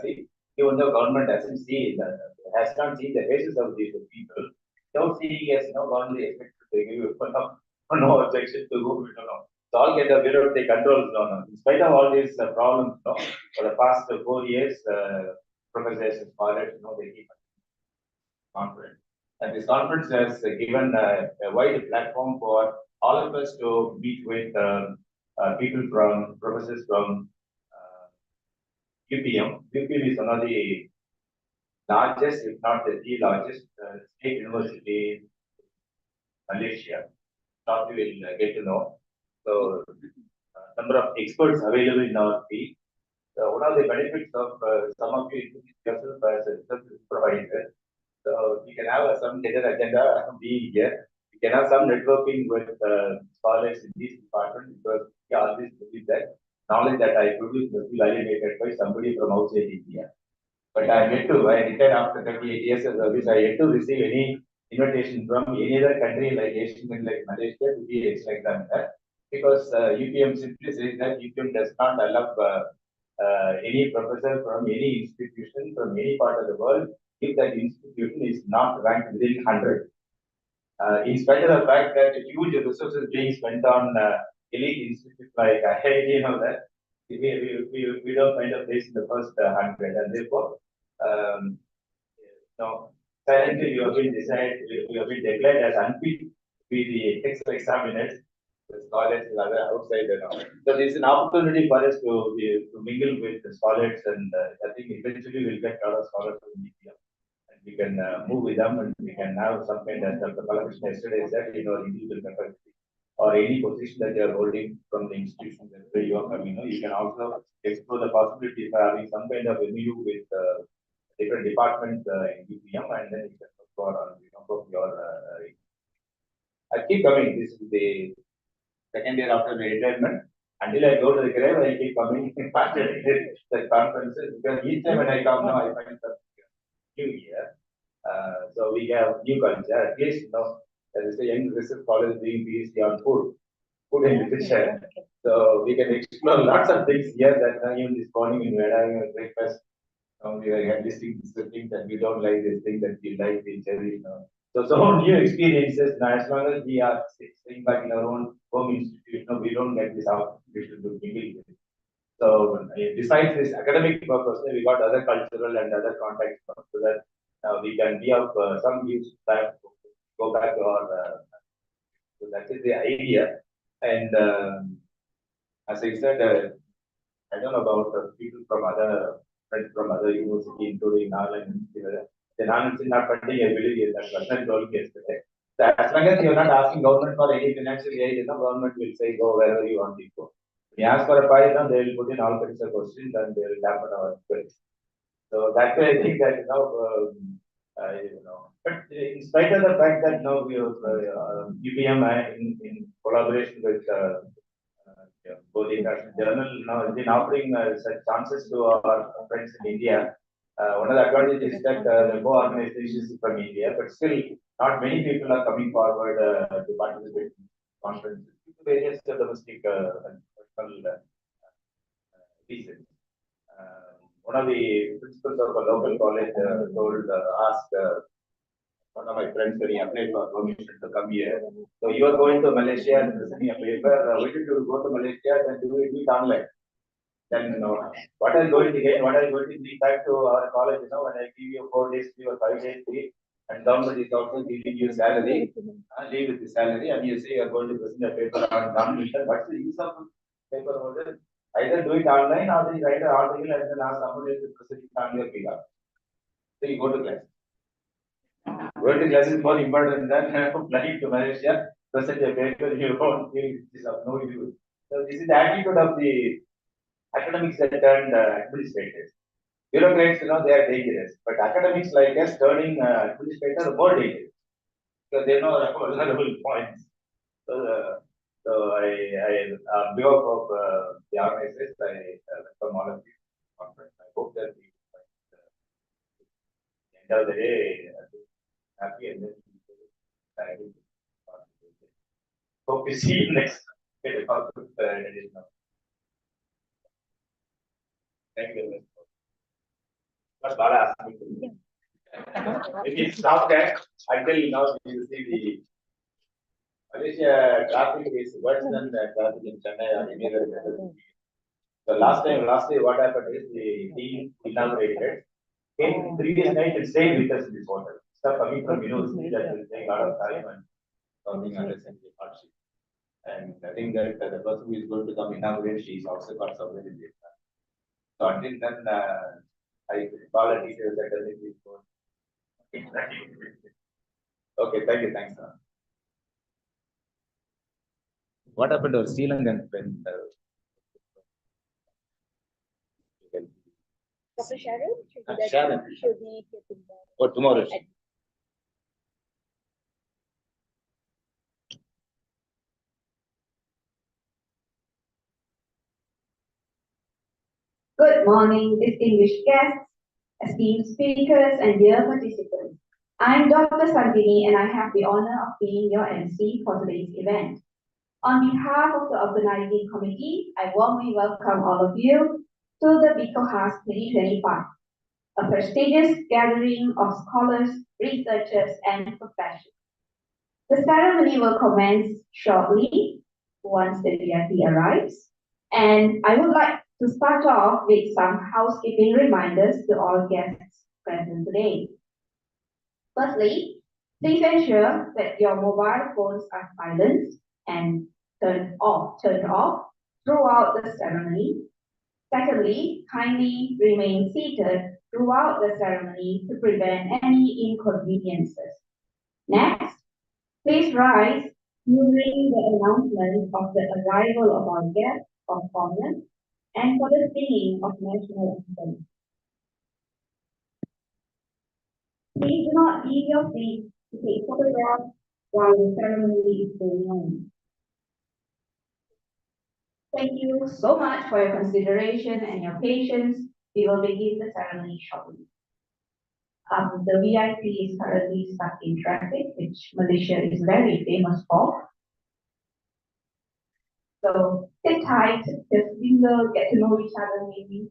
see, even though government doesn't see that, has not seen the faces of these people, don't see as government expected to give you no objection to go, It's all get a bureaucratic controls now. In spite of all these problems, for the past 4 years, professors and scholars, they keep confident. And this conference has given a wide platform for all of us to meet with people from professors from UPM. UPM is one of the largest, if not the largest, state university in Malaysia. Not we will get to know. So, number of experts available in our field. So, one of the benefits of some of you yourself as a research provider. So, we can have some hidden agenda being here. We can have some networking with scholars in these departments because we always believe that knowledge that I produce must be validated by somebody from outside India. But I retired after 38 years of service, I yet to receive any invitation from any other country like Asian and like Malaysia to be extra examiner because UPM simply says that UPM does not allow any professor from any institution from any part of the world if that institution is not ranked within 100. In spite of the fact that huge resources being spent on elite institutes like IIT and all that, we don't find a place in the first 100, and therefore, silently you have been declared as unfit to be the extra examiners, the scholars and other outside and all. So this is an opportunity for us to mingle with the scholars, and I think eventually we'll get a lot of scholars from India. We can move with them and we can have some kind of Dr. Balakrishna yesterday said, individual capacity or any position that you are holding from the institution where you are coming, you can also explore the possibility of having some kind of MU with different departments in UPM and then you can look for your. I keep coming. This is the second year after my retirement. Until I go to the grave, I keep coming the conferences because each time when I come now, I find something new year. So we have new culture. At least, there is a young research college doing PhD on food and literature. So we can explore lots of things here that even this morning when we were having a breakfast, we were listing things that we don't like, this thing that we like, we cherish. So new experiences. Now, as long as we are staying back in our own home institution, we don't get this opportunity to mingle with it. So besides this academic purpose, we got other cultural and other contacts so that we can be of some use back, go back to our. So that is the idea. And as I said, I don't know about people from other friends from other universities, including Nagaland. The Nagaland is not funding, I believe, that person told me yesterday. So as long as you're not asking government for any financial aid, government will say go wherever you want to go. We ask for a pie, they will put in all kinds of questions and they will dampen our spirits. So that way, I think that but in spite of the fact that we have UPM in collaboration with Bodhi Journal has been offering such chances to our friends in India. One of the advantages is that the co-organizations from India, but still not many people are coming forward to participate in conferences due to various domestic and personal reasons. One of the principals of a local college asked one of my friends when he applied for permission to come here. So you are going to Malaysia and presenting a paper. Why did you go to Malaysia and do it online? Then what are you going to get? What are you going to bring back to our college? When I give you 4 days free or 5 days free, and government is also giving you salary, leave with the salary, and you say you are going to present a paper on non-mission. What's the use of paper order? Either do it online or you write an article and then ask somebody to present it on your behalf. So you go to class. Going to class is more important than flying to Malaysia, present a paper, you won't feel it is of no use. So this is the attitude of the academics that turned administrators. Bureaucrats, they are dangerous, but academics like us turning administrators are more dangerous because they know vulnerable points. So I on behalf of the organizers, I welcome all of you conference. I hope that we end of the day happy and then hope to see you next. Thank you. But Bala asked me to. If it stopped there, until now you see the Malaysia traffic is worse than the traffic in Chennai or any other city. So last year, what happened is the team inaugurated. Came previous night and stayed with us in this hotel. Stuff coming from university that will take a lot of time and something understanding hardship. And I think that the person who is going to come inaugurate, she's also got somewhere in this. So until then, I call a teacher that doesn't need phone. Okay, thank you, thanks. What happened to Sri Lankan when Dr. Sharon? Sharon. Should be Oh, tomorrow. Good morning, distinguished guests, esteemed speakers, and dear participants. I'm Dr. Sandini, and I have the honor of being your MC for today's event. On behalf of the organizing committee, I warmly welcome all of you to the BICOHAS' 2025, a prestigious gathering of scholars, researchers, and professionals. The ceremony will commence shortly once the VIP arrives, and I would like to start off with some housekeeping reminders to all guests present today. Firstly, please ensure that your mobile phones are silenced and turned off throughout the ceremony. Secondly, kindly remain seated throughout the ceremony to prevent any inconveniences. Next, please rise during the announcement of the arrival of our guests or foreigners and for the singing of national anthem. Please do not leave your seat to take photographs while the ceremony is going on. Thank you so much for your consideration and your patience. We will begin the ceremony shortly. The VIP is currently stuck in traffic, which Malaysia is very famous for. So sit tight, just we will get to know each other maybe.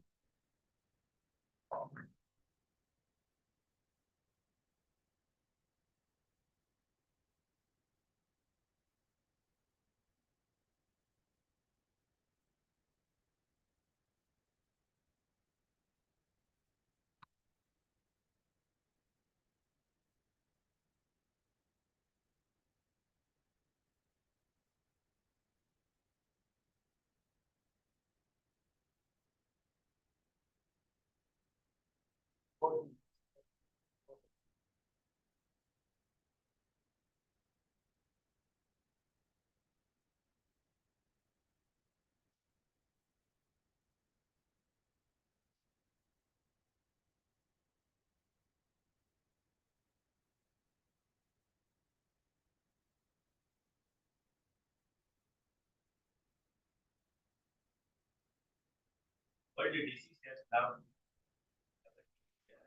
What did disease has now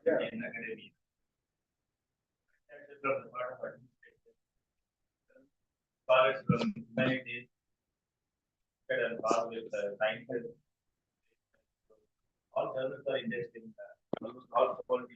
in academia? From the part of administration, scholars from humanities, and part with sciences. All journals are interesting. Almost all quality.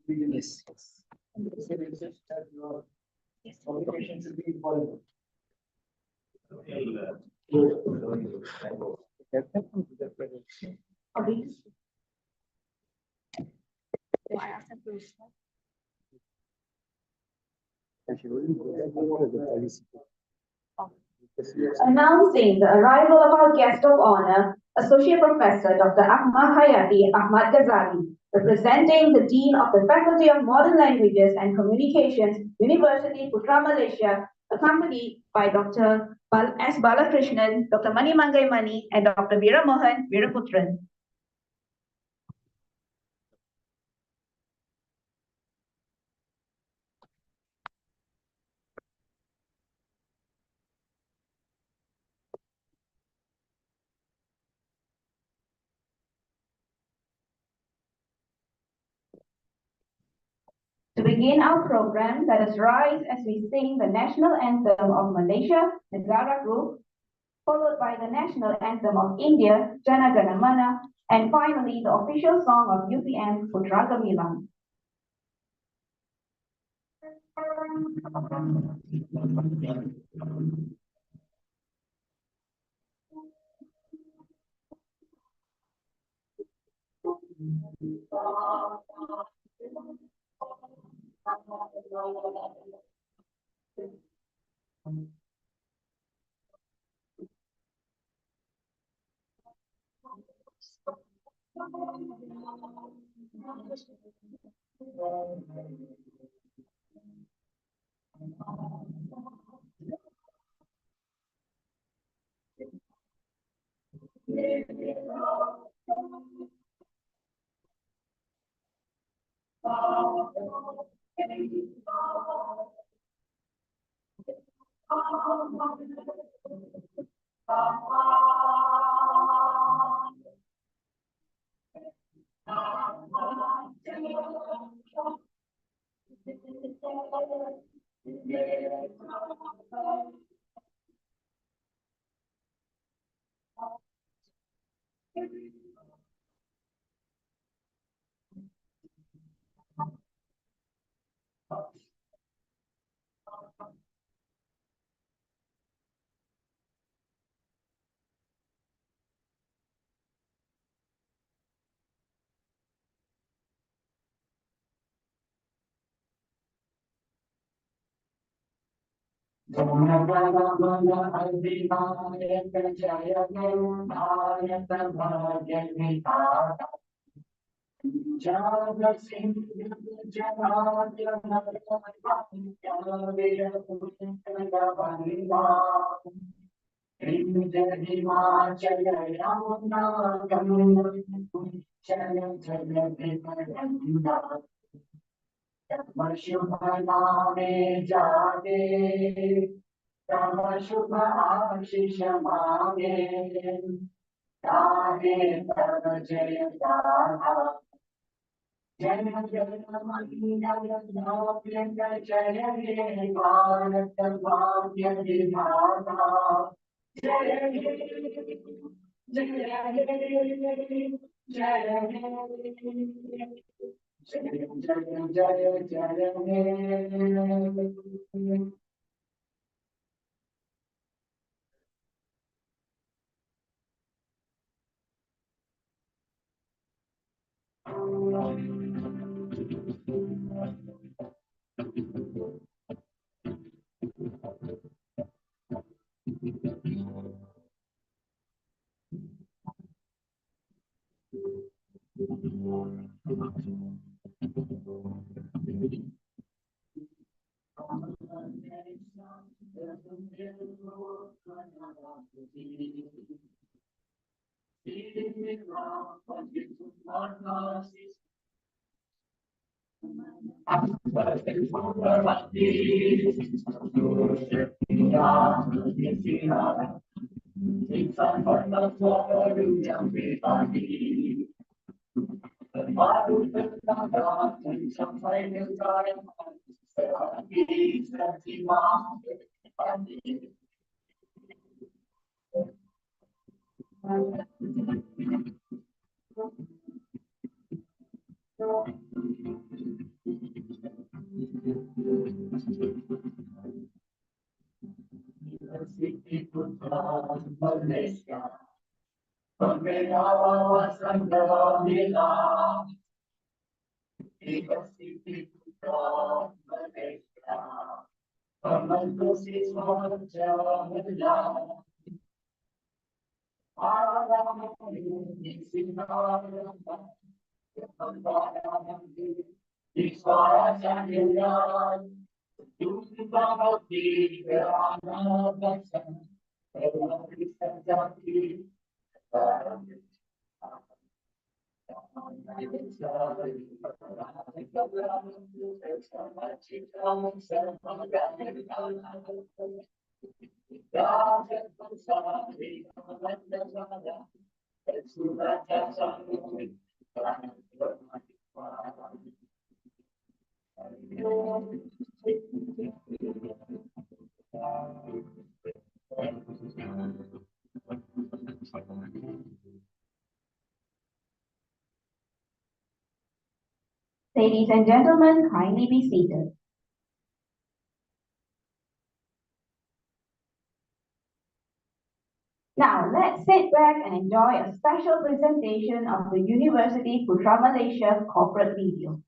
Yes. Communication should be important. Announcing the arrival of our guest of honor, Associate Professor Dr. Akkamahadevi Ahmad Ghazali, representing the Dean of the Faculty of Modern Languages and Communications, University, Putra, Malaysia, accompanied by Dr. S. Balakrishnan, Dr. Mani Mangai Mani, and Dr. Veera Mohan Veeraputran. To begin our program, let us rise as we sing the national anthem of Malaysia, Negara Group, followed by the national anthem of India, Jana Gana Mana, and finally the official song of UPM, Putra Gemilang. Malaysia. Pembela wasanda bila Universiti Putra Malaysia. Pemandu siswa jaya. Alam ini sinar. Di suara jaya. Jumpa di anak bangsa. Bisa jadi. Ladies and gentlemen, kindly be seated. Now, let's sit back and enjoy a special presentation of the University Putra Malaysia corporate video.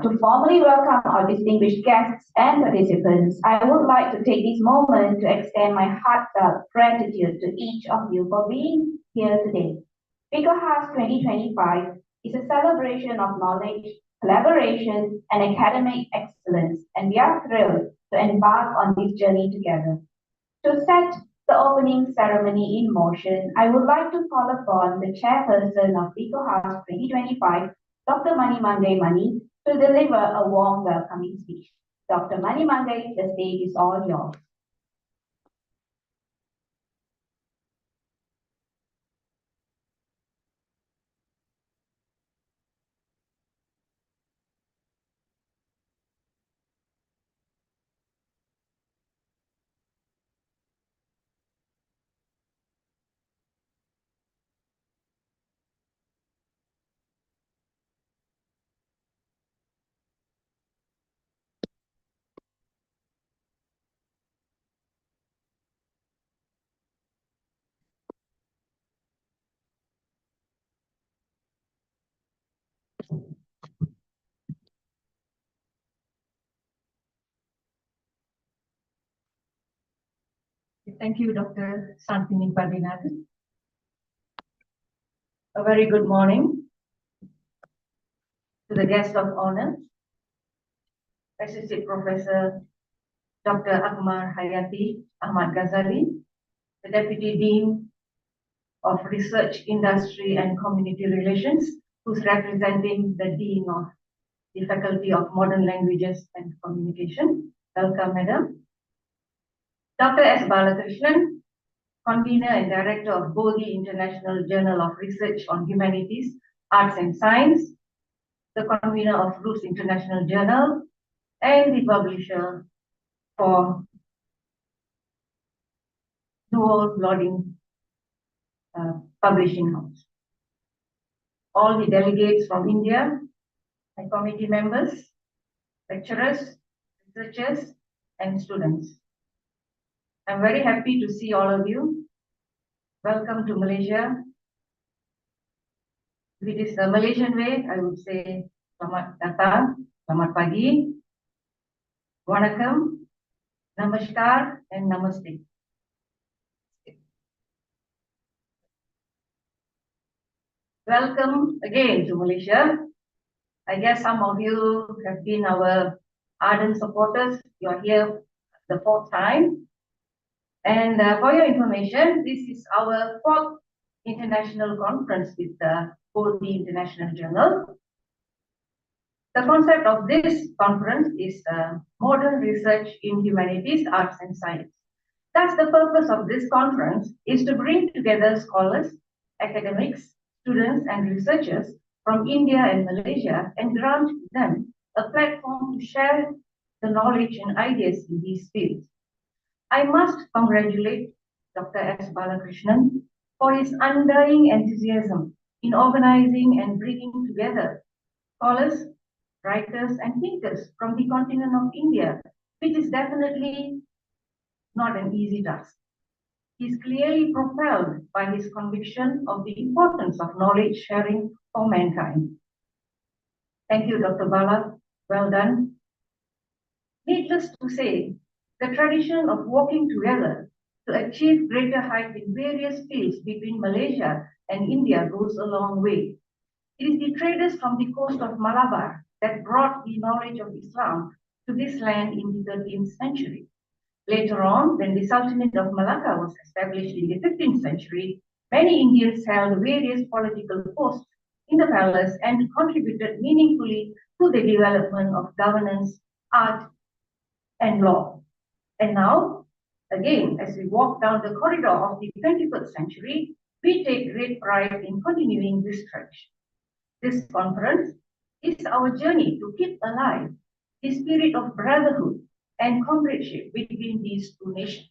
To formally welcome our distinguished guests and participants, I would like to take this moment to extend my heartfelt gratitude to each of you for being here today. BICOHAS' 2025 is a celebration of knowledge, collaboration, and academic excellence, and we are thrilled to embark on this journey together. To set the opening ceremony in motion, I would like to call upon the chairperson of BICOHAS 2025, Dr. Manimangay Mani, to deliver a warm welcoming speech. Dr. Manimangay, the stage is all yours. Thank you, Dr. Antony. A very good morning to the guest of honor, Associate Professor Dr. Akkamahadevi Ahmad Ghazali, the Deputy Dean of Research, Industry and Community Relations, who's representing the Dean of the Faculty of Modern Languages and Communication. Welcome, Madam. Dr. S. Balakrishnan, Convener and Director of Bodhi International Journal of Research on Humanities, Arts and Science, the Convener of Roots International Journal, and the publisher for Dual Loading Publishing House. All the delegates from India, and committee members, lecturers, researchers, and students. I'm very happy to see all of you. Welcome to Malaysia. If it is the Malaysian way, I would say selamat datang, selamat pagi, vanakkam, namaskar, and namaste. Welcome again to Malaysia. I guess some of you have been our ardent supporters. You are here the 4th time. And for your information, this is our 4th international conference with the Bodhi International Journal. The concept of this conference is modern research in humanities, arts and science. Thus, the purpose of this conference is to bring together scholars, academics, students and researchers from India and Malaysia and grant them a platform to share the knowledge and ideas in these fields. I must congratulate Dr. S. Balakrishnan for his undying enthusiasm in organizing and bringing together scholars, writers, and thinkers from the continent of India, which is definitely not an easy task. He is clearly propelled by his conviction of the importance of knowledge sharing for mankind. Thank you, Dr. Bala. Well done. Needless to say, the tradition of working together to achieve greater height in various fields between Malaysia and India goes a long way. It is the traders from the coast of Malabar that brought the knowledge of Islam to this land in the 13th century. Later on, when the Sultanate of Malacca was established in the 15th century, many Indians held various political posts in the palace and contributed meaningfully to the development of governance, art, and law. And now, again, as we walk down the corridor of the 21st century, we take great pride in continuing this tradition. This conference is our journey to keep alive the spirit of brotherhood and comradeship between these two nations.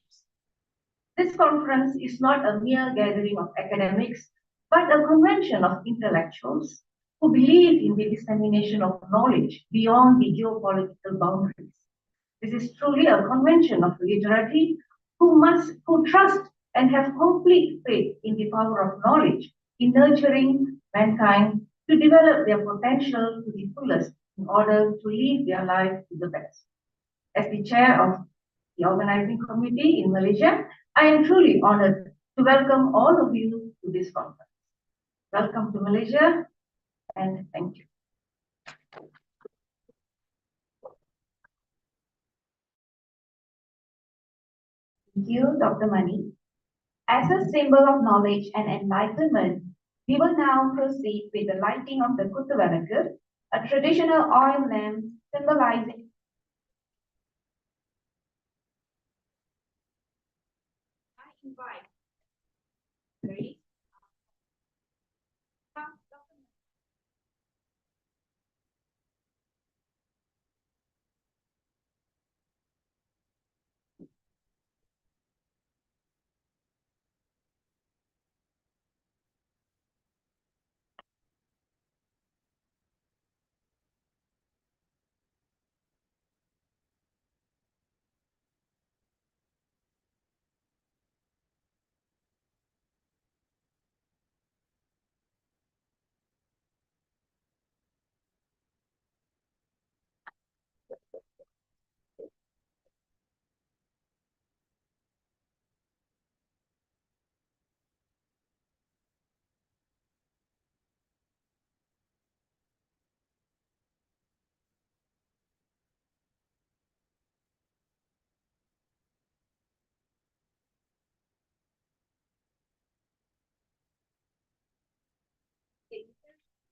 This conference is not a mere gathering of academics, but a convention of intellectuals who believe in the dissemination of knowledge beyond the geopolitical boundaries. This is truly a convention of literati who trust and have complete faith in the power of knowledge in nurturing mankind to develop their potential to the fullest in order to live their life to the best. As the chair of the organizing committee in Malaysia, I am truly honored to welcome all of you to this conference. Welcome to Malaysia and thank you. Thank you, Dr. Mani. As a symbol of knowledge and enlightenment, we will now proceed with the lighting of the Kuttuvalakku, a traditional oil lamp symbolizing. I invite Grace.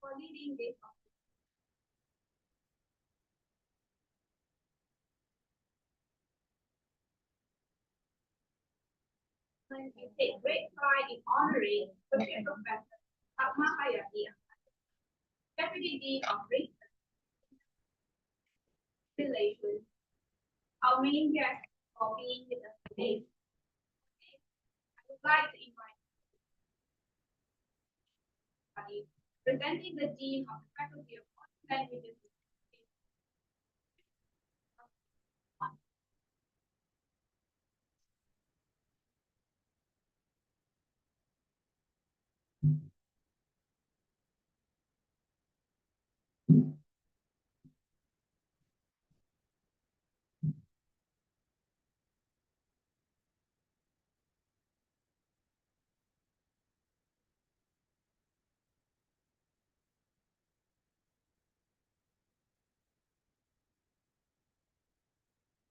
For leading this we take great pride in honoring Associate Professor Akkamahadevi, Deputy Dean of Research Relations, our main guest for being with us today. I would like to invite Bodhi, presenting the Dean of the Faculty of Foreign Languages.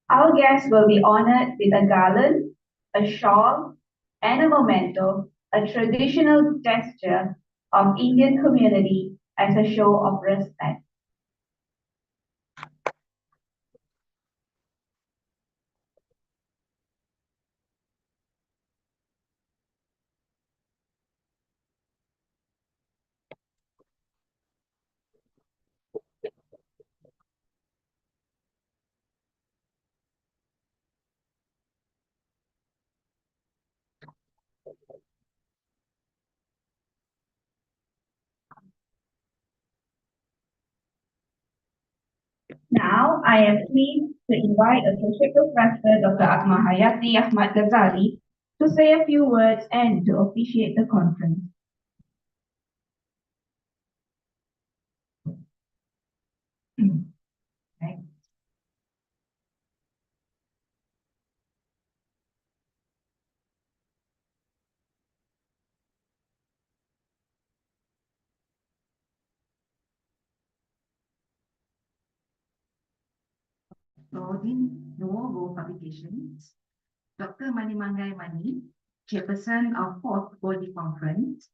Our guests will be honored with a garland, a shawl, and a memento, a traditional gesture of Indian community as a show of respect. Now, I am pleased to invite Associate Professor Dr. Akkamahadevi Ahmad Ghazali to say a few words and to officiate the conference. Okay. Rodin Novo Publications, Dr. Manimangai Mani, Chairperson of 4th Bodhi Conference,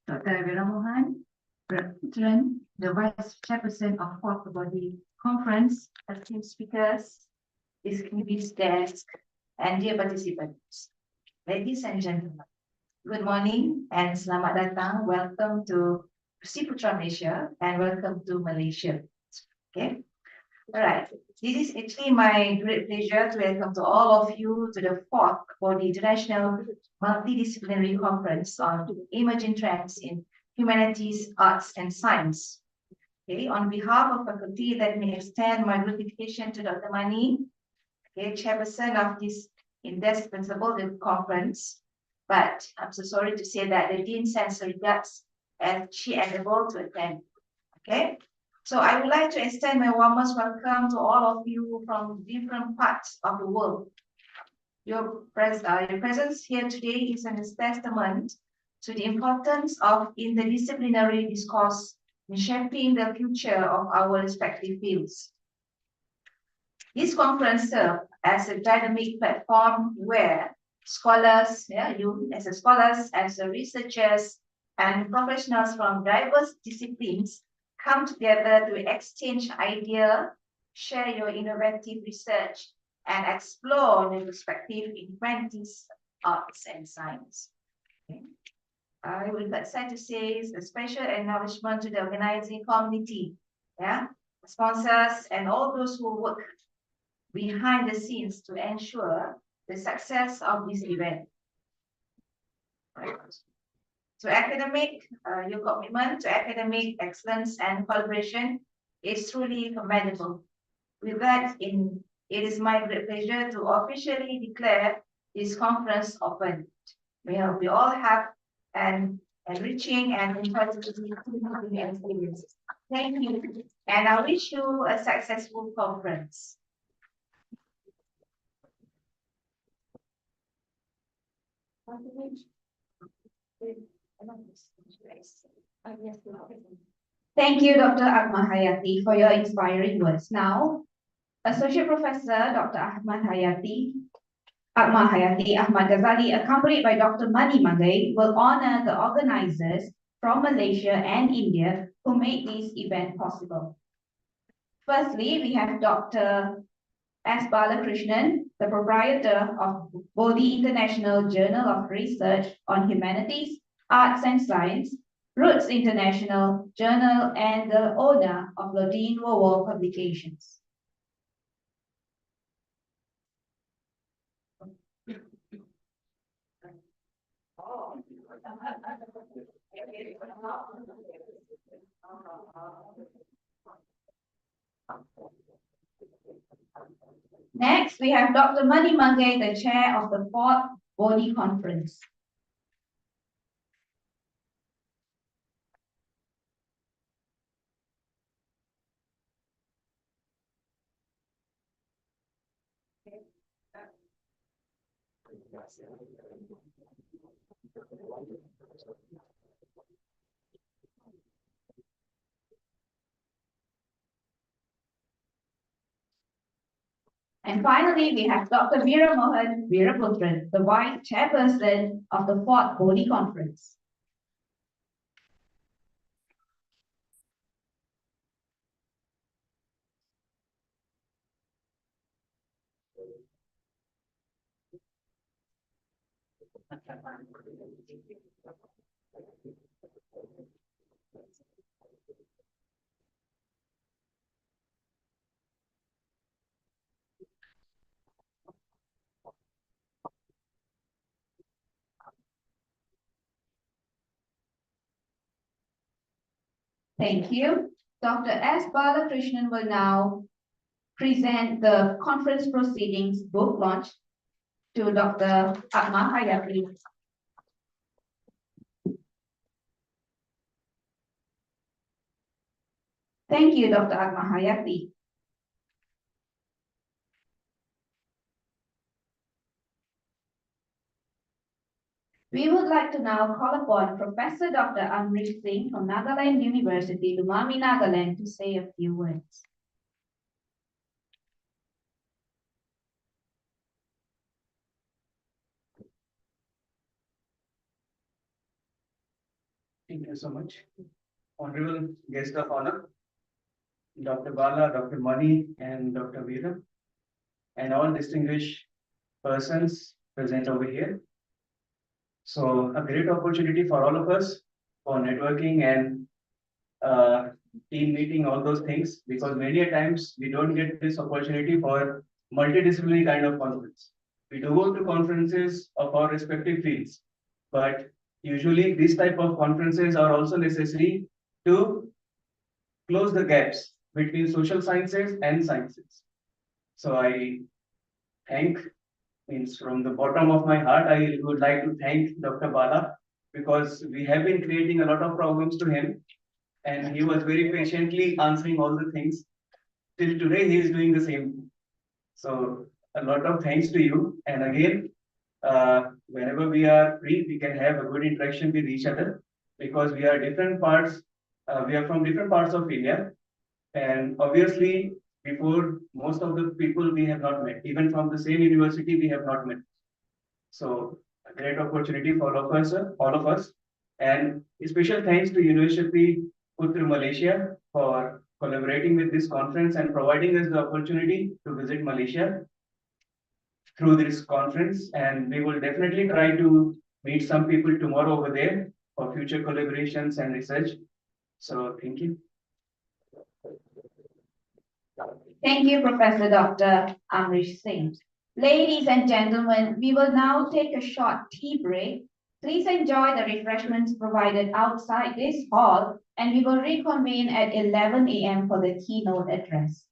Dr. Viramohan Putra, the Vice Chairperson of 4th Bodhi Conference, esteemed speakers, distinguished guests, and dear participants. Ladies and gentlemen, good morning and selamat datang. Welcome to Putra Malaysia and welcome to Malaysia. Okay. All right. This is actually my great pleasure to welcome to all of you to the 4th Bodhi International Multidisciplinary Conference on Emerging Trends in Humanities, Arts and Science. Okay, on behalf of faculty, let me extend my gratification to Dr. Mani, okay, Chairperson of this indispensable conference. But I'm so sorry to say that the Dean sends her regards and she unable to attend. Okay. So I would like to extend my warmest welcome to all of you from different parts of the world. Your presence here today is a testament to the importance of interdisciplinary discourse in shaping the future of our respective fields. This conference serves as a dynamic platform where scholars, you as scholars, as researchers, and professionals from diverse disciplines come together to exchange ideas, share your innovative research, and explore new perspectives in humanities, arts, and science. Okay. I would like to say a special acknowledgement to the organizing committee, sponsors, and all those who work behind the scenes to ensure the success of this event. Right. So your commitment to academic excellence and collaboration is truly commendable. With that, it is my great pleasure to officially declare this conference open. We all have an enriching and informative experience. Thank you, and I wish you a successful conference. Thank you, Dr. Akkamahadevi, for your inspiring words. Now, Associate Professor Dr. Akkamahadevi Ahmad Ghazali, accompanied by Dr. Mani Mangai, will honor the organizers from Malaysia and India who made this event possible. Firstly, we have Dr. S. Balakrishnan, the proprietor of Bodhi International Journal of Research on Humanities, Arts and Science, Roots International Journal, and the owner of Lodin War Publications. Next, we have Dr. Mani Mangai, the chair of the 4th Bodhi Conference. And finally, we have Dr. Veeramohan Veeraputran, the vice chairperson of the 4th Bodhi Conference. Thank you. Dr. S. Balakrishnan will now present the conference proceedings book launch to Dr. Akkamahadevi. Thank you, Dr. Akkamahadevi. We would like to now call upon Professor Dr. Amrit Singh from Nagaland University, Lumami, Nagaland, to say a few words. Thank you so much. Honorable guest of honor, Dr. Bala, Dr. Mani, and Dr. Veera, and all distinguished persons present over here. So a great opportunity for all of us for networking and team meeting, all those things, because many a times we don't get this opportunity for multidisciplinary kind of conference. We do go to conferences of our respective fields, but usually these type of conferences are also necessary to close the gaps between social sciences and sciences. So I thank, means from the bottom of my heart, I would like to thank Dr. Bala, because we have been creating a lot of problems to him, and he was very patiently answering all the things. Till today, he is doing the same. So a lot of thanks to you. And again, whenever we are free, we can have a good interaction with each other because we are different parts. We are from different parts of India, and obviously, before most of the people we have not met, even from the same university, we have not met. So a great opportunity for all of us. And a special thanks to University Putra Malaysia for collaborating with this conference and providing us the opportunity to visit Malaysia through this conference. And we will definitely try to meet some people tomorrow over there for future collaborations and research. So thank you. Thank you, Professor Dr. Amrish Singh. Ladies and gentlemen, we will now take a short tea break. Please enjoy the refreshments provided outside this hall, and we will reconvene at 11 a.m. for the keynote address.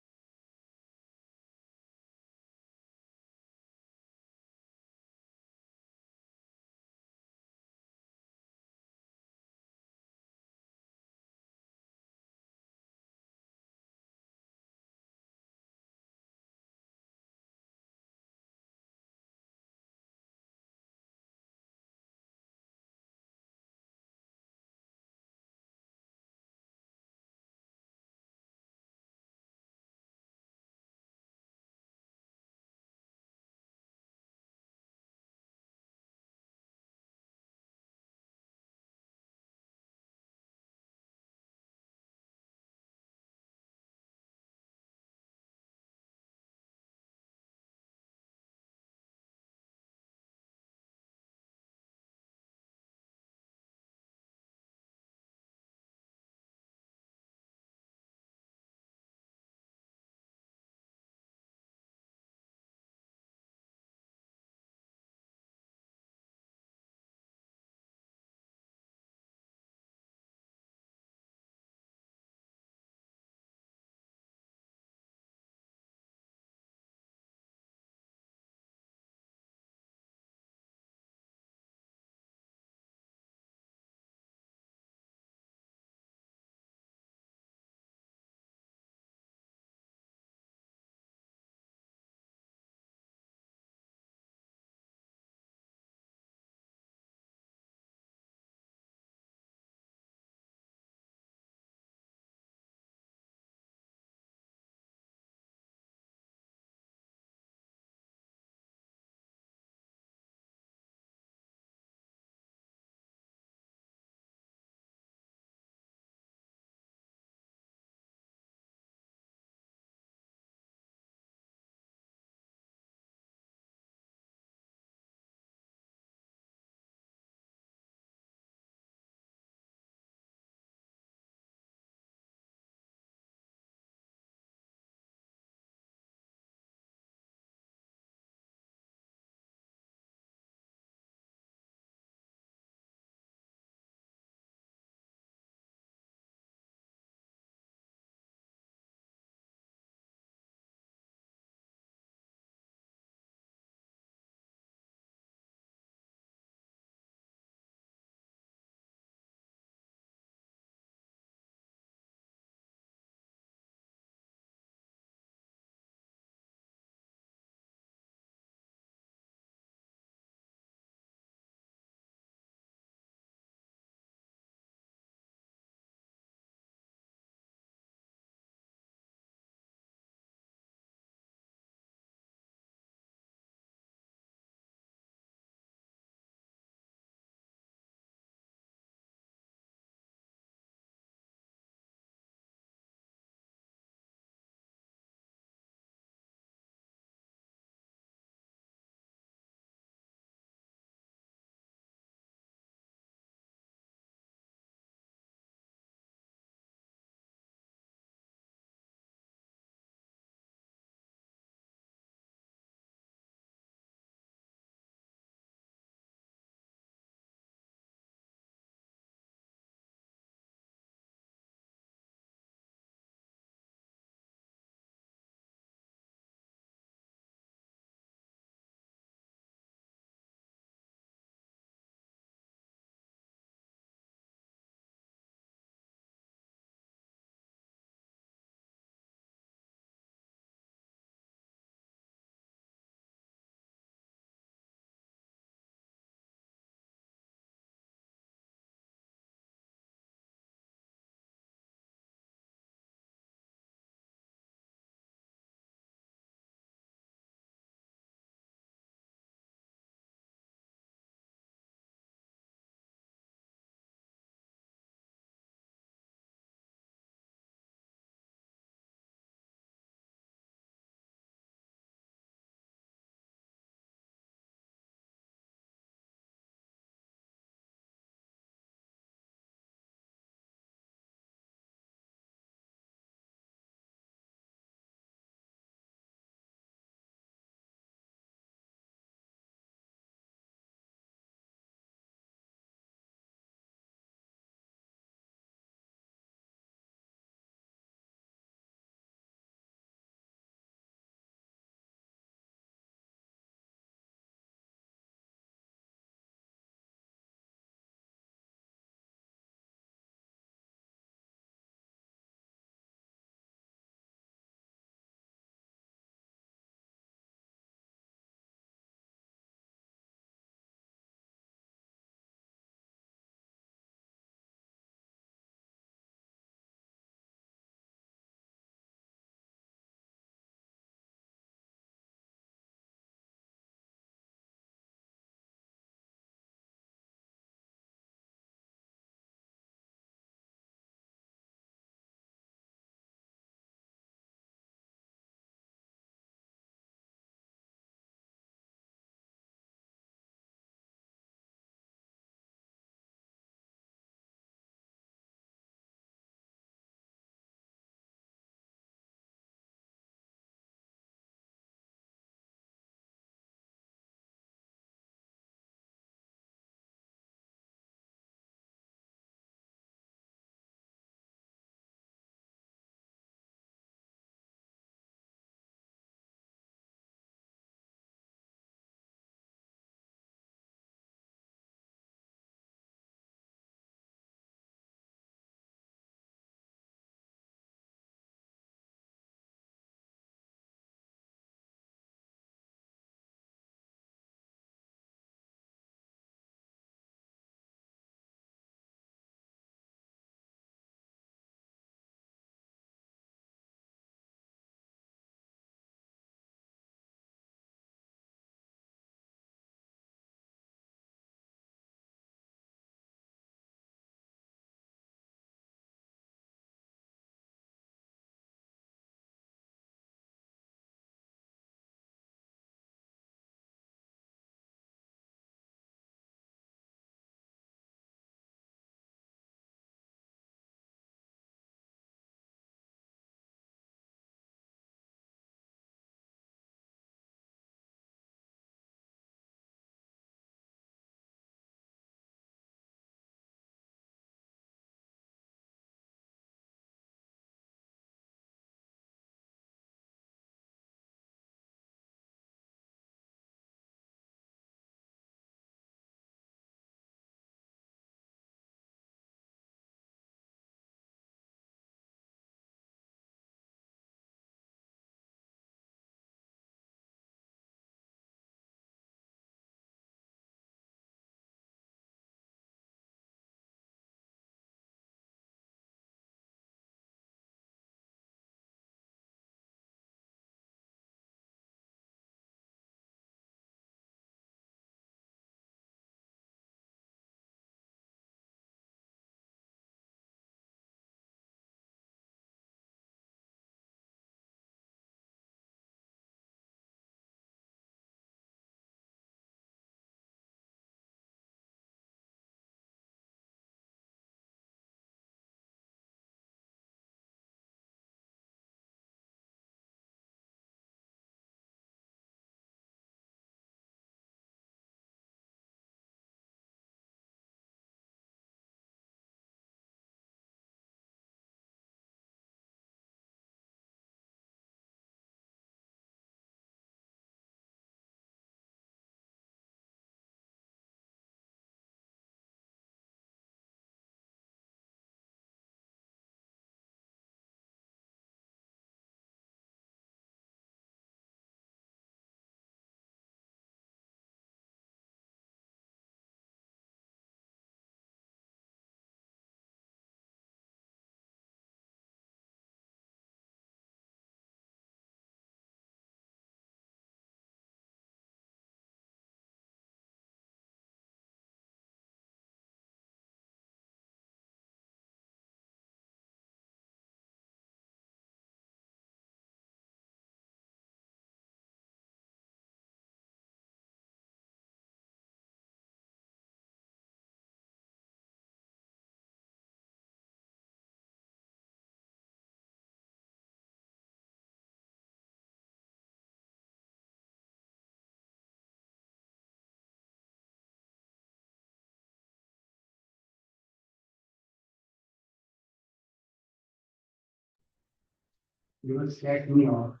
You will select me or?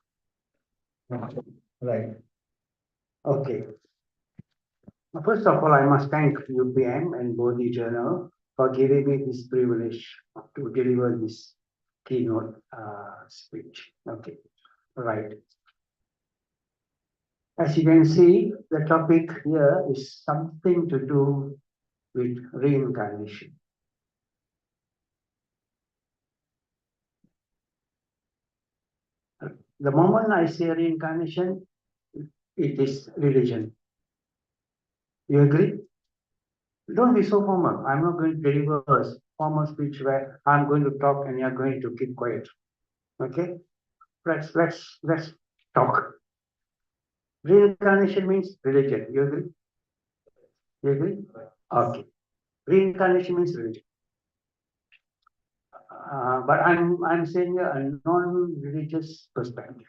Right. Okay. First of all, I must thank UPM and Bodhi Journal for giving me this privilege to deliver this keynote speech. Okay, right. As you can see, the topic here is something to do with reincarnation. The moment I say reincarnation, it is religion. You agree? Don't be so formal. I'm not going to deliver a formal speech where I'm going to talk and you're going to keep quiet. Okay? Let's talk. Reincarnation means religion. You agree? You agree? Okay. Reincarnation means religion. But I'm saying a non-religious perspective.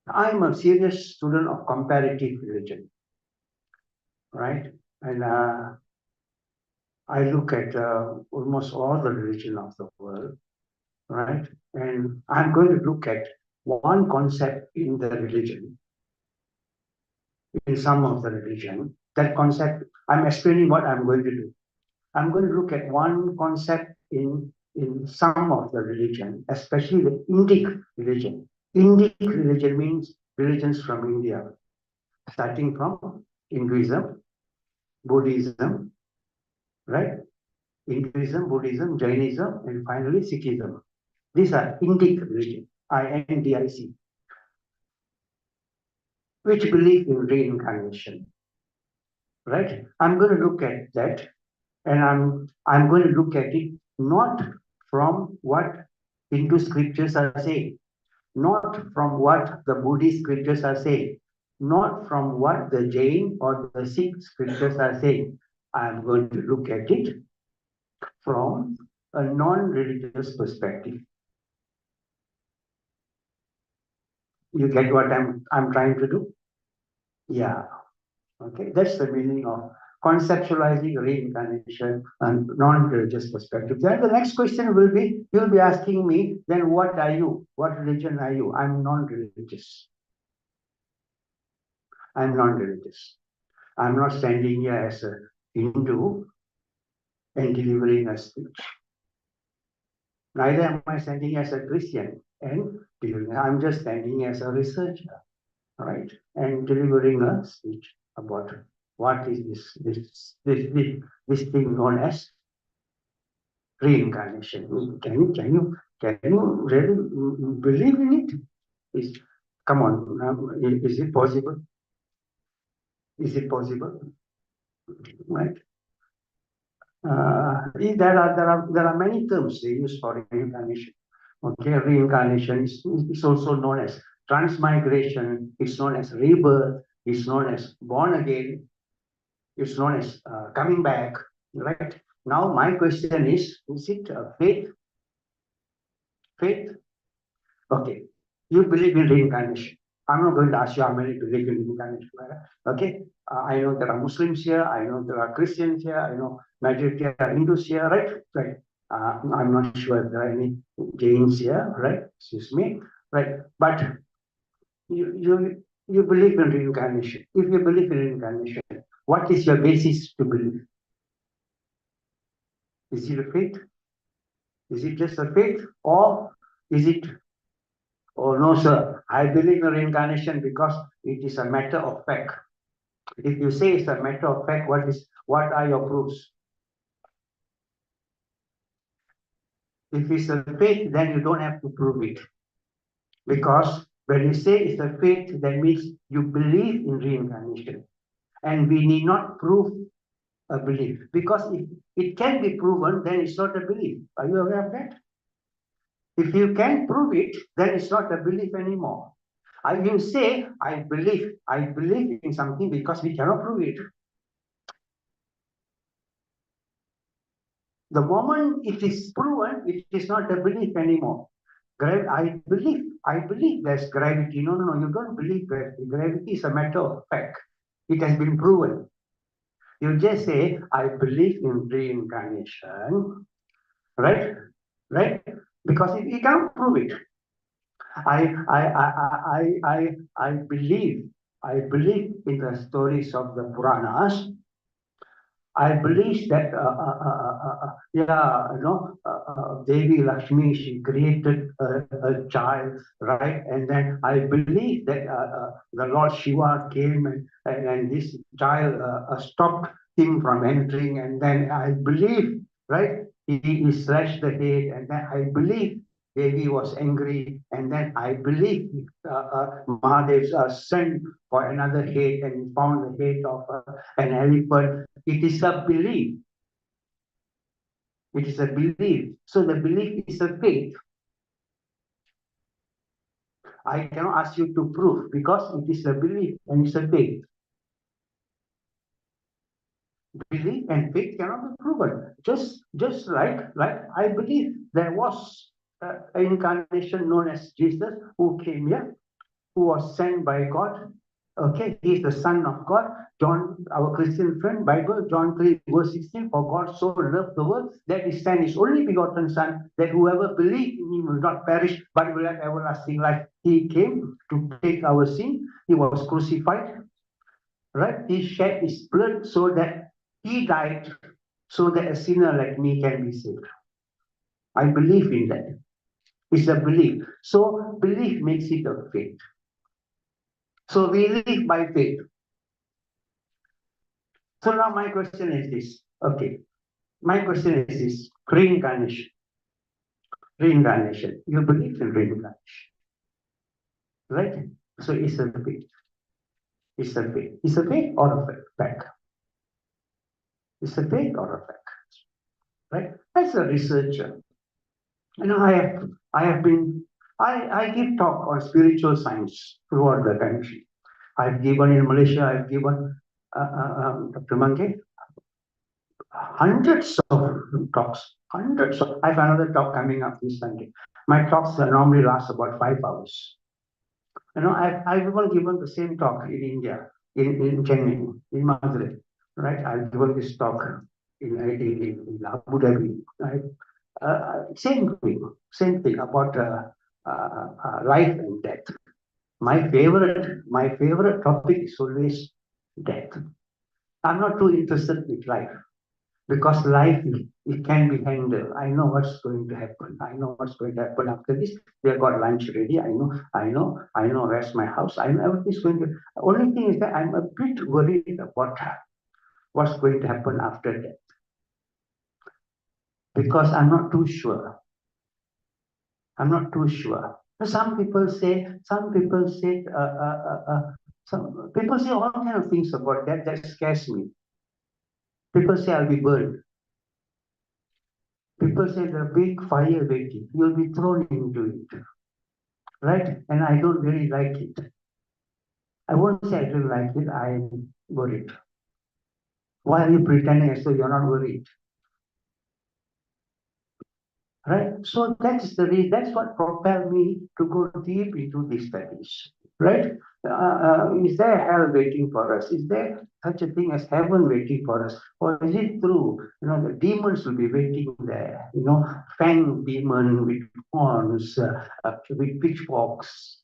I'm a serious student of comparative religion, right? And I look at almost all the religion of the world, right? And I'm going to look at one concept in the religion, in some of the religion. That concept, I'm explaining what I'm going to do. I'm going to look at one concept in some of the religion, especially the Indic religion. Indic religion means religions from India, starting from Hinduism, Buddhism, right? Hinduism, Buddhism, Jainism, and finally Sikhism. These are Indic religion, INDIC, which believe in reincarnation, right? I'm going to look at that, and I'm going to look at it not from what Hindu scriptures are saying, not from what the Buddhist scriptures are saying, not from what the Jain or the Sikh scriptures are saying. I'm going to look at it from a non-religious perspective. You get what I'm trying to do? Yeah. Okay, that's the meaning of conceptualizing reincarnation and non-religious perspective. Then the next question will be, you'll be asking me, then what are you? What religion are you? I'm non-religious. I'm non-religious. I'm not standing here as a Hindu and delivering a speech. Neither am I standing as a Christian and delivering. I'm just standing as a researcher, right? And delivering a speech about what is this thing known as reincarnation. Can you really believe in it? Come on, is it possible? Is it possible? Right? There are many terms they use for reincarnation. Okay, reincarnation is also known as transmigration. It's known as rebirth. It's known as born again. It's known as coming back. Right now, my question is it faith? Faith? Okay, you believe in reincarnation. I'm not going to ask you how many believe in reincarnation. Okay, I know there are Muslims here. I know there are Christians here. I know majority are Hindus here, right? Right. I'm not sure if there are any Jains here, right? Excuse me, right? But you believe in reincarnation. If you believe in reincarnation, what is your basis to believe? Is it a faith? Is it just a faith, or is it? Oh no, sir. I believe in reincarnation because it is a matter of fact. If you say it's a matter of fact, what are your proofs? If it's a faith, then you don't have to prove it. Because when you say it's a faith, that means you believe in reincarnation. And we need not prove a belief. Because if it can be proven, then it's not a belief. Are you aware of that? If you can prove it, then it's not a belief anymore. I will say, I believe in something because we cannot prove it. The moment it is proven, it is not a belief anymore. I believe there's gravity. No, you don't believe gravity. Gravity is a matter of fact. It has been proven. You just say, I believe in reincarnation, right? Right? because he can't prove it. I believe in the stories of the Puranas. I believe that, Devi Lakshmi, she created a child, right? And then I believe that the Lord Shiva came and this child stopped him from entering. And then I believe, right, he slashed the head. And then I believe Devi was angry. And then I believe Mahadev sent for another head and found the head of an elephant. It is a belief. It is a belief. So the belief is a faith. I cannot ask you to prove because it is a belief and it's a faith. Belief and faith cannot be proven. Just like I believe there was an incarnation known as Jesus who came here, who was sent by God. Okay, he is the Son of God. John, our Christian friend, Bible, John 3, verse 16, for God so loved the world that he sent his only begotten Son, that whoever believes in him will not perish, but will have everlasting life. He came to take our sin. He was crucified, right? He shed his blood so that he died, so that a sinner like me can be saved. I believe in that. It's a belief. So belief makes it a faith. So we live by faith. So now my question is this. Okay. My question is this. Reincarnation. Reincarnation. You believe in reincarnation. Right? So it's a faith. It's a faith. It's a faith or a fact. It's a faith or a fact. Right? As a researcher, I give talk on spiritual science throughout the country. I've given in Malaysia, I've given Dr. Mange, hundreds of talks, I have another talk coming up this Sunday. My talks normally last about 5 hours. I've even given the same talk in India, in Chennai, in Madurai, right? I've given this talk in Abu Dhabi, right? Same thing about life and death. My favorite topic is always death. I'm not too interested with life because life, it can be handled. I know what's going to happen. I know what's going to happen after this. We have got lunch ready. I know where's my house. I know everything's going to. Only thing is that I'm a bit worried about what's going to happen after death because I'm not too sure. I'm not too sure. Some people say all kind of things about that. That scares me. People say I'll be burned. People say there's a big fire waiting. You'll be thrown into it. Right? And I don't really like it. I won't say I don't like it. I'm worried. Why are you pretending as though you're not worried? Right? So that's the reason. That's what propelled me to go deep into these studies. Right? Is there hell waiting for us? Is there such a thing as heaven waiting for us? Or is it true? The demons will be waiting there. Fang demon with horns, with pitchforks,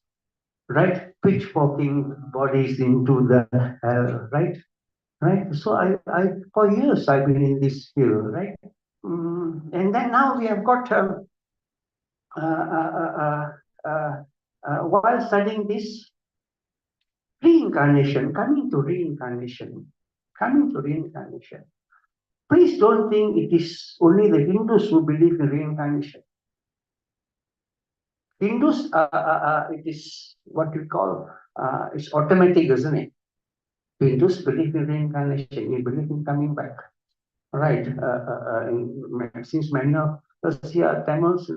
right? Pitchforking bodies into the hell, right? Right. So I for years I've been in this field, right? And then now we have got while studying this reincarnation, coming to reincarnation. Please don't think it is only the Hindus who believe in reincarnation. Hindus, it is what we call, it's automatic, isn't it? Hindus believe in reincarnation, we believe in coming back. Right. Since many of us here Tamils,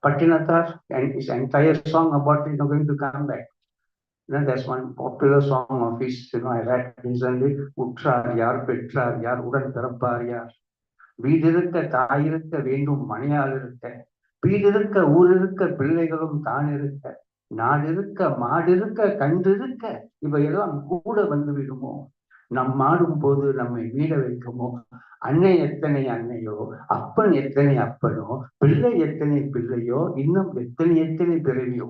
Patinathar and his entire song about going to come back. There's one popular song of his, I read recently, Putra, Yar, Petra, Yar, Udan Tarapar, Yar. வீடிருக்க தாயிருக்க வேண்டும் மணியால் இருக்க வீடிருக்க ஊரிருக்க பிள்ளைகளும் தான் இருக்க நாடிருக்க மாடிருக்க கண்டிருக்க இவையெல்லாம் கூட வந்து விடுமோ நம் ஆடும் போது நம்மை வீட வைக்குமோ, அன்னை எத்தனை அன்னையோ, அப்பன் எத்தனை அப்பனோ, பிள்ளை எத்தனை பிள்ளையோ, இன்னும் எத்தனை பிறவியோ.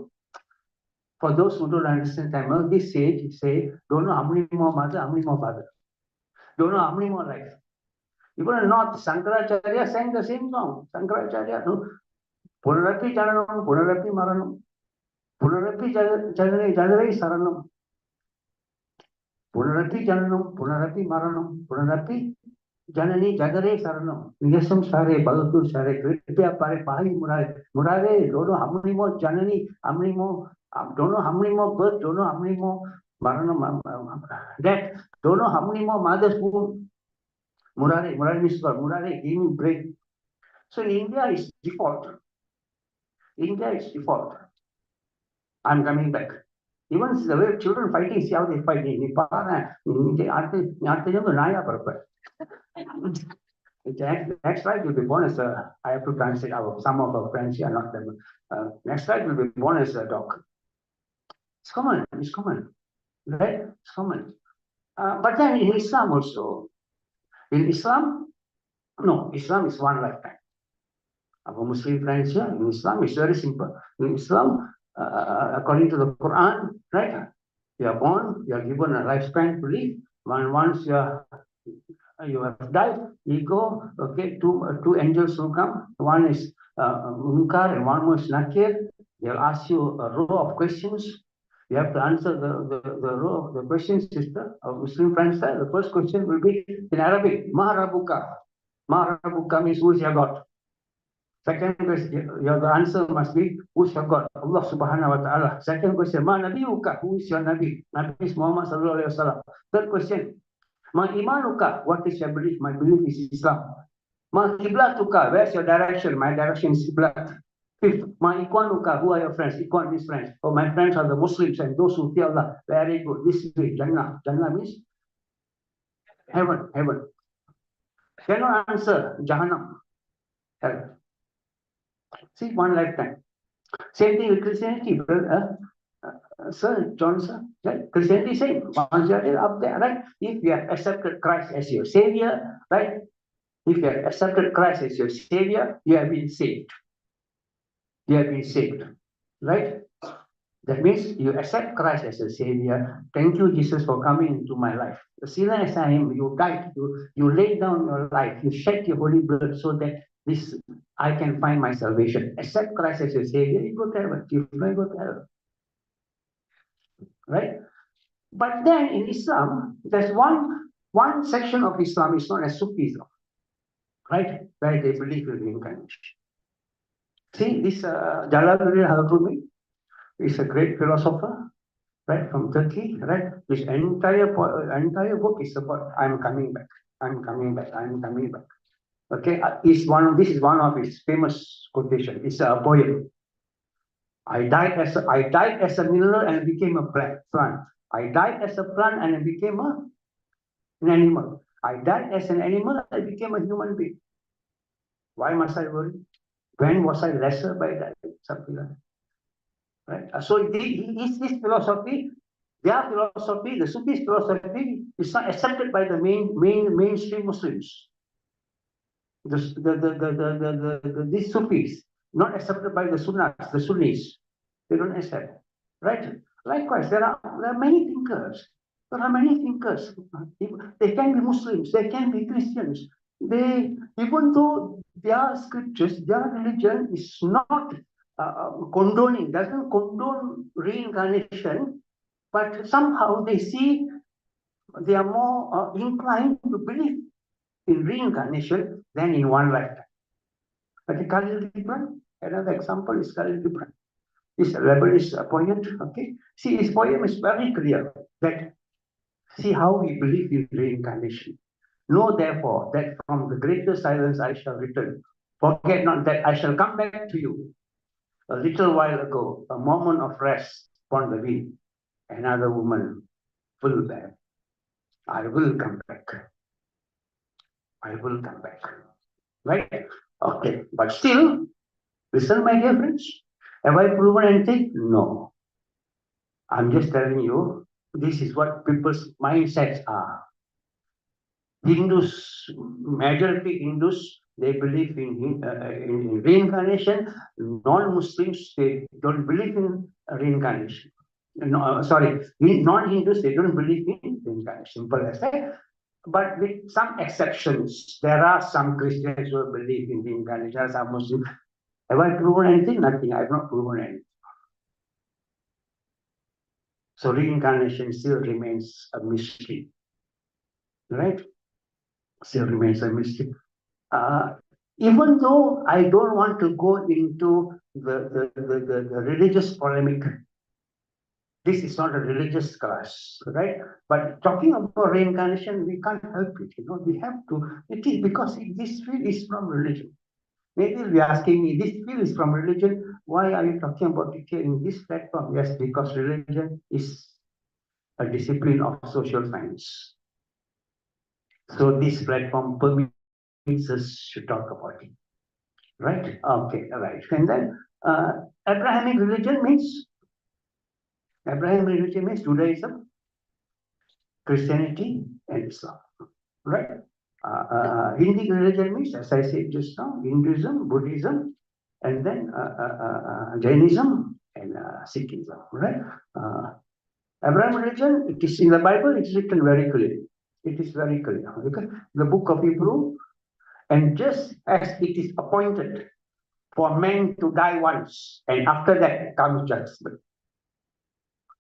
For those who don't understand Tamil, this sage say, don't know how many more mother, how many more father. Don't know how many more life. Even not Sankaracharya sang the same song. Sankaracharya, no? Punarapi Jananam, Punarapi Maranam, Punarapi Jadarai Saranam. Punarapi Jananam, Punarapi Maranam, Punarapi Janani Jadare Saranam. Niyasam Sare, Balatur Sare, Kripya Pare Pahi Murare. Murare, don't know how many more Janani, how many more, don't know how many more birth, don't know how many more Maranam, death, don't know how many more mothers womb. Murare means God, Murare, give me break. So in India is default. India is default. I'm coming back. Even the way children fighting, see how they fight. Next slide will be born as a, I have to translate some of our friends here, not them. Next slide will be born as a dog. It's common, right? It's common. But then in Islam also, in Islam, no, Islam is one lifetime. Our Muslim friends here, in Islam, it's very simple. In Islam, according to the Quran, right? You are born, you are given a lifespan to live. Once you have died, you go, okay, two angels will come. One is Munkar and one is Nakir. They'll ask you a row of questions. You have to answer the row of the questions, sister, our Muslim friends. The first question will be in Arabic, Maharabuka. Maharabuka means who is your God? Second question, the answer must be, who's your God? Allah subhanahu wa ta'ala. Second question, Ma Nabiyuka, who is your Nabi? Nabi is Muhammad sallallahu alayhi wa sallam. Third question, Ma Imanuka, what is your belief? My belief is Islam. Ma Qiblatuka, where's your direction? My direction is Qiblat. Fifth, Ma Ikwanuka, who are your friends? Ikwan means friends. Oh, my friends are the Muslims and those who fear Allah. Very good. This way, Jannah. Jannah means heaven. Cannot answer, Jahannam. Hell. See, one lifetime. Same thing with Christianity, brother. Sir, John, sir, right? Christianity is same. Once you are up there, right? If you have accepted Christ as your Savior, right? If you have accepted Christ as your Savior, you have been saved. You have been saved, right? That means you accept Christ as a Savior. Thank you, Jesus, for coming into my life. The sinner as I am, you died, you laid down your life, you shed your holy blood so that I can find my salvation. Accept Christ as your Savior, you go to heaven. You may go to heaven. Right? But then in Islam, there's one section of Islam is known as Sufism, right? Where they believe in reincarnation. See, this Jalaluddin Al-Rumi is a great philosopher, right, from Turkey, right? This entire book is about I'm coming back. Okay, this is one of his famous quotations. It's a poem. I died as a mineral and became a plant. I died as a plant and I became an animal. I died as an animal and I became a human being. Why must I worry? When was I lesser by that? Something like that. Right? So this philosophy, their philosophy, the Sufis philosophy, is not accepted by the mainstream Muslims. These Sufis, not accepted by the Sunnis. They don't accept. Right? Likewise, there are many thinkers. They can be Muslims, they can be Christians. Even though their scriptures, their religion is not doesn't condone reincarnation, but somehow they are more inclined to believe in reincarnation than in one lifetime. Okay, Khalil Gibran, another example is Khalil Gibran. This rebellious poet, okay? See, his poem is very clear that, see how we believe in reincarnation. Know therefore that from the greater silence I shall return. Forget not that I shall come back to you. A little while ago, a moment of rest upon the wind. Another woman will bear. I will come back. Right? Okay, but still, listen, my dear friends. Have I proven anything? No. I'm just telling you, this is what people's mindsets are. Hindus, majority Hindus, they believe in reincarnation. Non-Muslims, they don't believe in reincarnation. No, sorry, non-Hindus, they don't believe in reincarnation. Simple as that. But with some exceptions, there are some Christians who believe in reincarnation, some Muslims. Have I proven anything? Nothing. I have not proven anything. So reincarnation still remains a mystery, right? Still remains a mystery. Even though I don't want to go into the religious polemic, this is not a religious class, right? But talking about reincarnation, we can't help it, we have to. It is because this field is from religion. Maybe you'll be asking me, this field is from religion, why are you talking about it here in this platform? Yes, because religion is a discipline of social science. So this platform permits us to talk about it. Right? Okay, right. And then Abrahamic religion means Judaism, Christianity, and Islam. Right? Hindu religion means, as I said just now, Hinduism, Buddhism, and then Jainism and Sikhism. Right? Abrahamic religion, it is in the Bible, it is written very clearly. It is very clear. Okay? The book of Hebrew, and just as it is appointed for men to die once, and after that comes judgment.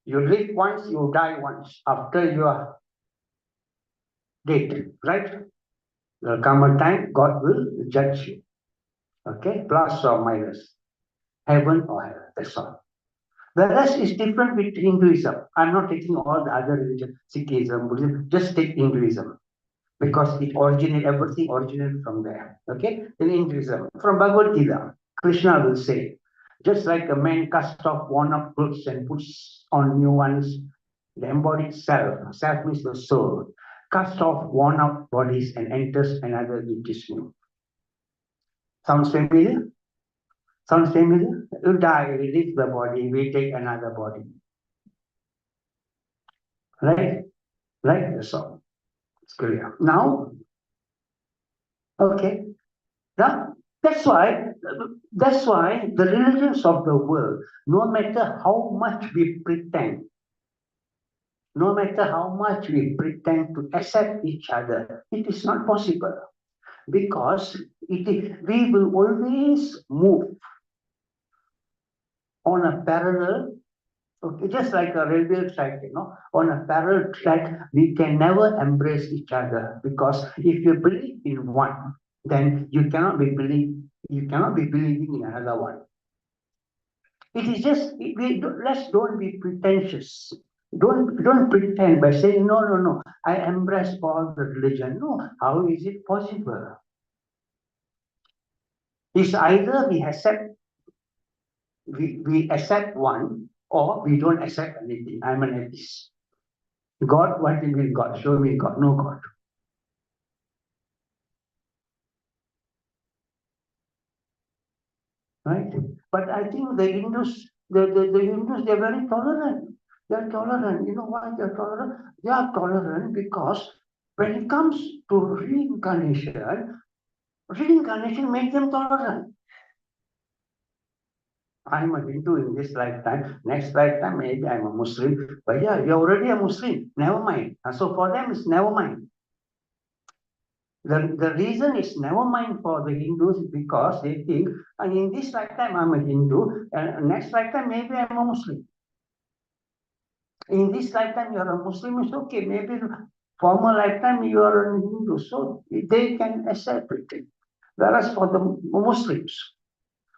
You live once, you die once. After your dead, right? There will come a time God will judge you. Okay, plus or minus, heaven or hell. That's all. The rest is different with Hinduism. I'm not taking all the other religions, Sikhism, Buddhism. Just take Hinduism because everything originated from there. Okay, in Hinduism, from Bhagavad Gita, Krishna will say, just like a man casts off worn-out clothes and puts on new ones, the embodied self means the soul, casts off worn-out bodies and enters another which is new. Sounds familiar? Sounds familiar? You die, we leave the body, we take another body. Right? Right? That's all. It's clear. Now, okay. Now, that's why the religions of the world, no matter how much we pretend, to accept each other, it is not possible. Because we will always move on a parallel, okay, just like a railway track, on a parallel track, we can never embrace each other. Because if you believe in one, then you cannot be believing in another one. It is just, let's don't be pretentious. Don't pretend by saying, no, I embrace all the religion. No, how is it possible? It's either we accept one or we don't accept anything. I'm an atheist. God, what do you mean God? Show me God. No God. Right? But I think the Hindus, the Hindus, they're very tolerant. They're tolerant. You know why they're tolerant? They are tolerant because when it comes to reincarnation makes them tolerant. I'm a Hindu in this lifetime. Next lifetime, maybe I'm a Muslim. But yeah, you're already a Muslim. Never mind. And so for them, it's never mind. The reason is never mind for the Hindus because they think, in this lifetime I'm a Hindu, and next lifetime maybe I'm a Muslim. In this lifetime you're a Muslim, it's okay. Maybe former lifetime you are a Hindu, so they can accept it. Whereas for the Muslims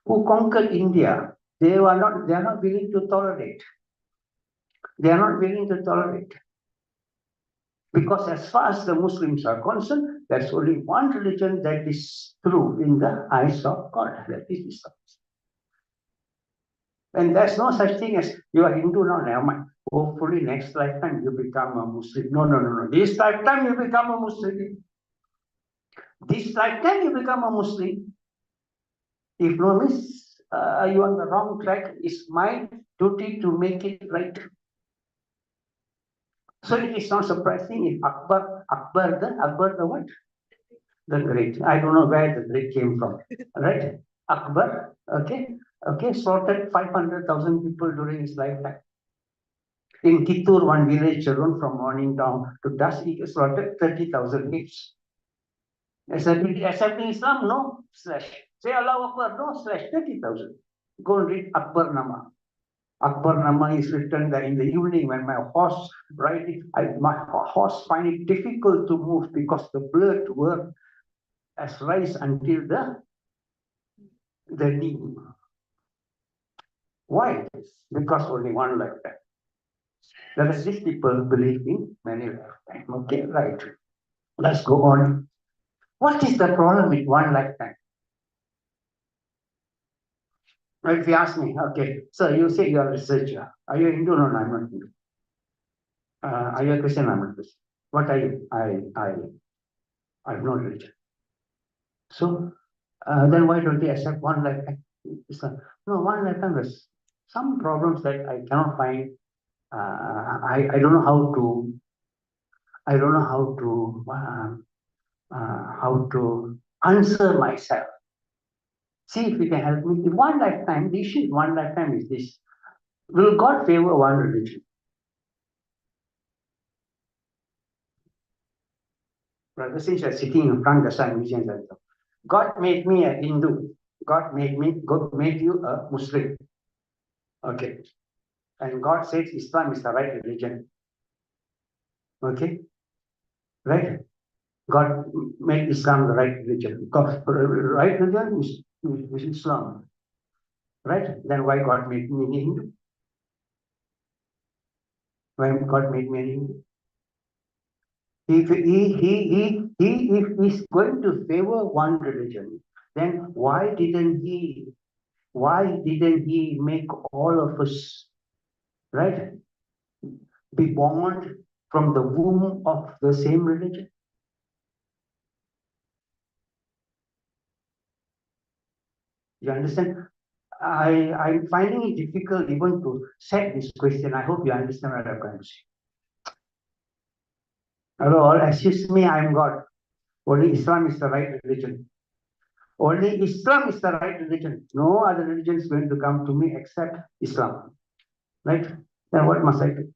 who conquered India, they are not willing to tolerate. They are not willing to tolerate. Because as far as the Muslims are concerned, there's only one religion that is true in the eyes of God, that is Islam. And there's no such thing as you are Hindu now, never mind. Hopefully next lifetime you become a Muslim. No. This lifetime you become a Muslim. This lifetime you become a Muslim. If no means you are on the wrong track, it's my duty to make it right. So it is not surprising if Akbar the what? The Great. I don't know where the Great came from, right? Akbar, okay, slaughtered 500,000 people during his lifetime. In Kittur, one village alone from morning down to dusk, he slaughtered 30,000 apes. Accepting Islam? No, slash. Say Allah Akbar? No, slash, 30,000. Go and read Akbar Nama. Akbar Nama is written that in the evening when my horse my horse find it difficult to move because the blood were as rise until the knee. Why? Because only one lifetime. That is, these people believe in many lifetimes. Okay, right. Let's go on. What is the problem with one lifetime? If you ask me, okay, so you say you are a researcher. Are you Hindu? No, I'm not Hindu. Are you a Christian? I'm not Christian. What are you? I have no religion. So then why don't you accept one lifetime? No, one lifetime is some problems that I cannot find. I don't know how to. I don't know how to answer myself. See if you can help me. In one lifetime, the issue in one lifetime is this: will God favor one religion? Brother, since you're sitting in front, that's why I'm using that. God made me a Hindu. God made you a Muslim. Okay. And God says Islam is the right religion. Okay? Right? God made Islam the right religion. Because right religion is Islam. Right? Then why God made me a Hindu? Why God made me a Hindu? If he's going to favor one religion, then why didn't he make all of us, right, be born from the womb of the same religion? You understand? I'm finding it difficult even to set this question. I hope you understand what I'm going to say. Hello, excuse me, I'm God. Only Islam is the right religion. Only Islam is the right religion. No other religion is going to come to me except Islam. Right? Then what must I do?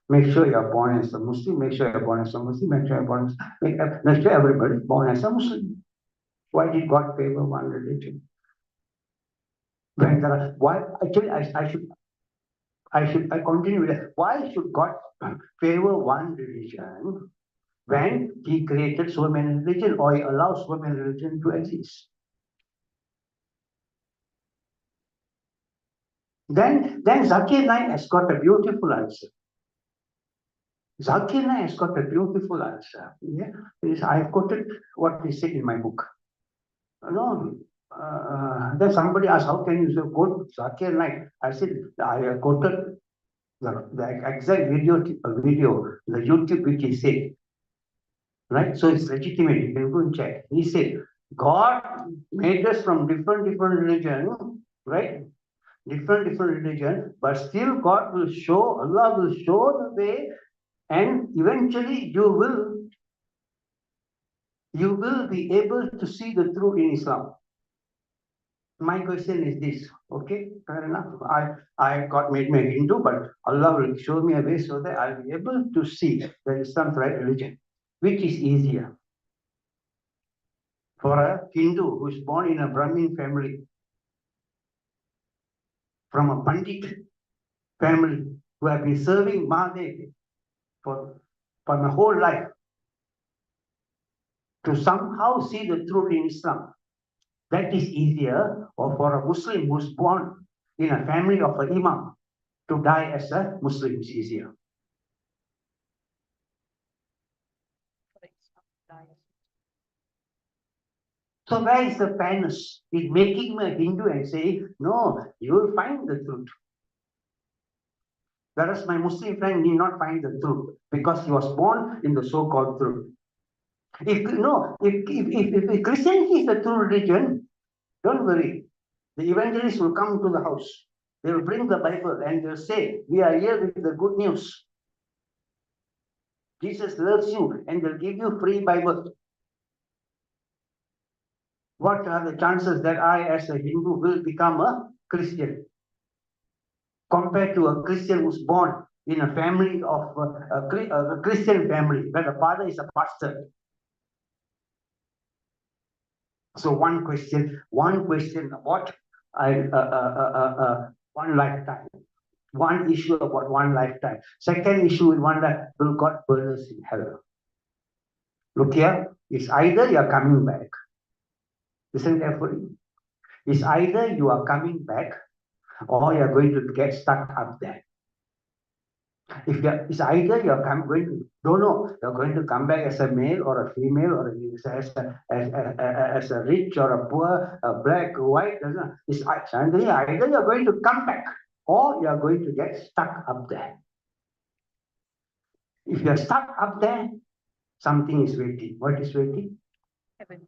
Make sure you're born as a Muslim, make sure you're born as a Muslim, make sure you're born as, make sure everybody is born as a Muslim. Why did God favor one religion? When there are, why actually I continue with that. Why should God favor one religion when he created so many religions or he allows so many religions to exist? Then Zakir Naik has got a beautiful answer. Zakir Naik has got a beautiful answer. Yeah, I've quoted what he said in my book. No, then somebody asked, how can you quote Zakir Naik? I said, I quoted the exact video, the YouTube which he said. Right? So it's legitimate. You can go and check. He said, God made us from different religions, right? Different religion, but still God will show, Allah will show the way, and eventually you will be able to see the truth in Islam. My question is this, okay, fair enough. I got made me a Hindu, but Allah will show me a way so that I'll be able to see that Islam's right religion. Which is easier? For a Hindu who is born in a Brahmin family, from a Pandit family, who have been serving Mahadev for my whole life, to somehow see the truth in Islam. That is easier, or for a Muslim who is born in a family of an Imam to die as a Muslim is easier. So where is the fairness in making me a Hindu and saying, no, you will find the truth? Whereas my Muslim friend need not find the truth because he was born in the so-called truth. If Christianity is the true religion, don't worry. The evangelist will come to the house. They will bring the Bible and they'll say, we are here with the good news. Jesus loves you and they'll give you free Bible. What are the chances that I, as a Hindu, will become a Christian? Compared to a Christian who's born in a family of a Christian family, where the father is a pastor. So one question, about one lifetime. One issue about one lifetime. Second issue in one life, will God burn us in hell? Look here, it's either you are coming back. Listen carefully. It's either you are coming back or you are going to get stuck up there. It's either you're going to come back as a male or a female or as a rich or a poor, a black, white. It's either you're going to come back or you're going to get stuck up there. If you're stuck up there, something is waiting. What is waiting? Heaven.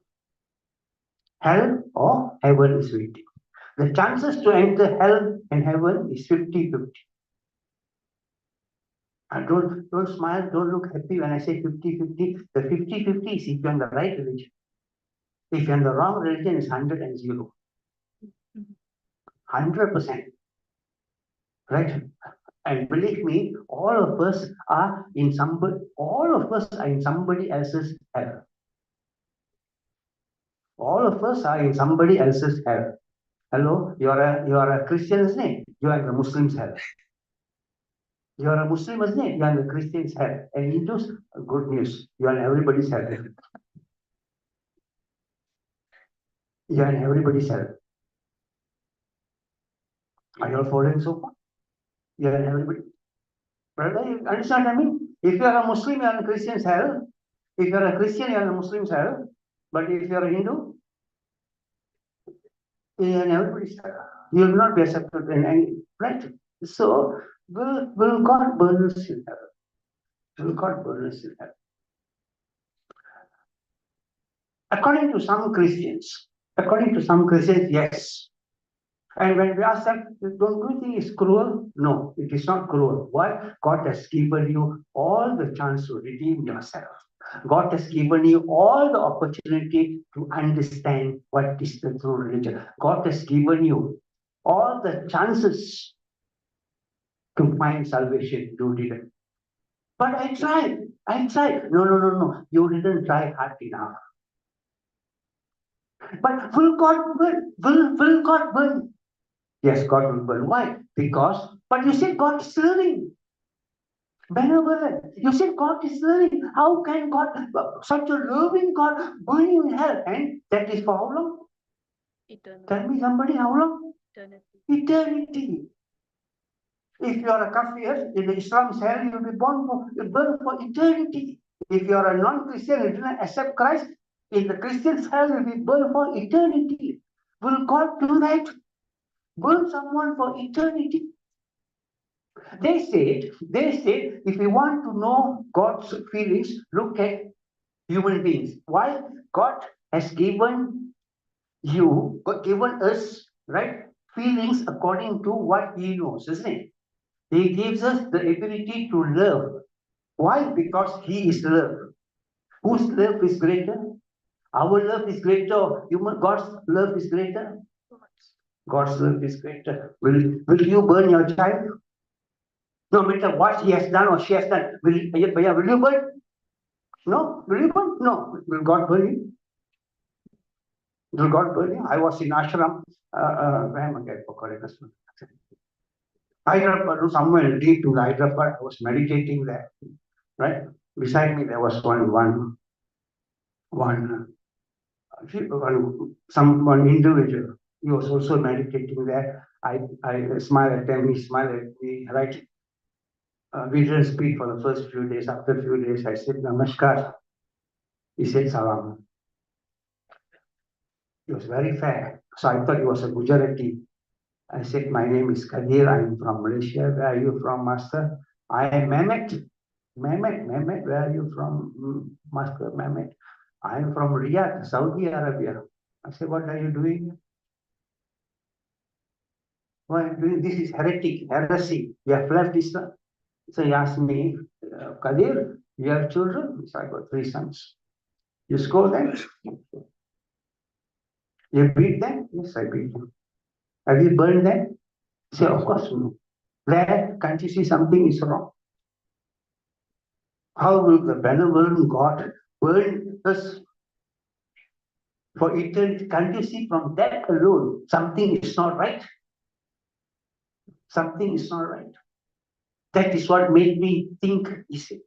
Hell or heaven is waiting. The chances to enter hell and heaven is 50-50. And don't smile, don't look happy when I say 50-50. The 50-50 is if you're in the right religion. If you're in the wrong religion, it's 100 and 0. 100%. Right? And believe me, all of us are in somebody else's hell. All of us are in somebody else's hell. Hello, you are a Christian, isn't it? You are in the Muslim's hell. You are a Muslim, isn't it? You are in the Christian's hell. And Hindus, good news. You are in everybody's hell. You are in everybody's hell. Are you all following so far? You are in everybody. Brother, you understand what I mean? If you are a Muslim, you are in a Christian's hell. If you are a Christian, you are in a Muslim's hell. But if you are a Hindu, you are in everybody's hell. You will not be accepted in any, right? So, will God burn us in hell? Will God burn us in hell? According to some Christians, yes. And when we ask them, don't you think it's cruel? No, it is not cruel. Why? God has given you all the chance to redeem yourself. God has given you all the opportunity to understand what is the true religion. God has given you all the chances to find salvation. You didn't. But I tried. No. You didn't try hard enough. But will God burn? Will God burn? Yes, God will burn. Why? Because, but you said God is loving. Benevolent. You said God is loving. How can God, such a loving God, burn you in hell? And that is for how long? Eternal. Tell me somebody, how long? Eternity. Eternity. If you are a kafir in the Islam's hell, you will be burned for eternity. If you are a non-Christian and do not accept Christ, in the Christian's hell, you will be burned for eternity. Will God do that? Burn someone for eternity? They said, if you want to know God's feelings, look at human beings. Why? God has given us, right, feelings according to what He knows, isn't it? He gives us the ability to love. Why? Because He is love. Whose love is greater? Our love is greater. God's love is greater. God's love is greater. Will you burn your child? No matter what he has done or she has done, will you burn? No? Will you burn? No. Will God burn you? Will God burn you? I was in ashram. Where am I? Hyderabad, somewhere deep in Hyderabad. I was meditating there. Right? Beside me there was one individual. He was also meditating there. I smiled at him, he smiled at me, right? We didn't speak for the first few days. After a few days, I said, Namaskar. He said, Salam. He was very fair. So I thought he was a Gujarati. I said, my name is Kadir. I'm from Malaysia. Where are you from, Master? I am Mehmet. Mehmet, where are you from, Master Mehmet? I am from Riyadh, Saudi Arabia. I said, what are you doing? Why this is heresy. You have left Islam. So he asked me, Kadir, you have children? So I got 3 sons. You scold them? You beat them? Yes, I beat them. Have you burned them? He said, of course no. Where can't you see something is wrong? How will the benevolent God burn us for eternity? Can't you see from that alone something is not right? Something is not right. That is what made me think, is it?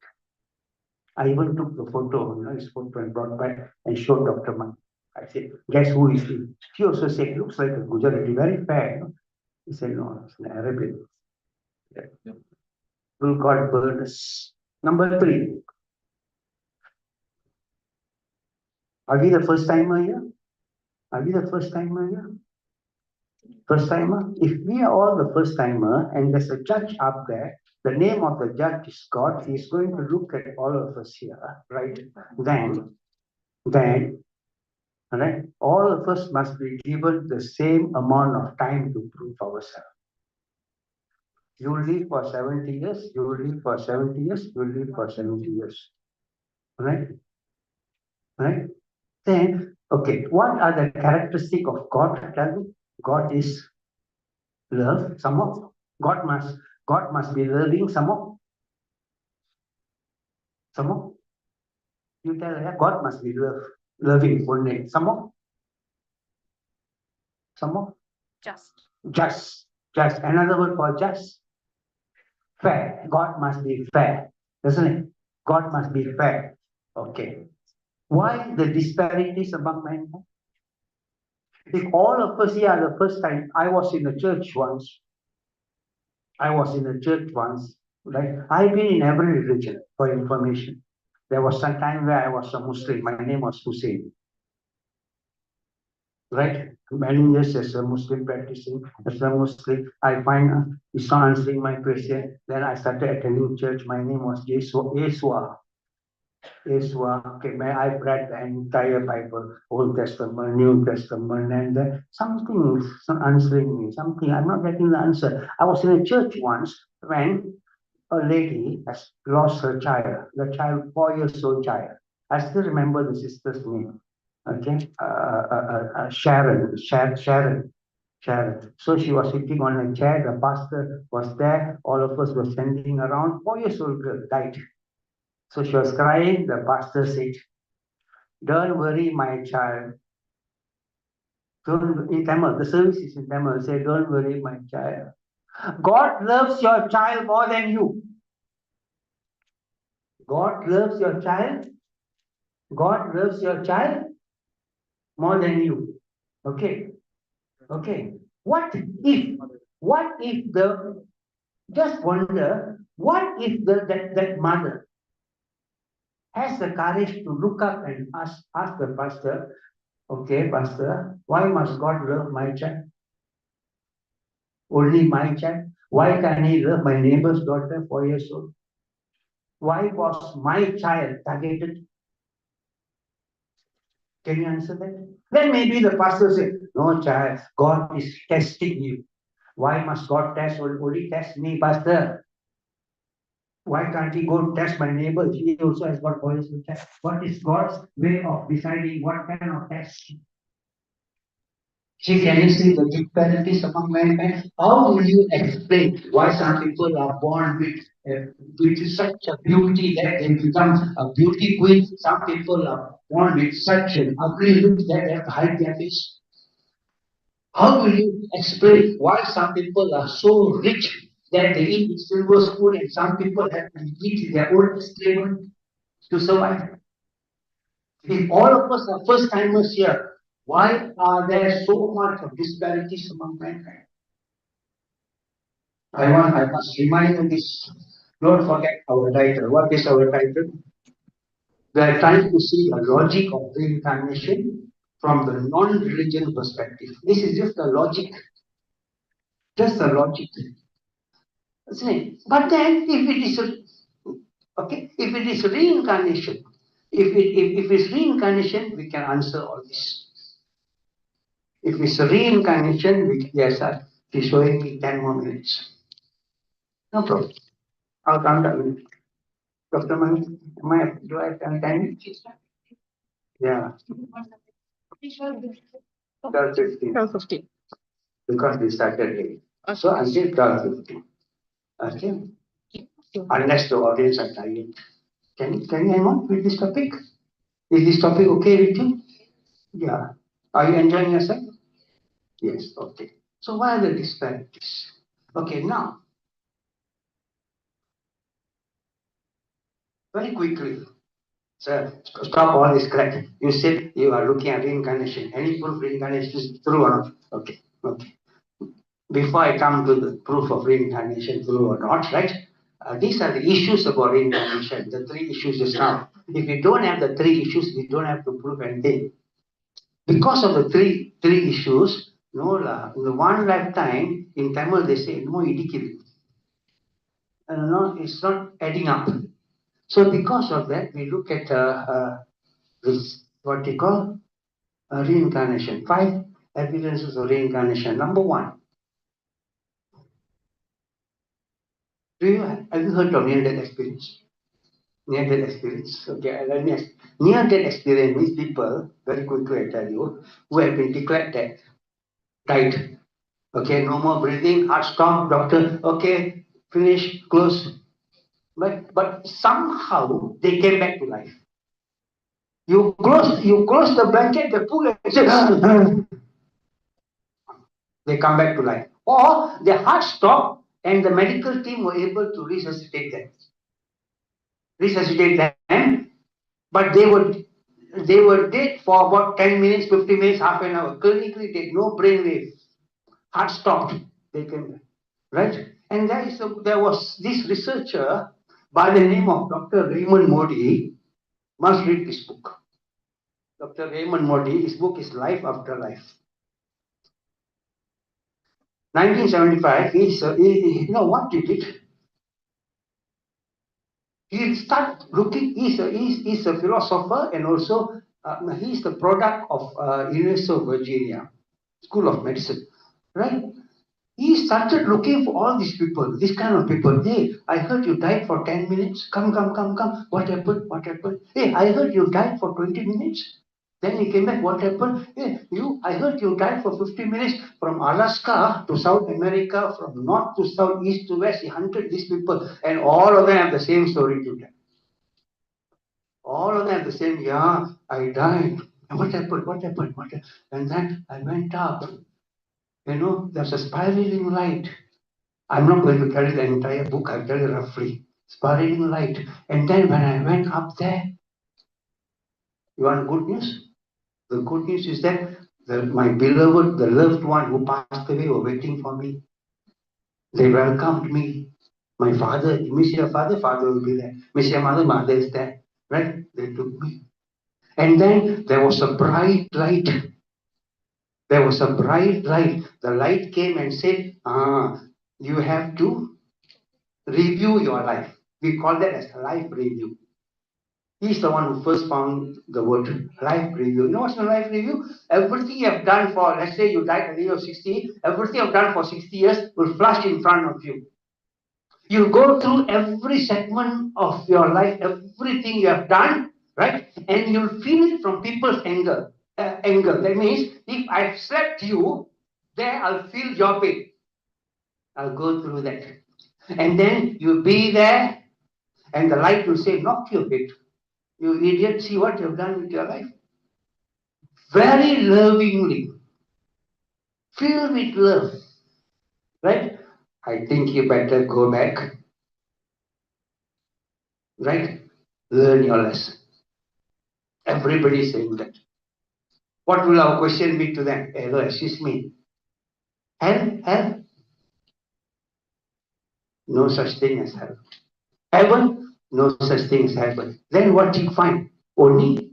I even took the photo, his photo and brought back and showed Dr. Man. I said, guess who is he? She also said, looks like a Gujarati, very fair. He said, no, it's an Arabian. Will God burn us? Number 3. Are we the first timer here? Are we the first timer here? First timer? If we are all the first timer and there's a judge up there, the name of the judge is God, he's going to look at all of us here, right? Then, right, all of us must be given the same amount of time to prove ourselves. You live for 70 years, you live for 70 years, you live for 70 years. Right? Right? Then, okay, what are the characteristics of God? Tell me. God is love, some of. God must be loving, some of. Some of. You tell her, God must be loving, full name. Some of. Some of. Just. Just. Another word for just. Fair. God must be fair. Doesn't it? God must be fair. Okay. Why the disparities among mankind? If all of us here are the first time, I was in a church once, right? I've been in every religion for information. There was some time where I was a Muslim. My name was Hussein. Right? Many years as a Muslim practicing, as a Muslim, I find he's not answering my question. Then I started attending church. My name was Yeshua. Okay, I've read the entire Bible, Old Testament, New Testament, and something is answering me. Something, I'm not getting the answer. I was in a church once when a lady has lost her child, the child, 4-year-old child. I still remember the sister's name. Okay, Sharon. So she was sitting on a chair, the pastor was there, all of us were standing around. 4-year-old girl died. So she was crying. The pastor said, don't worry, my child. In Tamil, the service is in Tamil. Say, don't worry, my child. God loves your child more than you. God loves your child. God loves your child more than you. Okay. What if just wonder, what if that mother has the courage to look up and ask the pastor, okay, pastor, why must God love my child? Only my child? Why can't he love my neighbor's daughter, 4 years old? Why was my child targeted? Can you answer that? Then maybe the pastor said, no, child, God is testing you. Why must God only test me, pastor? Why can't he go test my neighbor? He also has got 4 years old child. What is God's way of deciding what kind of test? See, can you see the disparities among mankind? How will you explain why some people are born with such a beauty that they become a beauty queen? Some people are born with such an ugly look that they have to hide their face. How will you explain why some people are so rich that they eat with silver spoon and some people have to eat their own excrement to survive? If all of us are first timers here, why are there so much of disparities among mankind? I must remind you this. Don't forget our title. What is our title? We are trying to see the logic of reincarnation from the non-religion perspective. This is just the logic. Just the logic. But then if it is if it is reincarnation, if it's reincarnation, we can answer all this. If it's reincarnation, yes, She's showing me 10 more minutes. No problem. I'll count down. Dr. Mani, do I have 10 minutes? Yeah. 12:15. 12:15. Because we started late. So until 12:15. Okay. Unless the audience are tired. Can you hang on with this topic? Is this topic okay with you? Yeah. Are you enjoying yourself? Yes. Okay. So what are the disparities? Okay, now, very quickly, sir, stop all this crap. You said you are looking at reincarnation. Any proof reincarnation is true or not? Okay. Okay. Before I come to the proof of reincarnation, true or not, right? These are the issues about reincarnation, the three issues just now. If we don't have the three issues, we don't have to prove anything. Because of the three issues, no, in the one lifetime, in Tamil they say, no idikiri. No, it's not adding up. So because of that, we look at this, what you call reincarnation. 5 evidences of reincarnation. Number 1. Have you heard of near-death experience? Near-death experience. Okay, let me ask. Near-death experience means people, very quickly I tell you, who have been declared dead, died. Okay, no more breathing, heart stop, doctor, okay, finish, close. But somehow they came back to life. You close the blanket, they pull and say, they come back to life. Or their heart stopped and the medical team were able to resuscitate them. But they were dead for about 10 minutes, 50 minutes, half an hour. Clinically dead, no brain wave. Heart stopped. They came back. Right? And there was this researcher by the name of Dr. Raymond Modi. Must read this book. Dr. Raymond Modi, his book is Life After Life. 1975, you know what he did? He started looking, he's a philosopher and also he's the product of University of Virginia, School of Medicine, right? He started looking for all these people, this kind of people. Hey, I heard you died for 10 minutes. Come. What happened? Hey, I heard you died for 20 minutes. Then he came back, what happened? Hey, I heard you died for 50 minutes from Alaska to South America, from north to south, east to west. He hunted these people and all of them have the same story to tell. All of them have the same, yeah, I died. And what happened? And then I went up. You know, there's a spiraling light. I'm not going to tell you the entire book, I'll tell you roughly. Spiraling light. And then when I went up there, you want good news? The good news is that my beloved, the loved one who passed away were waiting for me. They welcomed me. My father, miss your father, father will be there. Miss your mother, mother is there. Right? They took me. And then there was a bright light. There was a bright light. The light came and said, you have to review your life. We call that as life review. He's the one who first found the word life review. You know what's a life review? Everything you have done for, let's say you died at the age of 60, everything you've done for 60 years will flash in front of you. You go through every segment of your life, everything you have done, right? And you'll feel it from people's angle. That means if I've slapped you, there I'll feel your pain. I'll go through that. And then you'll be there, and the light will say, knock your head. You idiot, see what you've done with your life. Very lovingly. Filled with love. Right? I think you better go back. Right? Learn your lesson. Everybody is saying that. What will our question be to them? Hello, excuse me. Hell? No such thing as hell. Heaven? No such thing as heaven. Then what do you find? Only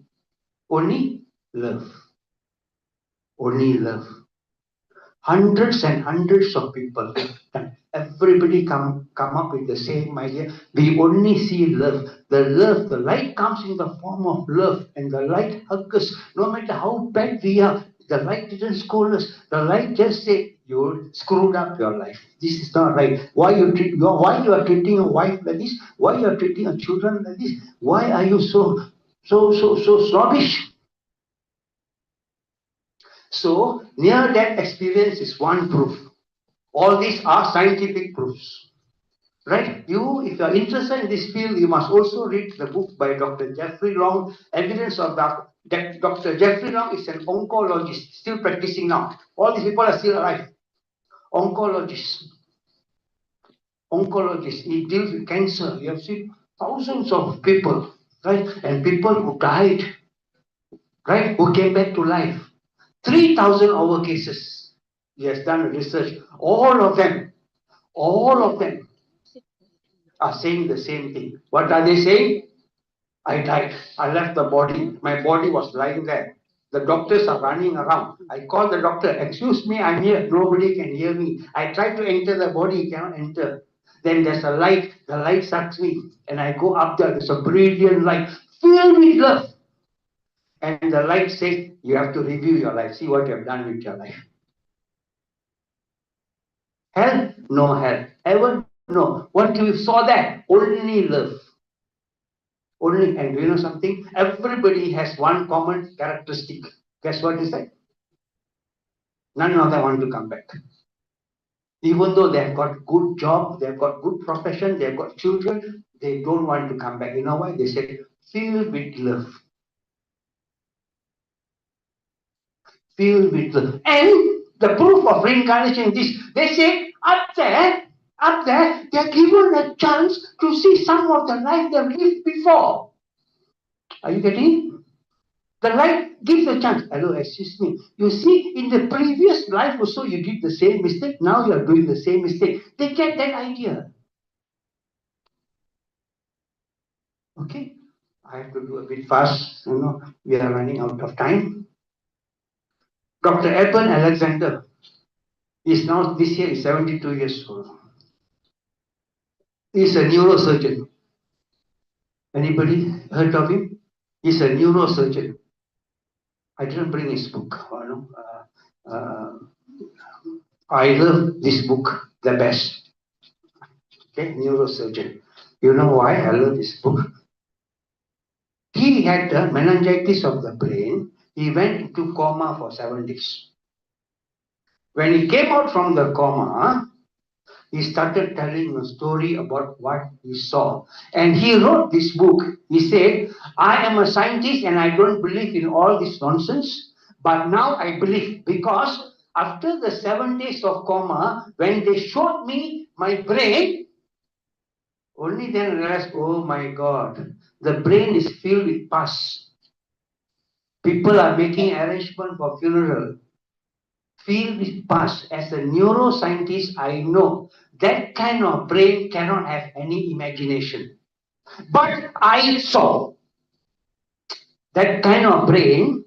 love. Only love. Hundreds and hundreds of people. Everybody come up with the same idea. We only see love. The light comes in the form of love, and the light hugs us. No matter how bad we are, the light didn't scold us. The light just say, You screwed up your life. This is not right. Why you are treating your wife like this? Why you are treating your children like this? Why are you so snobbish? So near-death experience is one proof. All these are scientific proofs. Right? If you are interested in this field, you must also read the book by Dr. Jeffrey Long, Evidence of Dr. Jeffrey Long is an oncologist, still practicing now. All these people are still alive. Oncologist. He deals with cancer. You have seen thousands of people, right? And people who died, right? Who came back to life. 3,000 over cases. He has done research. All of them are saying the same thing. What are they saying? I died. I left the body. My body was lying there. The doctors are running around. I call the doctor. Excuse me, I'm here. Nobody can hear me. I try to enter the body, cannot enter. Then there's a light. The light sucks me. And I go up there. There's a brilliant light filled with love. And the light says, you have to review your life. See what you have done with your life. Hell? No hell. Heaven? No. What you saw there? Only love. Only, and do you know something? Everybody has one common characteristic. Guess what is that? None of them want to come back. Even though they have got good job, they have got good profession, they have got children, they don't want to come back. You know why? They said, filled with love. Filled with love. And the proof of reincarnation is this. They say, up there, they are given a chance to see some of the life they have lived before. Are you getting it? The light gives a chance. Hello, excuse me. You see, in the previous life also, you did the same mistake. Now you are doing the same mistake. They get that idea. Okay? I have to do a bit fast. We are running out of time. Dr. Eben Alexander is now, this year, is 72 years old. He is a neurosurgeon. Anybody heard of him? He is a neurosurgeon. I didn't bring his book. I love this book the best. Okay, neurosurgeon. You know why I love this book? He had the meningitis of the brain. He went into coma for 7 days. When he came out from the coma, he started telling a story about what he saw. And he wrote this book. He said, I am a scientist and I don't believe in all this nonsense. But now I believe, because after the 7 days of coma, when they showed me my brain, only then I realized, oh my God, the brain is filled with pus. People are making arrangement for funeral. Filled with pus. As a neuroscientist, I know that kind of brain cannot have any imagination. But I saw that kind of brain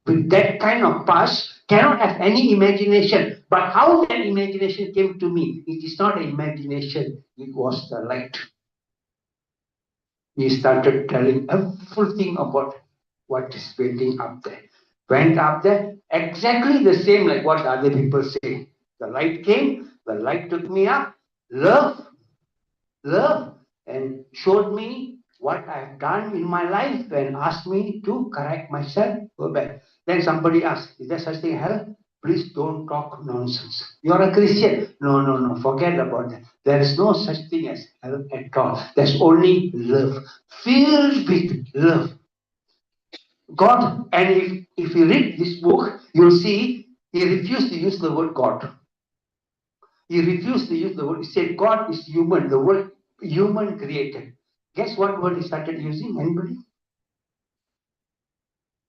with that kind of pus cannot have any imagination. But how that imagination came to me, it is not an imagination, it was the light. He started telling everything about what is waiting up there. Went up there, exactly the same like what other people say. The light came, the light took me up, love, and showed me what I've done in my life and asked me to correct myself, go back. Then somebody asked, is there such thing as hell? Please don't talk nonsense. You're a Christian. No, forget about that. There is no such thing as hell at all. There's only love. Filled with love. God, and if you read this book, you'll see he refused to use the word God. He refused to use the word. He said God is human, the word human created. Guess what word he started using? Anybody?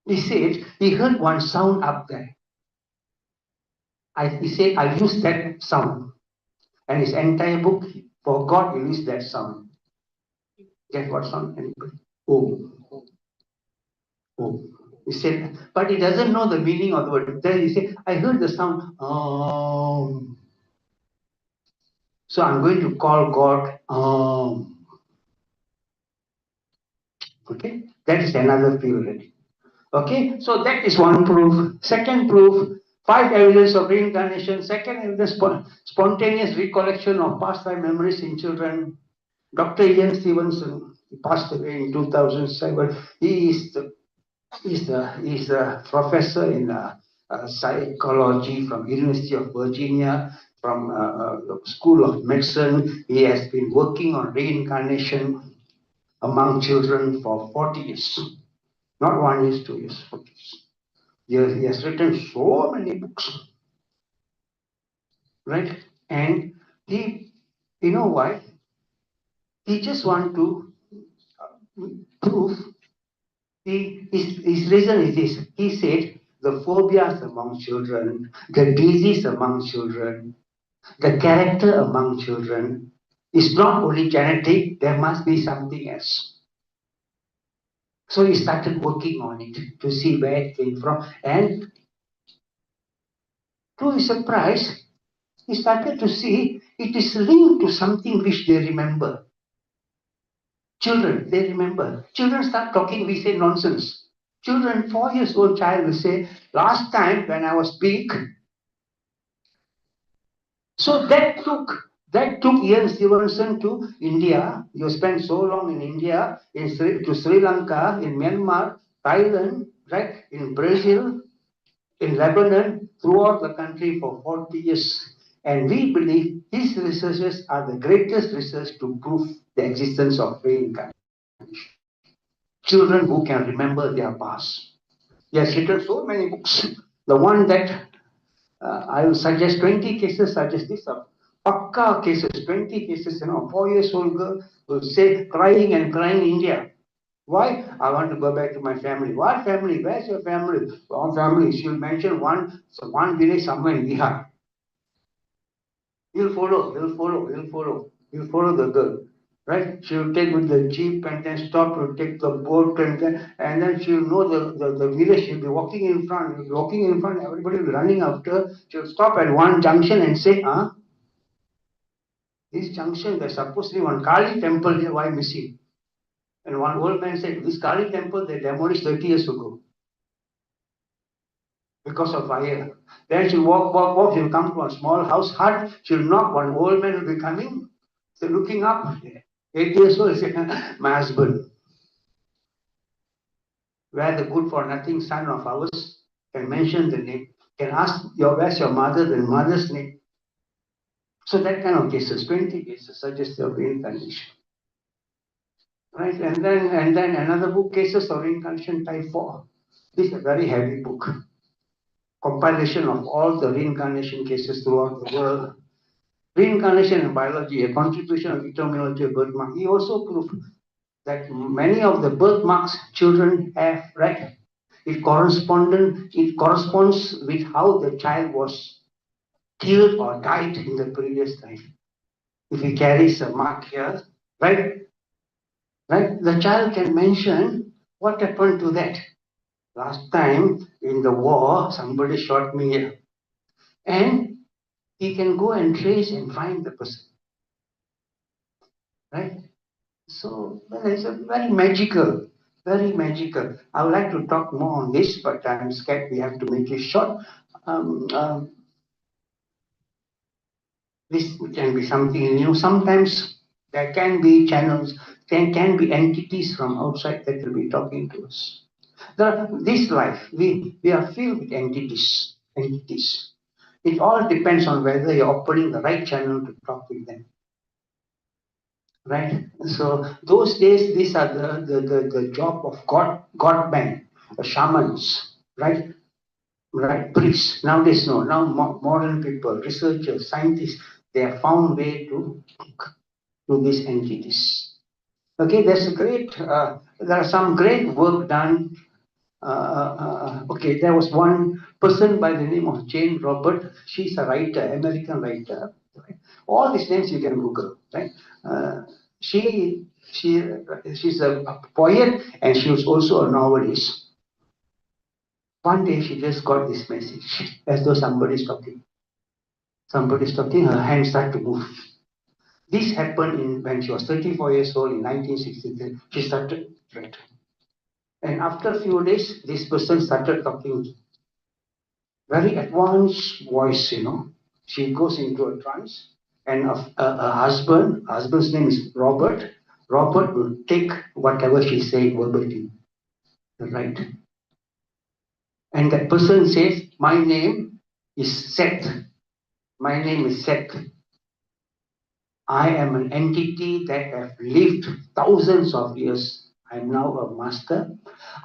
He said he heard one sound up there. He said, I use that sound. And his entire book, for God, he used that sound. Guess what sound? Anybody? Oh. He said, but he doesn't know the meaning of the word. Then he said, I heard the sound. So I'm going to call God. Okay, that is another field. Okay, so that is one proof. Second proof, 5 evidence of reincarnation. Second evidence, spontaneous recollection of past life memories in children. Dr. Ian Stevenson, he passed away in 2007. He is a professor in psychology from University of Virginia, from the School of Medicine. He has been working on reincarnation among children for 40 years. Not 1 year, 2 years, 40 years. He has written so many books, right? And he, you know why? He just want to prove. His reason is this. He said the phobias among children, the disease among children, the character among children is not only genetic, there must be something else. So he started working on it to see where it came from. And to his surprise, he started to see it is linked to something which they remember. Children, they remember. Children start talking, we say nonsense. Children, 4 years old child will say, last time when I was big. So that took Ian Stevenson to India. You spent so long in India, to Sri Lanka, in Myanmar, Thailand, right, in Brazil, in Lebanon, throughout the country for 40 years. And we believe his researches are the greatest research to prove the existence of reincarnation. Children who can remember their past. He has written so many books. The one that I will suggest 20 cases, suggest this. Pakka cases, 20 cases, 4 years old girl will say crying and crying India. Why? I want to go back to my family. What family? Where's your family? Our family. She'll mention one village somewhere in Bihar. He'll follow the girl. Right? She'll take with the jeep and then stop to take the boat and then she'll know the village. She'll be walking in front. Everybody will be running after. She'll stop at one junction and say, this junction, there's supposed to be one Kali temple here, why missing? And one old man said, this Kali temple they demolished 30 years ago because of fire. Then she'll walk, she'll come to a small house hut, she'll knock, one old man will be coming, so looking up, 8 years old, say, my husband. Where the good for nothing son of ours can mention the name, can ask where's your mother, the mother's name. So that kind of cases, 20 cases suggest your reincarnation. Right, and then another book, Cases of Reincarnation Type 4. This is a very heavy book. Compilation of all the reincarnation cases throughout the world. Reincarnation in biology, a contribution of etymology of birthmark. He also proved that many of the birthmarks children have, right? It corresponds with how the child was killed or died in the previous life. If he carries a mark here, right? Right? The child can mention what happened to that. Last time in the war, somebody shot me here. And he can go and trace and find the person. Right? So it's a very magical, very magical. I would like to talk more on this, but I'm scared we have to make it short. This can be something new. Sometimes there can be channels, there can be entities from outside that will be talking to us. This life, we are filled with entities. It all depends on whether you're opening the right channel to talk with them. Right? So those days, these are the job of God men, shamans, right? Right, priests. Nowadays, no. Now modern people, researchers, scientists, they have found way to these entities. Okay, there's a great, there are some great work done. Okay, there was one person by the name of Jane Robert. She's a writer, American writer. Right? All these names you can Google, right? She's a poet and she was also a novelist. One day she just got this message, as though somebody's talking. Somebody's talking, her hands start to move. This happened when she was 34 years old in 1963. She started writing. And after a few days, this person started talking. very advanced voice, She goes into a trance, and a husband's name is Robert. Robert will take whatever she said verbally, right? And that person says, my name is Seth. My name is Seth. I am an entity that have lived thousands of years. I'm now a master.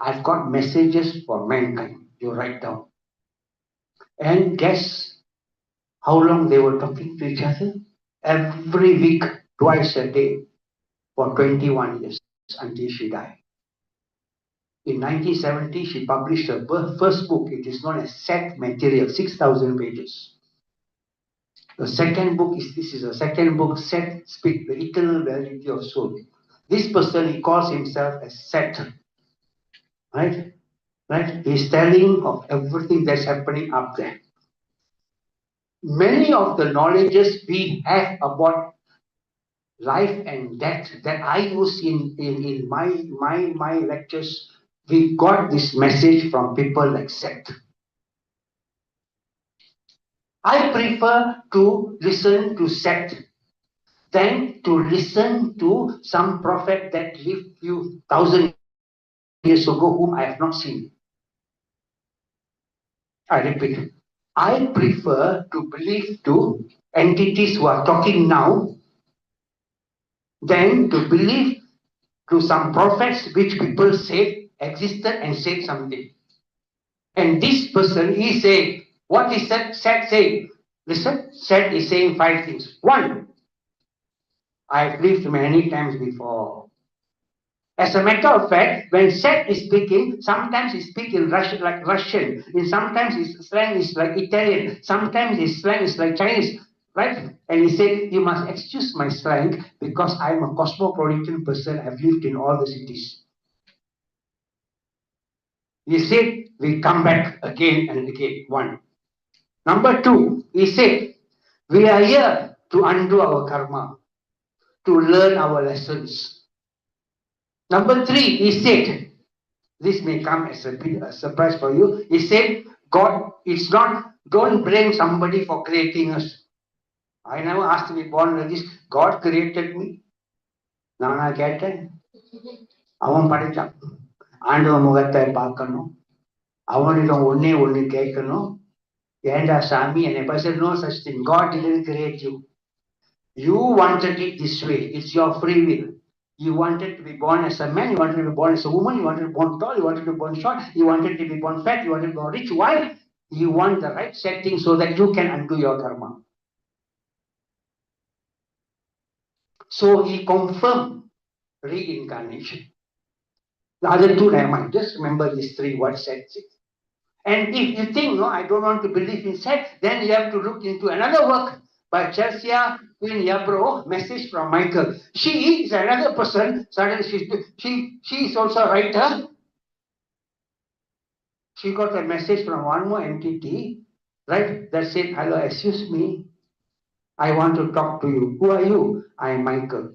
I've got messages for mankind. You write down. And guess how long they were talking to each other? Every week, twice a day, for 21 years until she died. In 1970, she published her first book. It is known as Seth Material, 6,000 pages. The second book is a second book, Seth Speak, the eternal reality of soul. This person, he calls himself as Seth, right? Right? He's telling of everything that's happening up there. Many of the knowledges we have about life and death that I use in my lectures, we got this message from people like Seth. I prefer to listen to Seth than to listen to some prophet that lived few thousand years ago whom I have not seen. I repeat, I prefer to believe to entities who are talking now than to believe to some prophets which people said existed and said something. And this person, he said, what is Seth saying? Listen, Seth is saying 5 things. 1, I've lived many times before. As a matter of fact, when Seth is speaking, sometimes he speaks in Russian, like Russian, and sometimes his slang is like Italian, sometimes his slang is like Chinese, right? And he said, you must excuse my slang because I'm a cosmopolitan person. I've lived in all the cities. He said, we come back again and again. 1. Number 2, he said, we are here to undo our karma, to learn our lessons. Number 3, he said, this may come as a surprise for you. He said, God, it's not, don't blame somebody for creating us. I never asked to be born like this. God created me. Nana கேட்டேன் அவன் படைச்சான் ஆண்டவன் முகத்தை பார்க்கணும் அவனிடம் ஒண்ணு கேட்கணும் ஏண்டா சாமி and I said no such thing. God didn't create you. You wanted it this way. It's your free will. You wanted to be born as a man, you wanted to be born as a woman, you wanted to be born tall, you wanted to be born short, you wanted to be born fat, you wanted to be born rich. Why? You want the right setting so that you can undo your karma. So he confirmed reincarnation. The other 2, never mind. Just remember these 3, what Seth said. And if you think, no, I don't want to believe in Seth, then you have to look into another work by Chelsea Queen Yabro, Message from Michael. She is another person. Suddenly she is also a writer. She got a message from one more entity, right? That said, hello, excuse me. I want to talk to you. Who are you? I am Michael.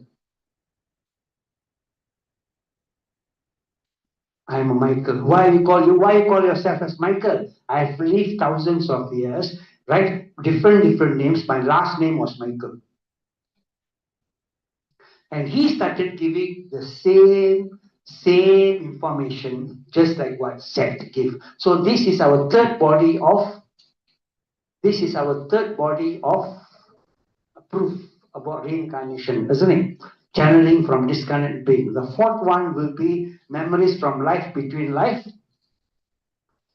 I am Michael. Why you call yourself as Michael? I have lived thousands of years, right? Different names. My last name was Michael. And he started giving the same information, just like what Seth gave. So this is our third body of proof about reincarnation, isn't it? Channeling from discarnate being. The 4th one will be memories from life between life.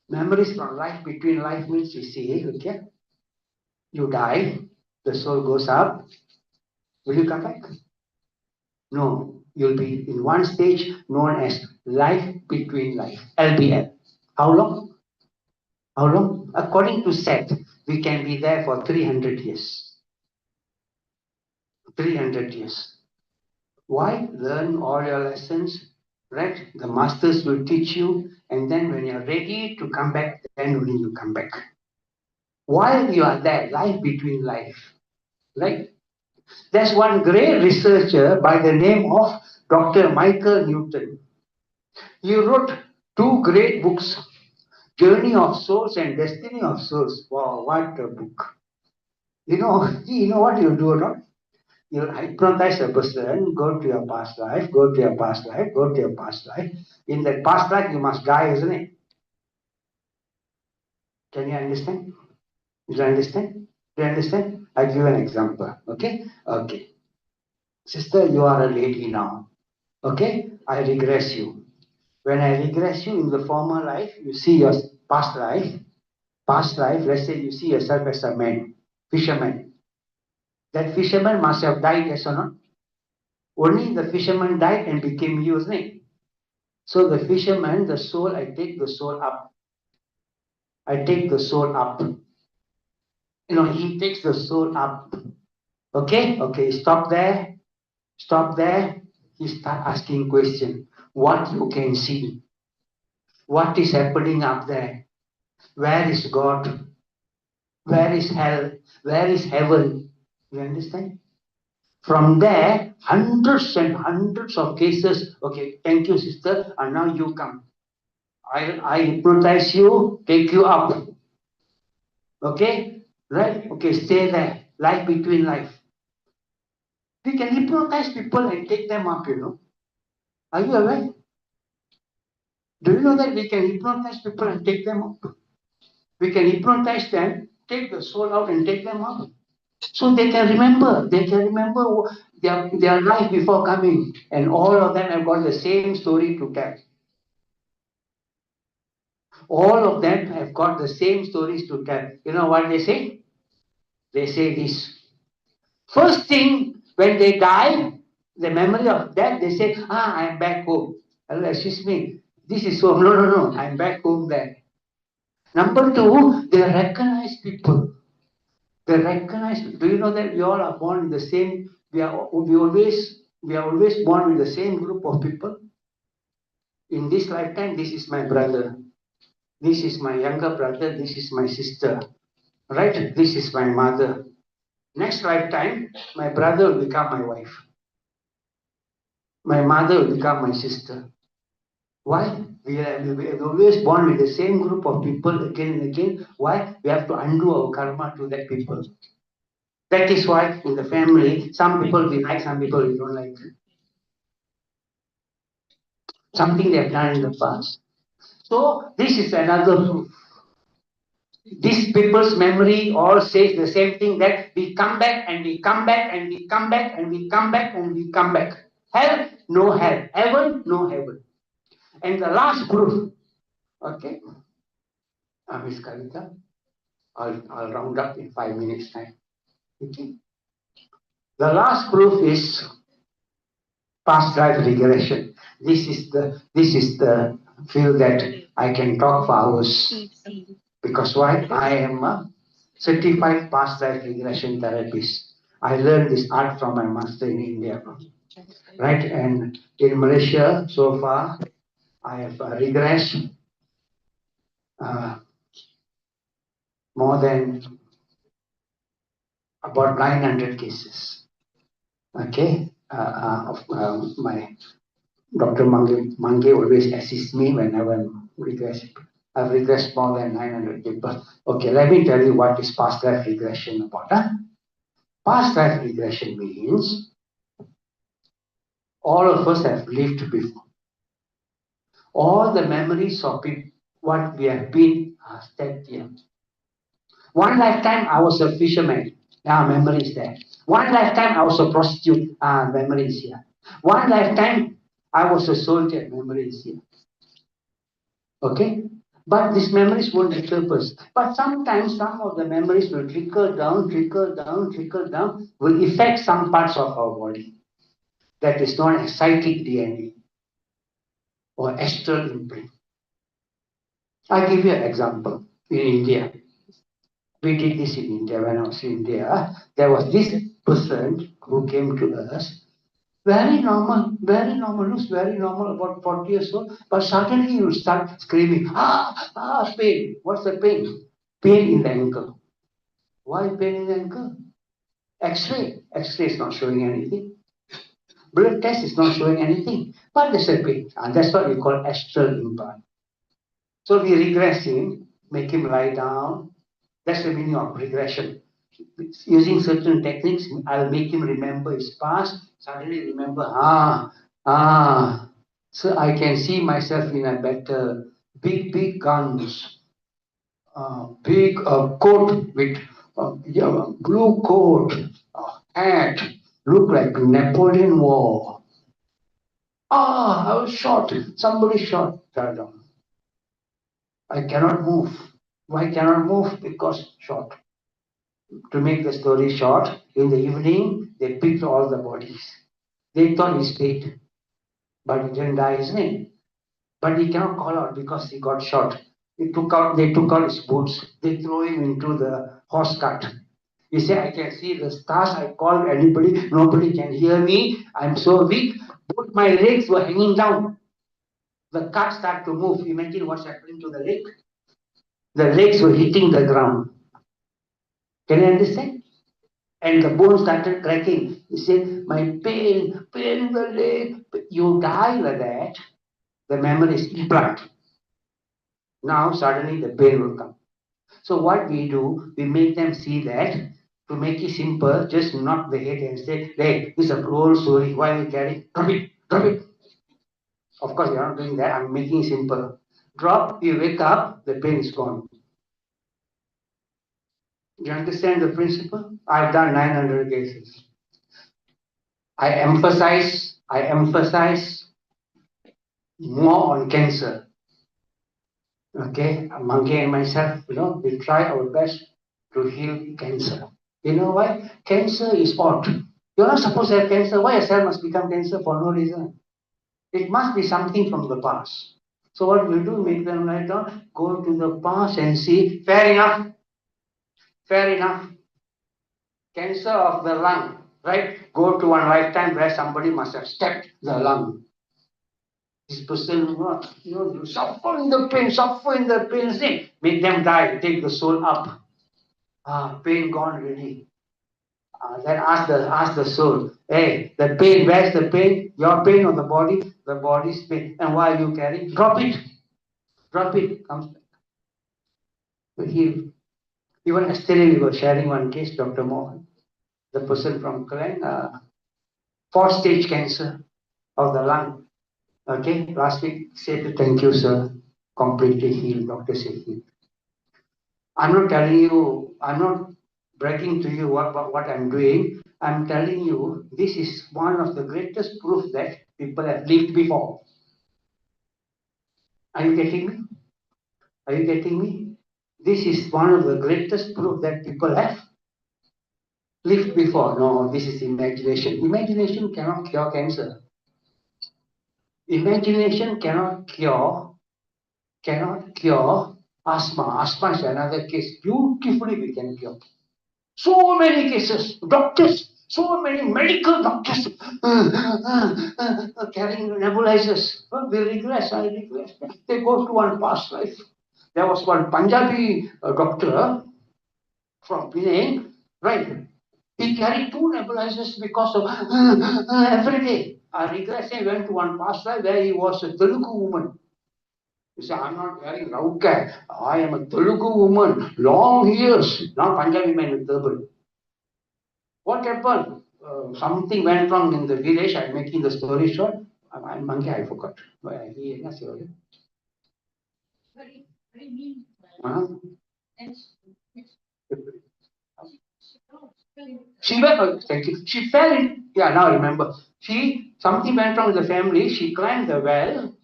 Memories from life between life means you see, okay? You die, the soul goes up. Will you come back? No, you'll be in one stage known as life between life, LBL. How long? How long? According to Seth, we can be there for 300 years. 300 years. Why? Learn all your lessons, right? The masters will teach you, and then when you're ready to come back, then only you come back. While you are there, life between life, right? There's one great researcher by the name of Dr. Michael Newton. He wrote 2 great books. Journey of Souls and Destiny of Souls. Wow, what a book. You know what you do or not? You hypnotize a person, go to your past life, go to your past life, go to your past life. In that past life, you must die, isn't it? Can you understand? Do you understand? Do you understand? I'll give you an example. Okay? Okay. Sister, you are a lady now. Okay? I regress you. When I regress you in the former life, you see your past life. Past life, let's say you see yourself as a man, fisherman. That fisherman must have died, yes or not? Only the fisherman died and became you, isn't it? So the fisherman, the soul, I take the soul up. I take the soul up. He takes the soul up. Okay? Okay, stop there. Stop there. He start asking question. What you can see? What is happening up there? Where is God? Where is hell? Where is heaven? You understand? From there, hundreds and hundreds of cases. Okay, thank you, sister. And now you come. I hypnotize you, take you up. Okay? Right? Okay, stay there. Life between life. We can hypnotize people and take them up, Are you aware? Do you know that we can hypnotize people and take them up? We can hypnotize them, take the soul out and take them up. So they can remember. They can remember their life before coming. And all of them have got the same story to tell. All of them have got the same stories to tell. You know what they say? They say this. First thing, when they die, the memory of death, they say, I am back home. Excuse me, this is home. No, I'm back home there. Number two, they recognize people. They recognize, do you know that we all are born in the same, we are always born with the same group of people? In this lifetime, this is my brother. This is my younger brother. This is my sister. Right? This is my mother. Next lifetime, my brother will become my wife. My mother will become my sister. Why? We are always born with the same group of people again and again. Why? We have to undo our karma to that people. That is why in the family, some people we like, some people we don't like. Something they have done in the past. So this is another proof. These people's memory all says the same thing, that we come back and we come back and we come back and we come back and we come back. Hell, no hell. Heaven, no heaven. And the last proof, okay, Miss Kavita, I'll round up in 5 minutes time. Okay. The last proof is past life regression. This is the field that I can talk for hours. Because why? I am a certified past life regression therapist. I learned this art from my master in India. Right? And in Malaysia, so far, I have regressed more than about 900 cases. Okay? My Dr. Mange always assists me whenever I'm regressing. I've regressed more than 900 people. Okay, let me tell you what is past life regression about. Past life regression means all of us have lived before. All the memories of what we have been are stepped here. One lifetime I was a fisherman. Memory is there. One lifetime I was a prostitute. Memory is here. One lifetime I was a soldier. Memory is here. Okay? But these memories won't disturb us. But sometimes some of the memories will trickle down, will affect some parts of our body. That is known as psychic DNA or astral imprint. I'll give you an example. In India, we did this in India. When I was in India, there was this person who came to us, very normal, looks very normal, about 40 years old, but suddenly you start screaming, pain. What's the pain? Pain in the ankle. Why pain in the ankle? X-ray. X-ray is not showing anything. Blood test is not showing anything, but there's a pain. And that's what we call astral implant. So we regress him, make him lie down. That's the meaning of regression. Using certain techniques, I'll make him remember his past, suddenly remember, so I can see myself in a better, big guns, big coat with blue coat, hat, look like Napoleon War. I was shot, somebody shot. I cannot move. Why cannot move? Because shot. To make the story short, in the evening, they picked all the bodies. They thought he's dead, but he didn't die, isn't it? But he cannot call out because he got shot. They took out his boots. They threw him into the horse cart. He said, I can see the stars. I call anybody. Nobody can hear me. I'm so weak. Both my legs were hanging down. The cart started to move. Imagine what's happening to the leg. The legs were hitting the ground. Can you understand? And the bone started cracking. He said, my pain in the leg. You die like that, the memory is implant. Now suddenly the pain will come. So what we do, we make them see that. To make it simple, just knock the head and say, hey, this is a old story. Why are you carrying? Drop it, drop it. Of course, you're not doing that. I'm making it simple. Drop, you wake up, the pain is gone. You understand the principle? I've done 900 cases. I emphasize more on cancer. Okay, Monkey and myself, we try our best to heal cancer. You know why? Cancer is odd. You're not supposed to have cancer. Why a cell must become cancer for no reason? It must be something from the past. So what we do, make them write down, go to the past and see, fair enough. Cancer of the lung, right? Go to one lifetime where somebody must have stepped the lung. This person, you suffer in the pain, see, make them die, take the soul up. Pain gone already. Then ask the soul, hey, the pain, where's the pain? Your pain or the body? The body's pain. And why are you carrying? Drop it, comes back. So he, even yesterday we were sharing one case, Dr. Mohan, the person from Klang, 4th stage cancer of the lung. Okay, last week said, thank you, sir. Completely healed, doctor said healed. I'm not telling you, I'm not bragging to you what I'm doing. I'm telling you, this is one of the greatest proof that people have lived before. Are you getting me? Are you getting me? This is one of the greatest proof that people have lived before. No, this is imagination. Imagination cannot cure cancer. Imagination cannot cure asthma. Asthma is another case. Beautifully we can cure. So many cases, doctors, so many medical doctors carrying nebulizers. We regress, I regress. They go to one past life. There was one Punjabi doctor from Penang, right? He carried 2 nebulizers because of every day. I regress, he went to one past life where he was a Telugu woman. He said, I'm not wearing rauka. I am a Telugu woman, long years. Now Punjabi man with turban. What happened? Something went wrong in the village. I'm making the story short. Monkey, I forgot. She went, thank you. She fell in, now I remember. Something went wrong with the family. She climbed the well,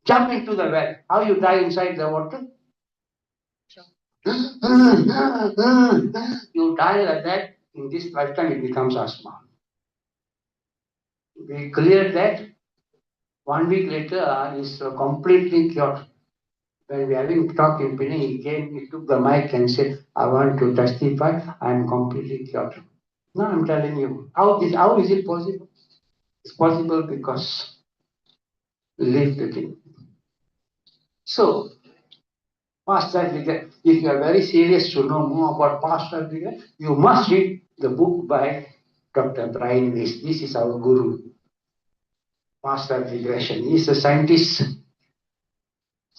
jumped into the well. How you die inside the water? You die like that. In this lifetime, it becomes asthma. We cleared that. 1 week later, is completely cured. When we having talk in Penang, he took the mic and said, I want to testify, I am completely cured. No, I'm telling you, how is it possible? It's possible because we live with it. So, past life regret. If you are very serious to know more about past life regret, you must read the book by Dr. Brian Weiss. This is our guru. Past life regression. He is a scientist.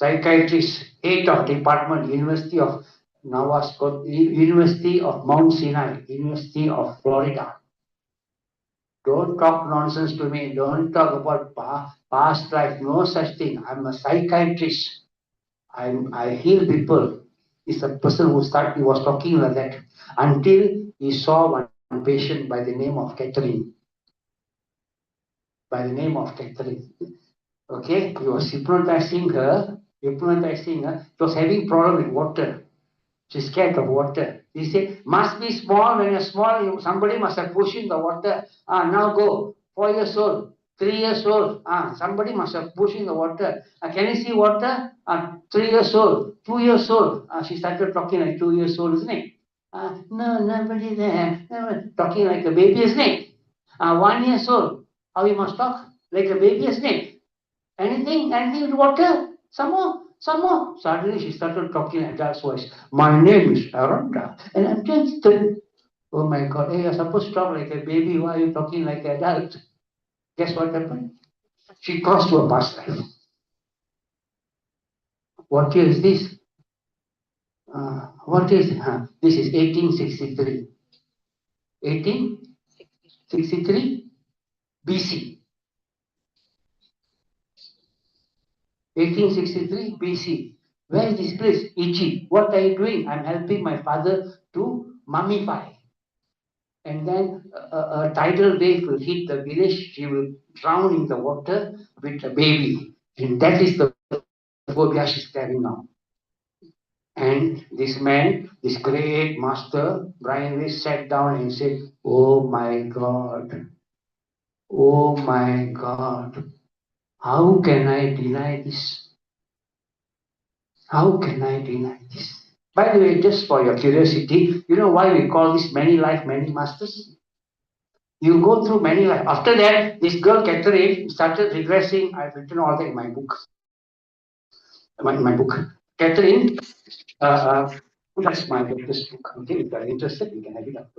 psychiatrist, 8 of department, University of University of Mount Sinai, University of Florida. Don't talk nonsense to me. Don't talk about past life. No such thing. I'm a psychiatrist. I heal people. It's a person he was talking like that until he saw one patient by the name of Catherine. By the name of Catherine. Okay, he was hypnotizing her. She was having problem with water. She's scared of water. He said, must be small. When you're small, somebody must have pushed in the water. Now go. 4 years old, 3 years old. Somebody must have pushed in the water. Can you see water? 3 years old, 2 years old. She started talking like 2 years old, isn't it? No, nobody there. Talking like a baby, isn't it? 1 year old. How you must talk? Like a baby, isn't it? Anything with water? Some more. Suddenly she started talking in adult's voice. My name is Aranda, and I'm just oh my God, hey, you're supposed to talk like a baby. Why are you talking like an adult? Guess what happened? She crossed to a past life. What year is this? What is this is 1863. 1863 BC. 1863 BC. Where is this place? Egypt. What are you doing? I'm helping my father to mummify. And then a tidal wave will hit the village. She will drown in the water with a baby. And that is the phobia she's carrying now. And this man, this great master, Brian Weiss, sat down and said, oh my God. Oh my God. How can I deny this? How can I deny this? By the way, just for your curiosity, you know why we call this many life, many masters? You go through many life. After that, this girl, Catherine, started regressing. I've written all that in my book. My book. Catherine, that's my latest book. Okay, if you're interested, you can have it up.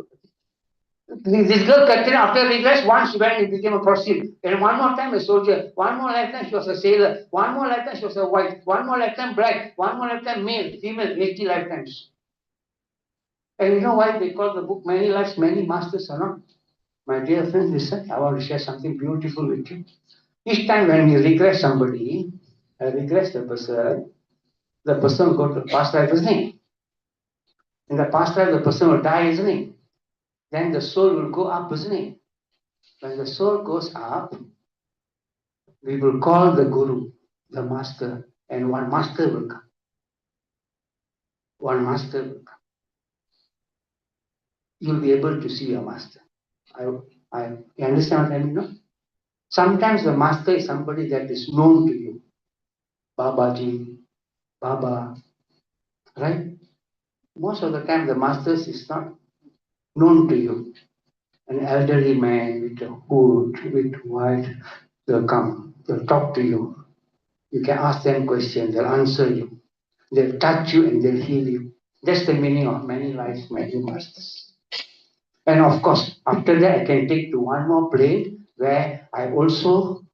This girl, Catherine, after regress, once she went and became a prostitute. And one more time a soldier. One more lifetime she was a sailor. One more lifetime she was a white. One more lifetime black. One more lifetime male, female, 80 lifetimes. And you know why they call the book Many Lives, Many Masters or not? My dear friends, listen, I want to share something beautiful with you. Each time when we regress somebody, regress the person will go to past life, isn't it? In the past life, the person will die, isn't it? Then the soul will go up, isn't it? When the soul goes up, we will call the guru, the master, and one master will come. One master will come. You'll be able to see your master. You understand what I mean? No? Sometimes the master is somebody that is known to you. Babaji, Baba, right? Most of the time the master is not known to you. An elderly man with a hood, with white, they'll come, they'll talk to you. You can ask them questions, they'll answer you. They'll touch you and they'll heal you. That's the meaning of many lives, many masters. And of course, after that, I can take to one more plane where I also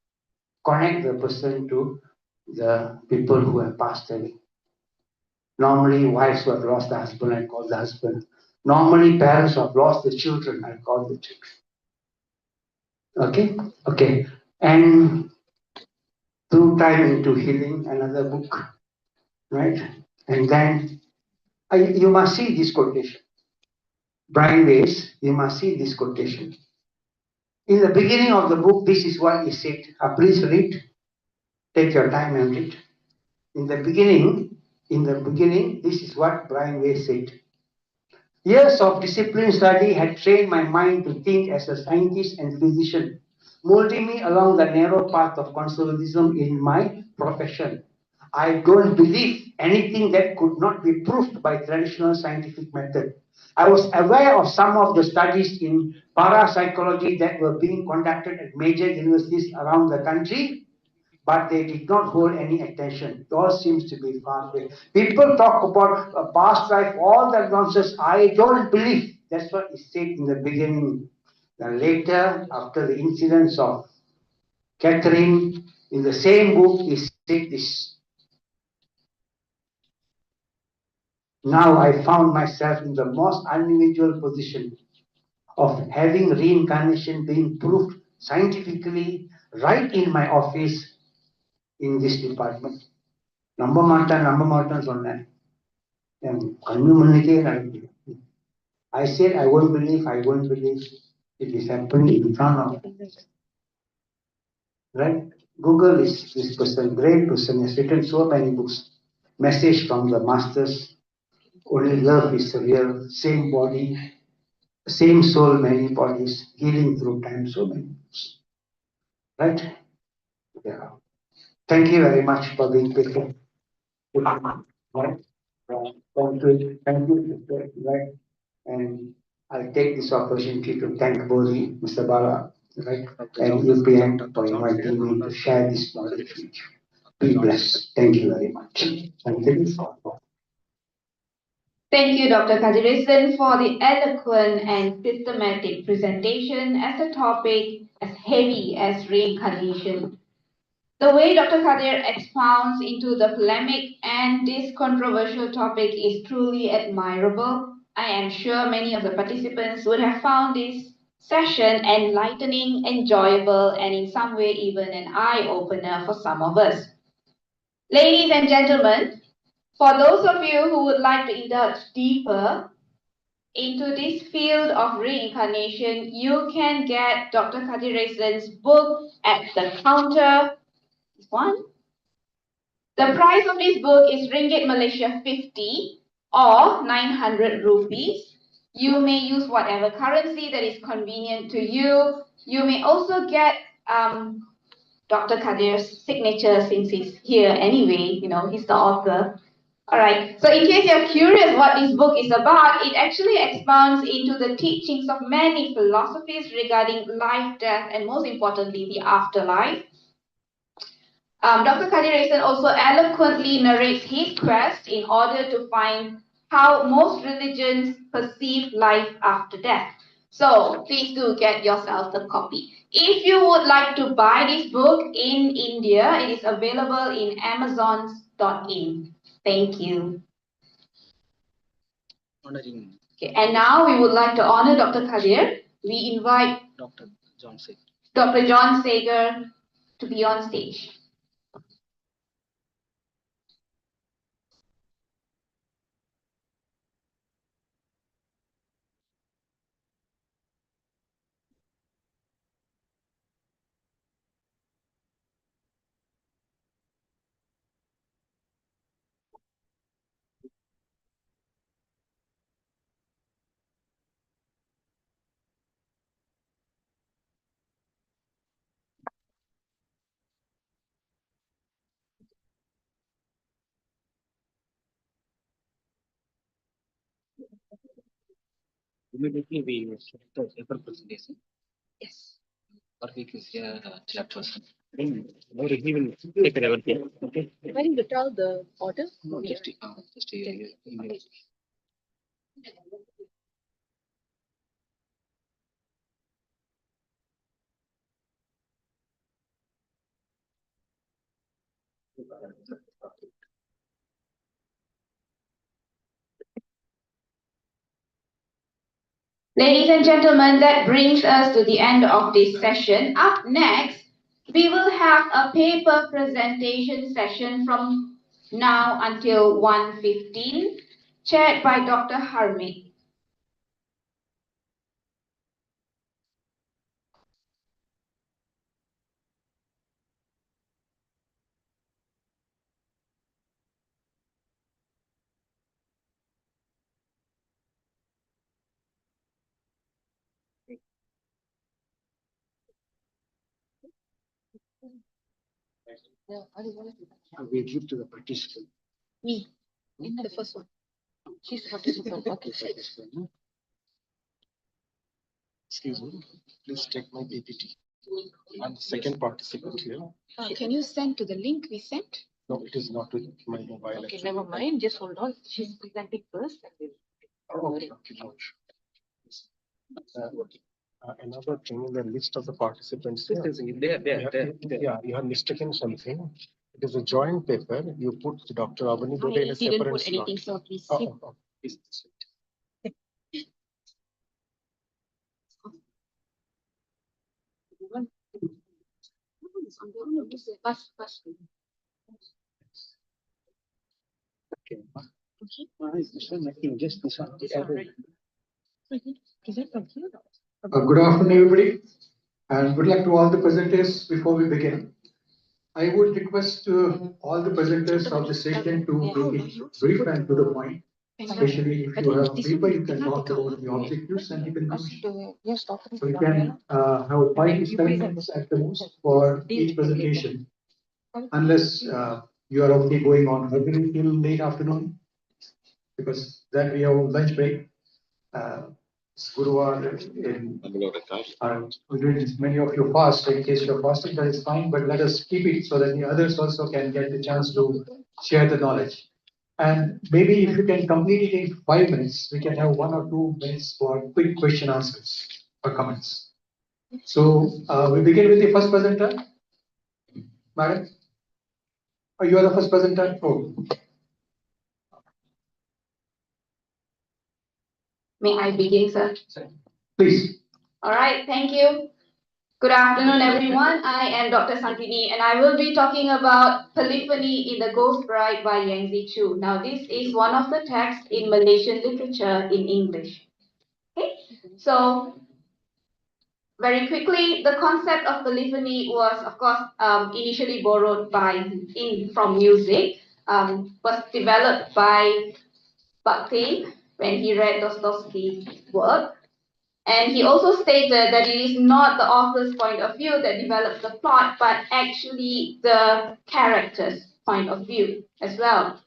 connect the person to the people who have passed away. Normally, wives who have lost the husband, I call the husband. Normally, parents who have lost the children, I call the children. Okay? Okay. And through time into healing, another book, right? And then you must see this quotation. Brian Weiss, you must see this quotation. In the beginning of the book, this is what he said. Please read. Take your time and read. In the beginning, this is what Brian Weiss said. Years of disciplined study had trained my mind to think as a scientist and physician, molding me along the narrow path of conservatism in my profession. I don't believe anything that could not be proved by traditional scientific method. I was aware of some of the studies in parapsychology that were being conducted at major universities around the country, but they did not hold any attention. It all seems to be far away. People talk about a past life, all that nonsense. I don't believe. That's what he said in the beginning. Then later, after the incidents of Catherine, in the same book, he said this. Now I found myself in the most unusual position of having reincarnation being proved scientifically right in my office in this department. நம்ப மாட்டேன்னு சொன்னேன். என் கண்ணு முன்னுக்கே நடக்குது. I said I won't believe, it is happening in front of me. Right? Google is this person, great person, has written so many books. Message from the masters, only love is real, same body, same soul, many bodies, healing through time, so many books. Right? Yeah. Thank you very much for being patient. Right? Thank you, right? And I'll take this opportunity to thank Bodhi, Mr. Bala, right? And UPN for inviting me to share this knowledge with you. Be blessed. Thank you very much. Thank you. Thank you, Dr. Kadirison, for the eloquent and systematic presentation as a topic as heavy as reincarnation. The way Dr. Kadir expounds into the polemic and this controversial topic is truly admirable. I am sure many of the participants would have found this session enlightening, enjoyable, and in some way even an eye-opener for some of us. Ladies and gentlemen, for those of you who would like to indulge deeper into this field of reincarnation, you can get Dr. Kadirison's book at the counter. This one. The price of this book is Ringgit Malaysia 50 or 900 rupees. You may use whatever currency that is convenient to you. You may also get Dr. Kadir's signature since he's here anyway, he's the author. All right, so in case you're curious what this book is about, it actually expounds into the teachings of many philosophies regarding life, death, and most importantly, the afterlife. Dr. Kadirison also eloquently narrates his quest in order to find how most religions perceive life after death. So please do get yourself a copy. If you would like to buy this book in India, it is available in amazon.in. Thank you. Okay, and now we would like to honor Dr. Kadir. We invite Dr. John Sager to be on stage. Immediately we select the paper presentation. Yes. Or we can see chairperson. No, he will take it over here. Okay. When you tell the order? No, just email. Ladies and gentlemen, that brings us to the end of this session. Up next, we will have a paper presentation session from now until 1:15, chaired by Dr. Harmik. We give to the participant. Me. The first one. She's the participant. Okay. Excuse me, please check my PPT. I'm the second participant here. Can you send to the link we sent? No, it is not with my mobile. Okay, never mind. Just hold on. She's presenting first. And we'll... Okay, no issue. Another thing, the list of the participants. There. Yeah, you have mistaken something. It is a joint paper. You put Dr. Abani Dole in a Didn't separate put slot. anything, so please. Please. Pass, pass. Okay. Just this one. Present from here. Good afternoon, everybody, and good luck to all the presenters before we begin. I would request all the presenters of the session to make it brief and to the point. Especially if you have paper, you can talk about the objectives and the conclusion. So you can have 5 to 10 minutes at the most for each presentation, unless you are okay going on till late afternoon, because then we have lunch break. It's Guruvar in many of you fast. In case you're fasting, that is fine, but let us keep it so that the others also can get the chance to share the knowledge. And maybe if you can complete it in 5 minutes, we can have 1 or 2 minutes for quick question answers or comments. So we begin with the first presenter. Madam, you are the first presenter. Oh. May I begin, sir? Please. All right, thank you. Good afternoon, everyone. I am Dr. Antony, and I will be talking about Polyphony in the Ghost Bride by Yang Zichu. Now, this is one of the texts in Malaysian literature in English. Okay, so very quickly, the concept of polyphony was, of course, initially borrowed from music, was developed by Bakhtin when he read Dostoevsky's work. And he also stated that it is not the author's point of view that develops the plot, but actually the character's point of view as well.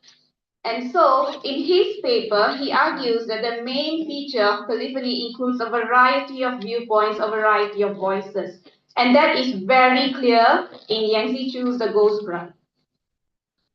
And so, in his paper, he argues that the main feature of polyphony includes a variety of viewpoints, a variety of voices. And that is very clear in Yang Zichu's The Ghost Bride.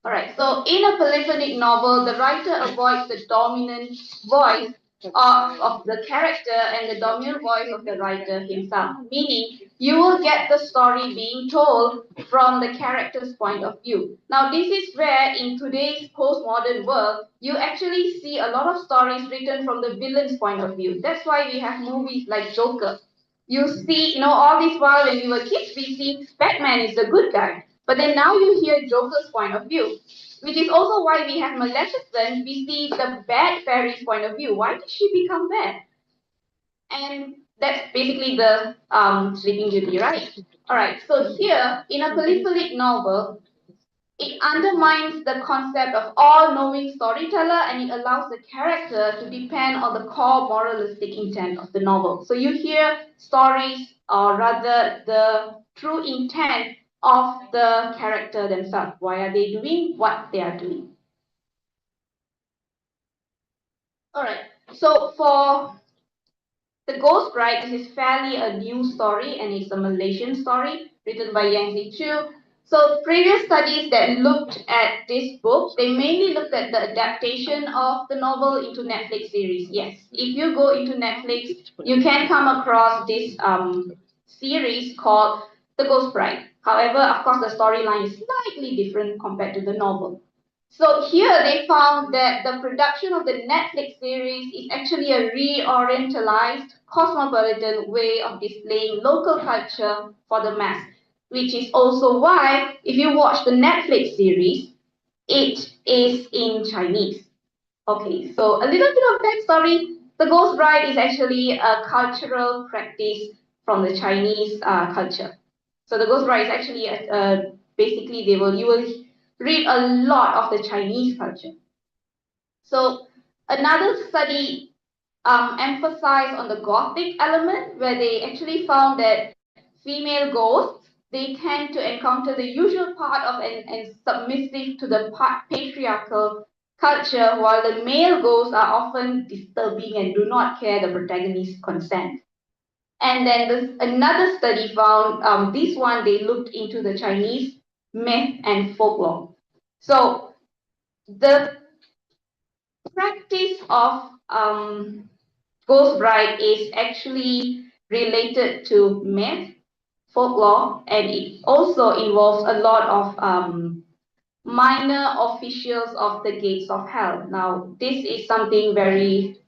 Alright, so in a polyphonic novel, the writer avoids the dominant voice of the character and the dominant voice of the writer himself, meaning you will get the story being told from the character's point of view. Now, this is where in today's postmodern world, you actually see a lot of stories written from the villain's point of view. That's why we have movies like Joker. You see, all this while when we were kids, we see Batman is the good guy. But then now you hear Joker's point of view, which is also why we have Maleficent. We see the bad fairy's point of view. Why did she become bad? And that's basically the Sleeping Beauty, right? All right, so here, in a polyphonic novel, it undermines the concept of all-knowing storyteller, and it allows the character to depend on the core moralistic intent of the novel. So you hear stories, or rather the true intent of the character themselves. Why are they doing what they are doing? All right, so for The Ghost Bride, this is fairly a new story, and it's a Malaysian story written by Yang Zichu. So previous studies that looked at this book, they mainly looked at the adaptation of the novel into Netflix series. Yes, if you go into Netflix, you can come across this series called The Ghost Bride. However, of course, the storyline is slightly different compared to the novel. So here they found that the production of the Netflix series is actually a re-orientalized, cosmopolitan way of displaying local culture for the mass, which is also why, if you watch the Netflix series, it is in Chinese. Okay, so a little bit of backstory. The Ghost Bride is actually a cultural practice from the Chinese culture. So the Ghost Bride is actually basically you will read a lot of the Chinese culture. So another study emphasized on the Gothic element, where they actually found that female ghosts, they tend to encounter the usual part of and submissive to the patriarchal culture, while the male ghosts are often disturbing and do not care the protagonist's consent. And then another study found, this one, they looked into the Chinese myth and folklore. So the practice of Ghost Bride is actually related to myth, folklore, and it also involves a lot of minor officials of the gates of hell. Now, this is something very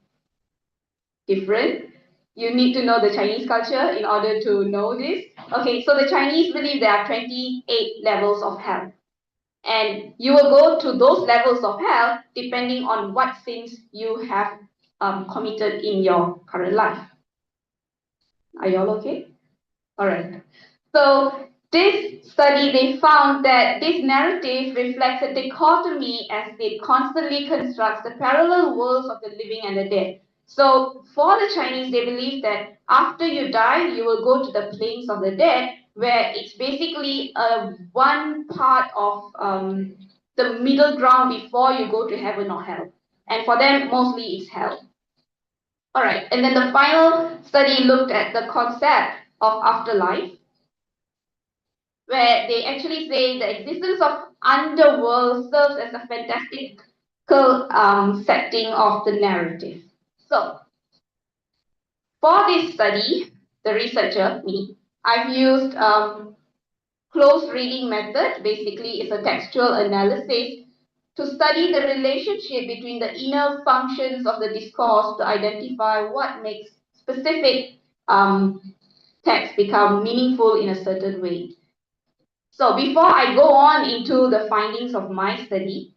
different. You need to know the Chinese culture in order to know this. Okay, so the Chinese believe there are 28 levels of hell. And you will go to those levels of hell depending on what sins you have committed in your current life. Are you all okay? All right. So this study, they found that this narrative reflects a dichotomy as it constantly constructs the parallel worlds of the living and the dead. So for the Chinese, they believe that after you die, you will go to the plains of the dead, where it's basically one part of the middle ground before you go to heaven or hell. And for them, mostly it's hell. All right, and then the final study looked at the concept of afterlife, where they actually say the existence of underworld serves as a fantastical setting of the narrative. So, for this study, the researcher, me, I've used close reading method. Basically, it's a textual analysis to study the relationship between the inner functions of the discourse to identify what makes specific text become meaningful in a certain way. So before I go on into the findings of my study,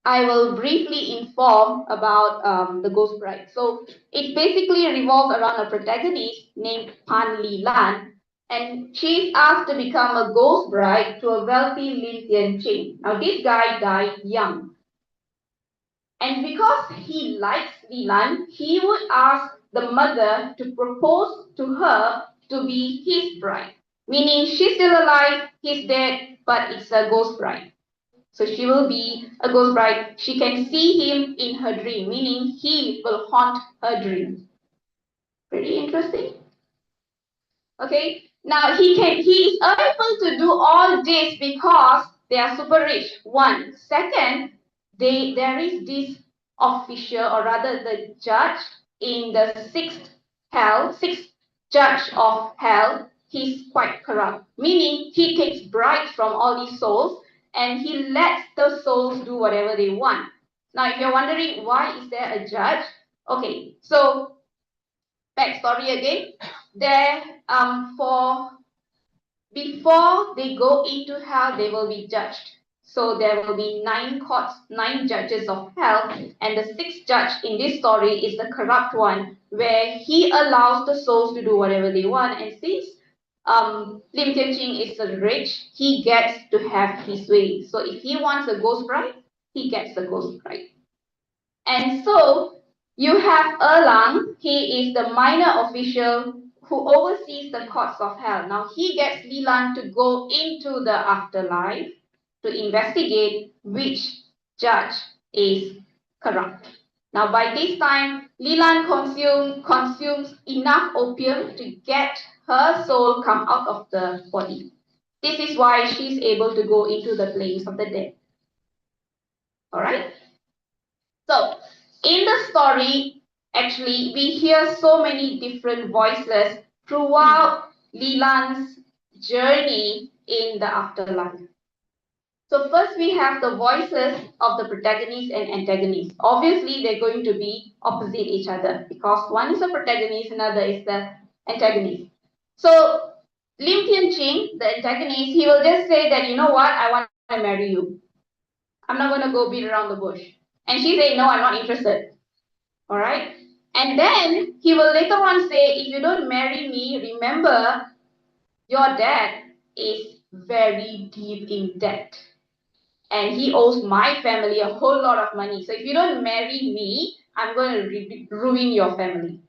I will briefly inform about the Ghost Bride. So it basically revolves around a protagonist named Pan Li Lan, and she's asked to become a ghost bride to a wealthy Lin Tian Ching. Now this guy died young, and because he likes Li Lan, he would ask the mother to propose to her to be his bride. Meaning she's still alive, he's dead, but it's a ghost bride. So she will be a ghost bride. She can see him in her dream, meaning he will haunt her dream. Pretty interesting. Okay, now he is able to do all this because they are super rich. One. Second, there is this official, or rather the judge in the sixth judge of hell. He's quite corrupt, meaning he takes bribes from all these souls and he lets the souls do whatever they want. Now, if you're wondering why is there a judge, okay, so backstory again. There, for before they go into hell, they will be judged. So there will be 9 courts, 9 judges of hell, and the 6th judge in this story is the corrupt one, where he allows the souls to do whatever they want. And since Lim Tian Ching is rich, he gets to have his way. So if he wants a ghost bride, he gets the ghost bride. And so you have Erlang, he is the minor official who oversees the courts of hell. Now he gets Lilan to go into the afterlife to investigate which judge is corrupt. Now by this time, Lilan consumes enough opium to get her soul come out of the body. This is why she's able to go into the plains of the dead. Alright? So, in the story, actually, we hear so many different voices throughout Lilan's journey in the afterlife. So first we have the voices of the protagonist and antagonist. Obviously, they're going to be opposite each other because one is the protagonist, another is the antagonist. So Lim Tian Ching, the antagonist, he will just say that, you know what, I want to marry you. I'm not going to go beat around the bush. And she said, no, I'm not interested. All right. And then he will later on say, if you don't marry me, remember, your dad is very deep in debt. And he owes my family a whole lot of money. So if you don't marry me, I'm going to ruin your family.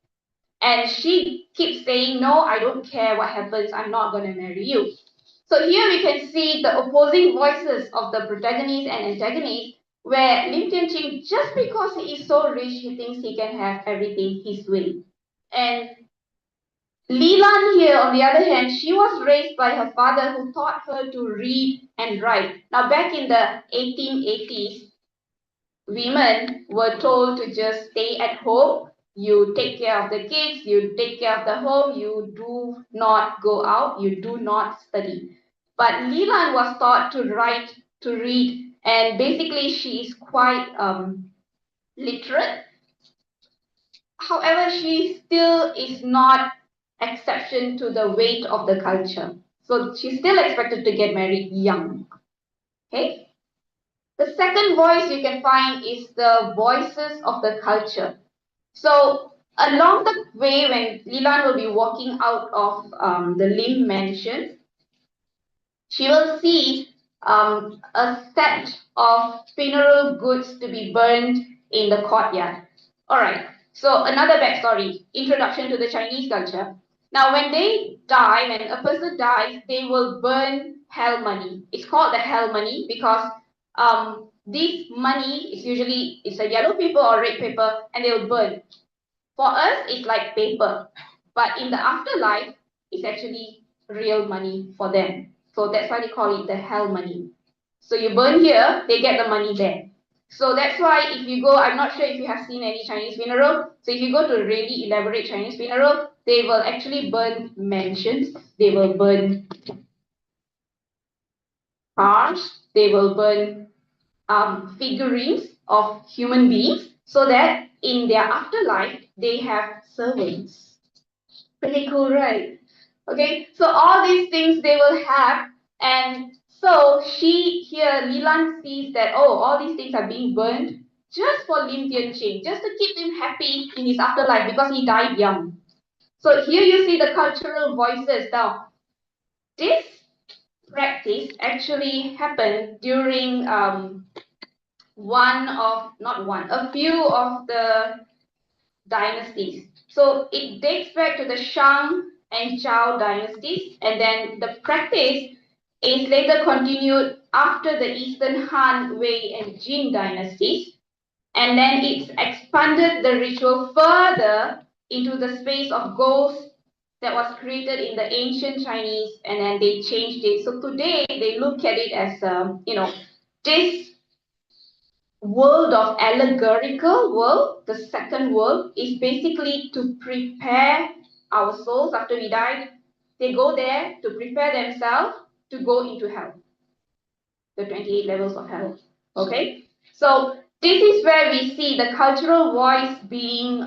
And she keeps saying, no, I don't care what happens. I'm not going to marry you. So here we can see the opposing voices of the protagonist and antagonist, where Lim Tian Ching, just because he is so rich, he thinks he can have everything his way. And Li Lan here, on the other hand, she was raised by her father who taught her to read and write. Now, back in the 1880s, women were told to just stay at home. You take care of the kids, you take care of the home, you do not go out, you do not study. But Li Lan was taught to write to read, and basically she is quite literate. However, she still is not exception to the weight of the culture. So she's still expected to get married young. Okay. The second voice you can find is the voices of the culture. So along the way, when Leland will be walking out of the Lim mansion, she will see a set of funeral goods to be burned in the courtyard. All right. So another backstory, introduction to the Chinese culture. Now, when they die, when a person dies, they will burn hell money. It's called the hell money because this money is usually it's a yellow paper or red paper, and they will burn. For us, it's like paper, but in the afterlife, it's actually real money for them. So that's why they call it the hell money. So you burn here, they get the money there. So that's why if you go, I'm not sure if you have seen any Chinese funeral. So if you go to really elaborate Chinese funeral, they will actually burn mansions, they will burn cars, they will burn figurines of human beings so that in their afterlife, they have servants. Pretty cool, right? Okay, so all these things they will have, and so Leland sees that, oh, all these things are being burned just for Lim Tianqing, just to keep him happy in his afterlife because he died young. So here you see the cultural voices. Now, this practice actually happened during a few of the dynasties. So it dates back to the Shang and Zhao dynasties, and then the practice is later continued after the Eastern Han, Wei, and Jin dynasties, and then it's expanded the ritual further into the space of ghosts that was created in the ancient Chinese, and then they changed it. So today they look at it as this world of allegorical world, the second world, is basically to prepare our souls after we die. They go there to prepare themselves to go into hell, the 28 levels of hell. Okay, so this is where we see the cultural voice being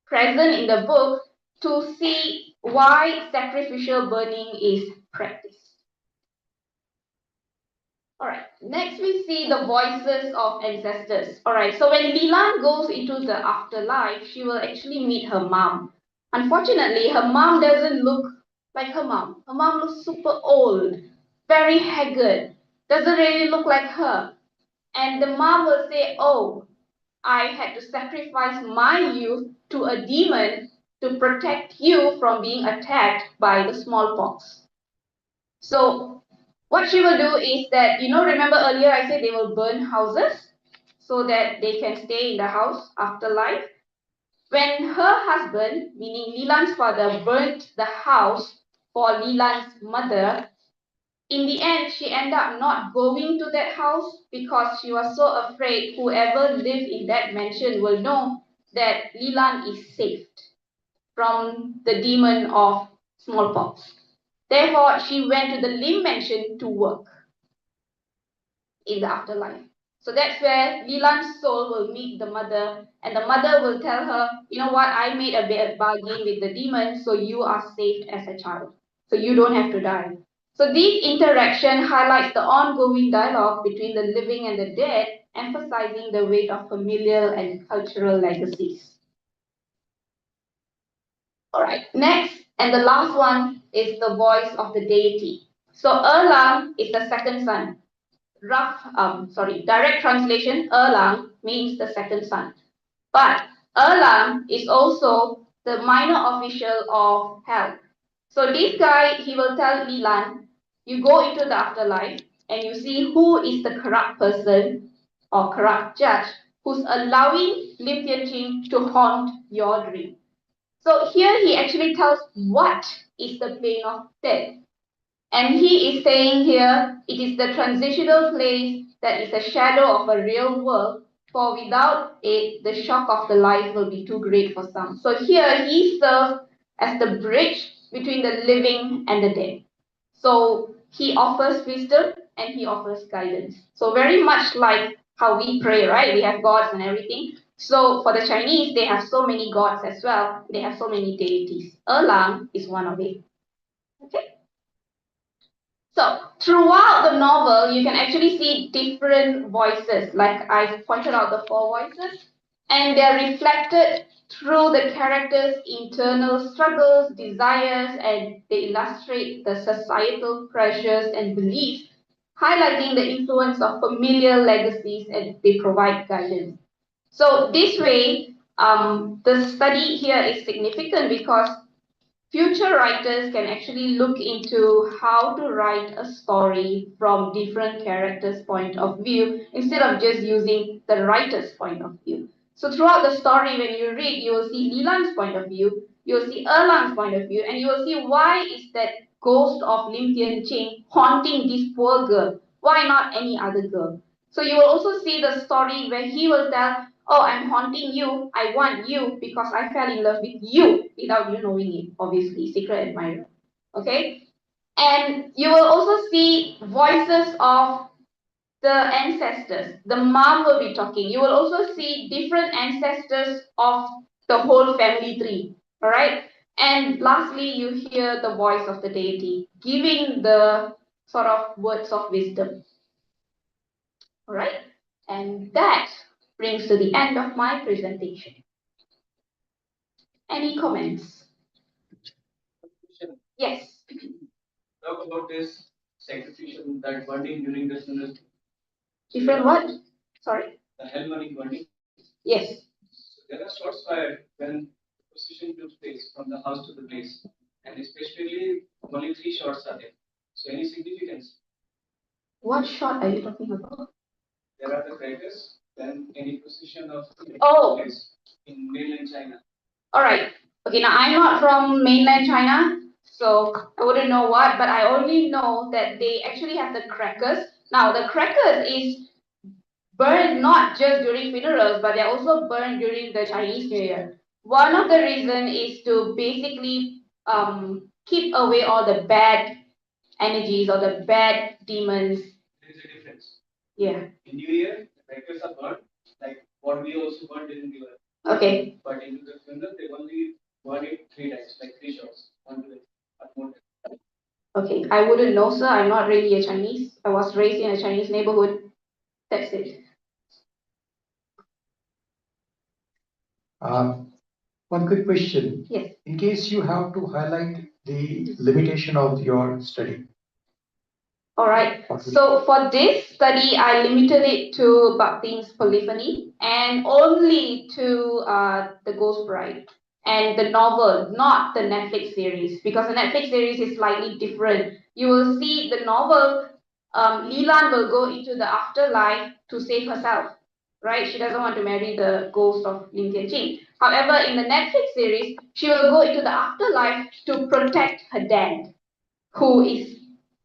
present in the book to see why sacrificial burning is practiced. All right, next we see the voices of ancestors. All right, so when Leland goes into the afterlife, she will actually meet her mom. Unfortunately, her mom doesn't look like her mom. Her mom looks super old, very haggard, doesn't really look like her. And the mom will say, oh, I had to sacrifice my youth to a demon to protect you from being attacked by the smallpox. So what she will do is that, remember earlier I said they will burn houses so that they can stay in the house after life. When her husband, meaning Leland's father, burnt the house for Leland's mother, in the end, she ended up not going to that house because she was so afraid whoever lived in that mansion will know that Leland is saved from the demon of smallpox. Therefore, she went to the Lim mansion to work in the afterlife. So that's where Leland's soul will meet the mother, and the mother will tell her, you know what, I made a bargain with the demon, so you are saved as a child. So you don't have to die. So this interaction highlights the ongoing dialogue between the living and the dead, emphasizing the weight of familial and cultural legacies. All right, next and the last one is the voice of the deity. So Erlang is the second son. Direct translation, Erlang means the second son. But Erlang is also the minor official of hell. So this guy, he will tell Leland, you go into the afterlife and you see who is the corrupt person or corrupt judge who's allowing Lim Tianqing to haunt your dream. So here he actually tells what is the plane of death. And he is saying here, it is the transitional place that is a shadow of a real world, for without it, the shock of the life will be too great for some. So here he serves as the bridge between the living and the dead. So he offers wisdom and he offers guidance. So very much like how we pray, right? We have gods and everything. So for the Chinese, they have so many gods as well. They have so many deities. Erlang is one of it. Okay. So throughout the novel, you can actually see different voices. Like I pointed out the 4 voices, and they're reflected through the characters' internal struggles, desires, and they illustrate the societal pressures and beliefs, highlighting the influence of familial legacies, and they provide guidance. So this way, the study here is significant because future writers can actually look into how to write a story from different characters' point of view instead of just using the writer's point of view. So throughout the story, when you read, you will see Lilan's point of view, you will see Erlang's point of view, and you will see why is that ghost of Lim Tian Ching haunting this poor girl? Why not any other girl? So you will also see the story where he will tell, oh, I'm haunting you, I want you because I fell in love with you without you knowing it, obviously, secret admirer. Okay? And you will also see voices of the ancestors. The mom will be talking. You will also see different ancestors of the whole family tree. Alright? And lastly, you hear the voice of the deity giving the sort of words of wisdom. Alright? And that brings to the end of my presentation. Any comments? Yes. Talk about this sacrificial, that burning during the funeral. Different what? Sorry? The hell burning. Yes. So there are shots fired when procession took place from the house to the place, and especially only 3 shots are there. So any significance? What shot are you talking about? There are the crackers, then any procession of place in mainland China. Alright. Okay, now I'm not from mainland China, so I wouldn't know what, but I only know that they actually have the crackers. Now the crackers is burned not just during funerals, but they're also burned during the Chinese New Year. One of the reason is to basically keep away all the bad energies or the bad demons. There is a difference. Yeah. In New Year, the crackers are burned, like what we also burned in New Year. Okay. But in the funeral, they only burn it 3 times, like 3 shots. Okay, I wouldn't know, sir. I'm not really a Chinese. I was raised in a Chinese neighborhood. That's it. One quick question. Yes. In case you have to highlight the limitation of your study. All right. So for this study, I limited it to Bhakti's polyphony and only to the Ghost Bride and the novel, not the Netflix series, because the Netflix series is slightly different. You will see the novel, Leland will go into the afterlife to save herself, right? She doesn't want to marry the ghost of Lim Tian Ching. However, in the Netflix series, she will go into the afterlife to protect her dad, who is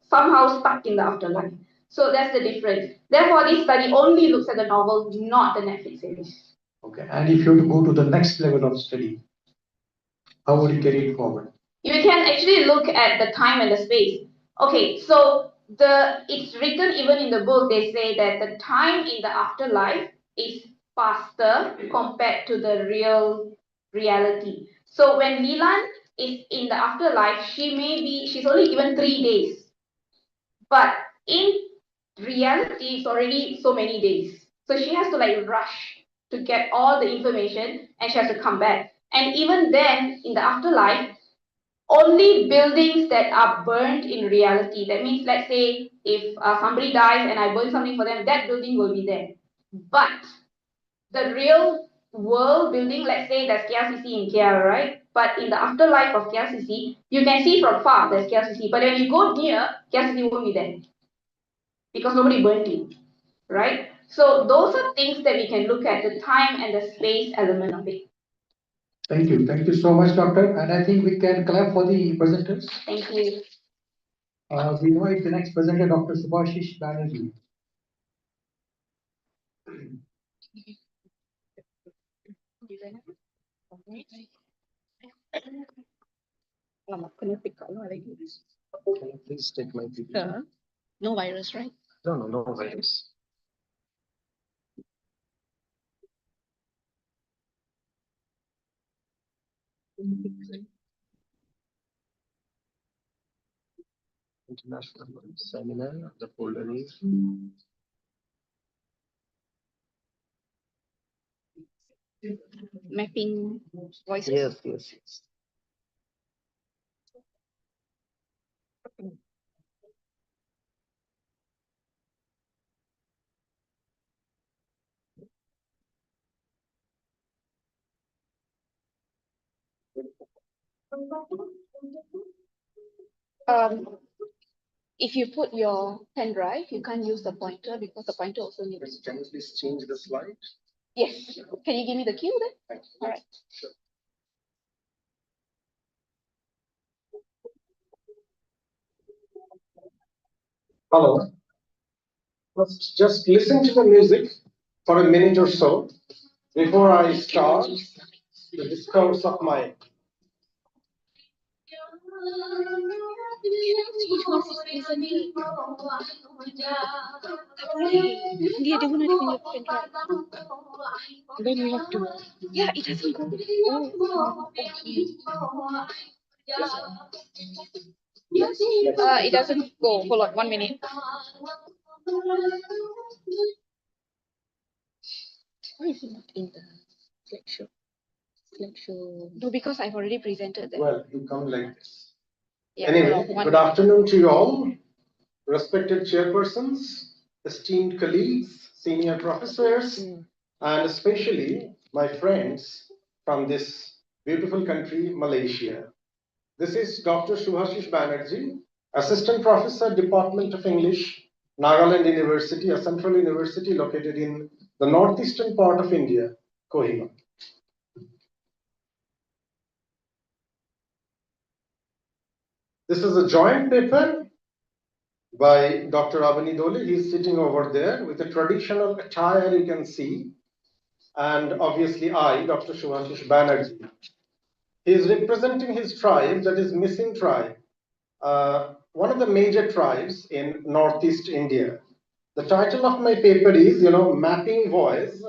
somehow stuck in the afterlife. So that's the difference. Therefore, this study only looks at the novel, not the Netflix series. Okay, and if you have to go to the next level of study, how would you carry it forward? You can actually look at the time and the space. Okay, so it's written even in the book, they say that the time in the afterlife is faster compared to the reality. So when Leland is in the afterlife, she's only given 3 days. But in reality, it's already so many days. So she has to like rush to get all the information and she has to come back. And even then, in the afterlife, only buildings that are burned in reality. That means, let's say, if somebody dies and I burn something for them, that building will be there. But the real world building, let's say there's KLCC in KL, right? But in the afterlife of KLCC, you can see from far there's KLCC. But when you go near, KLCC won't be there because nobody burnt it, right? So those are things that we can look at, the time and the space element of it. Thank you. Thank you so much, Doctor. And I think we can clap for the presenters. Thank you. We invite the next presenter, Dr. Subhashish Banerjee. Lama kena pick up lagi. Can you please take my PPT? Sure. No virus, right? No virus. International seminar, the folder is. Mapping voices. Yes. If you put your pen drive, you can't use the pointer because the pointer also needs. Can you please change the slide? Yes. Can you give me the cue then? Thank you. All right. Sure. Hello. Let's just listen to the music for a minute or so before I start the discourse of my. Dia guna dia punya pen drive. Then you have to. Yeah, it doesn't go. Oh, okay. It doesn't go. Hold on, 1 minute. Why is it not in the slideshow? No, because I've already presented that. Well, you come like this. Yeah, Anyway, hold on, good 1 minute. afternoon to you all, respected chairpersons, esteemed colleagues, senior professors, and especially my friends from this beautiful country, Malaysia. This is Dr. Subhashish Banerjee, Assistant Professor, Department of English, Nagaland University, a central university located in the northeastern part of India, Kohima. This is a joint paper by Dr. Abani Dole. He's sitting over there with a traditional attire, you can see. And obviously I, Dr. Subhashish Banerjee. He is representing his tribe, that is Missing tribe, one of the major tribes in Northeast India. The title of my paper is, Mapping Voice,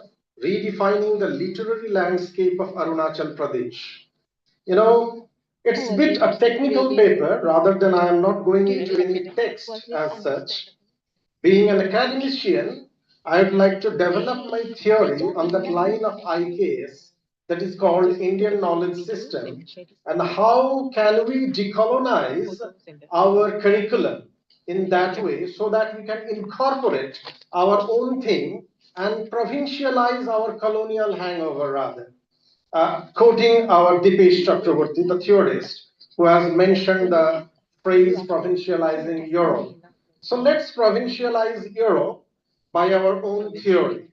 Redefining the Literary Landscape of Arunachal Pradesh. It's a bit a technical paper rather than I am not going into any text as such. Being an academician, I would like to develop my theory on that line of IKS that is called Indian Knowledge System, and how can we decolonize our curriculum in that way so that we can incorporate our own thing and provincialize our colonial hangover rather. Quoting our Dipesh Chakraborty, the theorist, who has mentioned the phrase provincializing Europe. So let's provincialize Europe by our own theory.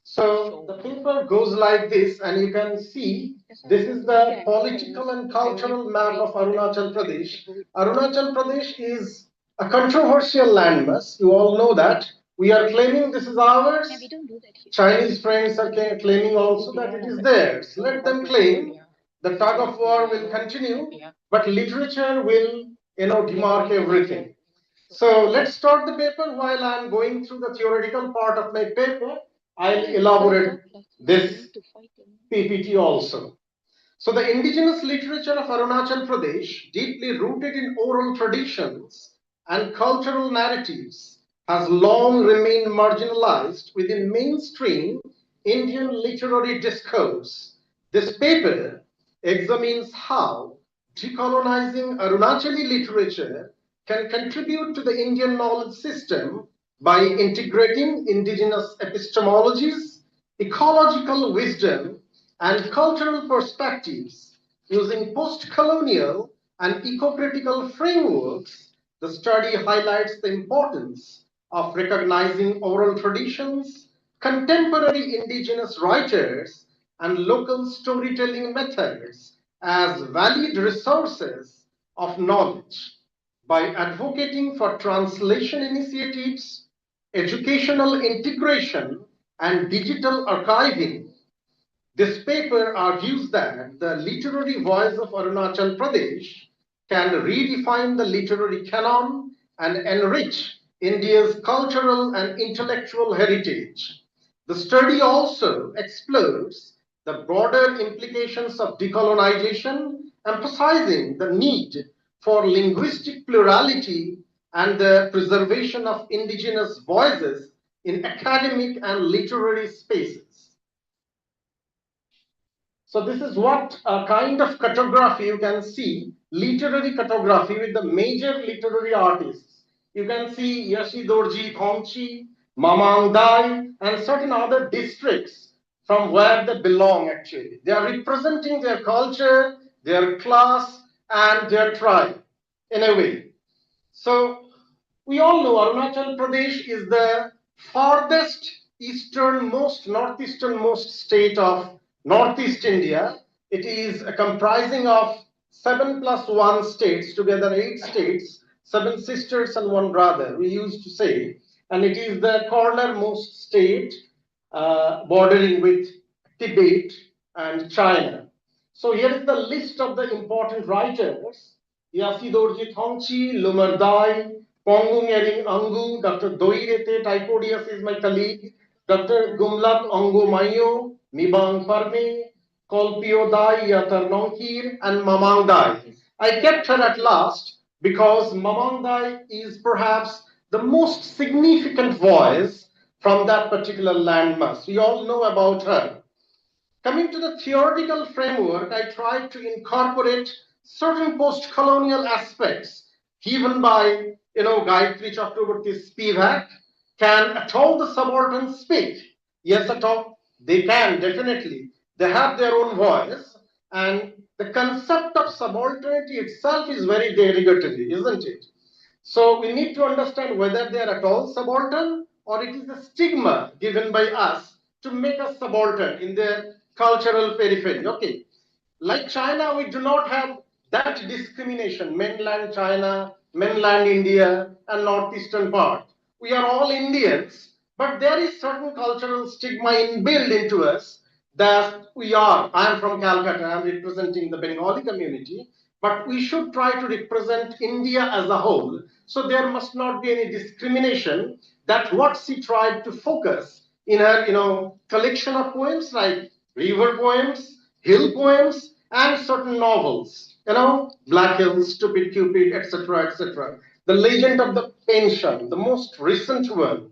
So the paper goes like this, and you can see this is the political and cultural map of Arunachal Pradesh. Arunachal Pradesh is a controversial landmass. You all know that. We are claiming this is ours. Chinese friends are claiming also that it is theirs. Let them claim. The tug of war will continue, but literature will, demark everything. So let's start the paper. While I'm going through the theoretical part of my paper, I'll elaborate this PPT also. So the indigenous literature of Arunachal Pradesh, deeply rooted in oral traditions and cultural narratives, has long remained marginalized within mainstream Indian literary discourse. This paper examines how decolonizing Arunachali literature can contribute to the Indian knowledge system by integrating indigenous epistemologies, ecological wisdom, and cultural perspectives. Using post-colonial and eco-critical frameworks, the study highlights the importance of recognizing oral traditions, contemporary indigenous writers, and local storytelling methods as valid resources of knowledge. By advocating for translation initiatives, educational integration, and digital archiving, this paper argues that the literary voice of Arunachal Pradesh can redefine the literary canon and enrich India's cultural and intellectual heritage. The study also explores the broader implications of decolonization, emphasizing the need for linguistic plurality and the preservation of indigenous voices in academic and literary spaces. So this is what a kind of cartography you can see, literary cartography with the major literary artists. You can see Yashi Dorji Thongchi, Mamang Dai, and certain other districts from where they belong actually. They are representing their culture, their class, and their tribe in a way. So we all know Arunachal Pradesh is the farthest northeasternmost state of Northeast India. It is comprising of 7+1 states, together 8 states, 7 sisters and 1 brother, we used to say. And it is the cornermost state bordering with Tibet and China. So here is the list of the important writers. Yasidorji Thongchi, Lumardai, Pongung Ering Angu, Dr. Doirete Typodius is my colleague, Dr. Gumlat Ongo Mayo, Mibang Parme, Kolpio Dai Yatar Nonkir, and Mamang Dai. I kept her at last because Mamang Dai is perhaps the most significant voice from that particular landmass. We all know about her. Coming to the theoretical framework, I tried to incorporate certain post-colonial aspects given by, Gayatri Chakraborty Spivak. Can at all the subalterns speak? Yes, at all. They can, definitely. They have their own voice. And the concept of subalternity itself is very derogatory, isn't it? So we need to understand whether they are at all subaltern or it is a stigma given by us to make us subaltern in their cultural periphery. Okay, like China, we do not have that discrimination, mainland China, mainland India, and northeastern part. We are all Indians, but there is certain cultural stigma inbuilt into us that I am from Calcutta, I am representing the Bengali community, but we should try to represent India as a whole. So there must not be any discrimination. That's what she tried to focus in her, collection of poems like river poems, hill poems, and certain novels, Black Hills, Stupid Cupid, etc., etc. The Legend of the Pension, the most recent one.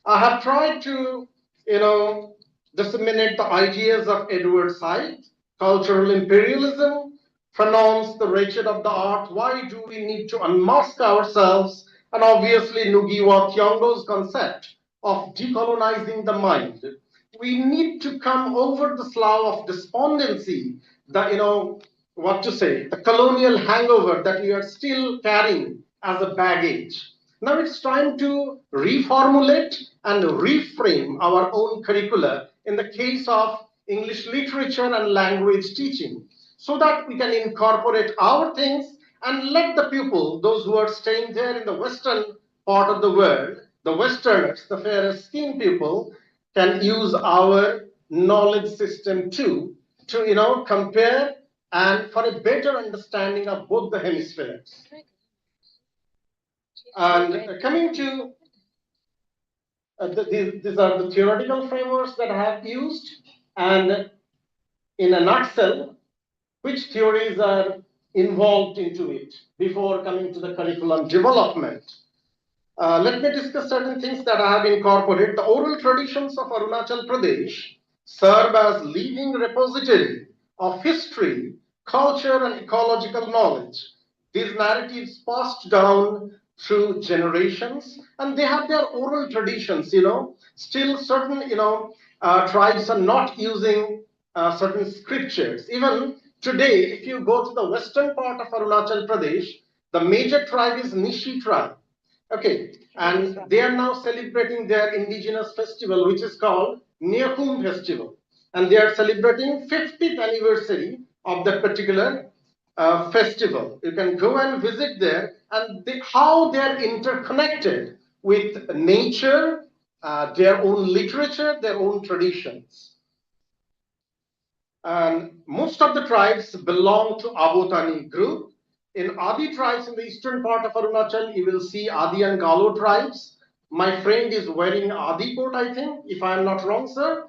I have tried to, disseminate the ideas of Edward Said, cultural imperialism, pronounce the wretched of the art, why do we need to unmask ourselves, and obviously Ngugi Thiong'o's concept of decolonizing the mind. We need to come over the slough of despondency, the, the colonial hangover that we are still carrying as a baggage. Now it's time to reformulate and reframe our own curricula in the case of English literature and language teaching, so that we can incorporate our things and let the people, those who are staying there in the western part of the world, the Westerners, the fairer skinned people, can use our knowledge system too, to compare and for a better understanding of both the hemispheres. And coming to these are the theoretical frameworks that I have used, and in a nutshell, which theories are involved into it before coming to the curriculum development. Let me discuss certain things that I have incorporated. The oral traditions of Arunachal Pradesh serve as living repository of history, culture, and ecological knowledge. These narratives passed down through generations, and they have their oral traditions, Still certain, tribes are not using certain scriptures. Even today, if you go to the western part of Arunachal Pradesh, the major tribe is Nishi tribe. Okay, and they are now celebrating their indigenous festival, which is called Kanniyakumari festival. And they are celebrating 50th anniversary of that particular festival. You can go and visit there, and how they are interconnected with nature, their own literature, their own traditions. And most of the tribes belong to Abotani group. In Adi tribes in the eastern part of Arunachal, you will see Adi and Galo tribes. My friend is wearing Adi coat, I think, if I am not wrong, sir.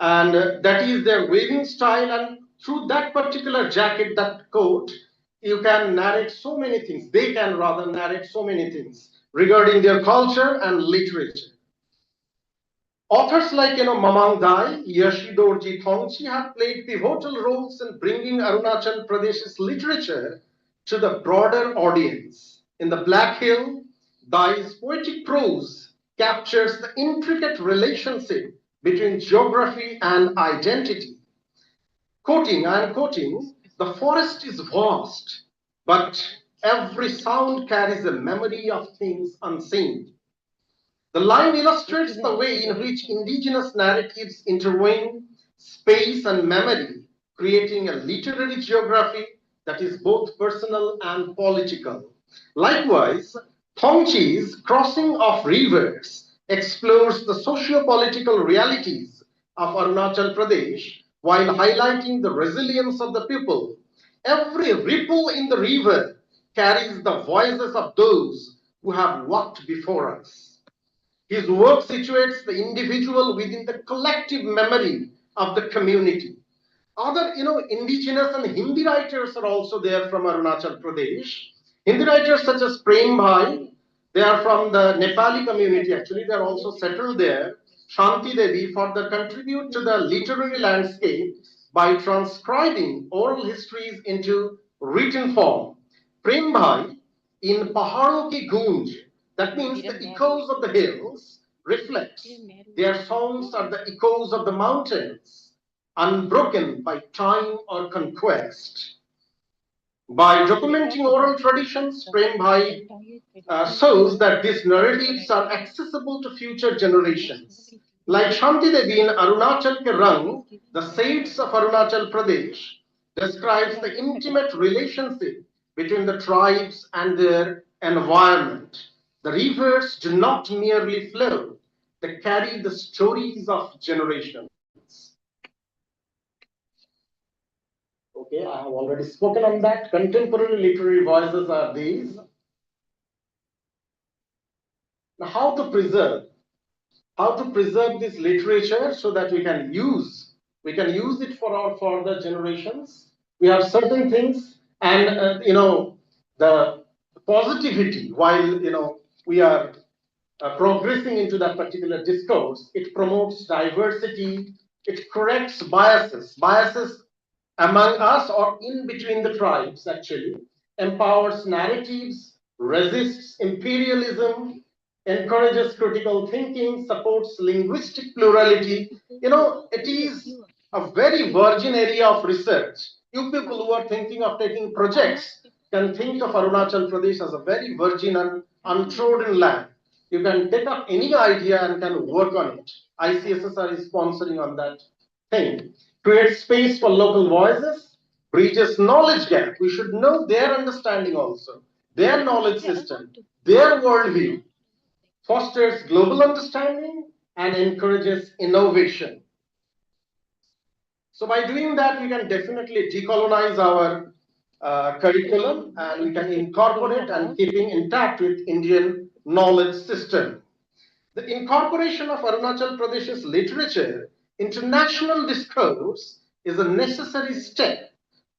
And that is their waving style. And through that particular jacket, that coat, you can narrate so many things. They can rather narrate so many things regarding their culture and literature. Authors like Mamang Dai, Yashidorji Thongchi have played pivotal roles in bringing Arunachal Pradesh's literature to the broader audience. In The Black Hill, Dai's poetic prose captures the intricate relationship between geography and identity. I am quoting, "The forest is vast, but every sound carries a memory of things unseen." The line illustrates the way in which indigenous narratives intertwine space and memory, creating a literary geography that is both personal and political. Likewise, Thongchi's Crossing of Rivers explores the socio-political realities of Arunachal Pradesh while highlighting the resilience of the people. Every ripple in the river carries the voices of those who have walked before us. His work situates the individual within the collective memory of the community. Other, indigenous and Hindi writers are also there from Arunachal Pradesh. Hindi writers such as Prem Bhai, they are from the Nepali community actually, they are also settled there. Shanti Devi further contribute to the literary landscape by transcribing oral histories into written form. Prem Bhai, in Pahadon Ki Goonj, that means the echoes of the hills, reflects. Their songs are the echoes of the mountains, unbroken by time or conquest. By documenting oral traditions, Prem Bhai shows that these narratives are accessible to future generations. Like Shanti Devi in Arunachal Ke Rang, the Saints of Arunachal Pradesh, describes the intimate relationship between the tribes and their environment. The rivers do not merely flow, they carry the stories of generations. Okay, I have already spoken on that. Contemporary literary voices are these. Now, how to preserve this literature so that we can use it for our further generations. We have certain things, and the positivity, while we are progressing into that particular discourse, it promotes diversity, it corrects biases among us or in between the tribes, actually, empowers narratives, resists imperialism, encourages critical thinking, supports linguistic plurality. It is a very virgin area of research. You people who are thinking of taking projects can think of Arunachal Pradesh as a very virgin and untrodden land. You can take up any idea and can work on it. ICSSR is sponsoring on that thing. Creates space for local voices, bridges knowledge gap. We should know their understanding also, their knowledge system, their worldview, fosters global understanding and encourages innovation. So by doing that, we can definitely decolonize our curriculum and we can incorporate and keeping intact with Indian knowledge system. The incorporation of Arunachal Pradesh's literature into national discourse is a necessary step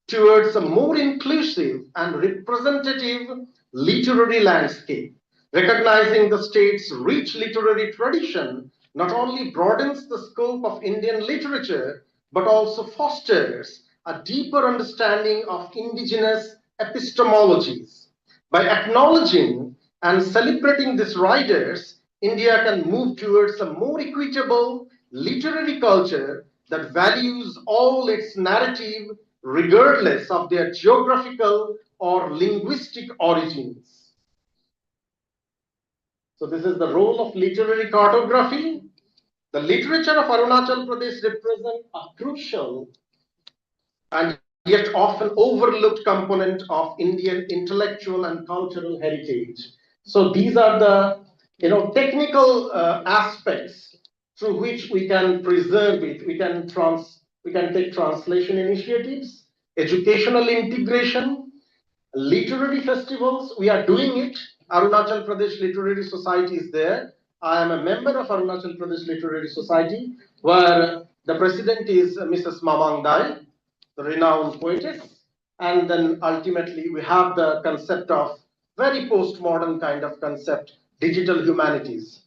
towards a more inclusive and representative literary landscape. Recognizing the state's rich literary tradition not only broadens the scope of Indian literature, but also fosters a deeper understanding of indigenous epistemologies. By acknowledging and celebrating these writers, India can move towards a more equitable literary culture that values all its narrative regardless of their geographical or linguistic origins. So this is the role of literary cartography. The literature of Arunachal Pradesh represents a crucial and yet often overlooked component of Indian intellectual and cultural heritage. So these are the technical aspects through which we can preserve it. We can take translation initiatives, educational integration, Literary festivals, we are doing it. Arunachal Pradesh Literary Society is there. I am a member of Arunachal Pradesh Literary Society, where the president is Mrs. Mamang Dai, the renowned poetess. And then ultimately we have the concept of very postmodern kind of concept, digital humanities.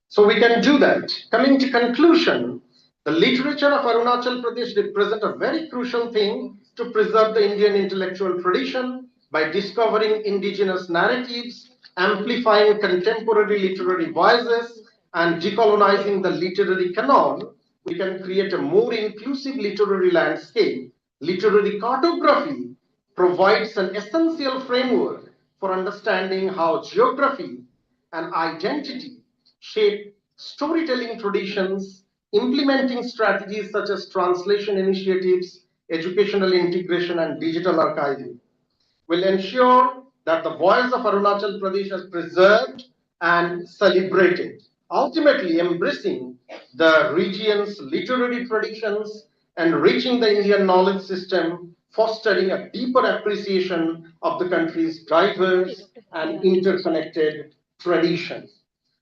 So we can do that. Coming to conclusion, the literature of Arunachal Pradesh represent a very crucial thing to preserve the Indian intellectual tradition by discovering indigenous narratives, amplifying contemporary literary voices, and decolonizing the literary canon. We can create a more inclusive literary landscape. Literary cartography provides an essential framework for understanding how geography and identity shape storytelling traditions, implementing strategies such as translation initiatives, educational integration, and digital archiving will ensure that the voice of Arunachal Pradesh is preserved and celebrated, ultimately embracing the region's literary traditions and reaching the Indian knowledge system, fostering a deeper appreciation of the country's diverse and interconnected traditions.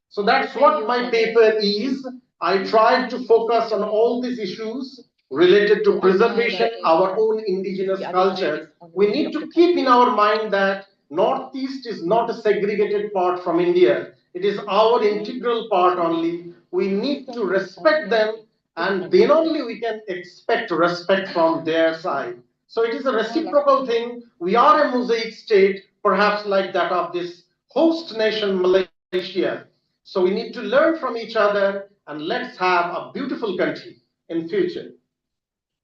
So that's what my paper is. I tried to focus on all these issues related to preservation, our own indigenous culture. We need to keep in our mind that Northeast is not a segregated part from India. It is our integral part only. We need to respect them, and then only we can expect respect from their side. So it is a reciprocal thing. We are a mosaic state, perhaps like that of this host nation, Malaysia. So we need to learn from each other, and let's have a beautiful country in future.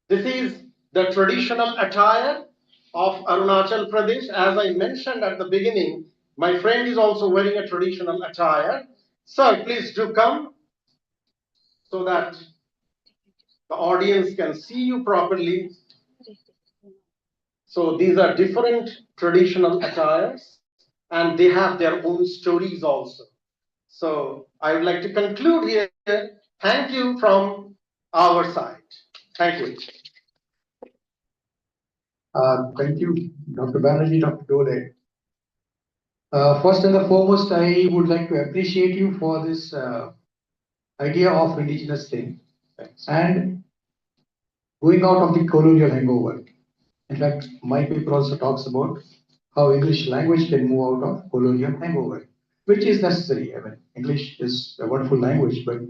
This is the traditional attire of Arunachal Pradesh. As I mentioned at the beginning, my friend is also wearing a traditional attire. Sir, please do come so that the audience can see you properly. So these are different traditional attires, and they have their own stories also. So I would like to conclude here. Thank you from our side. Thank you. Thank you, Dr. Banerjee, Dr. Dole. First and foremost, I would like to appreciate you for this idea of indigenous thing and going out of the colonial hangover. In fact, my paper also talks about how English language can move out of colonial hangover, which is necessary. I mean, English is a wonderful language, but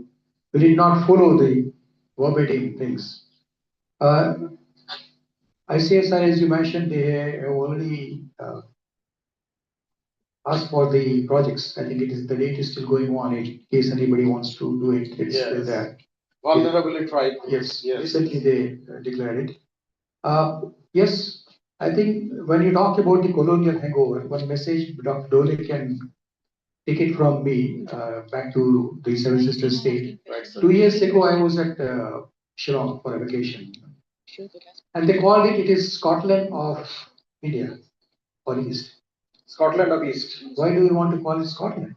we did not follow the verbatim things. ICSI, as you mentioned, they have already asked for the projects. I think it is the date is still going on. In case anybody wants to do it, it's still there. Vulnerability tribe. Yes, recently they declared it. Yes, I think when you talk about the colonial hangover, one message Dr. Dole can take it from me back to the Seven Sisters state. Right, 2 years ago, I was at Shillong for a vacation, and they called it. It is Scotland of India or East. Scotland of East. Why do we want to call it Scotland?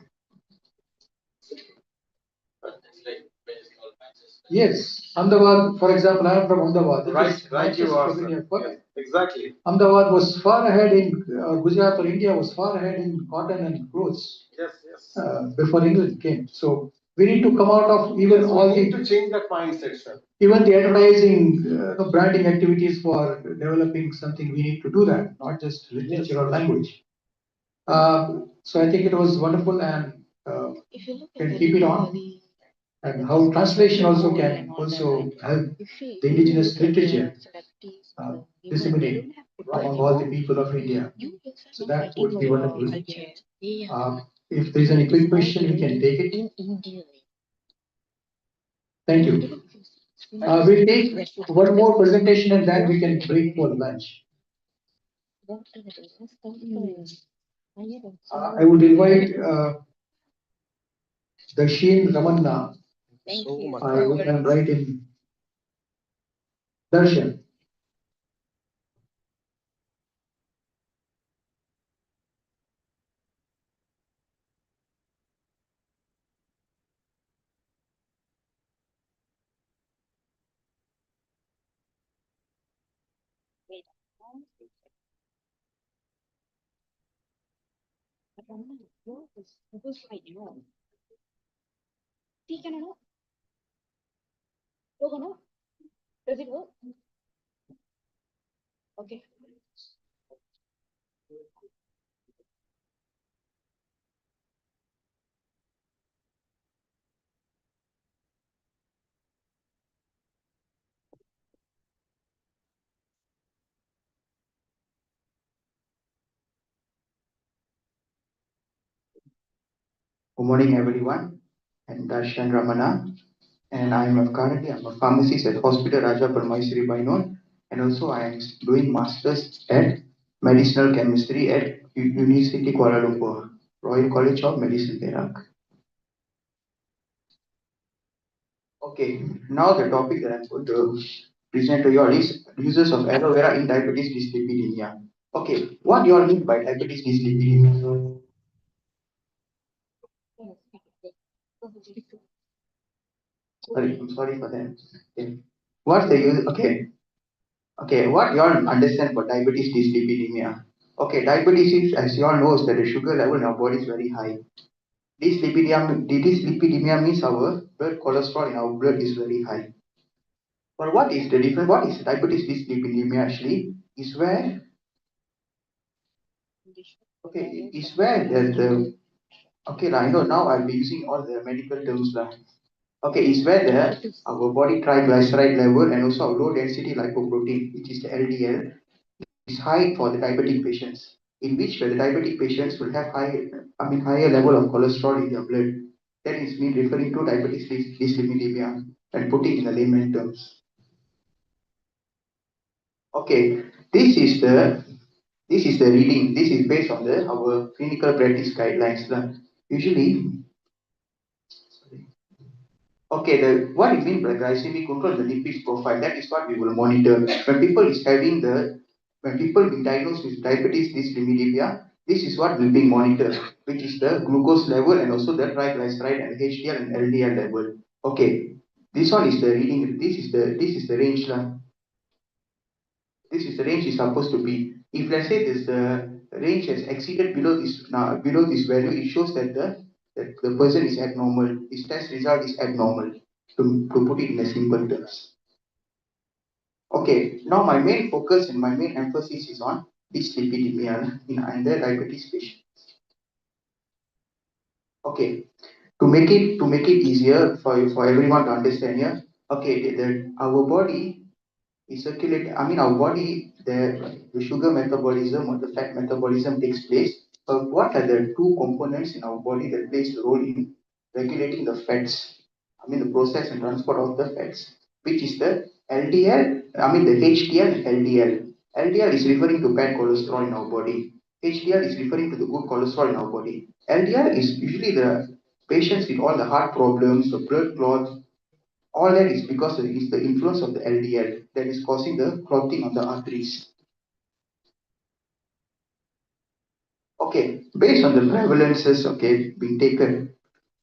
Yes, Ahmedabad, for example, I am from Ahmedabad. Right, you are. Yes, exactly. Ahmedabad was far ahead in Gujarat or India was far ahead in cotton and clothes. Yes. Before England came. So we need to come out of even all we need to change that mindset, sir. Even the advertising, branding activities for developing something. We need to do that, not just literature or language. So I think it was wonderful, and can keep it on. And how translation also can also help the indigenous literature disseminate among all the people of India. So that would be wonderful. If there is any quick question, we can take it. Thank you. We'll take one more presentation and then we can break for lunch. I would invite Darshin Ramanna. I will write in Darshan. Ramana, yours is Google Slide, you know. See, can I know? Logo, no? Does it work? Okay. Good morning, everyone. I'm Darshan Ramana, and currently I'm a pharmacist at Hospital Raja Parmaisri Bainon, and also I am doing masters at medicinal chemistry at Universiti Kuala Lumpur, Royal College of Medicine, Perak. Okay, now the topic that I'm going to present to you all is uses of aloe vera in diabetes dyslipidemia. Okay, what do you all mean by diabetes dyslipidemia? Sorry, I'm sorry for that. Okay. What's the use? Okay. Okay, what you all understand for diabetes dyslipidemia? Okay, diabetes is, as you all know, is that the sugar level in our body is very high. Dyslipidemia means our blood cholesterol in our blood is very high. But what is the difference? What is diabetes dyslipidemia actually? Is where okay, I know now I'll be using all the medical terms lah. Okay, is where our body triglyceride level and also our low density lipoprotein, which is the LDL, is high for the diabetic patients, in which the diabetic patients will have higher level of cholesterol in their blood. That is mean referring to diabetes dyslipidemia and putting in the layman terms. Okay, this is the reading. This is based on our clinical practice guidelines. Usually, okay, what it means by glycemic control, the lipids profile, that is what we will monitor. When people be diagnosed with diabetes dyslipidemia, this is what will be monitored, which is the glucose level and also the triglyceride and HDL and LDL level. Okay, this one is the reading. This is the range lah. This is the range is supposed to be. If let's say the range has exceeded below this value, it shows that the person is abnormal. His test result is abnormal. To put it in a simple terms. Okay, now my main focus and my main emphasis is on dyslipidemia in under diabetes patients. Okay, to make it easier for everyone to understand here. Okay, our body is circulating. Our body, the sugar metabolism or the fat metabolism takes place. But what are the two components in our body that plays the role in regulating the fats? The process and transport of the fats, which is the LDL, the HDL and LDL. LDL is referring to bad cholesterol in our body. HDL is referring to the good cholesterol in our body. LDL is usually the patients with all the heart problems, the blood clots, all that is because it's the influence of the LDL that is causing the clotting of the arteries. Okay, based on the prevalences, okay, being taken,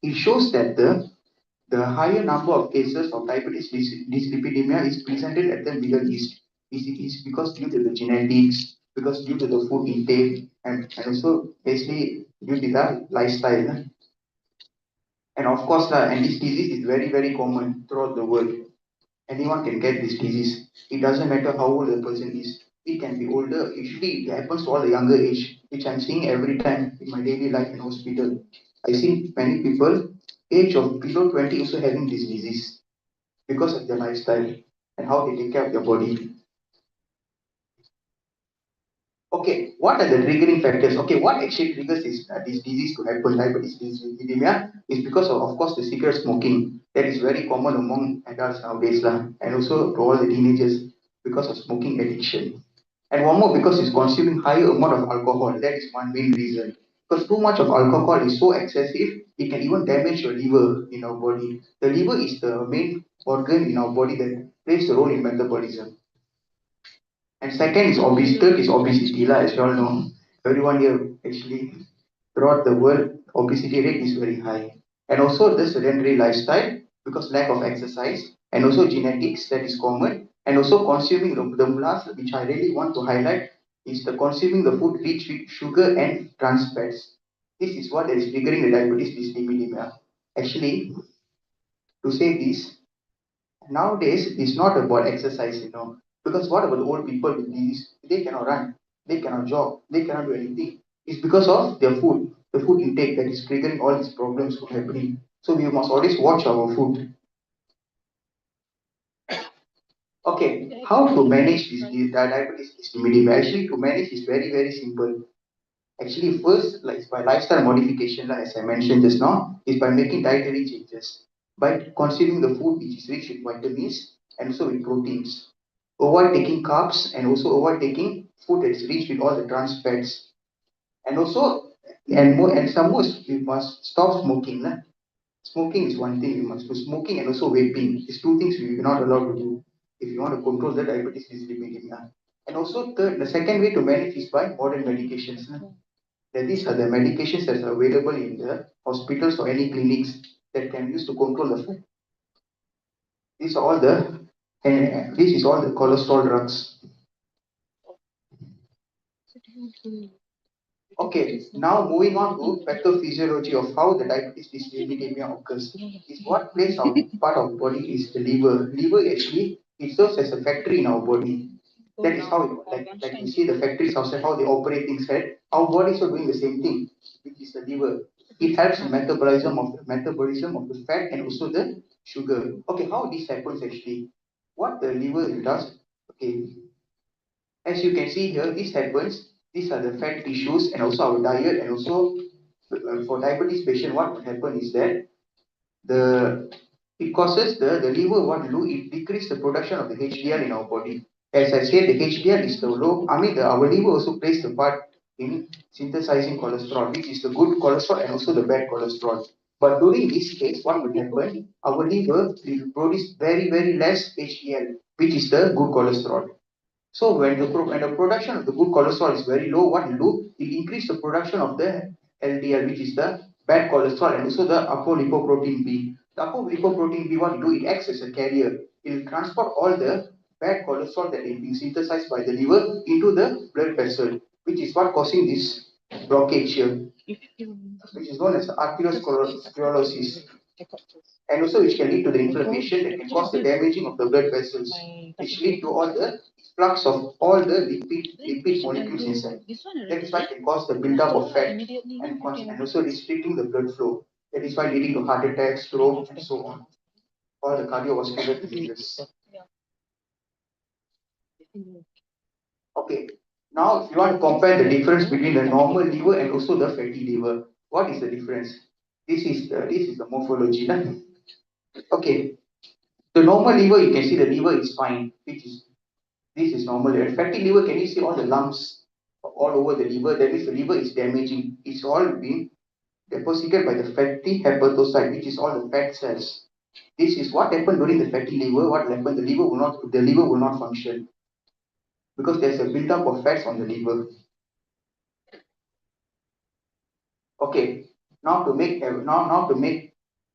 it shows that the higher number of cases of diabetes dyslipidemia is presented at the Middle East. It is because due to the genetics, because due to the food intake, and also basically due to the lifestyle. And of course, and this disease is very, very common throughout the world. Anyone can get this disease. It doesn't matter how old the person is. It can be older. Usually it happens to all the younger age, which I'm seeing every time in my daily life in hospital. I see many people age of below 20 also having this disease because of their lifestyle and how they take care of their body. Okay, what are the triggering factors? Okay, what actually triggers this disease to happen, diabetes dyslipidemia, is because of course, the cigarette smoking. That is very common among adults nowadays, and also to all the teenagers because of smoking addiction. And one more, because it's consuming higher amount of alcohol. That is one main reason. Because too much of alcohol is so excessive, it can even damage your liver in our body. The liver is the main organ in our body that plays a role in metabolism. And second is obesity. Third is obesity, as you all know. Everyone here actually throughout the world, obesity rate is very high. And also the sedentary lifestyle, because lack of exercise, and also genetics, that is common, and also consuming the last, which I really want to highlight, is the consuming the food rich with sugar and trans fats. This is what is triggering the diabetes dyslipidemia. Actually, to say this, nowadays it's not about exercise, because what about the old people with disease? They cannot run, they cannot jog, they cannot do anything. It's because of their food, the food intake that is triggering all these problems from happening. So we must always watch our food. Okay, how to manage this diabetes dyslipidemia? Actually, to manage is very, very simple. Actually, first, like by lifestyle modification, like as I mentioned just now, is by making dietary changes, by consuming the food which is rich with vitamins and also with proteins. Avoid taking carbs and also avoid taking food that is rich with all the trans fats. And also, and some more, we must stop smoking. Smoking is one thing we must do. Smoking and also vaping is two things we are not allowed to do if you want to control the diabetes dyslipidemia. And also, the second way to manage is by modern medications. That these are the medications that are available in the hospitals or any clinics that can use to control the fat. These are all the and this is all the cholesterol drugs. Okay, now moving on to pathophysiology of how the diabetes dyslipidemia occurs. Is what plays our part of body is the liver. Liver actually it serves as a factory in our body. That is how like you see the factories outside how they operate things, right? Our bodies are doing the same thing, which is the liver. It helps in metabolism of the fat and also the sugar. Okay, how this happens actually? What the liver does? Okay, as you can see here, this happens. These are the fat tissues and also our diet and also for diabetes patient, what would happen is that the it causes the liver what to do, it decrease the production of the HDL in our body. As I said, the HDL is the low, our liver also plays the part in synthesizing cholesterol, which is the good cholesterol and also the bad cholesterol. But during this case, what will happen? Our liver will produce very, very less HDL, which is the good cholesterol. So when the production of the good cholesterol is very low, what it do? It increase the production of the LDL, which is the bad cholesterol, and also the apolipoprotein B. The apolipoprotein B, what it do? It acts as a carrier. It will transport all the bad cholesterol that is being synthesized by the liver into the blood vessel, which is what causing this blockage here, which is known as arteriosclerosis, and also which can lead to the inflammation that can cause the damaging of the blood vessels, which lead to all the flux of all the lipid molecules inside. That is why it can cause the buildup of fat and also restricting the blood flow. That is why leading to heart attack, stroke, and so on. All the cardiovascular diseases. Okay. Now, if you want to compare the difference between the normal liver and also the fatty liver, what is the difference? This is the morphology. Okay. The normal liver, you can see the liver is fine, this is normal. And fatty liver, can you see all the lumps all over the liver? That means the liver is damaging. It's all being deposited by the fatty hepatocyte, which is all the fat cells. This is what happened during the fatty liver. What happened? The liver will not function because there's a buildup of fats on the liver. Okay. Now to make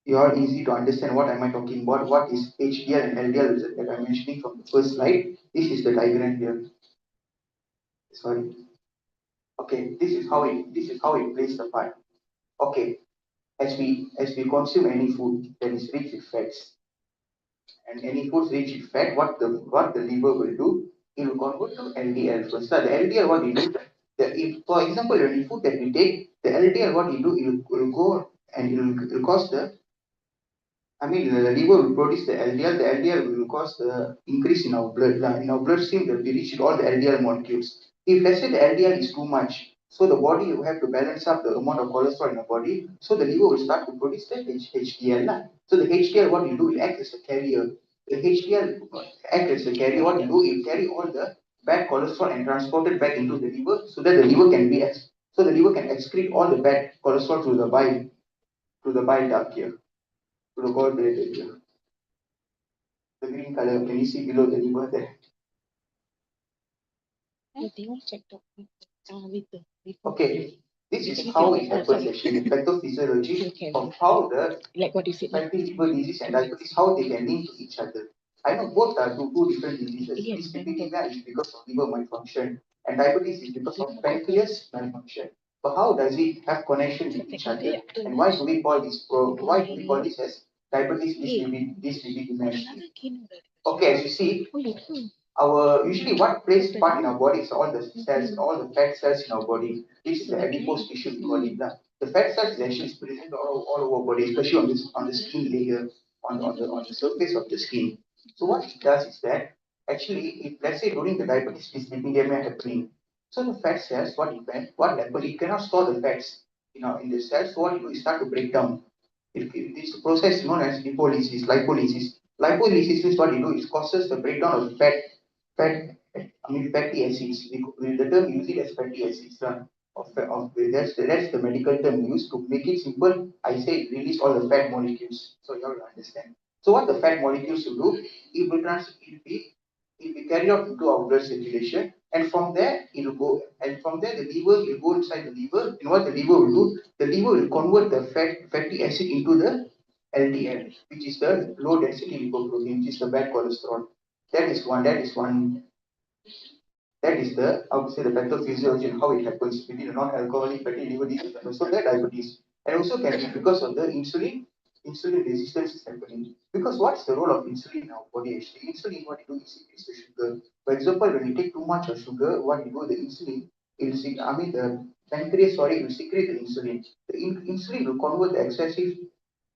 you all easy to understand what am I talking about, what is HDL and LDL that I'm mentioning from the first slide. This is the diagram here. Sorry. Okay, this is how it plays the part. Okay, as we consume any food that is rich with fats, and any food rich with fat, what the liver will do, it will convert to LDL first. So the LDL, what it do, for example, any food that we take, the LDL, what it do, it will go and it will cause the liver will produce the LDL. The LDL will cause the increase in our blood. In our bloodstream, there will be rich with all the LDL molecules. If let's say the LDL is too much, so the body will have to balance up the amount of cholesterol in the body. So the liver will start to produce the HDL. So the HDL, what it do, it acts as a carrier. The HDL acts as a carrier. What it do, it carry all the bad cholesterol and transport it back into the liver, so that the liver can excrete all the bad cholesterol through the bile duct here. To the gallbladder here. The green color, can you see below the liver there? Okay, this is how it happens actually, the pathophysiology of how the fatty liver disease and diabetes, how they can link to each other. I know both are two different diseases. Dyslipidemia is because of liver malfunction, and diabetes is because of pancreas malfunction. But how does it have connection with each other? And why do we call this as diabetes dyslipidemia? Okay, as you see, usually what plays part in our body is all the cells, all the fat cells in our body. This is the adipose tissue we call it. The fat cells is actually present all over body, especially on the skin layer, on the surface of the skin. So what it does is that actually, if let's say during the diabetes dyslipidemia happening, so the fat cells, what happens, it cannot store the fats in the cells. So what it do is start to break down. This process known as lipolysis. Lipolysis is what it do, it causes the breakdown of fatty acids. The term use it as fatty acids. That's the medical term used to make it simple. I say it release all the fat molecules. So you have to understand. So what the fat molecules will do, it will carry out into our blood circulation, and from there it will go, and from there the liver will go inside the liver, and what the liver will do, the liver will convert the fatty acid into the LDL, which is the low density lipoprotein, which is the bad cholesterol. That is one. That is I would say, the pathophysiology and how it happens within a non-alcoholic fatty liver disease and also the diabetes. And also can be because of the insulin resistance is happening. Because what's the role of insulin in our body actually? Insulin, what it do is increase the sugar. For example, when you take too much of sugar, what you do, the pancreas, will secrete the insulin. The insulin will convert the excessive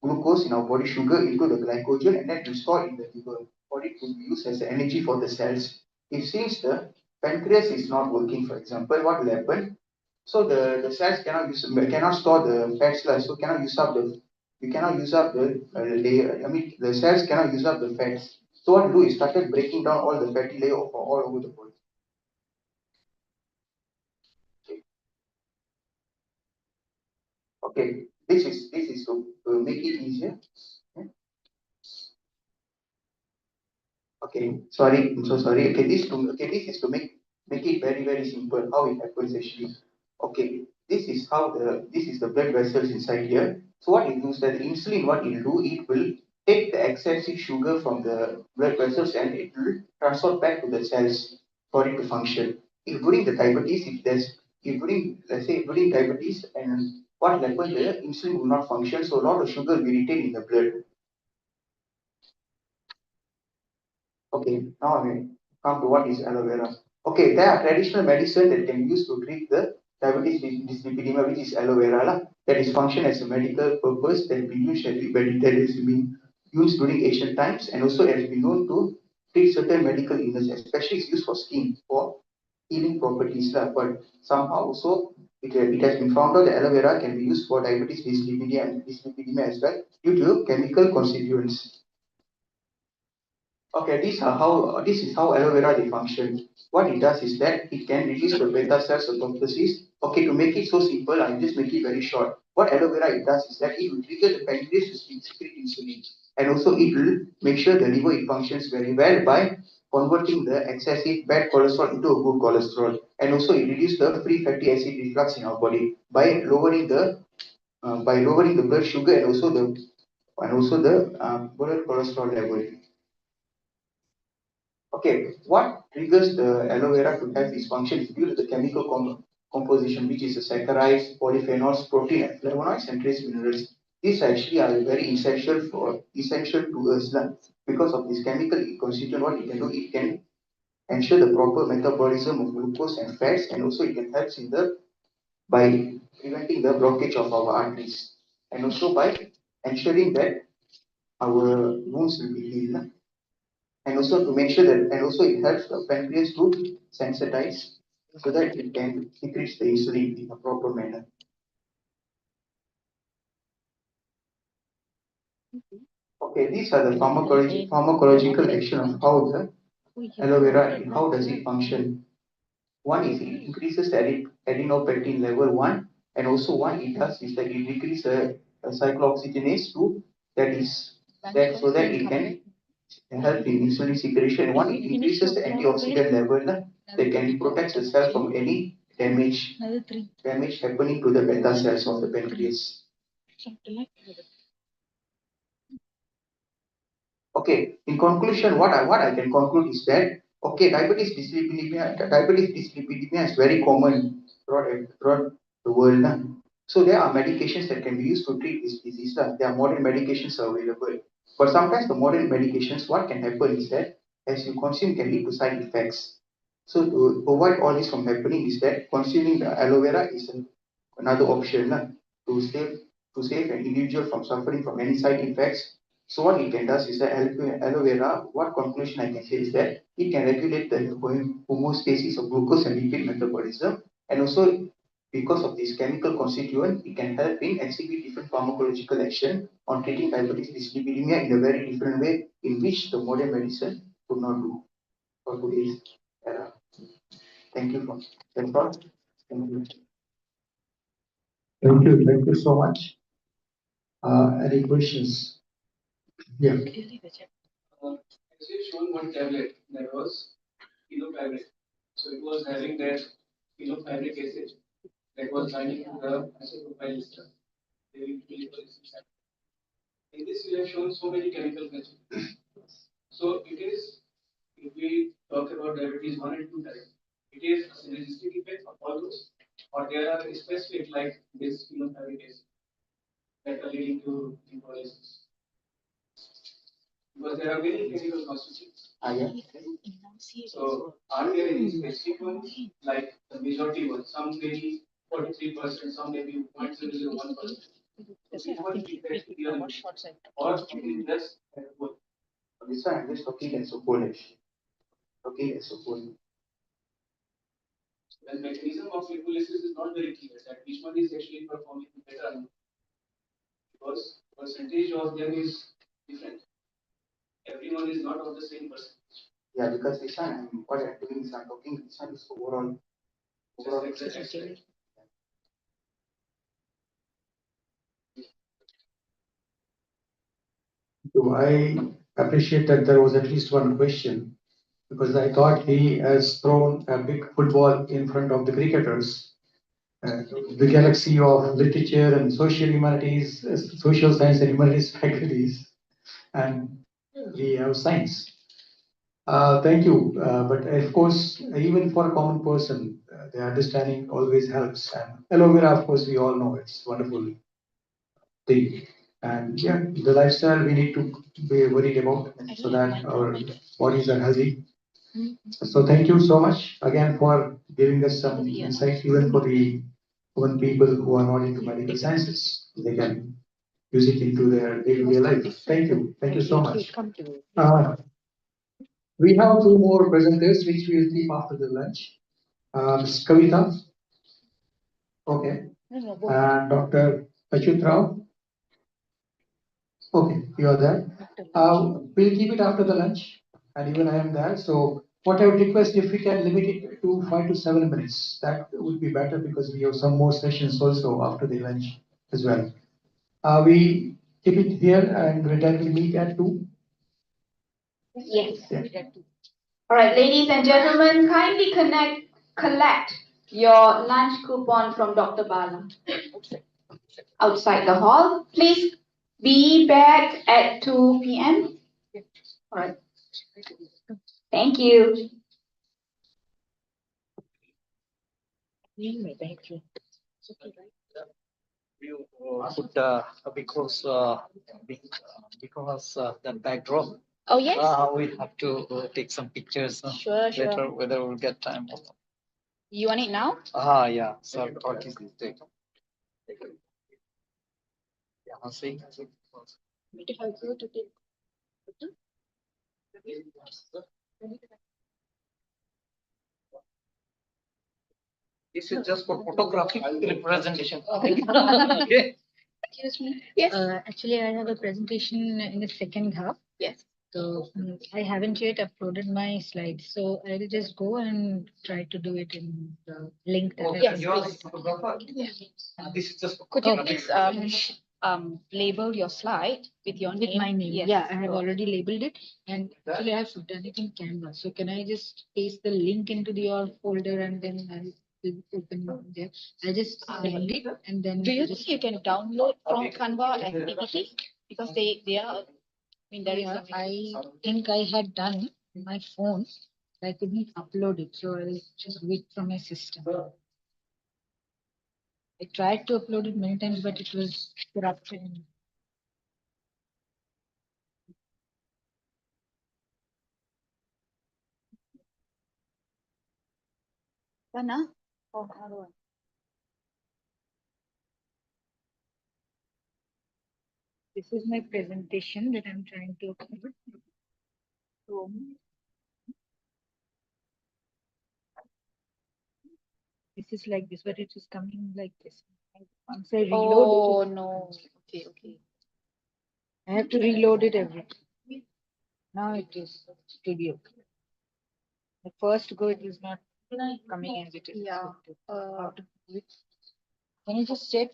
glucose in our body sugar into the glycogen, and then to store in the liver for it to be used as energy for the cells. If since the pancreas is not working, for example, what will happen? So the cells cannot store the fats, so cannot use up the layer. The cells cannot use up the fats. So what do is started breaking down all the fatty layer all over the body. Okay, this is to make it easier. Okay, sorry, I'm so sorry. Okay, this is to make it very simple how it happens actually. Okay, this is the blood vessels inside here. So what it does that the insulin, what it will do, it will take the excessive sugar from the blood vessels and it will transfer back to the cells for it to function. If during the diabetes, let's say during diabetes, and what happens, the insulin will not function, so a lot of sugar will be retained in the blood. Okay, now I will come to what is aloe vera. Okay, there are traditional medicine that can be used to treat the diabetes dyslipidemia, which is aloe vera, that is function as a medical purpose that has been used during ancient times, and also has been known to treat certain medical illnesses, especially it's used for skin, for healing properties. But somehow also it has been found out that aloe vera can be used for diabetes dyslipidemia as well due to chemical constituents. Okay, this is how aloe vera they function. What it does is that it can reduce the beta cells apoptosis. Okay, to make it so simple, I'll just make it very short. What aloe vera it does is that it will trigger the pancreas to secrete insulin, and also it will make sure the liver it functions very well by converting the excessive bad cholesterol into a good cholesterol, and also it reduces the free fatty acid reflux in our body by lowering the blood sugar and also the blood cholesterol level. Okay, what triggers the aloe vera to have this function is due to the chemical composition, which is the saccharides, polyphenols, protein, and flavonoids, and trace minerals. These actually are very essential to us because of this chemical constituent. What it can do, it can ensure the proper metabolism of glucose and fats, and also it can help by preventing the blockage of our arteries, and also by ensuring that our wounds will be healed. And also to make sure that, and also it helps the pancreas to sensitize so that it can secrete the insulin in a proper manner. Okay, these are the pharmacological action of how the aloe vera, how does it function. One is it increases the adenopectin level 1, and also one it does is that it decreases the cyclooxygenase 2, so that it can help in insulin secretion. One, it increases the antioxidant level that can protect the cell from any damage happening to the beta cells of the pancreas. Okay, in conclusion, what I can conclude is that okay, diabetes dyslipidemia is very common throughout the world. Nah. So there are medications that can be used to treat this disease. Nah. There are modern medications available. But sometimes the modern medications, what can happen is that as you consume can lead to side effects. So to avoid all this from happening is that consuming the aloe vera is another option to save an individual from suffering from any side effects. So what it can does is that aloe vera, what conclusion I can say is that it can regulate the homeostasis of glucose and lipid metabolism, and also because of this chemical constituent, it can help in exhibit different pharmacological action on treating diabetes dyslipidemia in a very different way in which the modern medicine could not do for today's era. Thank you for that's all. Thank you. Thank you so much. Any questions? Yeah. As you shown one tablet that was fabric. So it was having that fabric acid that was binding to the isopropyl ester. In this, you have shown so many chemical constituents. So it is, if we talk about diabetes 1 and 2 type, it is a synergistic effect of all those, or there are specific like this fabric acid that are leading to lipolysis. Because there are many chemical constituents. Yeah. So are there any specific ones, like the majority ones? Some may be 43%, some may be 0.001%. This is what we get here, or it just This one I'm just talking as a whole actually. Okay, as a whole. the mechanism of lipolysis is not very clear that which one is actually performing better because percentage of them is different. Everyone is not of the same percentage. Yeah, because this one, what I'm doing is I'm talking this one is overall. So I appreciate that there was at least one question because I thought he has thrown a big football in front of the cricketers. The galaxy of literature and social humanities, social science and humanities faculties, and we have science. Thank you. But of course, even for a common person, the understanding always helps. And aloe vera, of course, we all know it's wonderful thing. And yeah, the lifestyle we need to be worried about so that our bodies are healthy. So thank you so much again for giving us some insight, even for the women people who are not into medical sciences. They can use it into their day-to-day life. Thank you. Thank you so much. We have two more presenters which we will keep after the lunch. Ms. Kavita. Okay. And Dr. Achyut Rao. Okay, you are there. We'll keep it after the lunch, and even I am there. So what I would request if we can limit it to 5 to 7 minutes, that would be better because we have some more sessions also after the lunch as well. We keep it here and then we meet at 2. Yes. Yeah. All right, ladies and gentlemen, kindly collect your lunch coupon from Dr. Bala outside the hall. Please be back at 2 p.m. All right. Thank you. You put because that backdrop. Oh, yes. We have to take some pictures Sure. later, whether we'll get time or not. You want it now? Yeah. So what is this take? Yeah, I'll see. If I go to take. This is just for photographic representation. Okay. Excuse me. Yes. Actually, I have a presentation in the second half. Yes. So I haven't yet uploaded my slides. So I will just go and try to do it in the link that I You are the photographer. Yes. This is just for Could you please label your slide with your name? With my name. Yes. Yeah, I have already labeled it, and actually I have done it in Canva. So can I just paste the link into your folder and then I'll open there? I'll just send it and then. Do you think you can download from Canva as PPT? Because they are. I mean, I think I had done my phone. I couldn't upload it, so I'll just wait from my system. I tried to upload it many times, but it was corrupted. Sana? Oh, how do I? This is my presentation that I'm trying to upload. So, this is like this, but it is coming like this. Once I reload Oh it, no. Okay, okay. I have to reload it every time. Now it is studio. The first go, it is not coming as it is. Yeah. How to do it? Can you just check?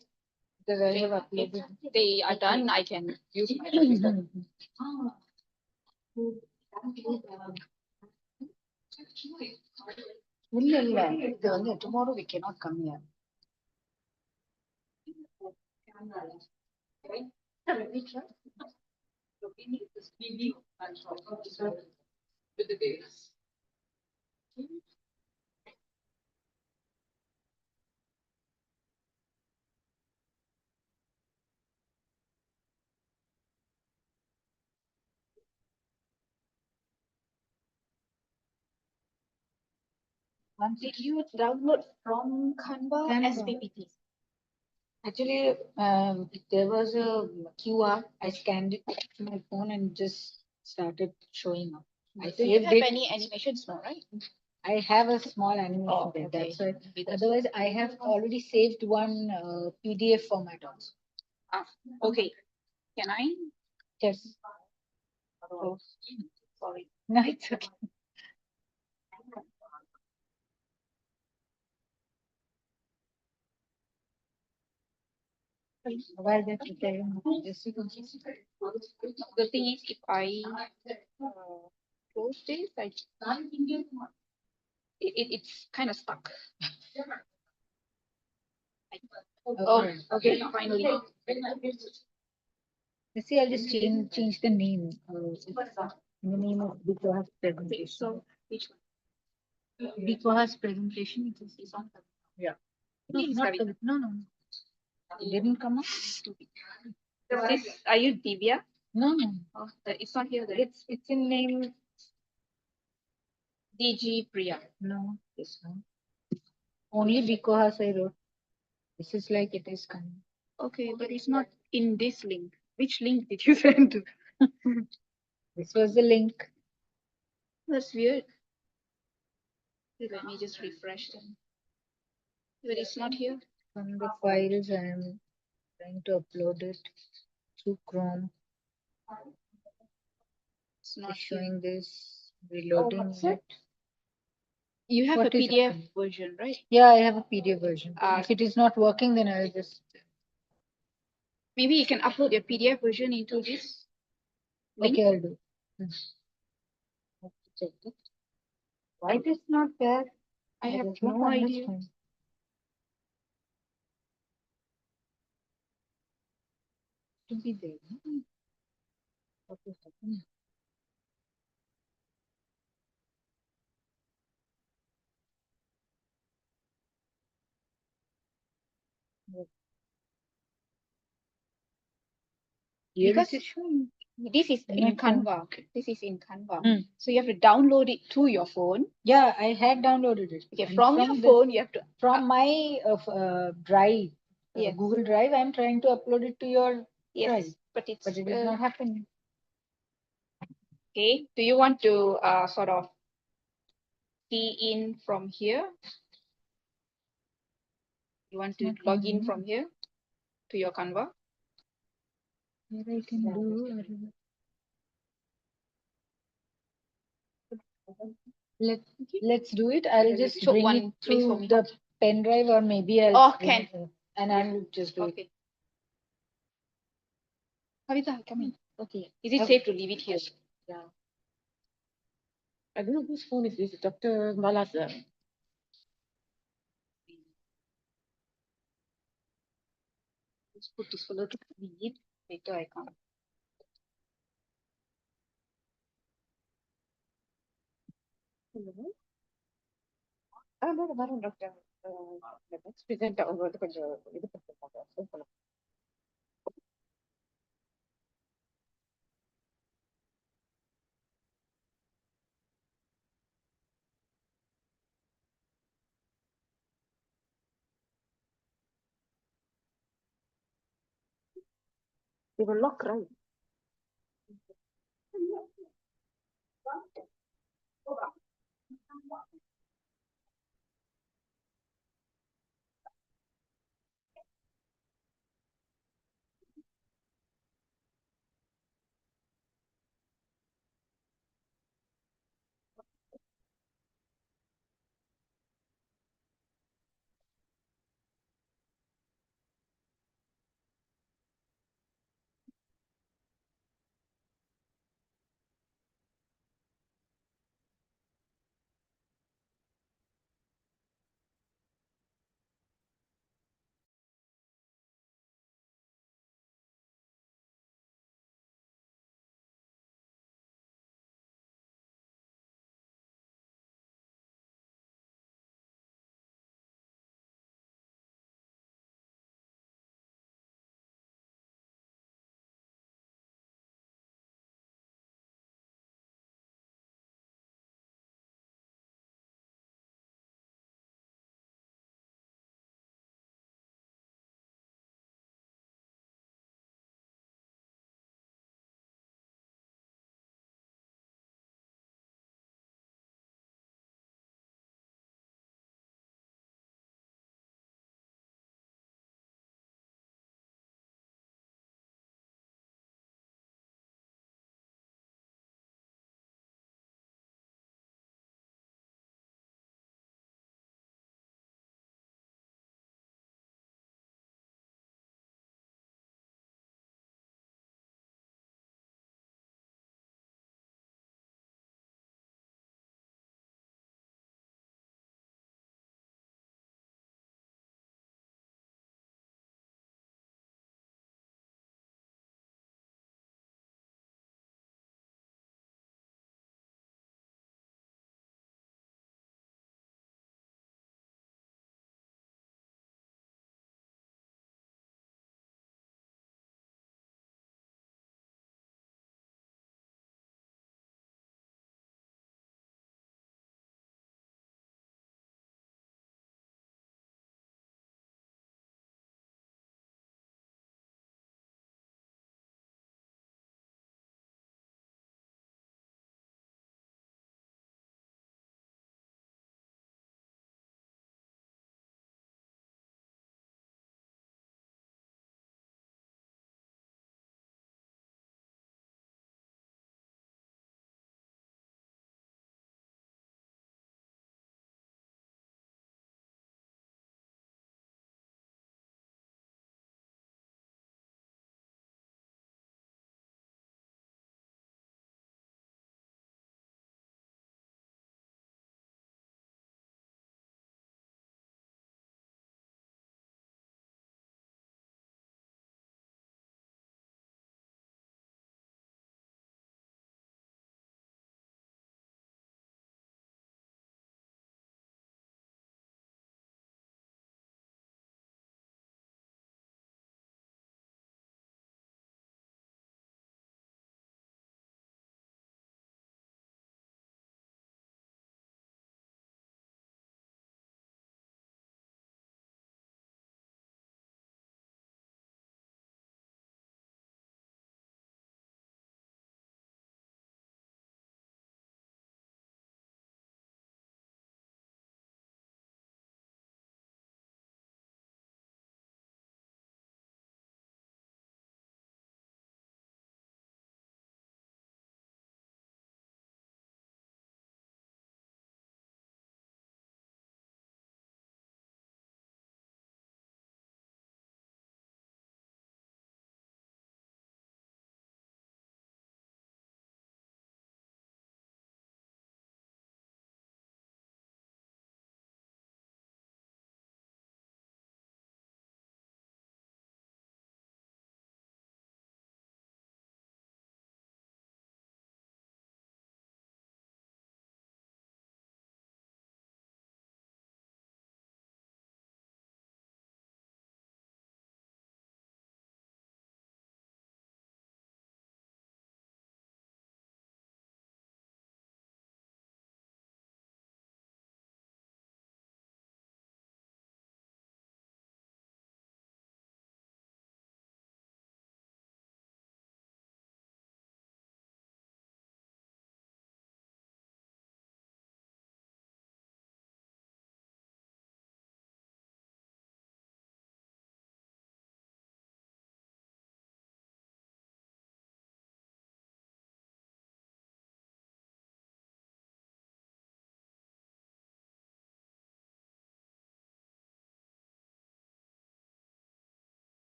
Because I have uploaded. If they are done, I can use my computer. Tomorrow we cannot come here. Did you download from Canva as Canva. PPT? Actually, there was a QR. I scanned it to my phone and just started showing up. I Do you saved have it. any animations now, right? I have a small animation Oh, there. okay. That's why. Otherwise, I have already saved one PDF format also. Ah, okay. Can I? Yes. Oh, sorry. No, it's okay. While they're preparing, just The thing is, if I close this, it's kind of stuck. Oh, okay, finally. You see, I'll just change the name. In the name of BICOHAS' presentation. So, which one? BICOHAS' presentation. It's on. Yeah. No, it's coming. No. It didn't come up. Are you Divya? No. Oh, it's not here then. It's in name. DG Priya. No, this one. Only BICOHAS I wrote. This is like it is coming. Okay, but it's not in this link. Which link did you send to? This was the link. That's weird. Let me just refresh them. But it's not here. From the files, I am trying to upload it through Chrome. It's not It's showing this Oh, reloading. what's it? You have What a is PDF happening? version, right? Yeah, I have a PDF version. Uh, If it is not working, then I'll just. Maybe you can upload your PDF version into this link. Okay, I'll do. Have to check it. Why it is not there? I have don't no idea. understand. To be there. What is happening? Here Because it is showing. this is in My phone. Canva. This is in Canva. Hmm. So you have to download it to your phone. Yeah, I had downloaded it. Okay, And from your the- phone, you have to. From my drive, Yes. Google Drive, I'm trying to upload it to your Yes, drive. but But it is not happening. Okay. Do you want to sort of key in from here? You want to Not log in coming. from here to your Canva? What I can do. Let's do it. I'll just Show bring one it place for through me. the pen drive, or maybe I'll. Oh, bring can. it, and I'll just do it. Okay. Kavita, come in. Okay. Is it safe to leave it here? Yeah. I don't know whose phone is this. Dr. Mala's. Let's put this fellow to read. Later I come. வரும் doctor. Next present அவங்க வந்து கொஞ்சம் இது பண்ணிருக்காங்க. They will not cry.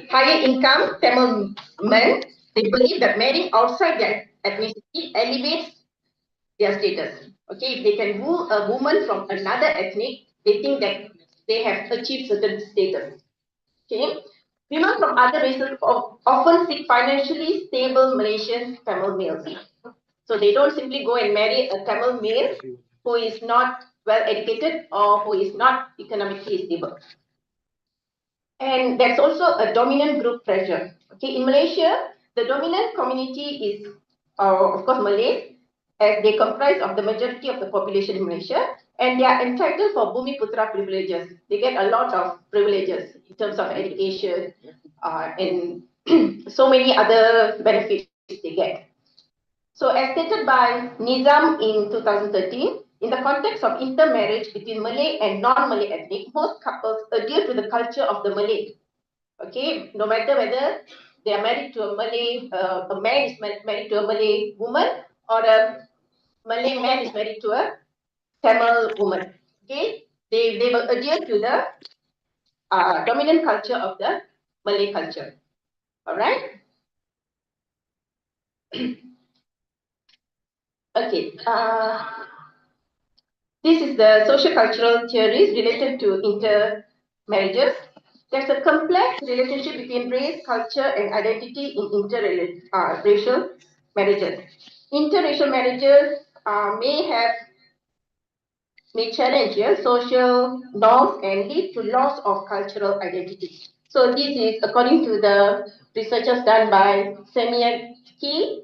higher income Tamil men, they believe that marrying outside their ethnicity elevates their status. Okay, if they can woo a woman from another ethnic, they think that they have achieved certain status. Okay, women from other races often seek financially stable Malaysian Tamil males. So they don't simply go and marry a Tamil male who is not well educated or who is not economically stable. And that's also a dominant group pressure. Okay, in Malaysia, the dominant community is, of course, Malays, as they comprise of the majority of the population in Malaysia, and they are entitled for Bumi Putra privileges. They get a lot of privileges in terms of education and so many other benefits they get. So, as stated by Nizam in 2013, in the context of intermarriage between Malay and non-Malay ethnic, most couples adhere to the culture of the Malay. Okay, no matter whether they are married to a Malay, a man is married to a Malay woman, or a Malay man is married to a Tamil woman. Okay, they will adhere to the dominant culture of the Malay culture. All right. Okay. This is the social-cultural theories related to intermarriages. There's a complex relationship between race, culture, and identity in interracial marriages. Interracial marriages may challenge social norms and lead to loss of cultural identity. So this is according to the researches done by Semiaki,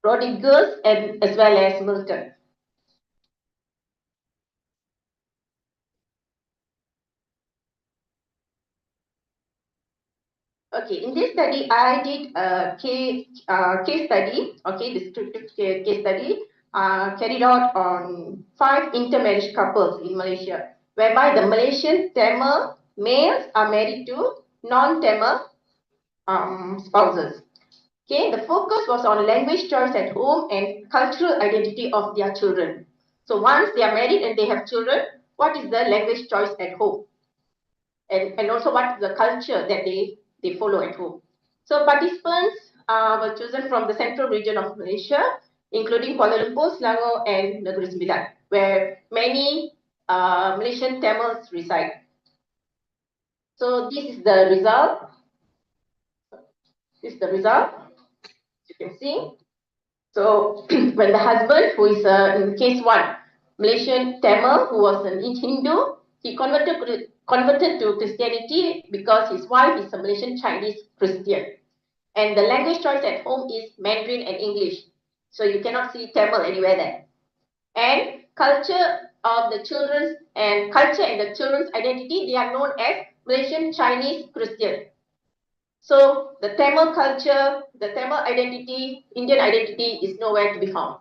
Rodriguez, and as well as Milton. Okay, in this study, I did a case study, okay, descriptive case study, carried out on 5 intermarriage couples in Malaysia, whereby the Malaysian Tamil males are married to non-Tamil spouses. Okay, the focus was on language choice at home and cultural identity of their children. So once they are married and they have children, what is the language choice at home? And also what is the culture that they follow at home. So participants were chosen from the central region of Malaysia, including Kuala Lumpur, Selangor, and Negeri Sembilan, where many Malaysian Tamils reside. So this is the result. This is the result, as you can see. So when the husband, who is in case 1, Malaysian Tamil, who was an Hindu, he converted to Christianity because his wife is a Malaysian Chinese Christian. And the language choice at home is Mandarin and English. So you cannot see Tamil anywhere there. And culture of the children's and the children's identity, they are known as Malaysian Chinese Christian. So the Tamil culture, the Tamil identity, Indian identity is nowhere to be found.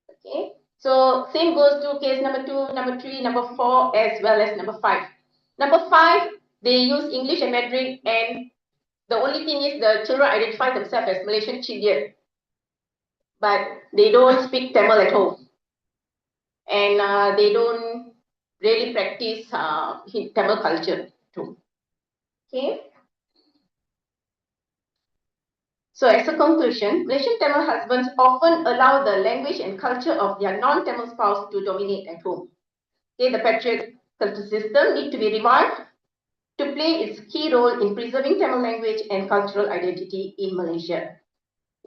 Okay. So same goes to case number 2, number 3, number 4, as well as number 5. Number 5, they use English and Mandarin, and the only thing is the children identify themselves as Malaysian Chindian, but they don't speak Tamil at home, and they don't really practice Tamil culture too. Okay. So as a conclusion, Malaysian Tamil husbands often allow the language and culture of their non-Tamil spouse to dominate at home. Okay, the patriarchal system needs to be revived to play its key role in preserving Tamil language and cultural identity in Malaysia.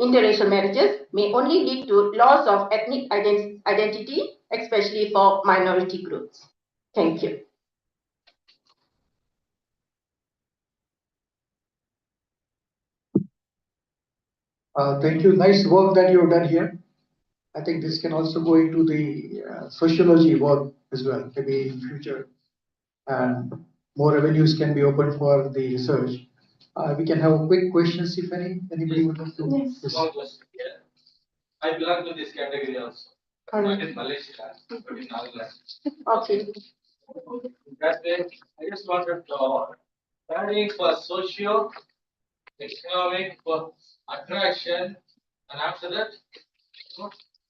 Interracial marriages may only lead to loss of ethnic identity, especially for minority groups. Thank you. Thank you. Nice work that you've done here. I think this can also go into the sociology work as well, maybe in future, and more avenues can be opened for the research. We can have quick questions if anybody would like to. Yes. I belong to this category also. Not in Malaysia, but in Nagaland. Okay. That way, I just wanted to studying for socio, economic, for attraction, and after that,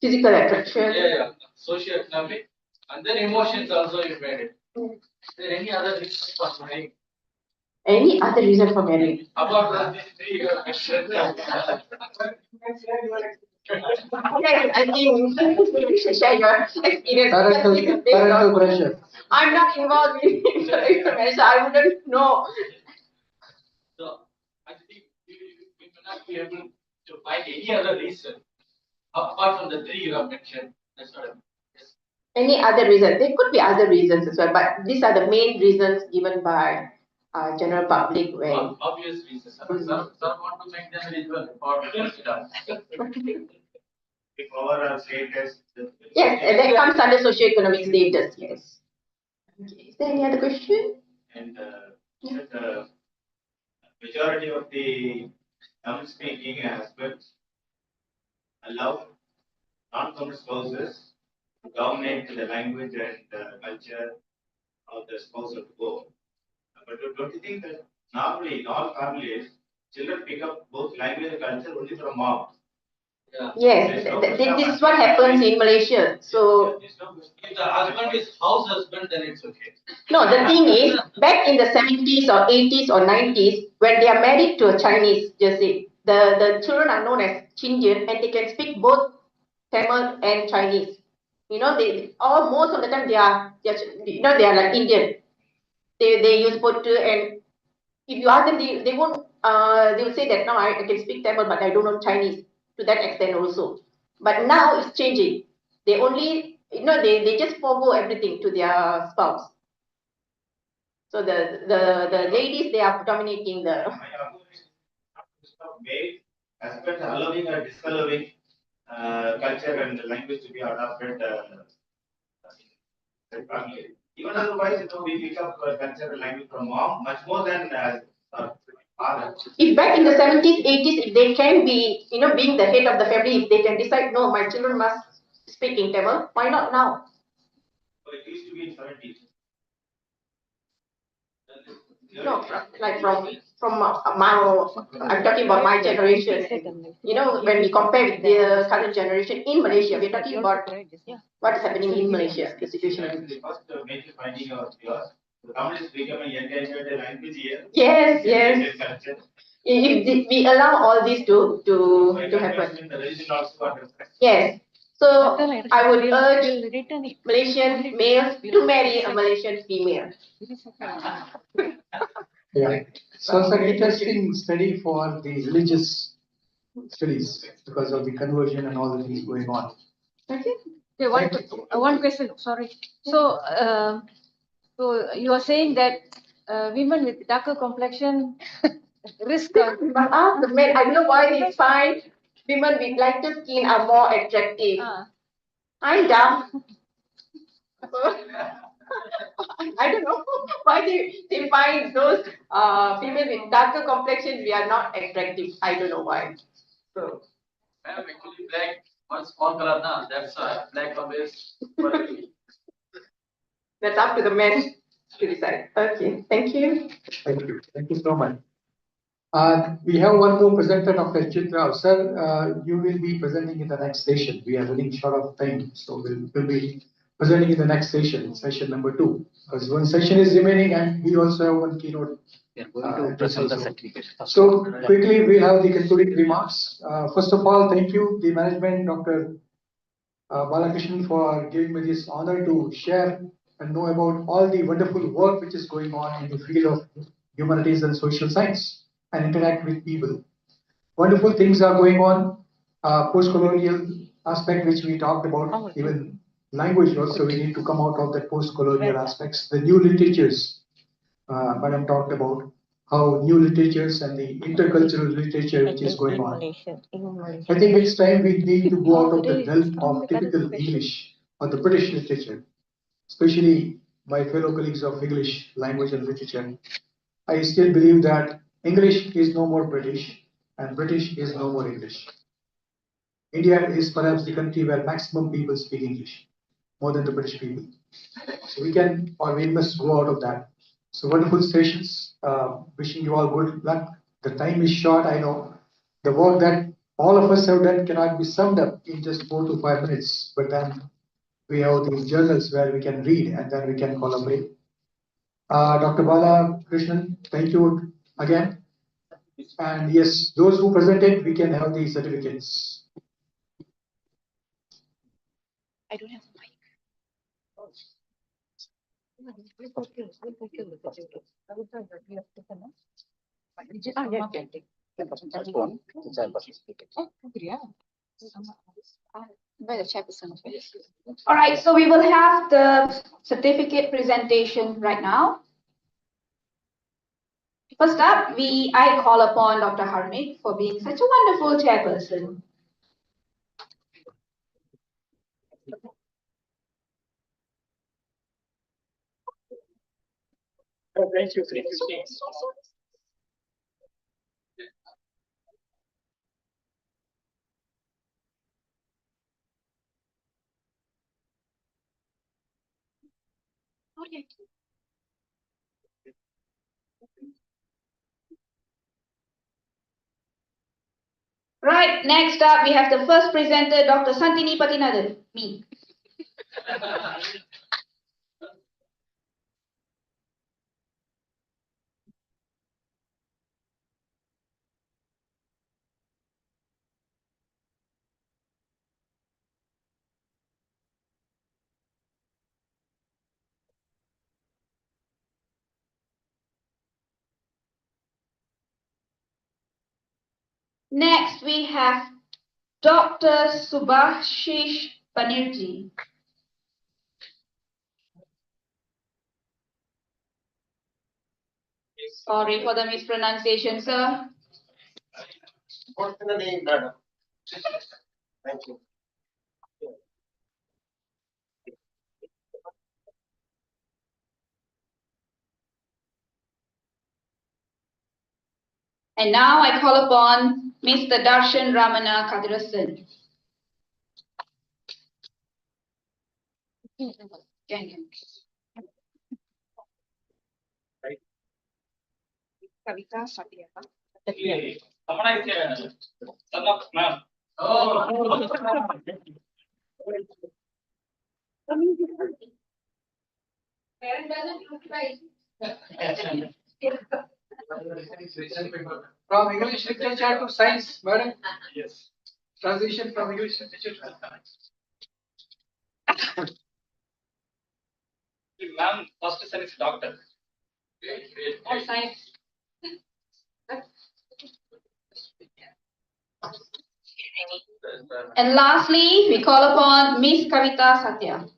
Physical attraction. yeah, socio-economic, and then emotions also you made it. Is there any other reason for marrying? Any other reason for marrying? About the three you have mentioned. Yes, I think you should share your experience. Parental pressure. I'm not involved in information, I wouldn't know. So I think we may not be able to find any other reason apart from the three you have mentioned. That's what I'm. Yes. Any other reason? There could be other reasons as well, but these are the main reasons given by general public when. Obvious reasons. Some want to make them eligible for If our status. Yes, and that comes under socio-economic status, yes. Okay. Is there any other question? And the majority of the Tamil speaking husbands allow non-Tamil spouses to dominate the language and culture of the spouse of the go. But don't you think that normally in all families, children pick up both language and culture only from mom? Yeah. Yes, this is what happens in Malaysia. So, If the husband is house husband, then it's okay. no, the thing is, back in the 70s or 80s or 90s, when they are married to a Chinese, just say, the children are known as Chindian and they can speak both Tamil and Chinese. You know, most of the time they are like Indian. They use both and if you ask them, they won't, they will say that, no, I can speak Tamil, but I don't know Chinese to that extent also. But now it's changing. They only, they just forgo everything to their spouse. So the ladies, they are dominating the. Husband allowing or disallowing culture and language to be adopted. Family. Even otherwise, we pick up culture and language from mom much more than father. If back in the 70s, 80s, if they can be, being the head of the family, if they can decide, no, my children must speak in Tamil, why not now? So it used to be in 70s. No, from I'm talking about my generation. When we compare with the current generation in Malaysia, we're talking about what is happening in Malaysia, the situation. The first major finding of yours, the Tamil is becoming endangered language here. Yes. If we allow all this to happen. Yes. So I would urge Malaysian males to marry a Malaysian female. Yeah, so it's an interesting study for the religious studies because of the conversion and all the things going on. Okay. One question, sorry. So, so you are saying that women with darker complexion risk. But ask the men, I don't know why they find women with lighter skin are more attractive. I'm dumb. I don't know why they find those female with darker complexion we are not attractive. I don't know why. So. Actually, black, one small color, that's black always. That's up to the men to decide. Okay, thank you. Thank you so much. We have one more presenter, Dr. Chitra. Sir, you will be presenting in the next session. We are running short of time, so we'll be presenting in the next session, session number 2. Because one session is remaining and we also have one keynote. We are going to present the certificate. So quickly, we'll have the concluding remarks. First of all, thank you, the management, Dr. Balakrishnan, for giving me this honor to share and know about all the wonderful work which is going on in the field of humanities and social science and interact with people. Wonderful things are going on, post-colonial aspect which we talked about, even language also, we need to come out of that post-colonial aspects, the new literatures, Madam talked about how new literatures and the intercultural literature which is going on. I think it's time we need to go out of the realm of typical English or the British literature, especially my fellow colleagues of English language and literature. I still believe that English is no more British and British is no more English. India is perhaps the country where maximum people speak English, more than the British people. So we can or we must go out of that. So wonderful sessions. Wishing you all good luck. The time is short, I know. The work that all of us have done cannot be summed up in just 4 to 5 minutes. But then we have these journals where we can read and then we can collaborate. Dr. Bala Krishnan, thank you again. And yes, those who presented, we can have the certificates. I don't have a mic. By the chairperson. All right, so we will have the certificate presentation right now. First up, I call upon Dr. Harmik for being such a wonderful chairperson. Thank you. Okay. Right, next up, we have the first presenter, Dr. Santini Patinadan, me. Next, we have Dr. Subhashish Banerjee. Sorry for the mispronunciation, sir. What's the name, madam? Thank you. And now I call upon Mr. Darshan Ramana Kadirasan. Kavita Satya. Someone is son of ma'am. Oh. Parent doesn't look right. From English literature to science, madam? Yes. Transition from English literature to science. Ma'am, first son is doctor. All science. And lastly, we call upon Miss Kavita Satya.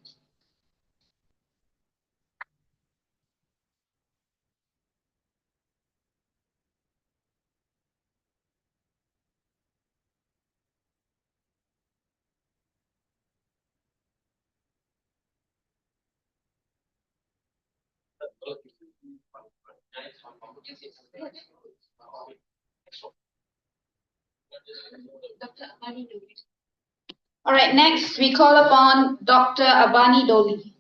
All right, next we call upon Dr. Abani Doli.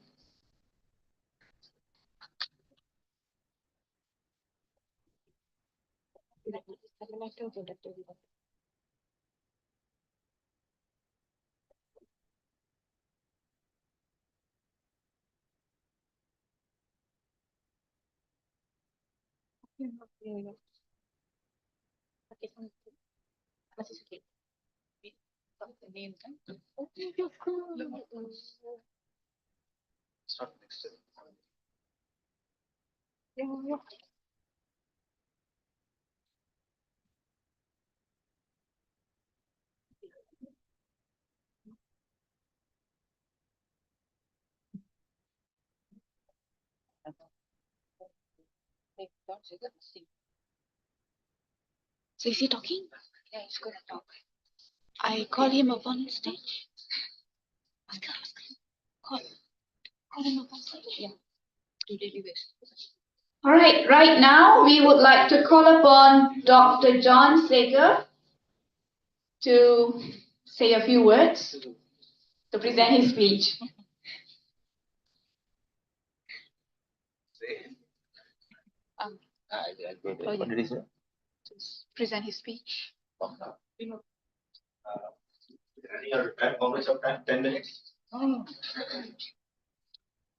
So is he talking? Yeah, he's going to talk. I call him up on stage. Ask him. Call him up on stage. Yeah. All right now we would like to call upon Dr. John Sager to say a few words, to present his speech. What did he say? Present his speech. How much of time? 10 minutes?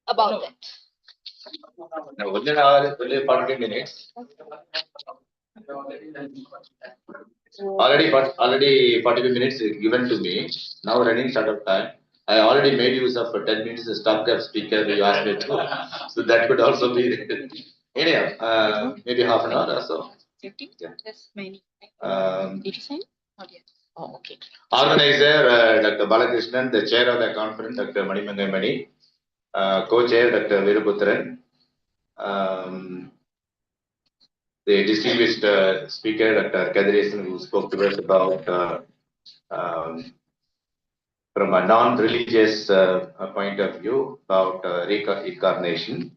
About that. Now, 1 hour, only 40 minutes. Already 45 minutes given to me. Now running short of time. I already made use of 10 minutes stopgap speaker you asked me to. So that could also be anyhow, maybe half an hour or so. 15? Yeah. That's many. Did you sign? Not yet. Oh, okay. Organizer Dr. Balakrishnan, the chair of the conference, Dr. Manimangai Mani, co-chair Dr. Viruputran, the distinguished speaker Dr. Kadriasan, who spoke to us about from a non-religious point of view about reincarnation.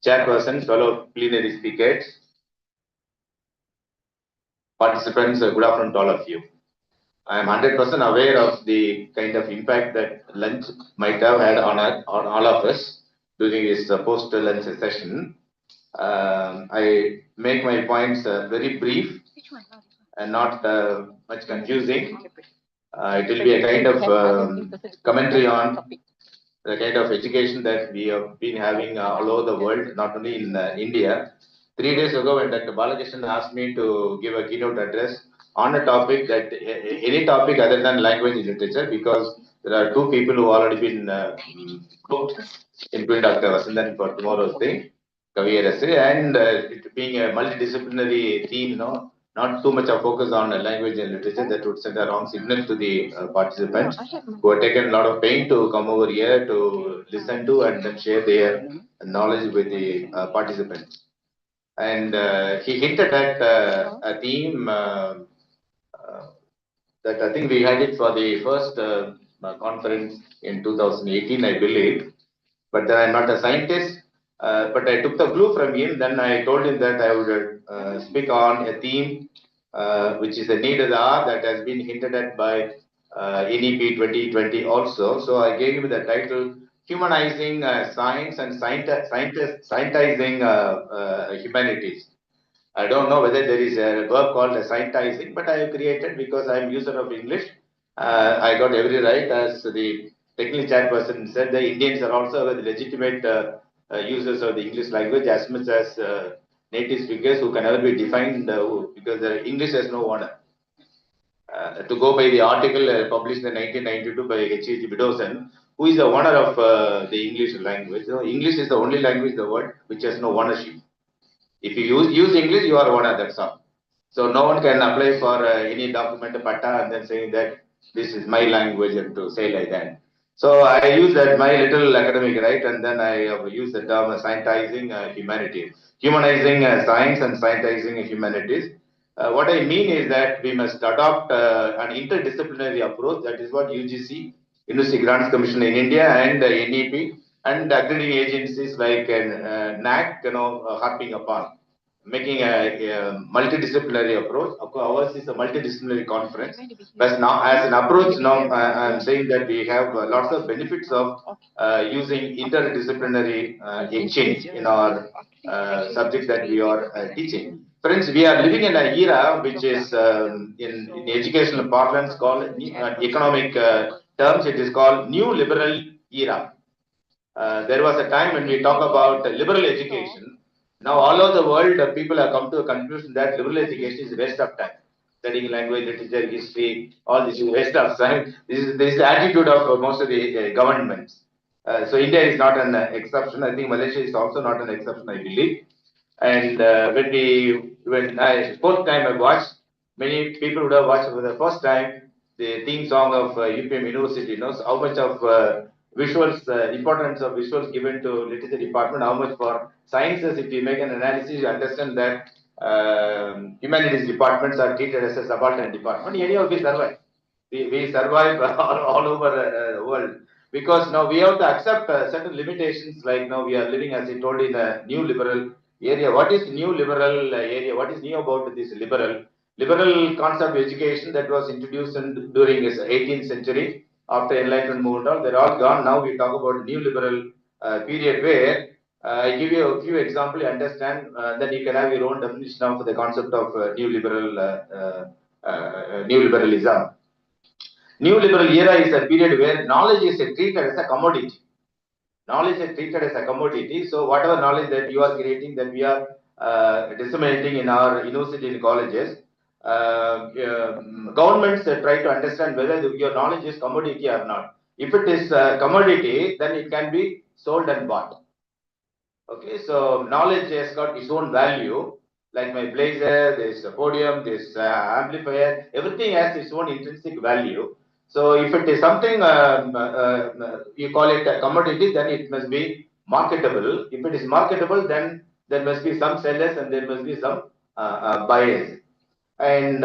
Chairperson, fellow plenary speakers, participants, good afternoon to all of you. I am 100% aware of the kind of impact that lunch might have had on all of us during this post-lunch session. I make my points very brief and not much confusing. It will be a kind of commentary on the kind of education that we have been having all over the world, not only in India. 3 days ago, when Dr. Balakrishnan asked me to give a keynote address on a topic that any topic other than language and literature, because there are two people who already been booked, including Dr. Vasandan for tomorrow's thing, Kavi and it being a multidisciplinary theme, not too much of focus on language and literature, that would send a wrong signal to the participants who have taken a lot of pain to come over here to listen to and then share their knowledge with the participants. And he hinted at a theme that I think we had it for the first conference in 2018, I believe. But then I'm not a scientist. But I took the clue from him. Then I told him that I would speak on a theme which is a need of the hour that has been hinted at by NEP 2020 also. So I gave him the title Humanizing Science and Scientizing Humanities. I don't know whether there is a verb called scientizing, but I have created because I am user of English. I got every right, as the technical chairperson said, the Indians are also the legitimate users of the English language as much as native speakers who can never be defined because English has no owner. To go by the article published in 1992 by H.H. Widdowson, who is the owner of the English language. So English is the only language in the world which has no ownership. If you use English, you are owner, that's all. So no one can apply for any document patta and then saying that this is my language and to say like that. So I use that my little academic right, and then I use the term scientizing humanities, humanizing science and scientizing humanities. What I mean is that we must adopt an interdisciplinary approach. That is what UGC, University Grants Commission in India, and NEP and accrediting agencies like NAC, harping upon, making a multidisciplinary approach. Ours is a multidisciplinary conference. But now, as an approach, now I am saying that we have lots of benefits of using interdisciplinary exchange in our subjects that we are teaching. Friends, we are living in an era which is in educational parlance called economic terms. It is called new liberal era. There was a time when we talk about liberal education. Now all over the world, people have come to a conclusion that liberal education is a waste of time. Studying language, literature, history, all this is waste of time. This is the attitude of most of the governments. So India is not an exception. I think Malaysia is also not an exception, I believe. And when I fourth time I watched, many people would have watched for the first time the theme song of UPM University. Knows how much of visuals, importance of visuals given to literature department, how much for sciences. If you make an analysis, you understand that humanities departments are treated as a subaltern department. Anyhow, we survive. We survive all over the world. Because now we have to accept certain limitations, like now we are living, as I told, in a new liberal area. What is new liberal area? What is new about this liberal concept of education that was introduced during the 18th century after Enlightenment movement? They're all gone. Now we talk about new liberal period where I give you a few examples, you understand, then you can have your own definition of the concept of new liberalism. New liberal era is a period where knowledge is treated as a commodity. Knowledge is treated as a commodity. So whatever knowledge that you are creating, that we are disseminating in our university and colleges, governments try to understand whether your knowledge is commodity or not. If it is commodity, then it can be sold and bought. Okay, so knowledge has got its own value. Like my blazer, this podium, this amplifier, everything has its own intrinsic value. So if it is something you call it a commodity, then it must be marketable. If it is marketable, then there must be some sellers and there must be some buyers. And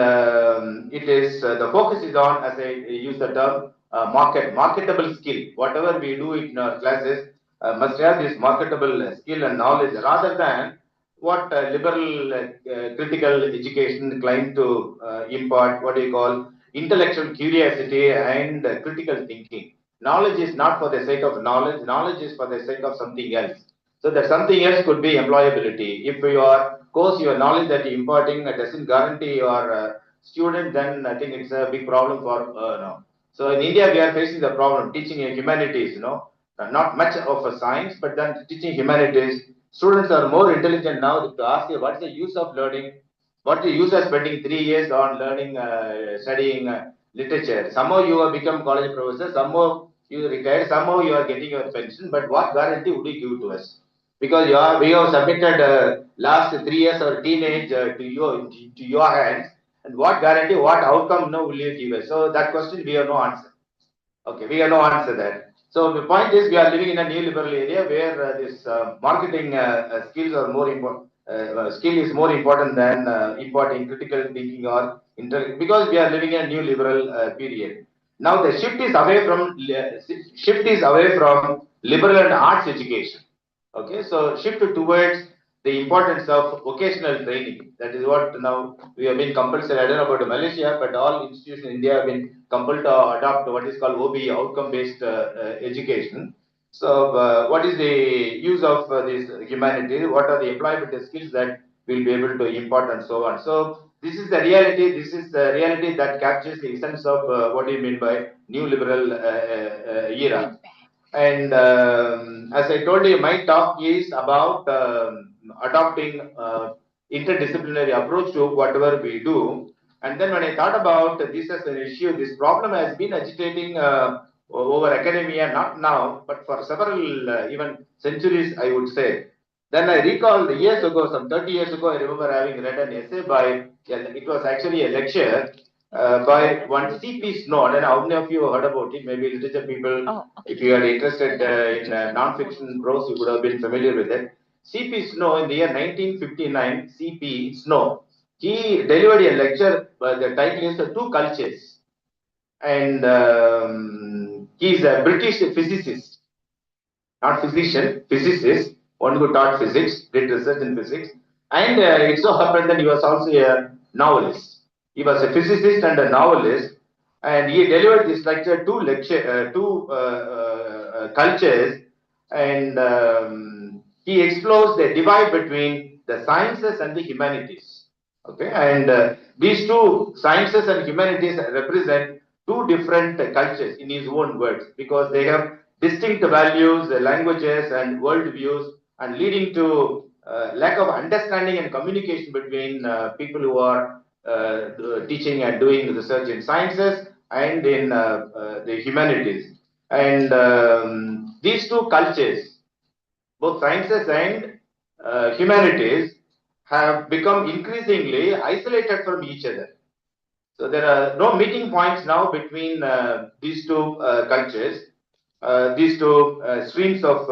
it is the focus is on, as I use the term, marketable skill. Whatever we do in our classes must have this marketable skill and knowledge, rather than what liberal critical education claim to impart, what do you call, intellectual curiosity and critical thinking. Knowledge is not for the sake of knowledge. Knowledge is for the sake of something else. So that something else could be employability. If your course, your knowledge that you're imparting doesn't guarantee your student, then I think it's a big problem for no. So in India, we are facing the problem teaching humanities, not much of a science, but then teaching humanities. Students are more intelligent now to ask you what's the use of learning, what the use of spending 3 years on learning, studying literature. Somehow you have become college professor, somehow you retired, somehow you are getting your pension, but what guarantee would you give to us? Because we have submitted last 3 years or teenage to your hands, and what guarantee, what outcome will you give us? So that question we have no answer. Okay, we have no answer there. So the point is, we are living in a neoliberal area where this marketing skills are more important. Skill is more important than importing critical thinking or because we are living in a new liberal period. Now the shift is away from liberal and arts education. Okay, so shift towards the importance of vocational training. That is what now we have been compulsory. I don't know about Malaysia, but all institutions in India have been compelled to adopt what is called OBE, outcome-based education. So, what is the use of this humanity? What are the employment skills that we'll be able to impart and so on? So, this is the reality. This is the reality that captures the essence of what do you mean by new liberal era. And as I told you, my talk is about adopting interdisciplinary approach to whatever we do. And then when I thought about this as an issue, this problem has been agitating over academia, not now, but for several even centuries, I would say. Then I recall years ago, some 30 years ago, I remember having read an essay by, it was actually a lecture by one C.P. Snow. And how many of you heard about it? Maybe literature people, if you are interested in non-fiction prose, you would have been familiar with it. C.P. Snow, in the year 1959, C.P. Snow, he delivered a lecture, the title is Two Cultures. And he is a British physicist, not physician, physicist, one who taught physics, did research in physics. And it so happened that he was also a novelist. He was a physicist and a novelist, and he delivered this lecture, two cultures, and he explores the divide between the sciences and the humanities. Okay, and these two sciences and humanities represent two different cultures in his own words, because they have distinct values, languages, and worldviews, and leading to lack of understanding and communication between people who are teaching and doing research in sciences and in the humanities. And these two cultures, both sciences and humanities, have become increasingly isolated from each other. So there are no meeting points now between these two cultures, these two streams of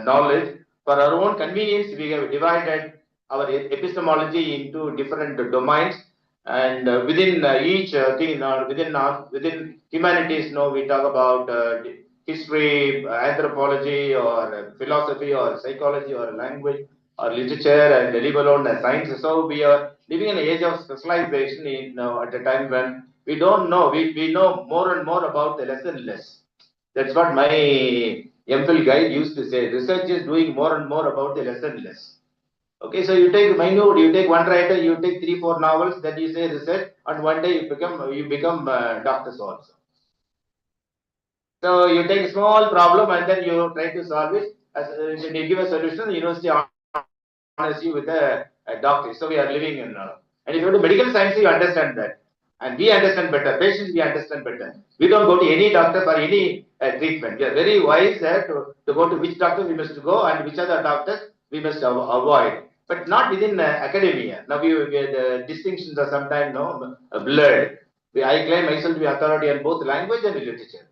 knowledge. For our own convenience, we have divided our epistemology into different domains, and within each thing, within humanities, we talk about history, anthropology, or philosophy, or psychology, or language, or literature, and leave alone science. So we are living in an age of specialization at a time when we don't know, we know more and more about the less and less. That's what my MPhil guide used to say. Research is doing more and more about the less and less. Okay, so you take you take one writer, you take 3-4 novels, then you say research, and one day you become doctors also. So you take a small problem and then you try to solve it. As you give a solution, the university honors you with a doctor. So we are living in, and if you go to medical science, you understand that. And we understand better. Patients, we understand better. We don't go to any doctor for any treatment. We are very wise to go to which doctor we must go and which other doctors we must avoid. But not within academia. Now the distinctions are sometimes blurred. I claim myself to be authority on both language and literature.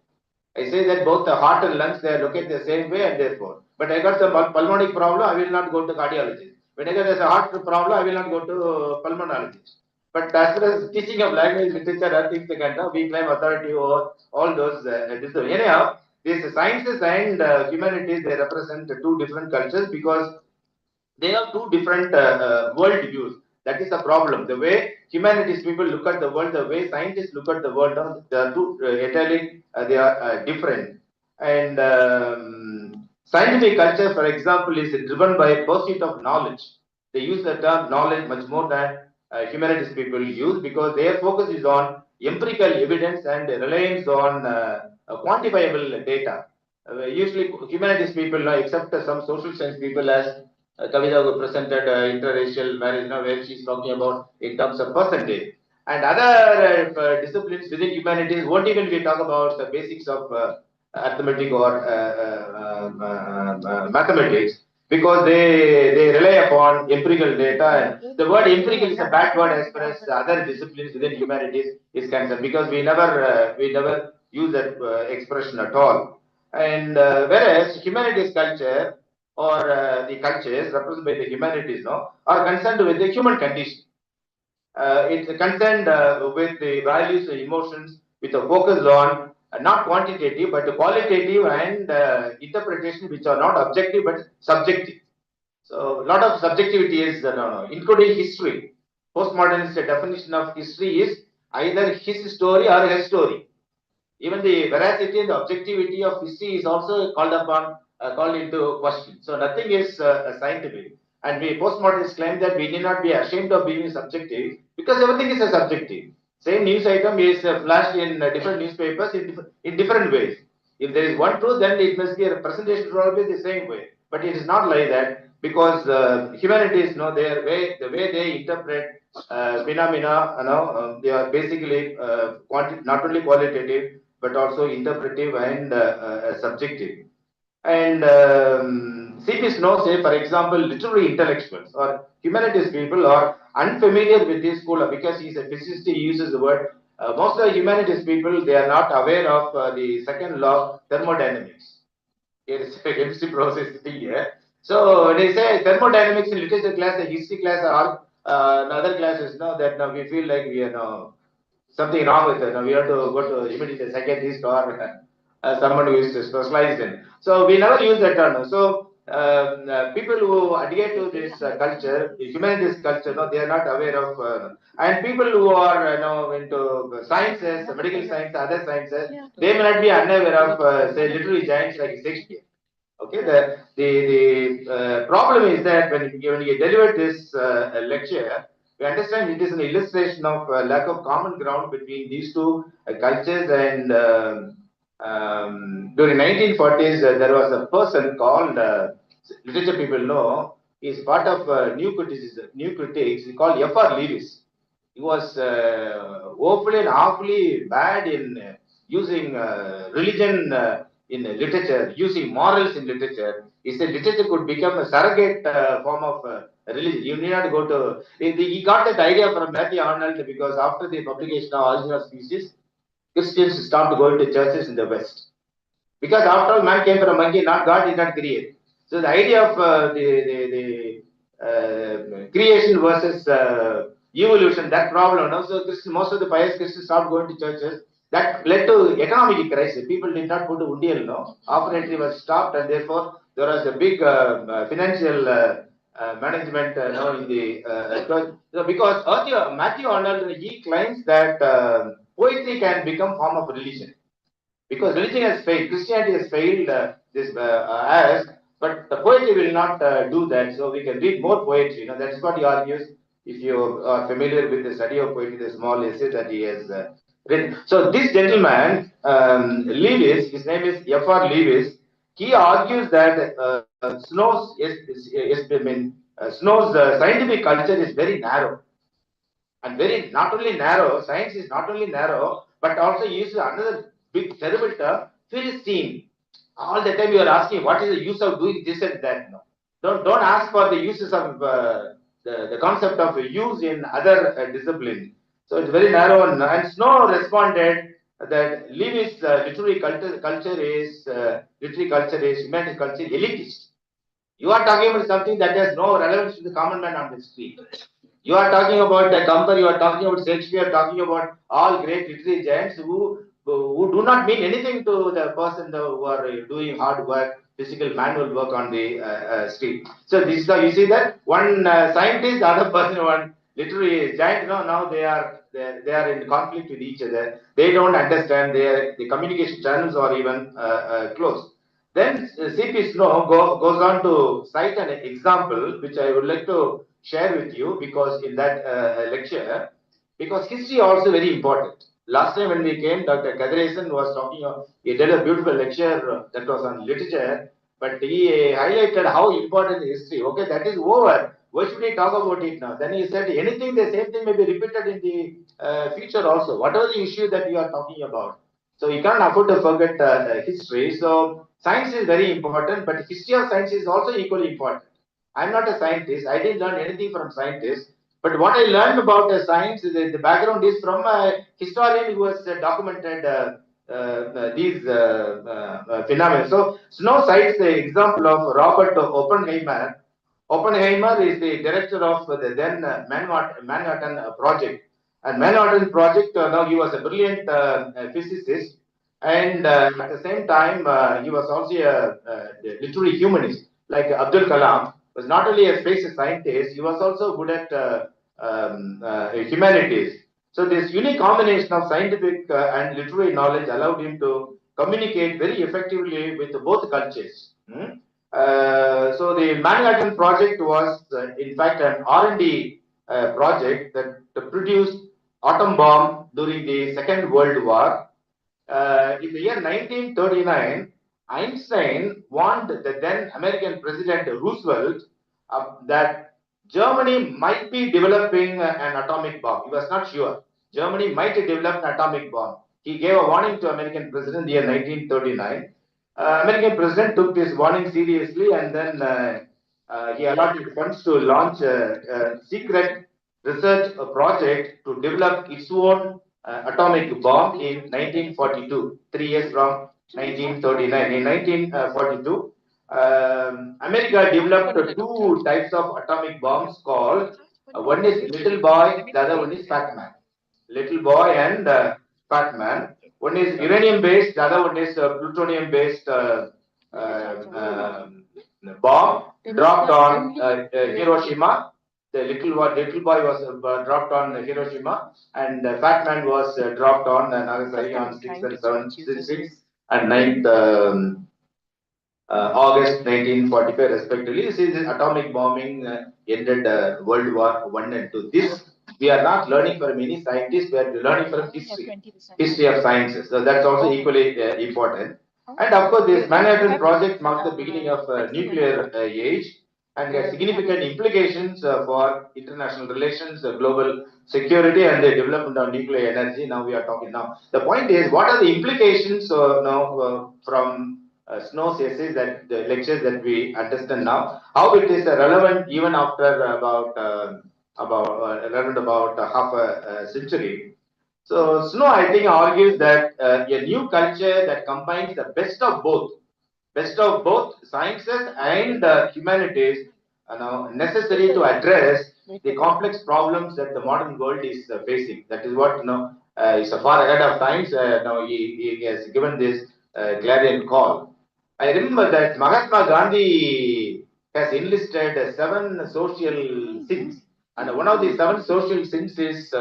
I say that both the heart and lungs, they are located the same way and therefore. But I got some pulmonic problem, I will not go to cardiologist. When I got a heart problem, I will not go to pulmonologist. But as far as teaching of language, literature, and things like that, we claim authority over all those disciplines. Anyhow, these sciences and humanities, they represent two different cultures because they have two different world views. That is the problem. The way humanities people look at the world, the way scientists look at the world, they are two entirely they are different. And scientific culture, for example, is driven by pursuit of knowledge. They use the term knowledge much more than humanities people use because their focus is on empirical evidence and reliance on quantifiable data. Usually, humanities people, except some social science people, as Kavita who presented interracial marriage, where she's talking about in terms of percentage. And other disciplines within humanities won't even we talk about the basics of arithmetic or mathematics because they rely upon empirical data. And the word empirical is a bad word as far as other disciplines within humanities is concerned because we never use that expression at all. And whereas humanities culture or the cultures represented by the humanities are concerned with the human condition. It's concerned with the values and emotions with a focus on not quantitative but qualitative and interpretation which are not objective but subjective. So a lot of subjectivity is including history. Postmodernist definition of history is either his story or her story. Even the veracity and the objectivity of history is also called into question. So nothing is scientific. And we postmodernists claim that we need not be ashamed of being subjective because everything is a subjective. Same news item is flashed in different newspapers in different ways. If there is one truth, then it must be a presentation should always be the same way. But it is not like that because humanities know the way they interpret phenomena, they are basically not only qualitative but also interpretive and subjective. And CP Snow say, for example, literary intellectuals or humanities people are unfamiliar with this school because he's a physicist, he uses the word. Most of the humanities people, they are not aware of the second law thermodynamics. Here is a chemistry process thing here. So when they say thermodynamics in literature class, the history class, or other classes, that now we feel like we are now something wrong with it. Now we have to go to immediately a psychiatrist or someone who is specialized in. So we never use that term. So people who adhere to this culture, humanities culture, they are not aware of. And people who are into sciences, medical science, other sciences, they may not be unaware of say literary giants like Shakespeare. Okay, the problem is that when you deliver this lecture, we understand it is an illustration of lack of common ground between these two cultures. And during 1940s, there was a person called literature people know is part of new critics called F.R. Lewis. He was woefully and awfully bad in using religion in literature, using morals in literature. He said literature could become a surrogate form of religion. You need not go to. He got that idea from Matthew Arnold because after the publication of Origin of Species, Christians stopped going to churches in the West. Because after all, man came from a monkey, not God did not create. So the idea of the creation versus evolution, that problem. So most of the pious Christians stopped going to churches. That led to economic crisis. People did not put to undial. Opportunity was stopped, and therefore there was a big financial management. In the so because Matthew Arnold he claims that poetry can become form of religion. Because religion has failed, Christianity has failed but the poetry will not do that. So we can read more poetry. That's what he argues. If you are familiar with the study of poetry, the small essay that he has So this gentleman, Lewis, his name is F.R. Lewis, he argues that Snow's scientific culture is very narrow. And very, not only narrow, science is not only narrow, but also he uses another big terrible term, Philistine. All the time you are asking, what is the use of doing this and that? No. Don't ask for the uses of the concept of use in other disciplines. So it's very narrow, and Snow responded that Lewis literary culture is humanity culture elitist. You are talking about something that has no relevance to the common man on the street. You are talking about the Kamper, you are talking about Shakespeare, talking about all great literary giants who do not mean anything to the person who are doing hard work, physical manual work on the street. So this is how you see that one scientist, the other person, one literary giant. Now they are in conflict with each other. They don't understand the communication channels are even closed. Then C.P. Snow goes on to cite an example which I would like to share with you, because in that lecture, because history also very important. Last time when we came, Dr. Kadresan was talking, he did a beautiful lecture that was on literature, but he highlighted how important is history. Okay, that is over. Why should we talk about it now? Then he said anything, the same thing may be repeated in the future also. Whatever the issue that you are talking about. So you can't afford to forget history. So science is very important, but history of science is also equally important. I'm not a scientist. I didn't learn anything from scientists. But what I learned about science, the background is from a historian who has documented these phenomena. So Snow cites the example of Robert Oppenheimer. Oppenheimer is the director of the then Manhattan Project. And Manhattan Project, now he was a brilliant physicist, and at the same time, he was also a literary humanist, like Abdul Kalam. Was not only a space scientist, he was also good at humanities. So this unique combination of scientific and literary knowledge allowed him to communicate very effectively with both cultures. So the Manhattan Project was, in fact, an R&D project that produced atom bomb during the Second World War. In the year 1939, Einstein warned the then American President Roosevelt that Germany might be developing an atomic bomb. He was not sure. Germany might develop an atomic bomb. He gave a warning to American President in the year 1939. American President took this warning seriously, and then he allotted funds to launch a secret research project to develop its own atomic bomb in 1942, 3 years from 1939. In 1942, America developed two types of atomic bombs called, one is Little Boy, the other one is Fat Man. Little Boy and Fat Man. One is uranium based, the other one is plutonium based bomb dropped on Hiroshima. The little boy was dropped on Hiroshima, and Fat Man was dropped on Nagasaki on 6th and 7th, and 9th August 1945, respectively. This is atomic bombing ended World War I and II. This we are not learning from any scientists, we are learning from history of sciences. So that's also equally important. And of course, this Manhattan Project marks the beginning of nuclear age and has significant implications for international relations, global security, and the development of nuclear energy. Now we are talking now. The point is, what are the implications now from Snow's essays, that the lectures that we understand now, how it is relevant even after about half a century. So Snow, I think, argues that a new culture that combines the best of both sciences and humanities are now necessary to address the complex problems that the modern world is facing. That is what is far ahead of times. Now he has given this clarion call. I remember that Mahatma Gandhi has enlisted 7 social sins, and one of the 7 social sins is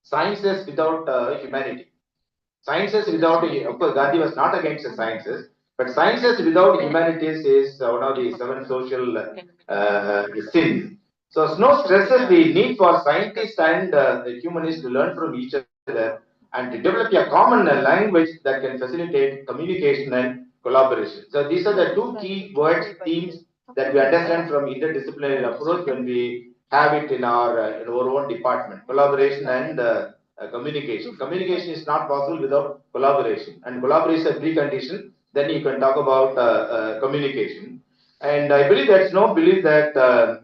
sciences without humanity. Sciences without, of course, Gandhi was not against the sciences, but sciences without humanities is one of the 7 social sins. So Snow stresses the need for scientists and humanists to learn from each other and to develop a common language that can facilitate communication and collaboration. So these are the two key words, themes that we understand from interdisciplinary approach when we have it in our own department: collaboration and communication. Communication is not possible without collaboration, and collaboration is a precondition. Then you can talk about communication. And I believe there's no belief that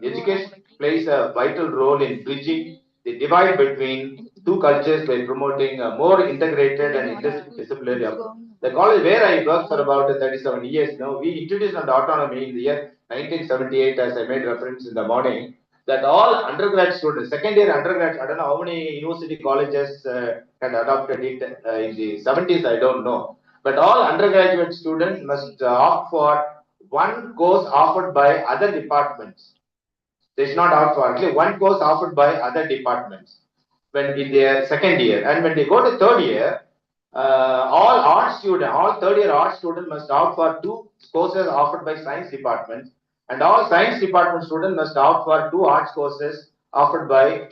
education plays a vital role in bridging the divide between two cultures by promoting a more integrated and interdisciplinary approach. The college where I worked for about 37 years now, we introduced an autonomy in the year 1978, as I made reference in the morning, that all undergrad students, second year undergrad, I don't know how many university colleges had adopted it in the 70s, I don't know. But all undergraduate students must opt for one course offered by other departments. They should not opt for only one course offered by other departments when in their second year. And when they go to third year, all third year art students must opt for two courses offered by science departments, and all science department students must opt for two arts courses offered by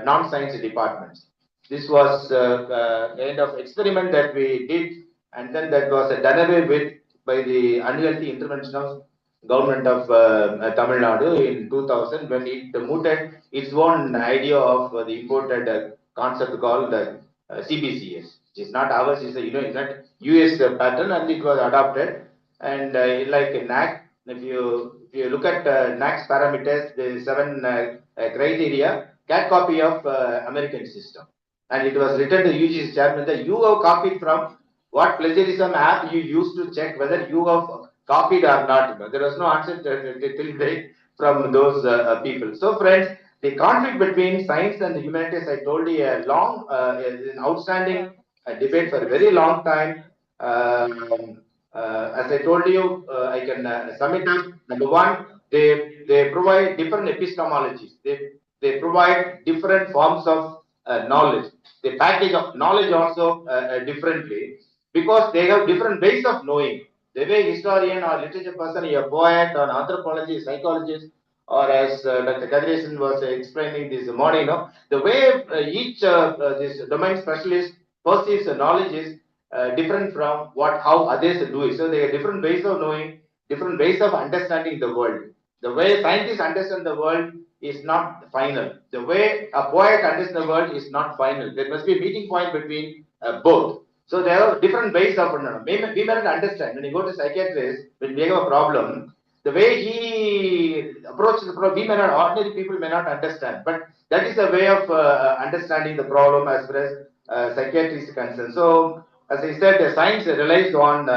non-science departments. This was kind of experiment that we did, and then that was done away with by the unhealthy intervention of government of Tamil Nadu in 2000, when it mooted its own idea of the imported concept called CBCS. It's not ours, it's not US pattern, and it was adopted. And like NAC, if you look at NAC's parameters, the 7 criteria, cat copy of American system. And it was written to UG's chairman that you have copied from what plagiarism app you used to check whether you have copied or not. There was no answer till date from those people. So friends, the conflict between science and the humanities, I told you, a long, an outstanding debate for a very long time. As I told you, I can sum it up. Number one, they provide different epistemologies. They provide different forms of knowledge. They package of knowledge also differently, because they have different ways of knowing. The way historian or literature person, a poet or an anthropologist, psychologist, or as Dr. Kadresan was explaining this morning, the way each this domain specialist perceives the knowledge is different from how others do it. So there are different ways of knowing, different ways of understanding the world. The way scientists understand the world is not final. The way a poet understands the world is not final. There must be a meeting point between both. So there are different ways of we may not understand. When you go to psychiatrist, when we have a problem, the way he approaches the problem, we may not, ordinary people may not understand. But that is the way of understanding the problem as far as psychiatry is concerned. So as I said, the science relies on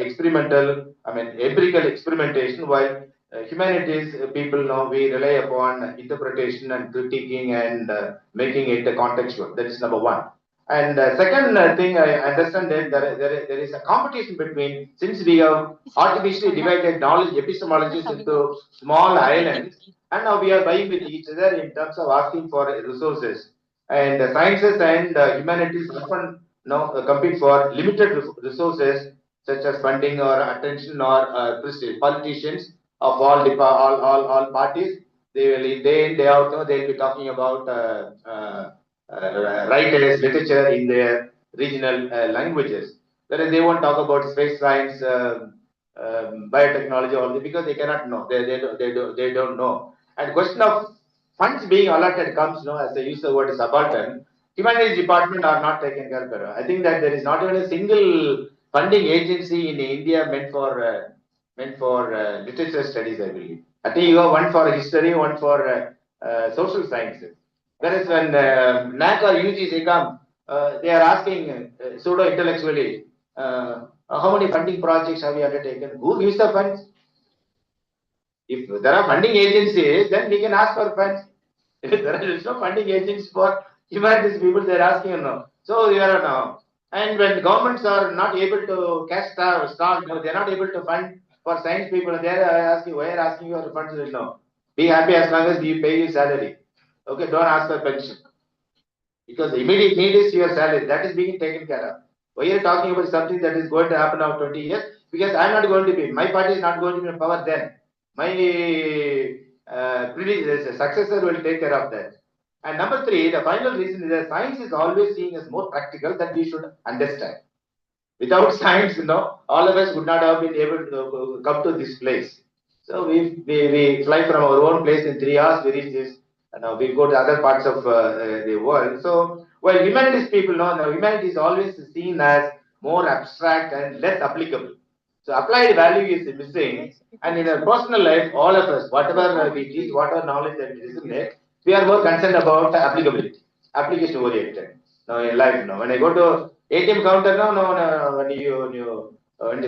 experimental, empirical experimentation, while humanities people know we rely upon interpretation and critiquing and making it contextual. That is number one. And second thing, I understand that there is a competition between, since we have artificially divided knowledge epistemologies into small islands, and now we are vying with each other in terms of asking for resources. And sciences and humanities often compete for limited resources such as funding or attention or prestige. Politicians of all parties, they will day in day out, they'll be talking about writers, literature in their regional languages, whereas they won't talk about space science, biotechnology, all this, because they cannot know. They don't know. And question of funds being allotted comes, as I use the word subaltern. Humanities department are not taken care of. I think that there is not even a single funding agency in India meant for literature studies, I believe. I think you have one for history, one for social sciences. Whereas when NAC or UGC come, they are asking pseudo-intellectually, how many funding projects have you undertaken? Who gives the funds? If there are funding agencies, then we can ask for funds. If there is no funding agencies for humanities people, they are asking no. So we are now. And when governments are not able to cash start, they are not able to fund for science people, they are asking, why are asking you for funds? No. Be happy as long as we pay you salary. Okay, don't ask for pension. Because the immediate need is your salary. That is being taken care of. Why are you talking about something that is going to happen after 20 years? Because I am not going to be, my party is not going to be in power then. My successor will take care of that. And number three, the final reason is that science is always seen as more practical that we should understand. Without science, all of us would not have been able to come to this place. So we fly from our own place in 3 hours, we reach this, we go to other parts of the world. So while humanities people know, now humanity is always seen as more abstract and less applicable. So applied value is missing. And in our personal life, all of us, whatever we teach, whatever knowledge that we disseminate, we are more concerned about applicability, application oriented. Now in life, when I go to ATM counter now, when you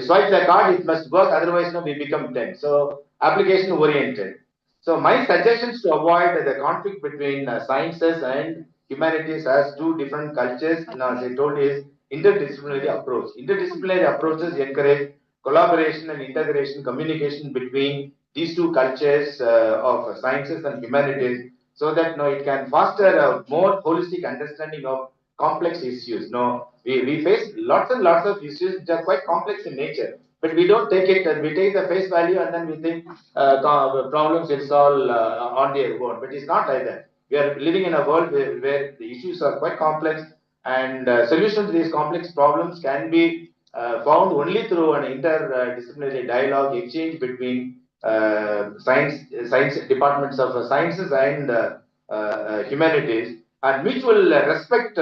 swipe the card, it must work. Otherwise, we become dead. So application oriented. So my suggestions to avoid the conflict between sciences and humanities as two different cultures, as I told, is interdisciplinary approach. Interdisciplinary approaches encourage collaboration and integration, communication between these two cultures of sciences and humanities, so that it can foster a more holistic understanding of complex issues. We face lots and lots of issues which are quite complex in nature, but we don't take it, and we take the face value, and then we think problems will solve on their own. But it's not like that. We are living in a world where the issues are quite complex, and solutions to these complex problems can be found only through an interdisciplinary dialogue, exchange between science departments of sciences and humanities, and mutual respect,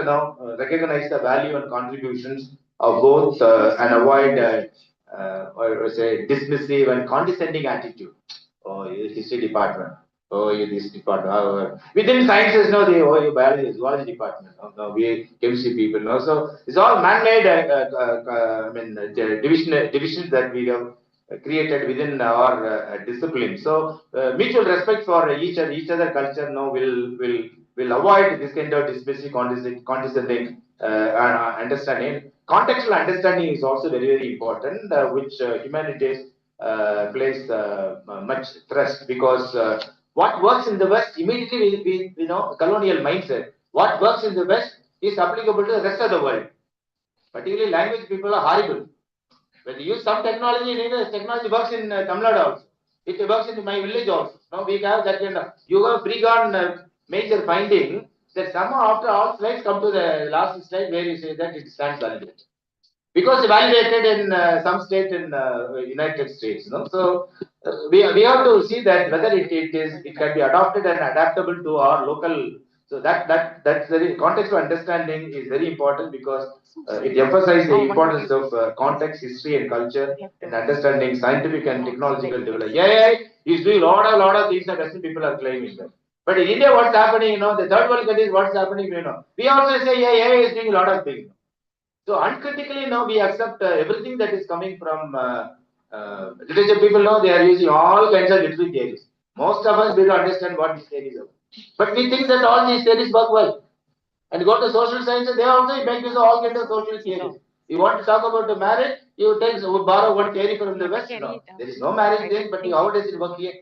recognize the value and contributions of both, and avoid or say dismissive and condescending attitude. Oh, you history department. Oh, you this department. Within sciences, you biology, zoology department. We chemistry people. So it's all man-made. Divisions that we have created within our discipline. So mutual respect for each other culture will avoid this kind of dismissive, condescending understanding. Contextual understanding is also very, very important, which humanities place much thrust, because what works in the West immediately we colonial mindset. What works in the West is applicable to the rest of the world. Particularly language people are horrible. When you use some technology in English, technology works in Tamil Nadu also. It works in my village also. Now we have that kind of, you have pre-gone major finding that somehow after all slides come to the last slide where you say that it stands validated. Because validated in some state in United States. So we have to see that whether it can be adopted and adaptable to our local. So that's the context of understanding is very important, because it emphasizes the importance of context, history, and culture in understanding scientific and technological development. AI is doing a lot of things that Western people are claiming that. But in India, what's happening? The third world countries, what's happening? We also say AI is doing a lot of things. So uncritically now we accept everything that is coming from literature. People know they are using all kinds of literary theories. Most of us we don't understand what these theories are. But we think that all these theories work well. And go to social sciences, they also make use of all kinds of social theories. You want to talk about the marriage, you borrow one theory from the West. No, there is no marriage thing, but how does it work here?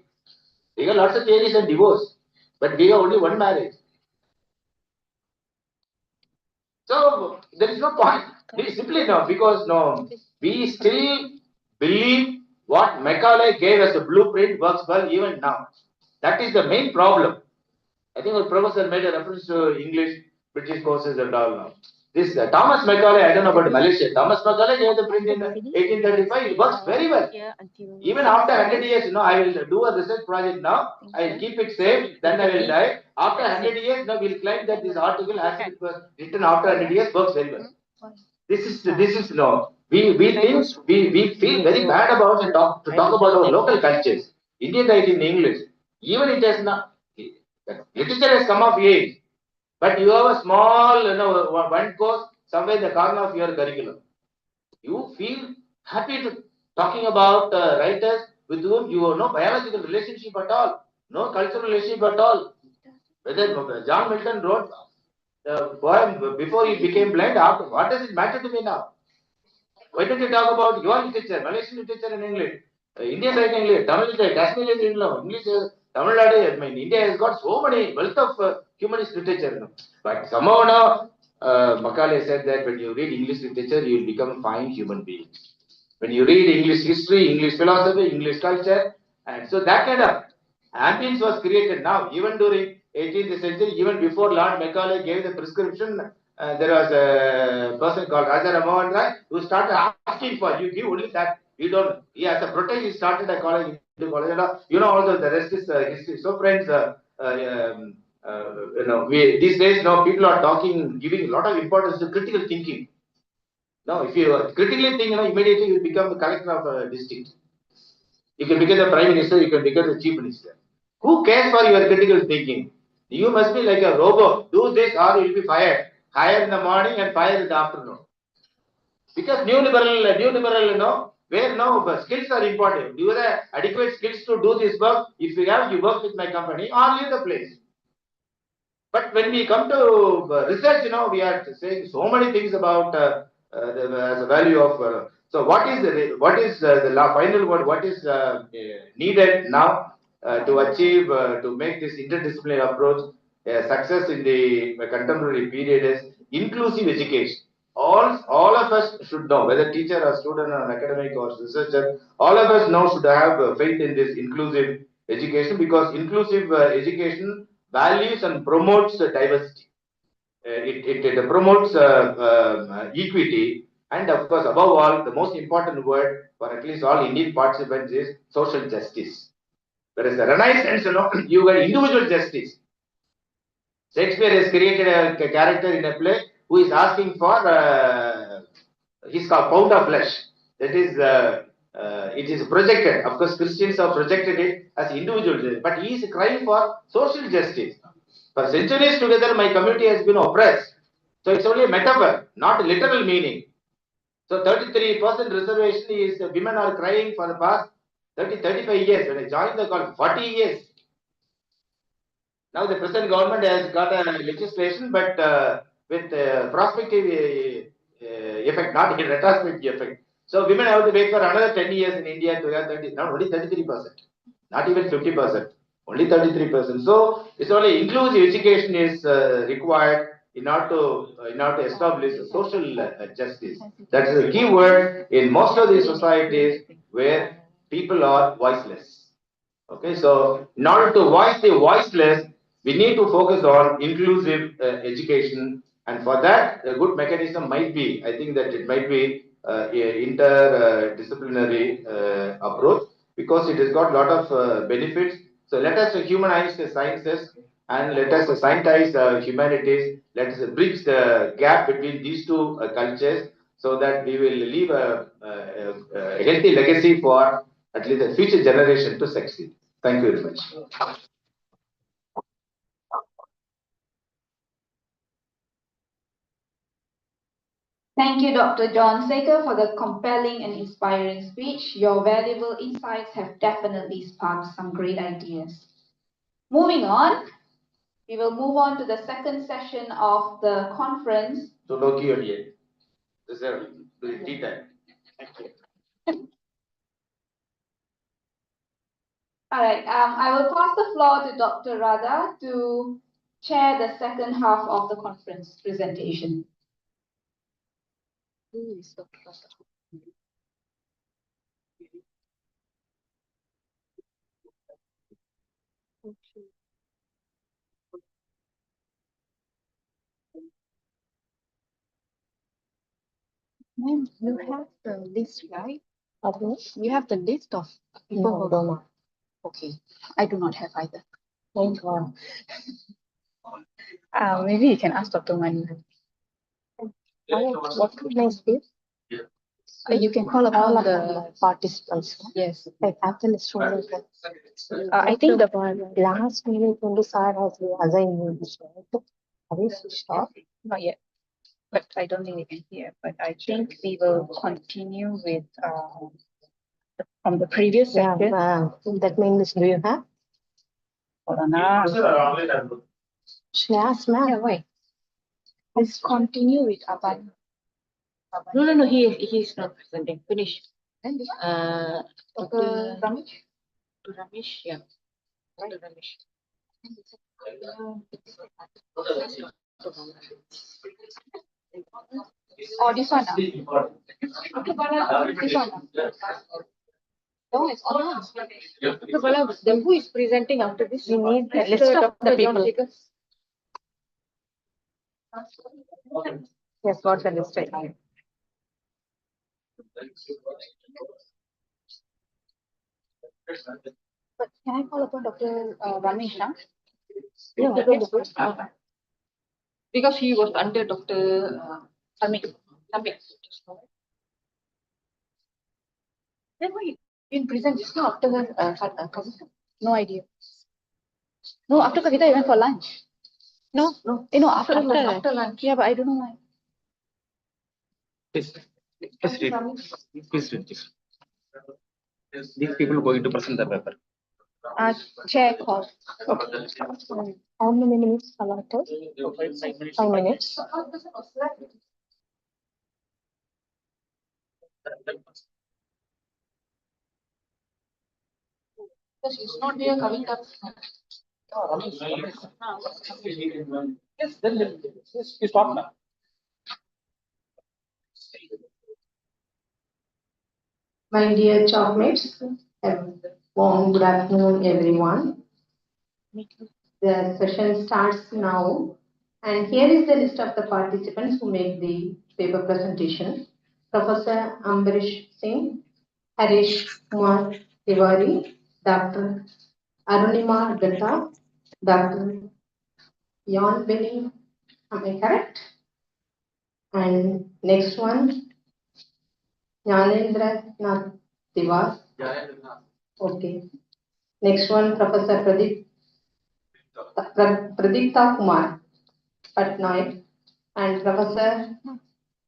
We got lots of theories on divorce, but we have only one marriage. So there is no point. We simply know, because we still believe what Macaulay gave as a blueprint works well even now. That is the main problem. I think our professor made a reference to English, British courses and all now. This Thomas Macaulay, I don't know about Malaysia. Thomas Macaulay gave the print in 1835. It works very well. Even after 100 years, I will do a research project now. I will keep it safe. Then I will die. After 100 years, we'll claim that this article, as it was written after 100 years, works very well. This is we think we feel very bad about to talk about our local cultures. Indian writing in English, even it has not. Literature has come of age, but you have a small, one course somewhere in the corner of your curriculum. You feel happy to talking about writers with whom you have no biological relationship at all, no cultural relationship at all. Whether John Milton wrote the poem before he became blind, after, what does it matter to me now? Why don't you talk about your literature, Malaysian literature in English, Indian writing English, Tamil literature, Kashmiri English, Tamil Nadu, India has got so many wealth of humanist literature. But somehow now, Macaulay said that when you read English literature, you will become a fine human being. When you read English history, English philosophy, English culture, and so that kind of ambience was created now, even during 18th century, even before Lord Macaulay gave the prescription, there was a person called Raja Ramohan Rai who started asking for, you give only that, you don't. He as a protest, he started a college, into college, you know, all the rest is history. So friends, these days now people are talking, giving a lot of importance to critical thinking. Now, if you critically think, immediately you become the collector of a district. You can become the prime minister, you can become the chief minister. Who cares for your critical thinking? You must be like a robot. Do this or you will be fired. Hire in the morning and fire in the afternoon. Because new liberal, where now skills are important. You have adequate skills to do this work. If you have, you work with my company or leave the place. But when we come to research, we are saying so many things about the value of. So what is the final word? What is needed now to achieve to make this interdisciplinary approach success in the contemporary period is inclusive education. All of us should know, whether teacher or student or academic or researcher, all of us now should have faith in this inclusive education, because inclusive education values and promotes diversity. It promotes equity, and of course, above all, the most important word for at least all Indian participants is social justice. Whereas the Renaissance, you get individual justice. Shakespeare has created a character in a play who is asking for his pound of flesh. That is, it is projected. Of course, Christians have projected it as individual, but he is crying for social justice. For centuries together, my community has been oppressed. So it's only a metaphor, not a literal meaning. So 33% reservation is women are crying for the past 35 years. When I joined the college, 40 years. Now the present government has got a legislation, but with prospective effect, not a retrospective effect. So women have to wait for another 10 years in India to have 30, now only 33%, not even 50%, only 33%. So it's only inclusive education is required in order to establish social justice. That is a key word in most of these societies where people are voiceless. Okay, so in order to voice the voiceless, we need to focus on inclusive education, and for that, a good mechanism might be, I think that it might be interdisciplinary approach, because it has got a lot of benefits. So let us humanize the sciences and let us scientize humanities. Let us bridge the gap between these two cultures, so that we will leave a healthy legacy for at least the future generation to succeed. Thank you very much. Thank you, Dr. John Saker, for the compelling and inspiring speech. Your valuable insights have definitely sparked some great ideas. Moving on, we will move on to the second session of the conference. So, no Q&A. This is a tea time. Thank you. All right, I will pass the floor to Dr. Radha to chair the second half of the conference presentation. Who is Dr. Radha? Okay. Ma'am, you have the list, right? Okay. You have the list of people who don't know. Okay, I do not have either. Thank you. Maybe you can ask Dr. Mani. What place is? You can call upon the participants. Yes. Like after the student. I think the last minute only sir has assigned me. Have you switched off? Not yet. But I don't think we can hear. But I think we will continue with from the previous session. That means do you have? Hold on. Should I ask ma'am? Yeah, why? Let's continue with Aban. No, he is not presenting. Finish. Dr. Ramesh? Dr. Ramesh, yeah. Dr. Ramesh. Oh, this one. This one. No? Yes, Dr. Bala, then who is presenting after this? We need the list of the people. Yes, got the list right here. But can I call upon Dr. Ramesh now? Yeah, Because he was under Dr. Samik. Then why in prison just now after Kavita? No idea. No, after Kavita, he went for lunch. No, after lunch. Yeah, but I don't know why. Please read. Please read this. These people are going to present the paper. Chair call. How many minutes allotted? 5 minutes. Because he's not here, Kavita. Yes, then you stop now. My dear chalkmates, warm good afternoon, everyone. The session starts now, and here is the list of the participants who make the paper presentation. Professor Ambarish Singh, Harish Kumar Tiwari, Dr. Arunima Datta, Dr. Yon Benny, am I correct? And next one, Jnanendra Nath Tiwari. Okay. Next one, Professor Pradipta Kumar Patnaik and Professor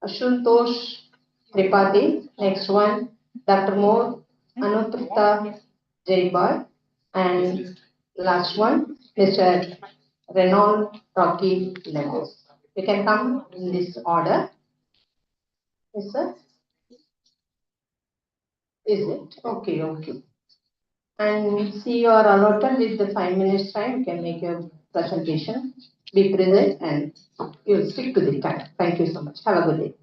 Ashuntosh Tripathi. Next one, Dr. Mo Anutrita Jaibal. And last one, Mr. Renaud Rocky Lemos. You can come in this order. Yes, sir? Is it? Okay, okay. And see you are allotted with the 5 minutes time. You can make your presentation. Be present and you will stick to the time. Thank you so much. Have a good day.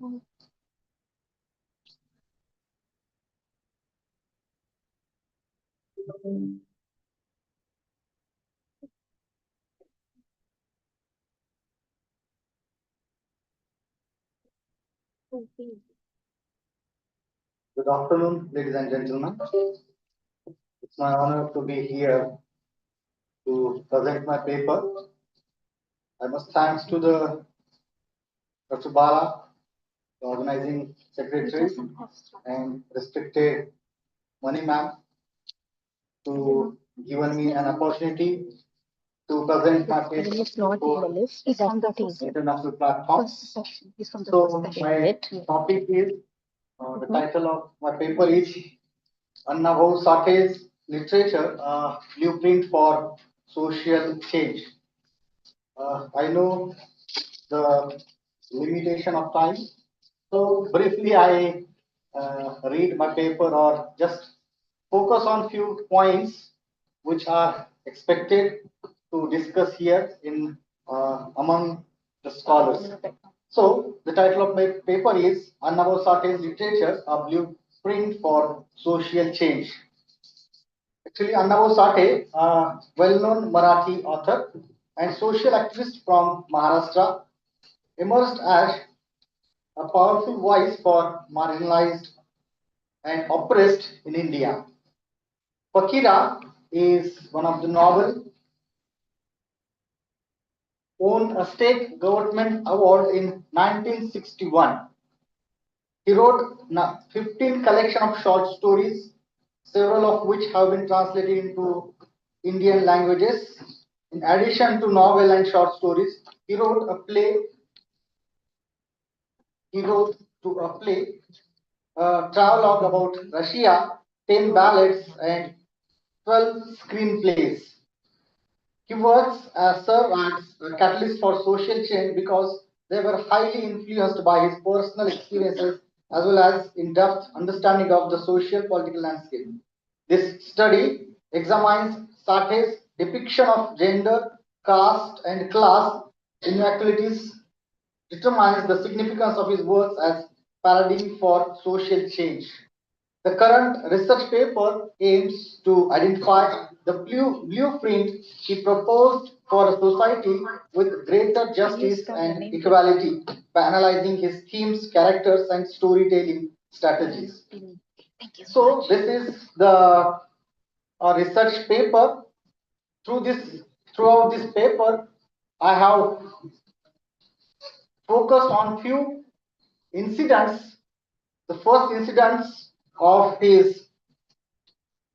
Good afternoon, ladies and gentlemen. It's my honor to be here to present my paper. I must thanks to the Dr. Bala, the organizing secretary, and respected Mani ma'am to given me an opportunity to present my paper for international platforms. So my topic is, the title of my paper is Annabhau Sate's Literature, Blueprint for Social Change. I know the limitation of time, so briefly I read my paper or just focus on few points which are expected to discuss here in among the scholars. So the title of my paper is Annabhau Sate's Literature, a Blueprint for Social Change. Actually, Annabhau Sate, a well-known Marathi author and social activist from Maharashtra, emerged as a powerful voice for marginalized and oppressed in India. Fakira is one of the novel, won a state government award in 1961. He wrote 15 collection of short stories, several of which have been translated into Indian languages. In addition to novel and short stories, he wrote a play. A travelogue about Russia, 10 ballads, and 12 screenplays. He works served as a catalyst for social change because they were highly influenced by his personal experiences as well as in-depth understanding of the social political landscape. This study examines Sate's depiction of gender, caste, and class inequalities, determines the significance of his works as paradigm for social change. The current research paper aims to identify the blueprint he proposed for a society with greater justice and equality by analyzing his themes, characters, and storytelling strategies. So this is the research paper. Throughout this paper, I have focused on few incidents. The first incidents of his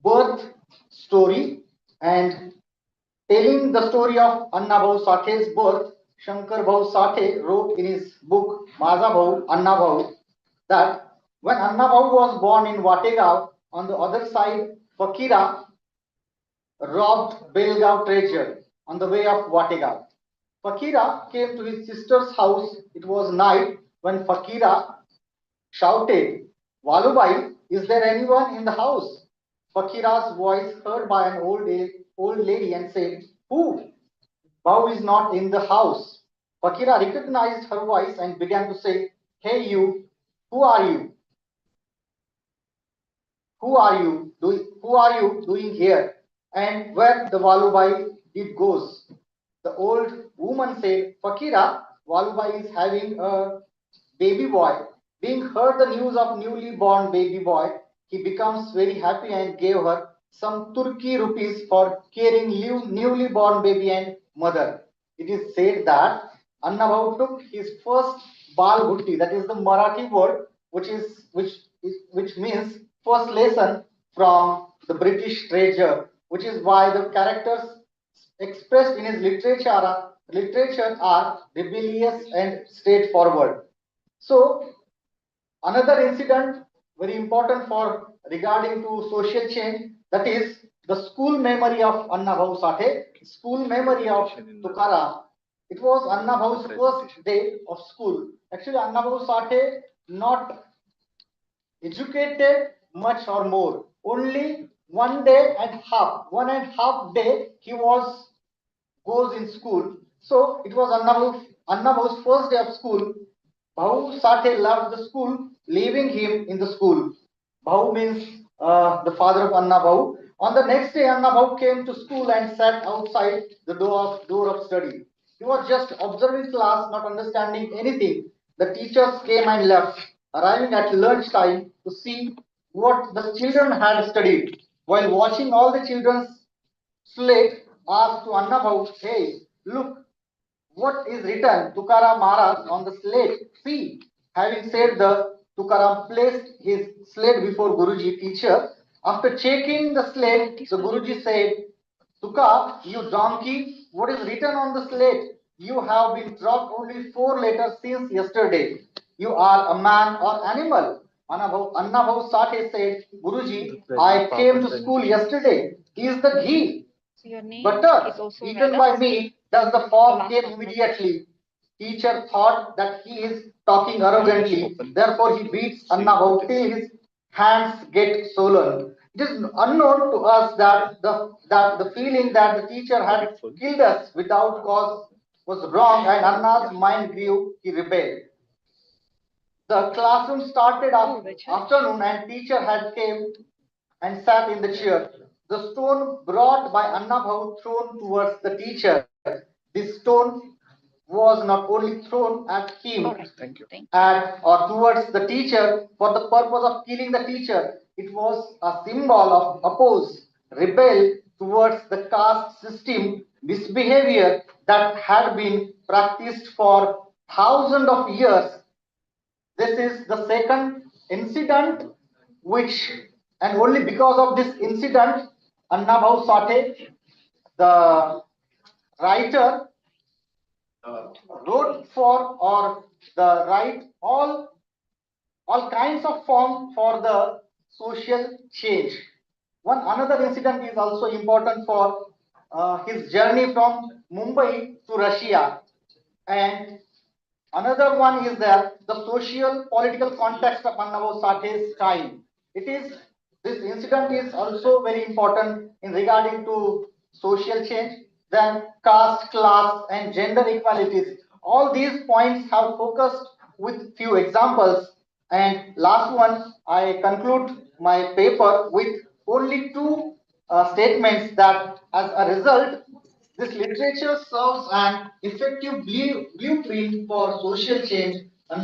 birth story and telling the story of Anna Bhau Sathe's birth. Shankar Bhau Sathe wrote in his book Maza Bhau, Anna Bhau, that when Anna Bhau was born in Vategaon, on the other side, Fakira robbed Belgaum treasure on the way of Vategaon. Fakira came to his sister's house. It was night when Fakira shouted, Walubai, is there anyone in the house? Fakira's voice heard by an old lady and said, Who? Bhau is not in the house. Fakira recognized her voice and began to say, Hey you, who are you? Who are you doing here? And where the Walubai did goes? The old woman said, Fakira, Walubai is having a baby boy. Being heard the news of newly born baby boy, he becomes very happy and gave her some Turkey rupees for caring newly born baby and mother. It is said that Annabhau took his first bal bhutti, that is the Marathi word, which means first lesson from the British treasure, which is why the characters expressed in his literature are rebellious and straightforward. So another incident very important for regarding to social change, that is the school memory of Anna Bhau Sathe, school memory of Tukaram. It was Anna Bhau's first day of school. Actually, Anna Bhau Sathe not educated much or more. Only 1.5 day he goes in school. So it was Anna Bhau's first day of school. Bhau Sathe left the school, leaving him in the school. Bhau means the father of Anna Bhau. On the next day, Anna Bhau came to school and sat outside the door of study. He was just observing class, not understanding anything. The teachers came and left, arriving at lunchtime to see what the children had studied. While watching all the children's slate, asked to Anna Bhau, hey, look, what is written Tukaram Maharaj on the slate? See, having said the Tukaram placed his slate before Guruji teacher. After checking the slate, the Guruji said, Tuka, you donkey, what is written on the slate? You have been dropped only 4 letters since yesterday. You are a man or animal. Anna Bhau Sathe said, Guruji, I came to school yesterday. Is the ghee butter eaten by me? Does the fog came immediately? Teacher thought that he is talking arrogantly. Therefore, he beats Anna Bhau till his hands get swollen. It is unknown to us that the feeling that the teacher had killed us without cause was wrong, and Anna's mind grew. He rebelled. The classroom started afternoon, and teacher had came and sat in the chair. The stone brought by Anna Bhau thrown towards the teacher. This stone was not only thrown at him or towards the teacher for the purpose of killing the teacher. It was a symbol of oppose, rebel towards the caste system misbehavior that had been practiced for thousands of years. This is the second incident which, and only because of this incident, Anna Bhau Sathe, the writer, wrote for or the write all kinds of form for the social change. One another incident is also important for his journey from Mumbai to Russia, and another one is that the social political context of Anna Bhau Sathe's time. It is this incident is also very important in regarding to social change. Then caste, class, and gender equalities. All these points have focused with few examples. And last one, I conclude my paper with only two statements that as a result, this literature serves an effective blueprint for social change. And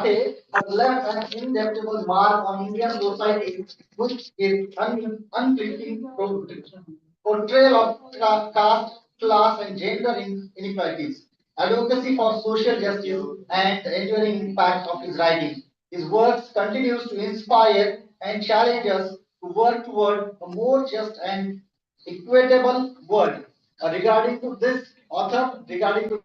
Sate has left an indelible mark on Indian society, which is unflinching portrayal of caste, class, and gender inequalities, advocacy for social justice, and the enduring impact of his writing. His works continues to inspire and challenge us to work toward a more just and equitable world. Regarding to this author, regarding to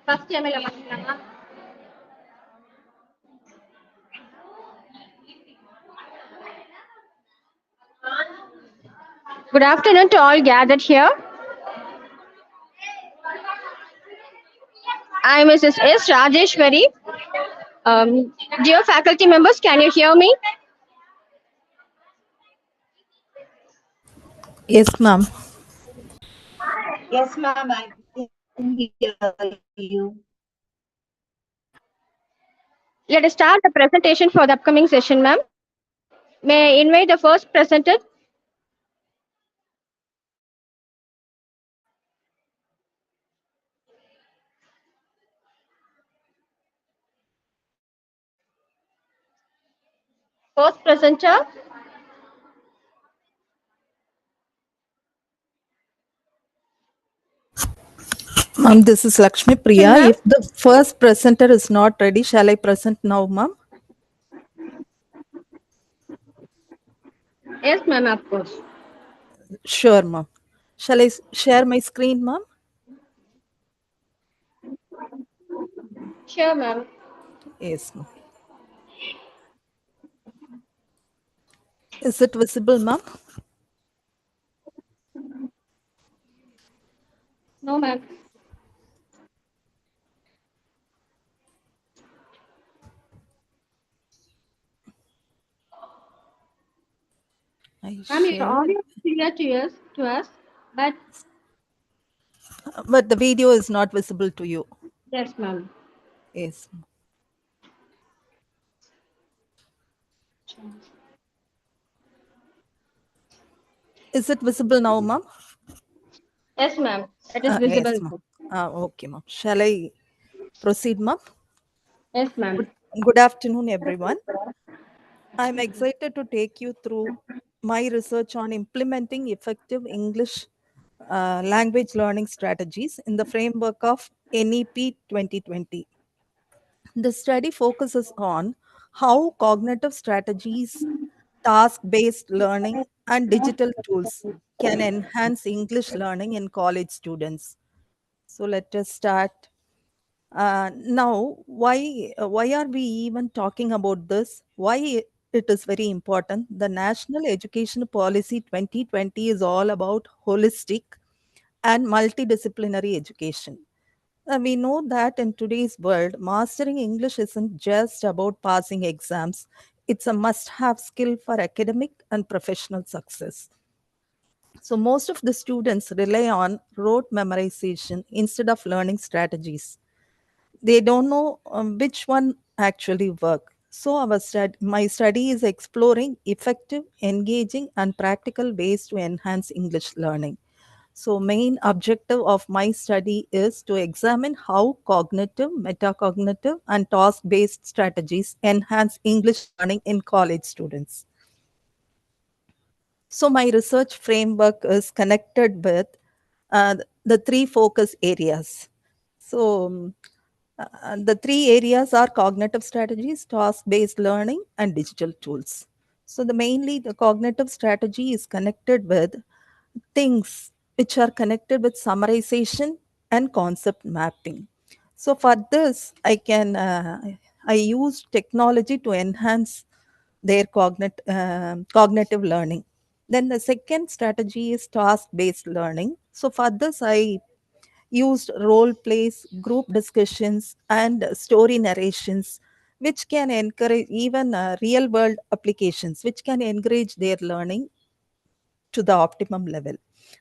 First ML பண்ணலாமா? Good afternoon to all gathered here. I am Mrs. S. Rajeshwari. Dear faculty members, can you hear me? Yes, ma'am. Yes, ma'am. I can hear you. Let us start the presentation for the upcoming session, ma'am. May I invite the first presenter? First presenter. Ma'am, this is Lakshmi Priya. Ma'am? If the first presenter is not ready, shall I present now, ma'am? Yes, ma'am, of course. Sure, ma'am. Shall I share my screen, ma'am? Sure, ma'am. Yes, ma'am. Is it visible, ma'am? No, ma'am. I Ma'am, your shared, audio is clear to us, but but the video is not visible to you. yes, ma'am. Yes. Is it visible now, ma'am? Yes, ma'am. It is visible. Yes, ma'am. Okay, ma'am. Shall I proceed, ma'am? Yes, ma'am. Good afternoon, everyone. I'm excited to take you through my research on implementing effective English language learning strategies in the framework of NEP 2020. The study focuses on how cognitive strategies, task-based learning, and digital tools can enhance English learning in college students. So let us start. Now, why are we even talking about this? Why it is very important? The National Education Policy 2020 is all about holistic and multidisciplinary education. We know that in today's world, mastering English isn't just about passing exams. It's a must-have skill for academic and professional success. So most of the students rely on rote memorization instead of learning strategies. They don't know which one actually work. So my study is exploring effective, engaging, and practical ways to enhance English learning. So main objective of my study is to examine how cognitive, metacognitive, and task-based strategies enhance English learning in college students. So my research framework is connected with the three focus areas. So the three areas are cognitive strategies, task-based learning, and digital tools. So mainly the cognitive strategy is connected with things which are connected with summarization and concept mapping. So for this, I use technology to enhance their cognitive learning. Then the second strategy is task-based learning. So for this, I used role plays, group discussions, and story narrations, which can encourage even real world applications, which can encourage their learning to the optimum level.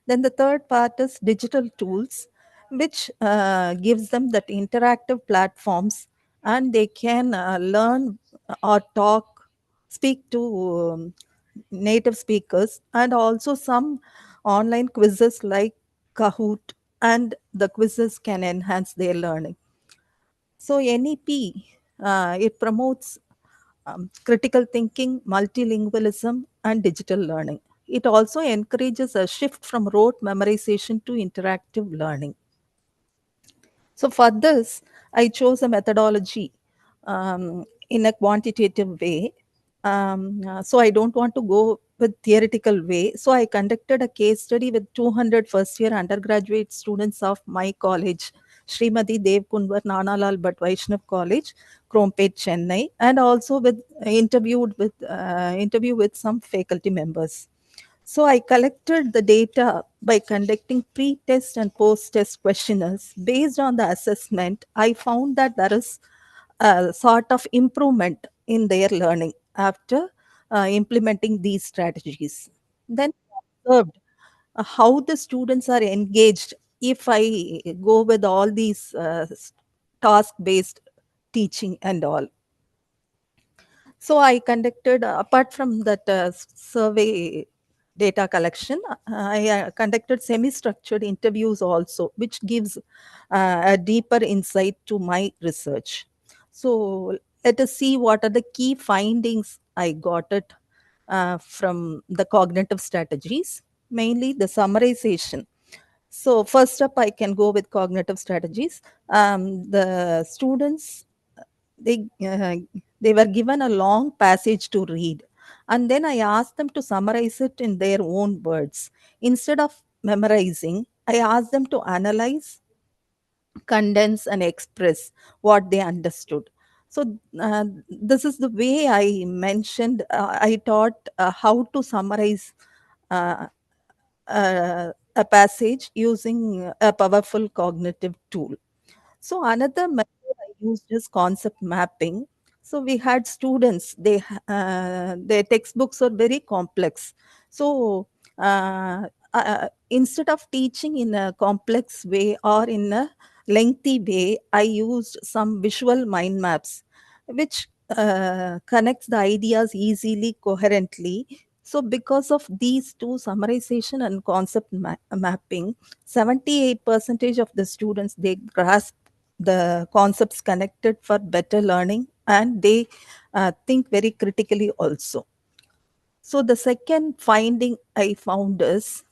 Then the third part is digital tools, which gives them that interactive platforms, and they can learn or speak to native speakers, and also some online quizzes like Kahoot, and the quizzes can enhance their learning. So NEP, it promotes critical thinking, multilingualism, and digital learning. It also encourages a shift from rote memorization to interactive learning. So for this, I chose a methodology in a quantitative way. So I don't want to go with theoretical way. So I conducted a case study with 200 first-year undergraduate students of my college, Srimati Devkunwar Nanalal Bhatt Vaishnav College, Krompet, Chennai, and also with interview with some faculty members. So I collected the data by conducting pre-test and post-test questionnaires. Based on the assessment, I found that there is a sort of improvement in their learning after implementing these strategies. Then I observed how the students are engaged if I go with all these task-based teaching and all. So I conducted, apart from that survey data collection, I conducted semi-structured interviews also, which gives a deeper insight to my research. So let us see what are the key findings I got it from the cognitive strategies, mainly the summarization. So first up, I can go with cognitive strategies. The students, they they were given a long passage to read, and then I asked them to summarize it in their own words. Instead of memorizing, I asked them to analyze, condense, and express what they understood. So this is the way I mentioned. I taught how to summarize uh, a passage using a powerful cognitive tool. So another method I used is concept mapping. So we had students, their textbooks are very complex. So instead of teaching in a complex way or in a lengthy way, I used some visual mind maps, which connects the ideas easily, coherently. So because of these two, summarization and concept mapping, 78% of the students, they grasp the concepts connected for better learning, and they think very critically also. So the second finding I found is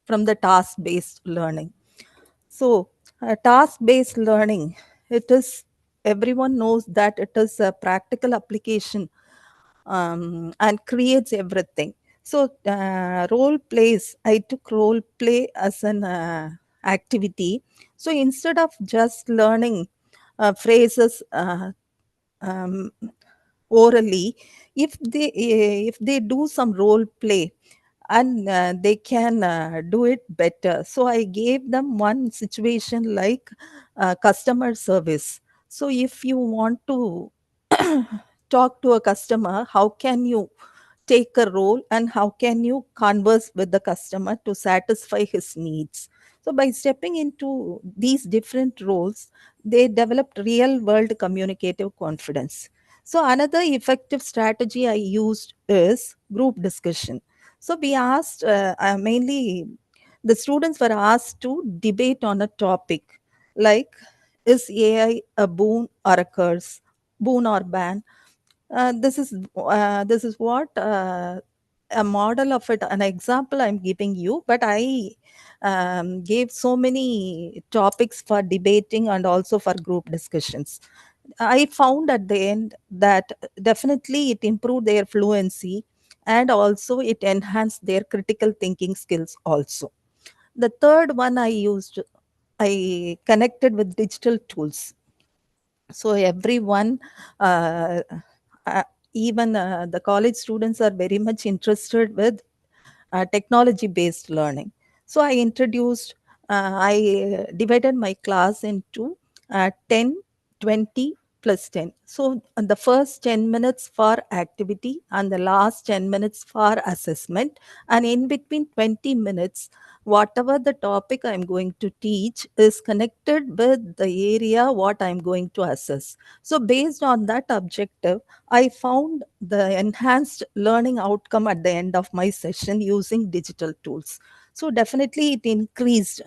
from the task-based learning. So task-based learning, it is, everyone knows that it is a practical application and creates everything. So role plays, I took role play as an activity. So instead of just learning phrases um, orally, if they do some role play, and they can do it better. So I gave them one situation like customer service. So if you want to talk to a customer, how can you take a role and how can you converse with the customer to satisfy his needs? So by stepping into these different roles, they developed real world communicative confidence. So another effective strategy I used is group discussion. So we asked, mainly the students were asked to debate on a topic like, is AI a boon or a curse, boon or ban? This is what a model of it, an example I'm giving you, but I gave so many topics for debating and also for group discussions. I found at the end that definitely it improved their fluency, and also it enhanced their critical thinking skills also. The third one I connected with digital tools. So everyone, uh, uh, even the college students, are very much interested with technology based learning. So I divided my class into 10, 20 plus 10. So the first 10 minutes for activity and the last 10 minutes for assessment. And in between 20 minutes, whatever the topic I'm going to teach is connected with the area what I'm going to assess. So based on that objective, I found the enhanced learning outcome at the end of my session using digital tools. So definitely it increased,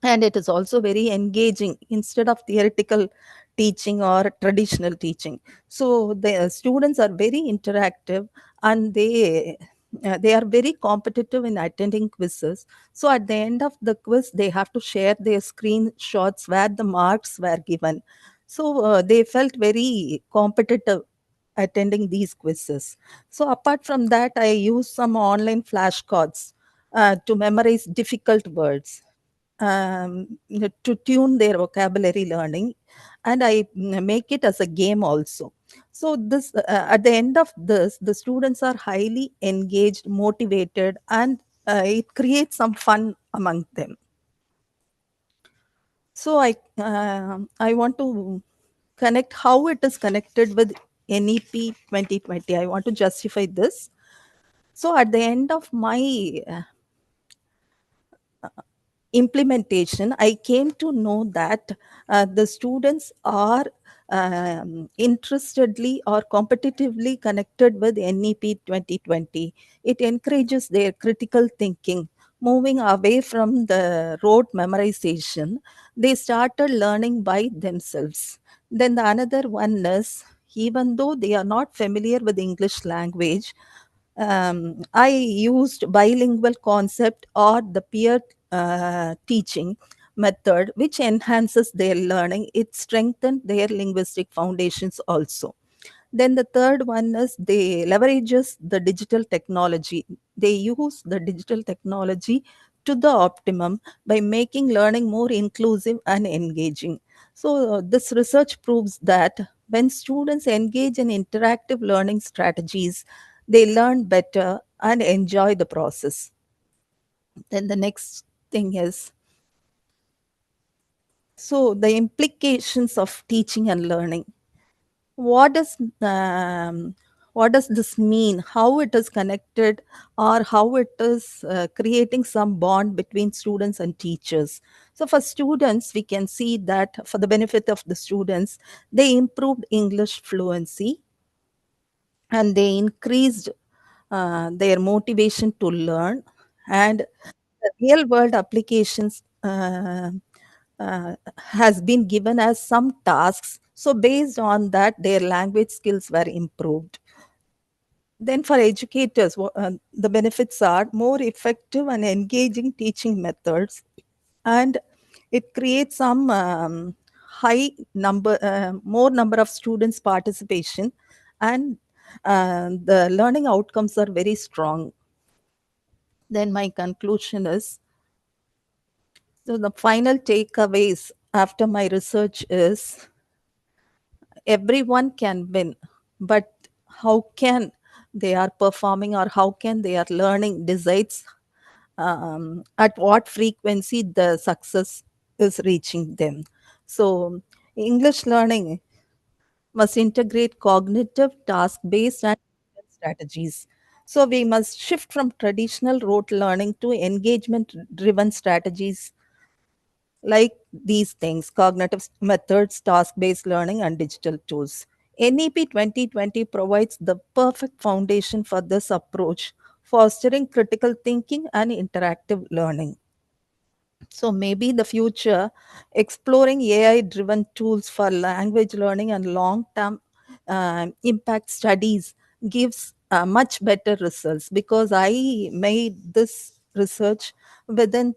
and it is also very engaging instead of theoretical teaching or traditional teaching. So the students are very interactive, and they are very competitive in attending quizzes. So at the end of the quiz, they have to share their screenshots where the marks were given. So they felt very competitive attending these quizzes. So apart from that, I use some online flashcards to memorize difficult words. to tune their vocabulary learning, and I make it as a game also. So this at the end of this, the students are highly engaged, motivated, and it creates some fun among them. So I want to connect how it is connected with NEP 2020. I want to justify this. So at the end of my implementation, I came to know that the students are interestedly or competitively connected with NEP 2020. It encourages their critical thinking, moving away from the rote memorization. They started learning by themselves. Then the another one is, even though they are not familiar with English language, I used bilingual concept or the peer teaching method, which enhances their learning. It strengthens their linguistic foundations also. Then the third one is they leverages the digital technology. They use the digital technology to the optimum by making learning more inclusive and engaging. So this research proves that when students engage in interactive learning strategies, they learn better and enjoy the process. Then the next thing is, so the implications of teaching and learning. What does what does this mean? How it is connected, or how it is creating some bond between students and teachers? So for students, we can see that for the benefit of the students, they improved English fluency and they increased their motivation to learn, and the real world applications has been given as some tasks. So based on that, their language skills were improved. Then for educators, the benefits are more effective and engaging teaching methods, and it creates some more number of students participation, and the learning outcomes are very strong. Then my conclusion is, so the final takeaways after my research is, everyone can win, but how can they are performing or how can they are learning decides at what frequency the success is reaching them. So English learning must integrate cognitive, task-based and strategies. So we must shift from traditional rote learning to engagement-driven strategies like these things: cognitive methods, task-based learning, and digital tools. NEP 2020 provides the perfect foundation for this approach, fostering critical thinking and interactive learning. So maybe the future, exploring AI-driven tools for language learning and long-term impact studies gives much better results, because I made this research within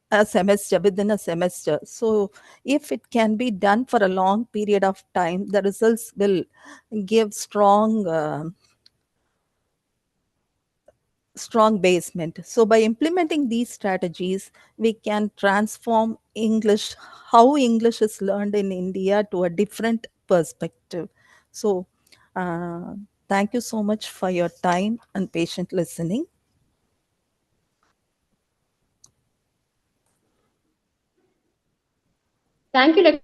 within a semester. So if it can be done for a long period of time, the results will give strong basement. So by implementing these strategies, we can transform English, how English is learned in India, to a different perspective. So thank you so much for your time and patient listening. Thank you, Lakshmi.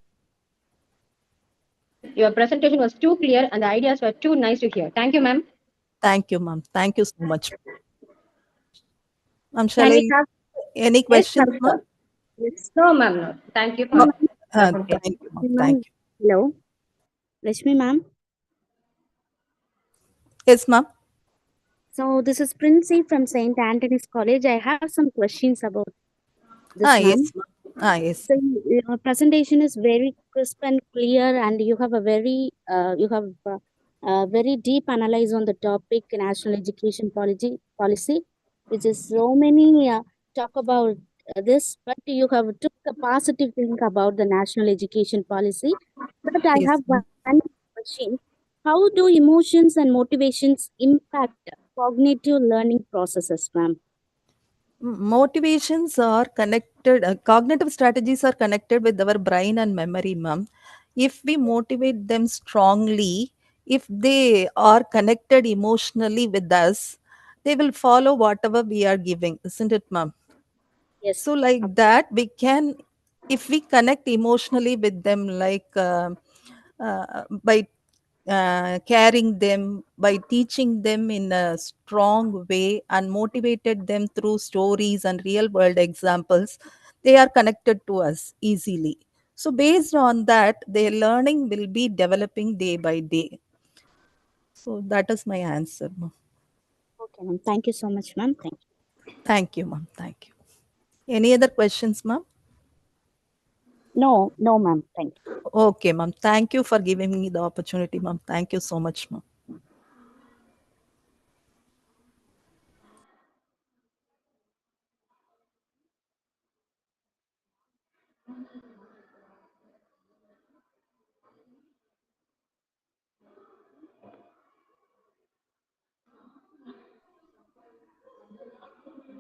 Your presentation was too clear and the ideas were too nice to hear. Thank you, ma'am. Thank you, ma'am. Thank you so much. Can we have any questions, ma'am? Yes, no, ma'am. No. Thank you for presentation. Thank you, ma'am. Thank you. Hello, Rashmi ma'am. Yes, ma'am. So this is Princey from St. Antony's College. I have some questions about this, Yes, ma'am. ma'am. Yes. So your presentation is very crisp and clear, and you have a very deep analysis on the topic national education policy, which is so many talk about this, but you have took a positive thing about the national education policy. But I Yes, have one question: how do emotions and motivations impact cognitive learning processes, ma'am? Motivations are connected, cognitive strategies are connected with our brain and memory, ma'am. If we motivate them strongly, if they are connected emotionally with us, they will follow whatever we are giving, isn't it, ma'am? Yes. So, like that, we can, if we connect emotionally with them, like by caring them, by teaching them in a strong way and motivated them through stories and real world examples, they are connected to us easily. So based on that, their learning will be developing day by day. So that is my answer, ma'am. Okay, ma'am. Thank you so much, ma'am. Thank you. Thank you, ma'am. Thank you. Any other questions, ma'am? No, no, ma'am. Thank you. Okay, ma'am. Thank you for giving me the opportunity, ma'am. Thank you so much, ma'am.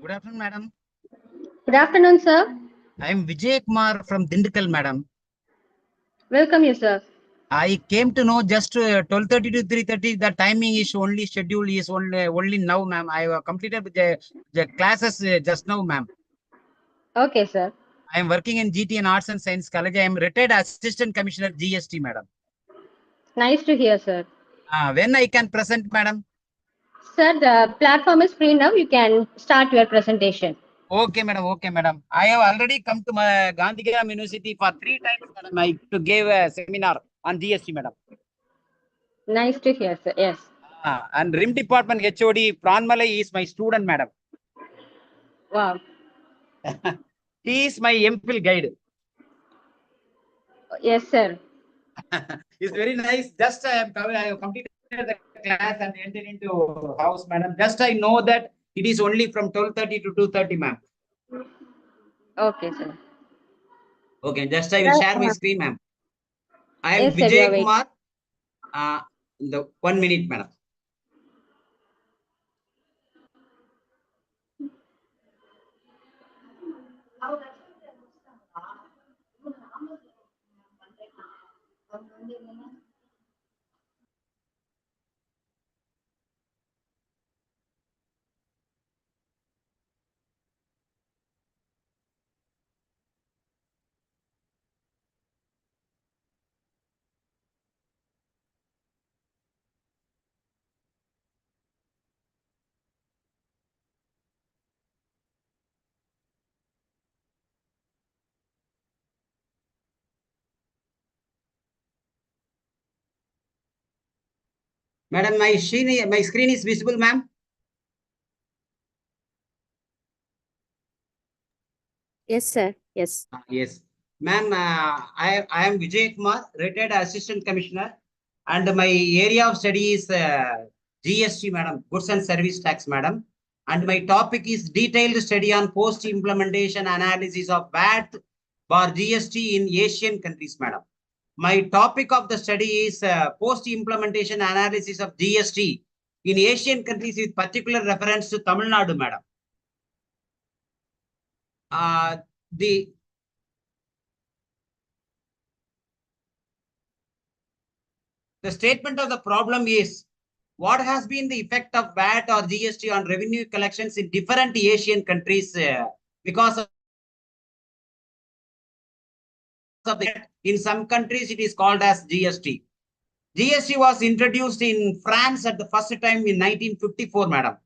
Good afternoon, madam. Good afternoon, sir. I am Vivekananda from Dindigul, madam. Welcome you, sir. I came to know just 12:30 to 3:30. The timing is only schedule is only now, ma'am. I have completed the classes just now, ma'am. Okay, sir. I am working in GT and Arts and Science College. I am retired Assistant Commissioner GST, madam. Nice to hear, sir. When I can present, madam? Sir, the platform is free now. You can start your presentation. Okay, madam. Okay, madam. I have already come to my Gandhigram University for 3 times, madam. I to give a seminar on GST, madam. Nice to hear, sir. Yes. And RIM department HOD Pranmalai is my student, madam. Wow. He is my MPhil guide. Yes, sir. It's very nice. Just I have completed the class and entered into house, madam. Just I know that it is only from 12:30 to 2:30, ma'am. Okay, sir. Okay, just I will share my screen, ma'am. I am Yes, sir, you are Vivekananda. The 1 minute, madam. Madam, my screen is visible, ma'am. Yes, sir. Yes. Yes. Ma'am, I am Vijay Kumar, retired Assistant Commissioner, and my area of study is GST, madam, Goods and Service Tax, madam. And my topic is detailed study on post-implementation analysis of VAT for GST in Asian countries, madam. My topic of the study is post-implementation analysis of GST in Asian countries with particular reference to Tamil Nadu, madam. The statement of the problem is, what has been the effect of VAT or GST on revenue collections in different Asian countries because of in some countries it is called as GST. GST was introduced in France at the first time in 1954, madam.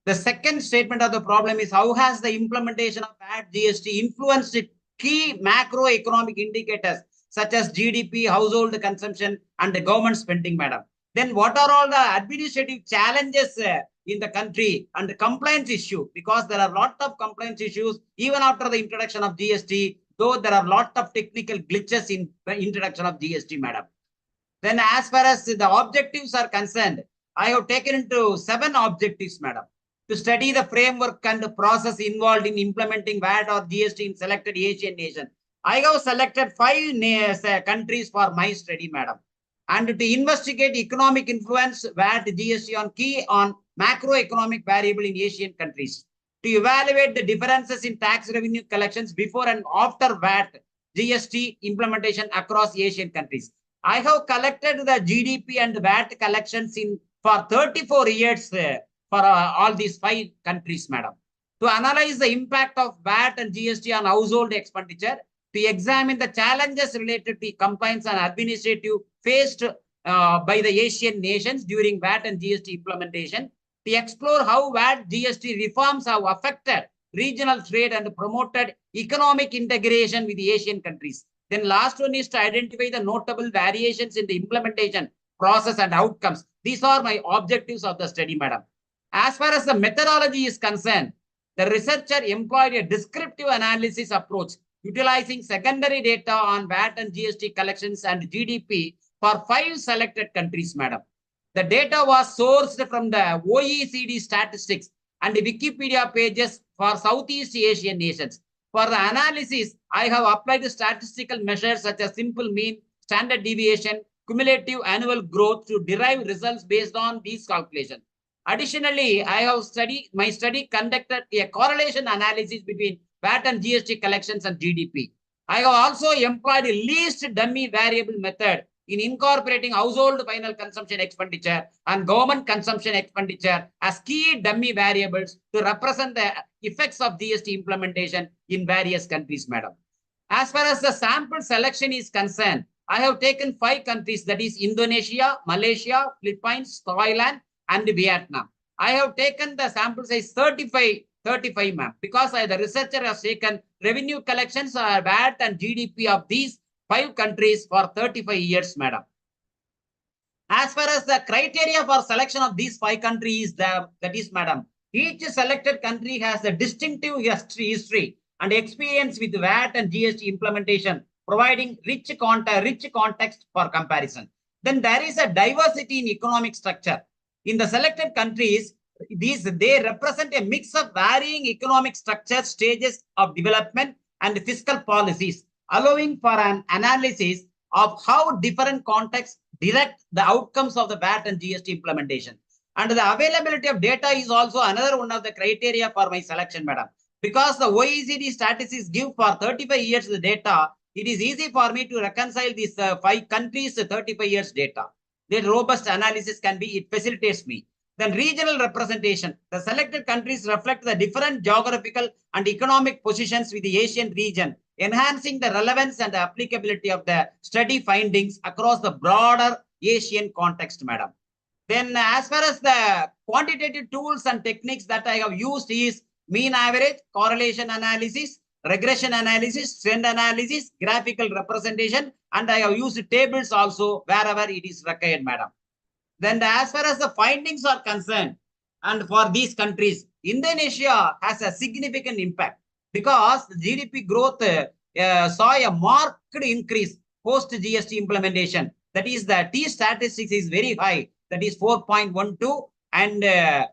The second statement of the problem is, how has the implementation of VAT GST influenced key macroeconomic indicators such as GDP, household consumption, and the government spending, madam. Then what are all the administrative challenges in the country and the compliance issue? Because there are a lot of compliance issues even after the introduction of GST, though there are a lot of technical glitches in the introduction of GST, madam. Then as far as the objectives are concerned, I have taken into 7 objectives, madam, to study the framework and the process involved in implementing VAT or GST in selected Asian nations. I have selected 5 countries for my study, madam, and to investigate economic influence VAT GST on key on macroeconomic variable in Asian countries. to evaluate the differences in tax revenue collections before and after VAT GST implementation across Asian countries. I have collected the GDP and VAT collections for 34 years for all these 5 countries, madam. To analyze the impact of VAT and GST on household expenditure, to examine the challenges related to compliance and administrative faced by the Asian nations during VAT and GST implementation, to explore how VAT GST reforms have affected regional trade and promoted economic integration with the Asian countries. Then last one is to identify the notable variations in the implementation process and outcomes. These are my objectives of the study, madam. As far as the methodology is concerned, the researcher employed a descriptive analysis approach utilizing secondary data on VAT and GST collections and GDP for 5 selected countries, madam. The data was sourced from the OECD statistics and Wikipedia pages for Southeast Asian nations. For the analysis, I have applied statistical measures such as simple mean, standard deviation, cumulative annual growth to derive results based on these calculations. Additionally, my study conducted a correlation analysis between VAT and GST collections and GDP. I have also employed a least dummy variable method in incorporating household final consumption expenditure and government consumption expenditure as key dummy variables to represent the effects of GST implementation in various countries, madam. As far as the sample selection is concerned, I have taken 5 countries, that is Indonesia, Malaysia, Philippines, Thailand, and Vietnam. I have taken the sample size 35, ma'am, because the researcher has taken revenue collections, VAT and GDP of these 5 countries for 35 years, madam. As far as the criteria for selection of these 5 countries, that is, madam, each selected country has a distinctive history and experience with VAT and GST implementation, providing rich context for comparison. Then there is a diversity in economic structure. In the selected countries, they represent a mix of varying economic structure, stages of development, and fiscal policies, allowing for an analysis of how different contexts direct the outcomes of the VAT and GST implementation. And the availability of data is also another one of the criteria for my selection, madam. Because the OECD statistics give for 35 years the data, it is easy for me to reconcile these 5 countries' 35 years data. The robust analysis it facilitates me. Then regional representation. The selected countries reflect the different geographical and economic positions with the Asian region, enhancing the relevance and the applicability of the study findings across the broader Asian context, madam. Then as far as the quantitative tools and techniques that I have used is mean average, correlation analysis, regression analysis, trend analysis, graphical representation, and I have used tables also wherever it is required, madam. Then as far as the findings are concerned, and for these countries, Indonesia has a significant impact because the GDP growth saw a marked increase post GST implementation. That is, the T statistics is very high, that is 4.12, and the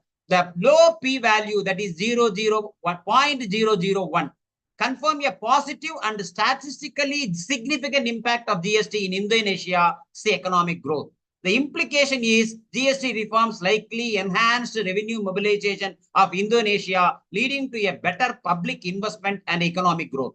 low P value, that is 0.001, confirm a positive and statistically significant impact of GST in Indonesia's economic growth. The implication is GST reforms likely enhanced revenue mobilization of Indonesia, leading to a better public investment and economic growth.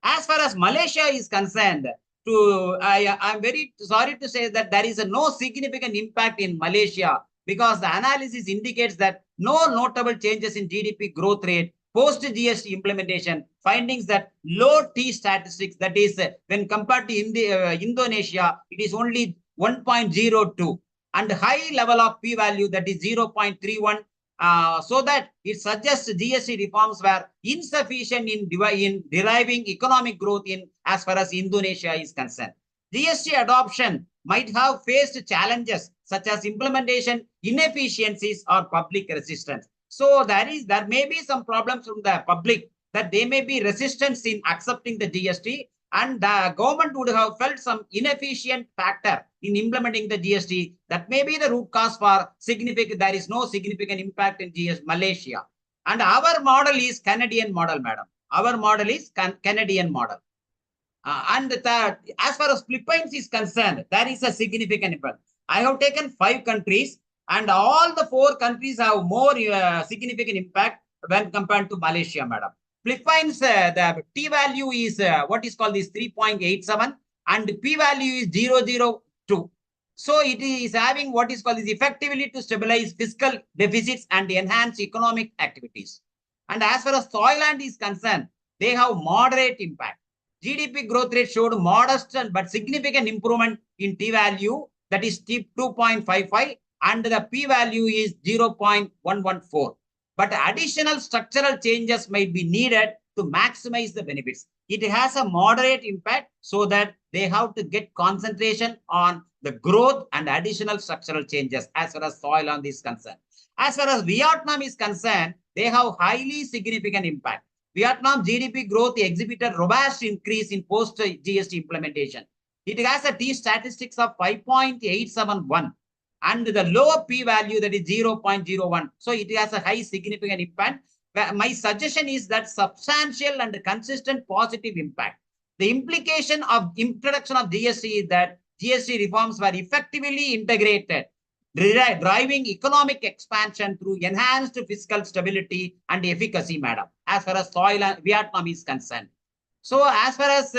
As far as Malaysia is concerned, I'm very sorry to say that there is no significant impact in Malaysia because the analysis indicates that no notable changes in GDP growth rate post GST implementation, findings that low T statistics, that is when compared to Indonesia, it is only 1.02, and high level of P value, that is 0.31, so that it suggests GST reforms were insufficient in deriving economic growth as far as Indonesia is concerned. GST adoption might have faced challenges such as implementation inefficiencies or public resistance. So there may be some problems from the public, that they may be resistance in accepting the GST, and the government would have felt some inefficient factor in implementing the GST. That may be the root cause for there is no significant impact in Malaysia. And our model is Canadian model, madam. Our model is Canadian model. And as far as Philippines is concerned, there is a significant impact. I have taken 5 countries, and all the 4 countries have more significant impact. when compared to Malaysia, madam. Philippines, the T value is what is called is 3.87 and P value is 0.002. So it is having what is called is effectively to stabilize fiscal deficits and enhance economic activities. And as far as Thailand is concerned, they have moderate impact. GDP growth rate showed modest but significant improvement in T value, that is 2.55, and the P value is 0.114. But additional structural changes might be needed to maximize the benefits. It has a moderate impact so that they have to get concentration on the growth and additional structural changes as far as Thailand is concerned. As far as Vietnam is concerned, they have highly significant impact. Vietnam GDP growth exhibited robust increase in post-GST implementation. It has a T statistics of 5.871 and the lower P value, that is 0.01. So it has a high significant impact. My suggestion is that substantial and consistent positive impact. The implication of introduction of GST is that GST reforms were effectively integrated, driving economic expansion through enhanced fiscal stability and efficacy, madam, as far as Vietnam is concerned. So as far as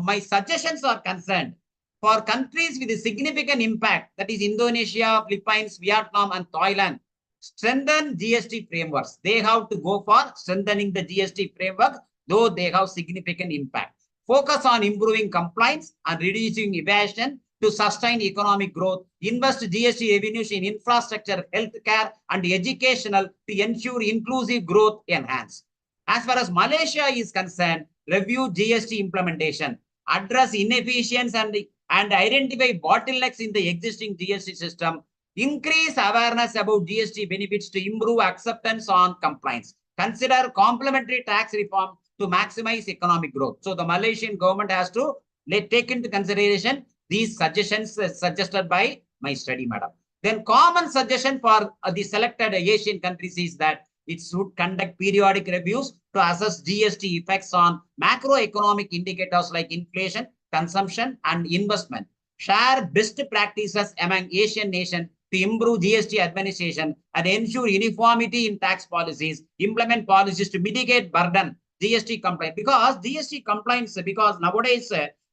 my suggestions are concerned, for countries with a significant impact, that is Indonesia, Philippines, Vietnam, and Thailand, strengthen GST frameworks. They have to go for strengthening the GST framework, though they have significant impact. Focus on improving compliance and reducing evasion to sustain economic growth. Invest GST revenues in infrastructure, healthcare, and educational to ensure inclusive growth enhance. As far as Malaysia is concerned, review GST implementation, address inefficiencies and identify bottlenecks in the existing GST system, increase awareness about GST benefits to improve acceptance on compliance, consider complementary tax reform to maximize economic growth. So the Malaysian government has to take into consideration these suggestions suggested by my study, madam. Then common suggestion for the selected Asian countries is that it should conduct periodic reviews to assess GST effects on macroeconomic indicators like inflation, consumption, and investment. Share best practices among Asian nations to improve GST administration and ensure uniformity in tax policies. Implement policies to mitigate burden GST compliance. Because GST compliance, because nowadays,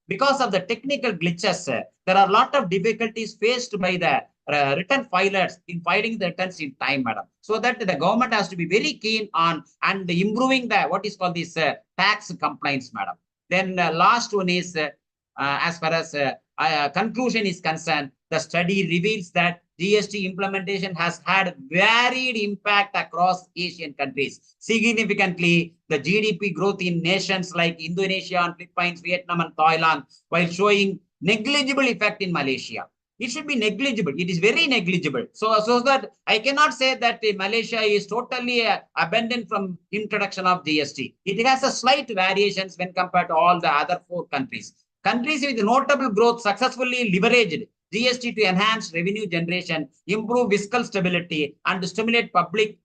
because of the technical glitches, there are a lot of difficulties faced by the return filers in filing the returns in time, madam. So that the government has to be very keen on and improving the what is called this tax compliance, madam. Then last one is as far as conclusion is concerned, the study reveals that GST implementation has had varied impact across Asian countries. Significantly, the GDP growth in nations like Indonesia and Philippines, Vietnam and Thailand, while showing negligible effect in Malaysia. It should be negligible. It is very negligible. So that I cannot say that Malaysia is totally abandoned from introduction of GST. It has a slight variations when compared to all the other 4 countries. Countries with notable growth successfully leveraged GST to enhance revenue generation, improve fiscal stability, and stimulate public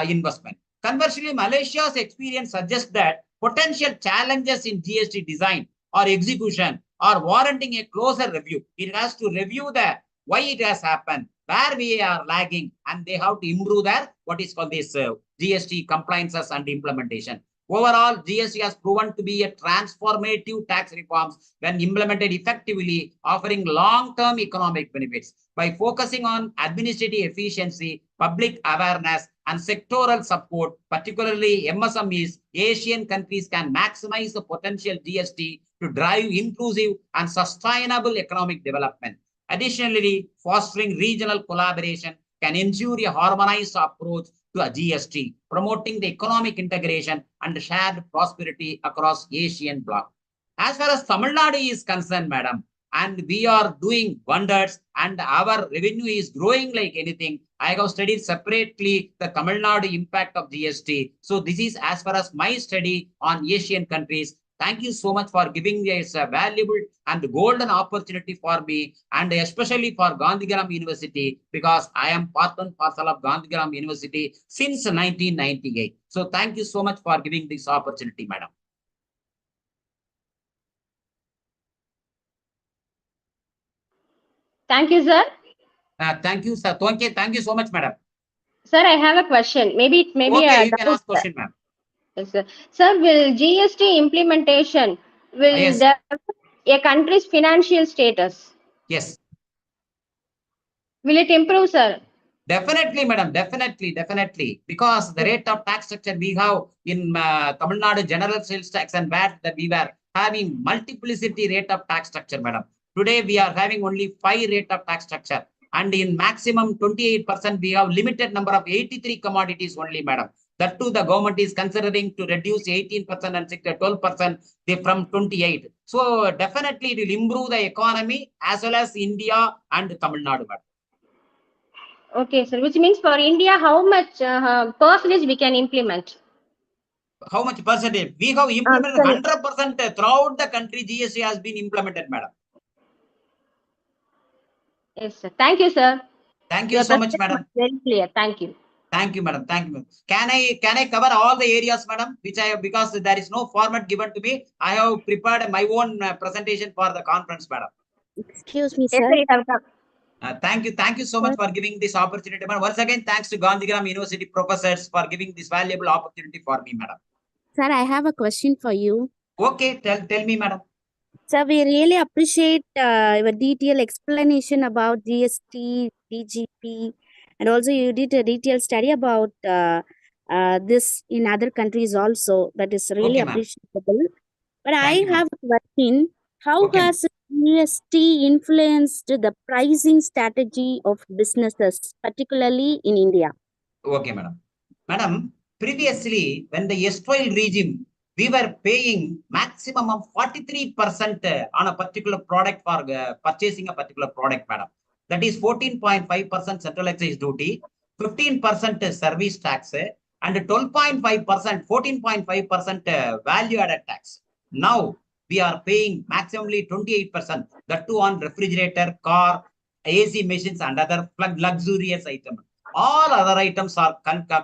investment. Conversely, Malaysia's experience suggests that potential challenges in GST design or execution are warranting a closer review. It has to review the why it has happened, where we are lagging, and they have to improve their what is called this GST compliances and implementation. Overall, GST has proven to be a transformative tax reforms when implemented effectively, offering long-term economic benefits. By focusing on administrative efficiency, public awareness, and sectoral support, particularly MSMEs, Asian countries can maximize the potential GST to drive inclusive and sustainable economic development. Additionally, fostering regional collaboration can ensure a harmonized approach to a GST, promoting the economic integration and shared prosperity across Asian bloc. As far as Tamil Nadu is concerned, madam, and we are doing wonders and our revenue is growing like anything. I have studied separately the Tamil Nadu impact of GST. So this is as far as my study on Asian countries. Thank you so much for giving this valuable and golden opportunity for me, and especially for Gandhigram University, because I am part and parcel of Gandhigram University since 1998. So thank you so much for giving this opportunity, madam. Thank you, sir. Thank you, sir. Thank you so much, madam. Sir, I have a question. Maybe it may be Okay, a you can doubt. ask question, ma'am. Yes, sir. Sir, will GST implementation will Yes. develop a country's financial status? Yes. Will it improve, sir? Definitely, madam. Definitely. Because the rate of tax structure we have in Tamil Nadu general sales tax and VAT, that we were having multiplicity rate of tax structure, madam. Today we are having only 5 rate of tax structure. And in maximum 28%, we have limited number of 83 commodities only, madam. That too, the government is considering to reduce 18% and 12% from 28. So definitely it will improve the economy as well as India and Tamil Nadu, madam. Okay, sir. Which means for India, how much percentage we can implement? How much percentage? We have implemented 100% throughout the country. GST has been implemented, madam. Yes, sir. Thank you, sir. Thank you so much, madam. Very clear. Thank you. Thank you, madam. Thank you. Can I cover all the areas, madam? Which I have, because there is no format given to me. I have prepared my own presentation for the conference, madam. Excuse me, sir. Thank you so much for giving this opportunity. But once again, thanks to Gandhigram University professors for giving this valuable opportunity for me, madam. Sir, I have a question for you. Okay, tell me, madam. Sir, we really appreciate your detailed explanation about GST, DGP, and also you did a detailed study about this in other countries also. That is really Okay, ma'am. appreciable. But Thank you, I have a question. How Okay, has GST influenced the pricing strategy of businesses, particularly in India? Okay, madam. Madam, previously, when the erstwhile regime, we were paying maximum of 43% on a particular product for purchasing a particular product, madam. That is 14.5% central excise duty, 15% service tax, and 12.5%, 14.5% value added tax. Now, we are paying maximally 28%, that too on refrigerator, car, AC machines, and other luxurious items. All other items are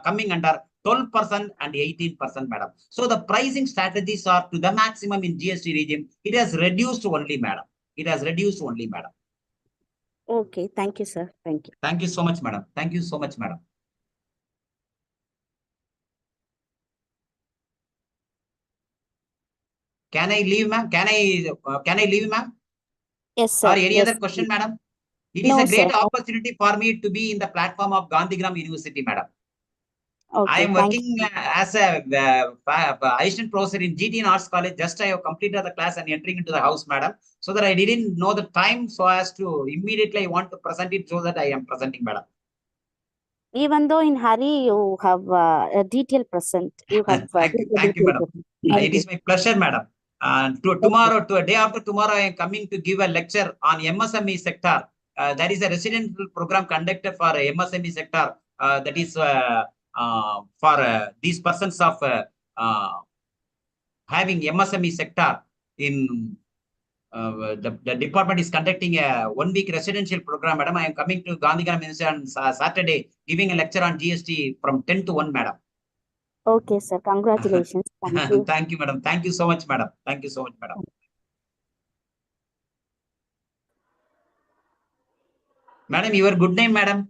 coming under 12% and 18%, madam. So the pricing strategies are to the maximum in GST regime. It has reduced only, madam. It has reduced only, madam. Okay, thank you, sir. Thank you. Thank you so much, madam. Thank you so much, madam. Can I leave, ma'am? Can I leave, ma'am? Yes, sir. Or any Yes. other question, madam? It is No, a great sir. opportunity for me to be in the platform of Gandhigram University, madam. Okay, I am thank working you. as a assistant professor in GT Arts College. Just I have completed the class and entering into the house, madam. So that I didn't know the time, so as to immediately I want to present it, so that I am presenting, madam. Even though in hurry you have a detailed present, you have Thank you, madam. It is my pleasure, madam. And to a day after tomorrow, I am coming to give a lecture on MSME sector. There is a residential program conducted for MSME sector. That is for these persons of having MSME sector in the department is conducting a 1-week residential program, madam. I am coming to Gandhigram University on Saturday, giving a lecture on GST from 10 to 1, madam. Okay, sir. Congratulations. Thank you. Thank you, madam. Thank you so much, madam. Thank you so much, madam. Madam, your good name, madam?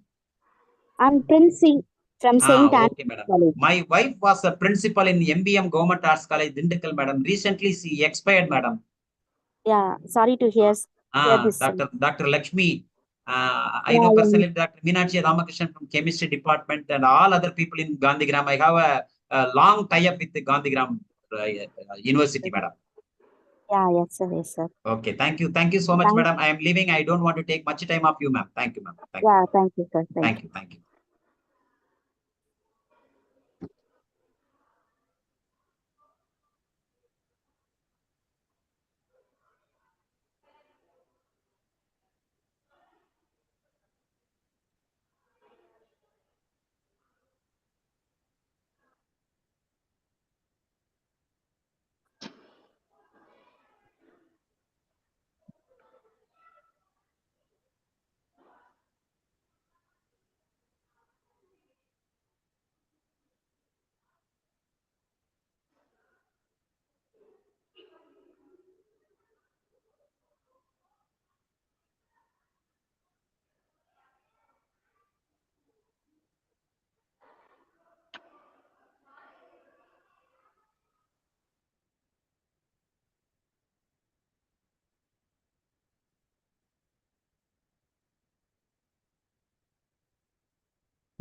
I'm Princy from St. Okay, Anthony madam. College. My wife was a principal in MBM Government Arts College, Dindigul, madam. Recently, she expired, madam. Yeah, sorry to hear this. Dr. Lakshmi. I know personally Dr. Meenakshi Ramakrishnan from Chemistry Department and all other people in Gandhigram. I have a long tie-up with the Gandhigram University, madam. Yeah, yes, sir. Yes, sir. Okay, thank you. Thank you so much, madam. I am leaving. I don't want to take much time of you, ma'am. Thank you, ma'am. Thank you, sir. Thank you. Thank you.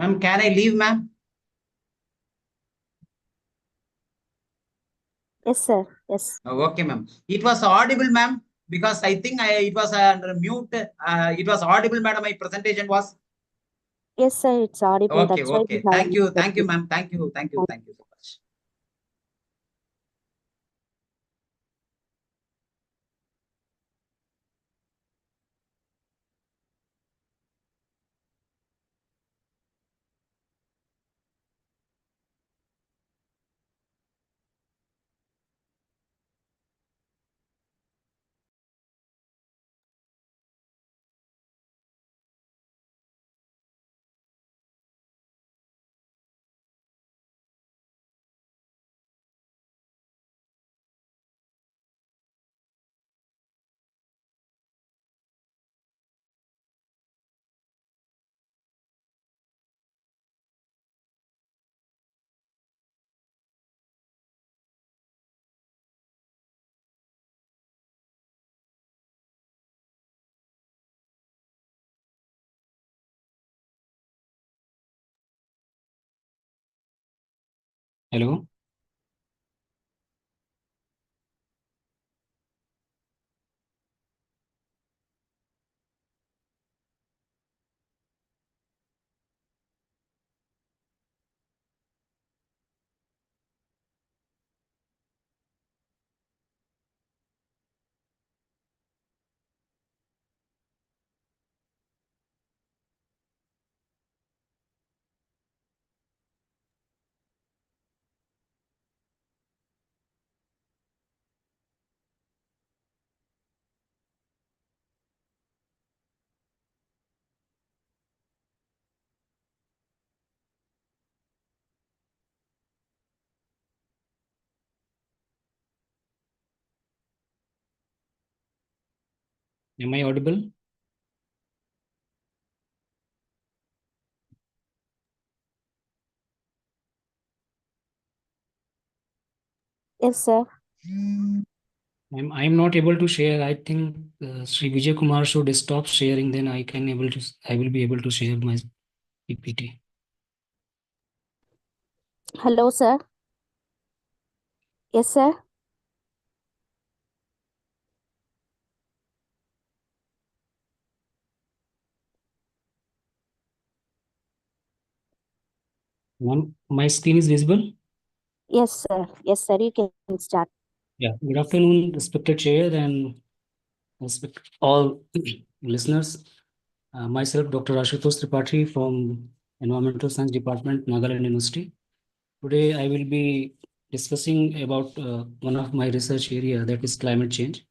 Ma'am, can I leave, ma'am? Yes, sir. Yes. Oh, okay, ma'am. It was audible, ma'am, because I think it was under mute. It was audible, madam. My presentation was. Yes, sir. It's audible. Okay, That's why we okay. have Thank you, unmuted. ma'am. Thank you so much. Hello. Am I audible? Yes, sir. I'm not able to share. I think Sri Vijay Kumar should stop sharing. Then I will be able to share my PPT. Hello, sir. Yes, sir. My screen is visible. Yes, sir. Yes, sir. You can start. Yeah. Good afternoon, respected chair and respect all listeners. Myself, Dr. Ashutosh Tripathi from Environmental Science Department, Nagaland University. Today, I will be discussing about one of my research area, that is climate change.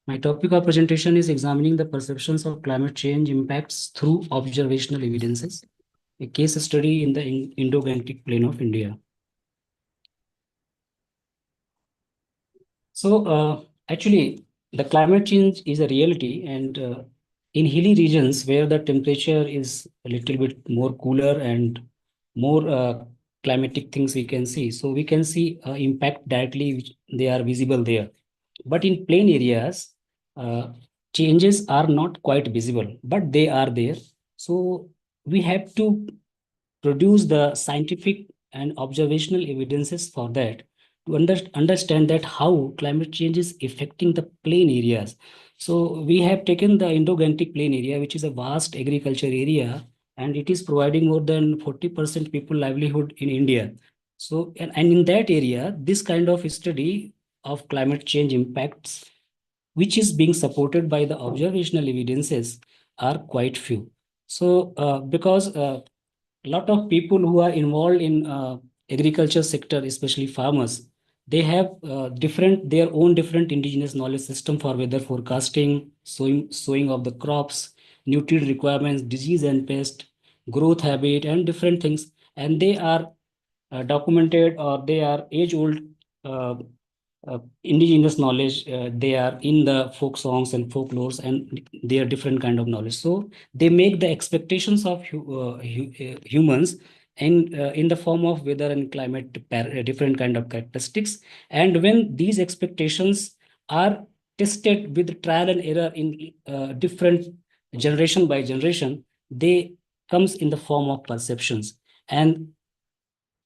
My topic of presentation is examining the perceptions of climate change impacts through observational evidences, a case study in the Indo-Gangetic Plain of India. So, actually, the climate change is a reality, and in hilly regions where the temperature is a little bit more cooler and more climatic things we can see. So we can see impact directly, which they are visible there. But in plain areas, uh, changes are not quite visible, but they are there. So we have to produce the scientific and observational evidences for that to understand that how climate change is affecting the plain areas. So we have taken the Indo-Gangetic Plain area, which is a vast agriculture area, and it is providing more than 40% people livelihood in India. So, and in that area, this kind of study of climate change impacts, which is being supported by the observational evidences, are quite few. So, because a lot of people who are involved in agriculture sector, especially farmers, they have their own different indigenous knowledge system for weather forecasting, sowing of the crops, nutrient requirements, disease and pest, growth habit, and different things. And they are documented, or they are age old uh, indigenous knowledge. They are in the folk songs and folklores, and they are different kind of knowledge. So they make the expectations of humans and in the form of weather and climate different kind of characteristics. And when these expectations are tested with trial and error in different generation by generation, they comes in the form of perceptions. And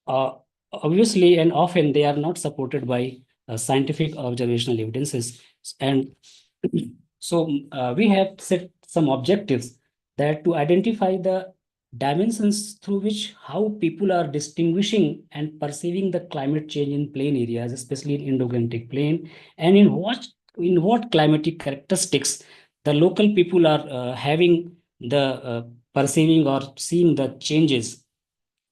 obviously and often they are not supported by scientific observational evidences. And so we have set some objectives that to identify the dimensions through which how people are distinguishing and perceiving the climate change in plain areas, especially in Indo-Gangetic plain, and in what climatic characteristics the local people are having the perceiving or seeing the changes,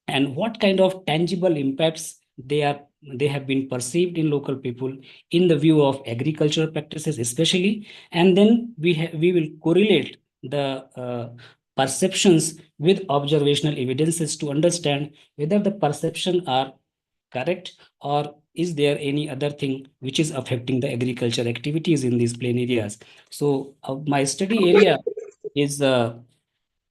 and what kind of tangible impacts they have been perceived in local people in the view of agricultural practices especially. And then we will correlate the perceptions with observational evidences to understand whether the perception are correct, or is there any other thing which is affecting the agriculture activities in these plain areas. So my study area is Uttar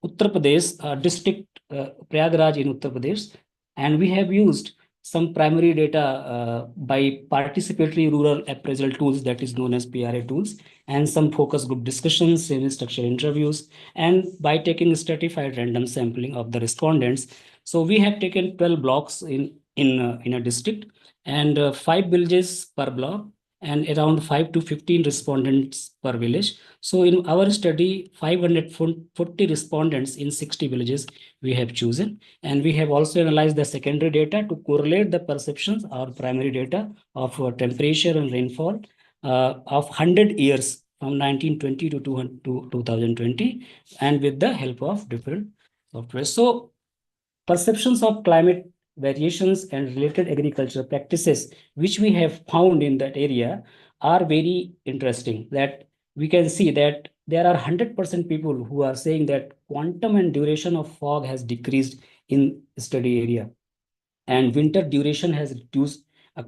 Pradesh, district Prayagraj in Uttar Pradesh, and we have used some primary data by participatory rural appraisal tools, that is known as PRA tools, and some focus group discussions, semi-structured interviews, and by taking stratified random sampling of the respondents. So we have taken 12 blocks in a district, and 5 villages per block, and around 5 to 15 respondents per village. So in our study, 540 respondents in 60 villages we have chosen. And we have also analyzed the secondary data to correlate the perceptions or primary data of temperature and rainfall of 100 years from 1920 to 2020, and with the help of different software. So perceptions of climate variations and related agricultural practices, which we have found in that area, are very interesting. That we can see that there are 100% people who are saying that quantum and duration of fog has decreased in study area, and winter duration has reduced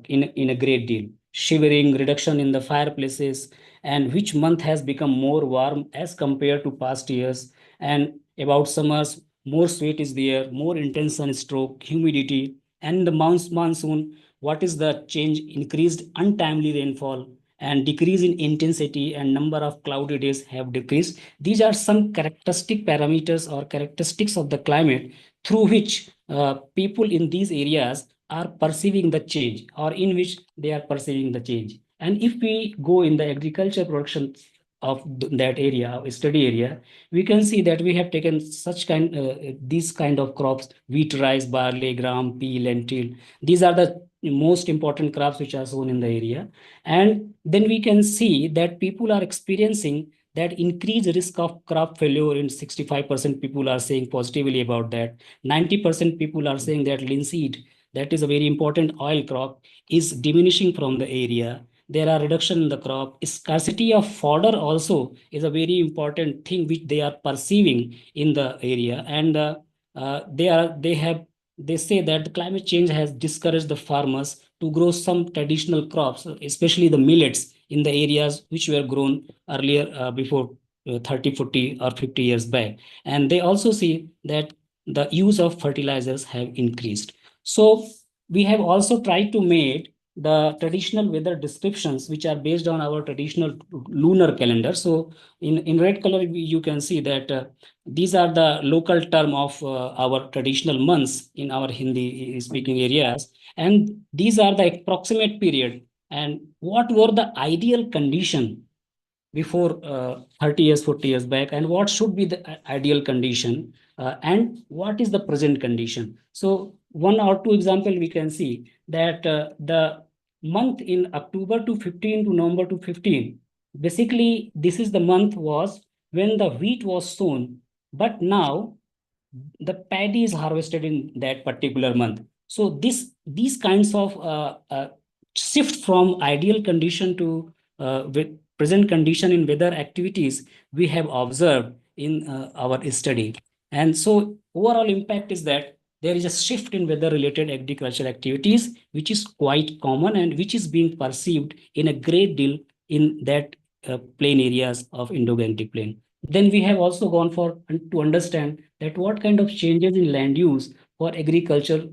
in a great deal. Shivering, reduction in the fireplaces, and which month has become more warm as compared to past years. And about summers, more sweat is there, more intense sunstroke, humidity, and the monsoon, what is the change? Increased untimely rainfall and decrease in intensity, and number of cloudy days have decreased. These are some characteristic parameters or characteristics of the climate through which people in these areas are perceiving the change, or in which they are perceiving the change. And if we go in the agriculture production of that area, study area, we can see that we have taken these kind of crops: wheat, rice, barley, gram, pea, lentil. These are the most important crops which are sown in the area. And then we can see that people are experiencing that increased risk of crop failure. In 65% people are saying positively about that. 90% people are saying that linseed, that is a very important oil crop, is diminishing from the area. There are reduction in the crop. Scarcity of fodder also is a very important thing which they are perceiving in the area. And they say that the climate change has discouraged the farmers to grow some traditional crops, especially the millets, in the areas which were grown earlier, before 30, 40 or 50 years back. And they also see that the use of fertilizers have increased. So we have also tried to make the traditional weather descriptions, which are based on our traditional lunar calendar. So in red color, you can see that these are the local term of our traditional months in our Hindi speaking areas. And these are the approximate period. And what were the ideal condition before 30 years, 40 years back, and what should be the ideal condition, and what is the present condition. So one or two example we can see that the month in October to 15 to November to 15, basically this is the month was when the wheat was sown, but now the paddy is harvested in that particular month. So these kinds of shift from ideal condition to with present condition in weather activities we have observed in our study. And so overall impact is that there is a shift in weather related agricultural activities, which is quite common and which is being perceived in a great deal in that plain areas of Indo-Gangetic plain. Then we have also gone for to understand that what kind of changes in land use for agriculture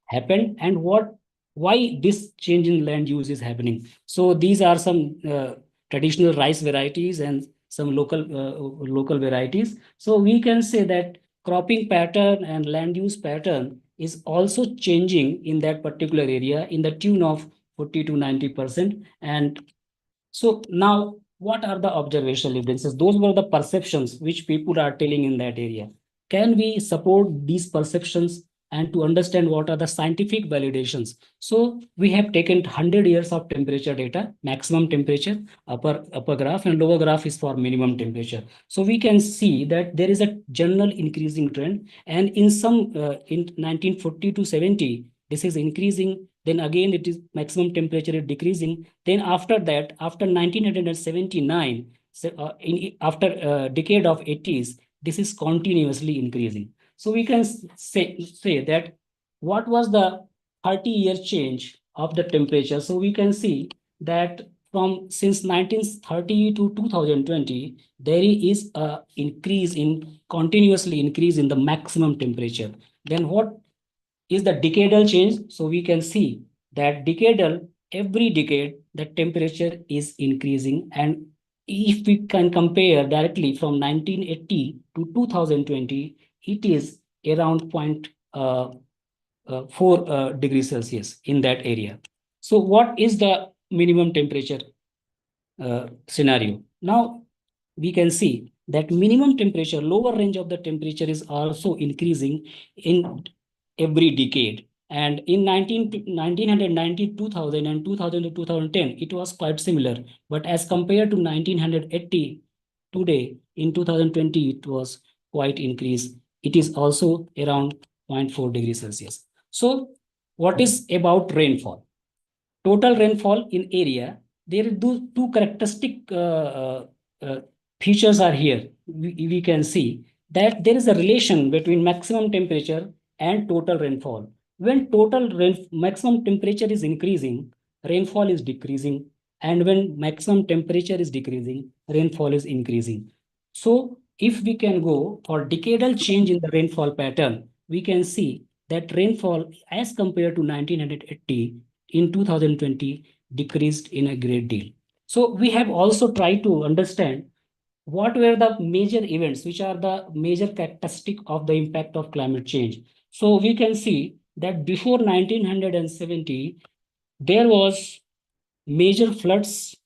happened, and why this change in land use is happening. So these are some traditional rice varieties and some local varieties. So we can say that cropping pattern and land use pattern is also changing in that particular area in the tune of 40 to 90%. And so now, what are the observational evidences? Those were the perceptions which people are telling in that area. Can we support these perceptions and to understand what are the scientific validations? So we have taken 100 years of temperature data, maximum temperature, upper graph, and lower graph is for minimum temperature. So we can see that there is a general increasing trend, and in some in 1940 to 70, this is increasing. Then again, it is maximum temperature is decreasing. Then after that, after 1979, so, after a decade of 80s, this is continuously increasing. So we can say that what was the 30-year change of the temperature. So we can see that from since 1930 to 2020, there is a continuously increase in the maximum temperature. Then what is the decadal change? So we can see that every decade, the temperature is increasing. And if we can compare directly from 1980 to 2020, it is around 0.4 degrees Celsius in that area. So what is the minimum temperature scenario? Now we can see that minimum temperature, lower range of the temperature is also increasing in every decade. And in 1990, 2000, and 2000 to 2010, it was quite similar. But as compared to 1980, today, in 2020, it was quite increased. It is also around 0.4 degrees Celsius. So what is about rainfall? Total rainfall in area, there are two characteristic features are here. We can see that there is a relation between maximum temperature and total rainfall. When maximum temperature is increasing, rainfall is decreasing. And when maximum temperature is decreasing, rainfall is increasing. So if we can go for decadal change in the rainfall pattern, we can see that rainfall as compared to 1980 in 2020 decreased in a great deal. So we have also tried to understand what were the major events, which are the major characteristic of the impact of climate change. So we can see that before 1970, there was major floods,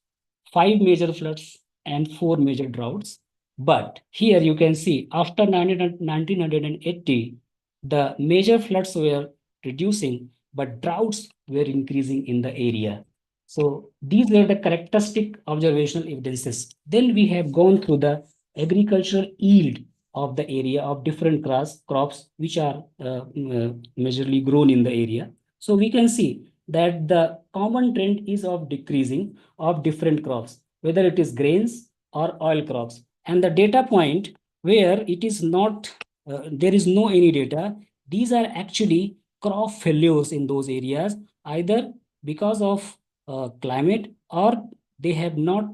5 major floods and 4 major droughts. But here you can see after 1980, the major floods were reducing, but droughts were increasing in the area. So these were the characteristic observational evidences. Then we have gone through the agricultural yield of the area of different crops which are majorly grown in the area. So we can see that the common trend is of decreasing of different crops, whether it is grains or oil crops. And the data point where it is not, there is no any data, these are actually crop failures in those areas, either because of climate or they have not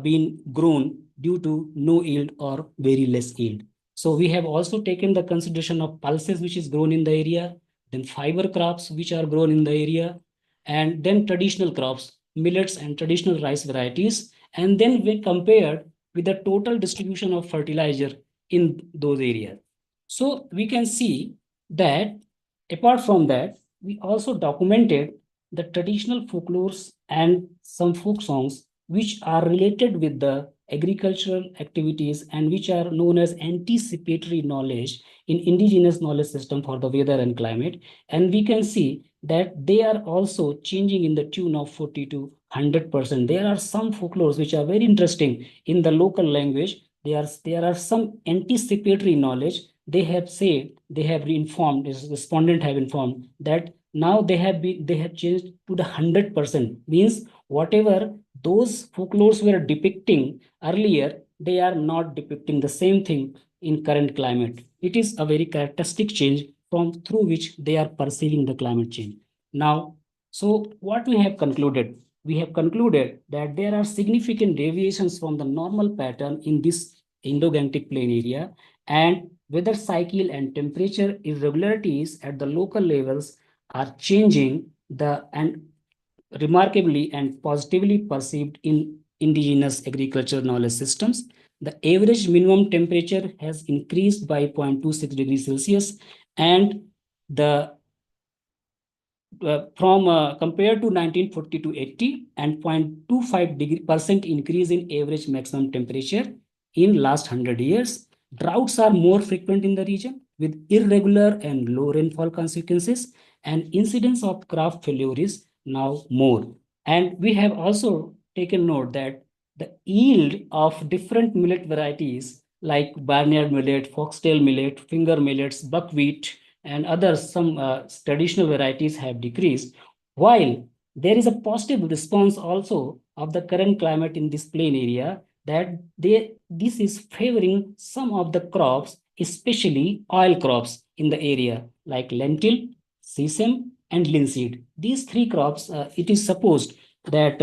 been grown due to no yield or very less yield. So we have also taken the consideration of pulses which is grown in the area, then fiber crops which are grown in the area, and then traditional crops, millets and traditional rice varieties. And then we compared with the total distribution of fertilizer in those areas. So we can see that apart from that, we also documented the traditional folklores and some folk songs which are related with the agricultural activities and which are known as anticipatory knowledge in indigenous knowledge system for the weather and climate. And we can see that they are also changing in the tune of 40 to 100%. There are some folklores which are very interesting in the local language. There are some anticipatory knowledge. They have said, they have informed, this respondent have informed that now they have changed to the 100%. Means whatever those folklores were depicting earlier, they are not depicting the same thing in current climate. It is a very characteristic change through which they are perceiving the climate change. Now, so what we have concluded? We have concluded that there are significant deviations from the normal pattern in this Indo-Gangetic plain area, and weather cycle and temperature irregularities at the local levels are changing and remarkably and positively perceived in indigenous agriculture knowledge systems. the average minimum temperature has increased by 0.26 degrees Celsius, and the from compared to 1940 to 80, and 0.25% increase in average maximum temperature in last 100 years. Droughts are more frequent in the region with irregular and low rainfall consequences, and incidence of crop failure is now more. And we have also taken note that the yield of different millet varieties like barnyard millet, foxtail millet, finger millets, buckwheat, and others, some traditional varieties have decreased, while there is a positive response also of the current climate in this plain area, that this is favoring some of the crops, especially oil crops in the area like lentil, sesame, and linseed. These three crops, it is supposed that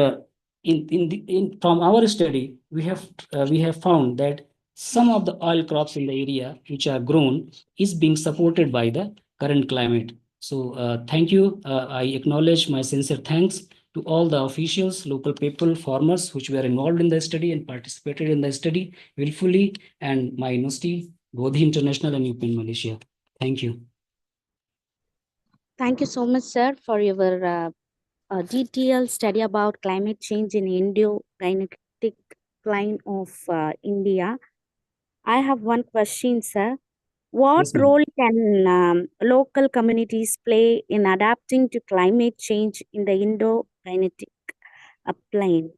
from our study, we have found that some of the oil crops in the area which are grown is being supported by the current climate. So thank you. I acknowledge my sincere thanks to all the officials, local people, farmers which were involved in the study and participated in the study willfully, and my university, Bodhi International and UPenn Malaysia. Thank you. Thank you so much, sir, for your detailed study about climate change in Indo-Gangetic plain of India. I have one question, sir. What Yes, ma'am. role can local communities play in adapting to climate change in the Indo-Gangetic plain?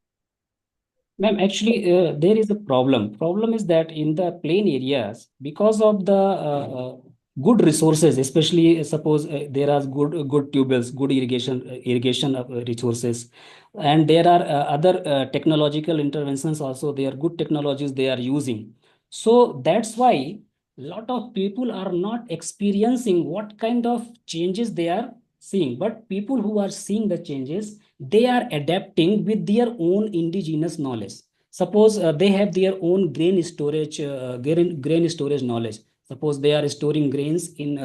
Ma'am, actually, there is a problem. Problem is that in the plain areas, because of the good resources, especially suppose there are good tubes, good irrigation resources, and there are other technological interventions also. There are good technologies they are using. So that's why a lot of people are not experiencing what kind of changes they are seeing. But people who are seeing the changes, they are adapting with their own indigenous knowledge. Suppose they have their own grain storage knowledge. Suppose they are storing grains in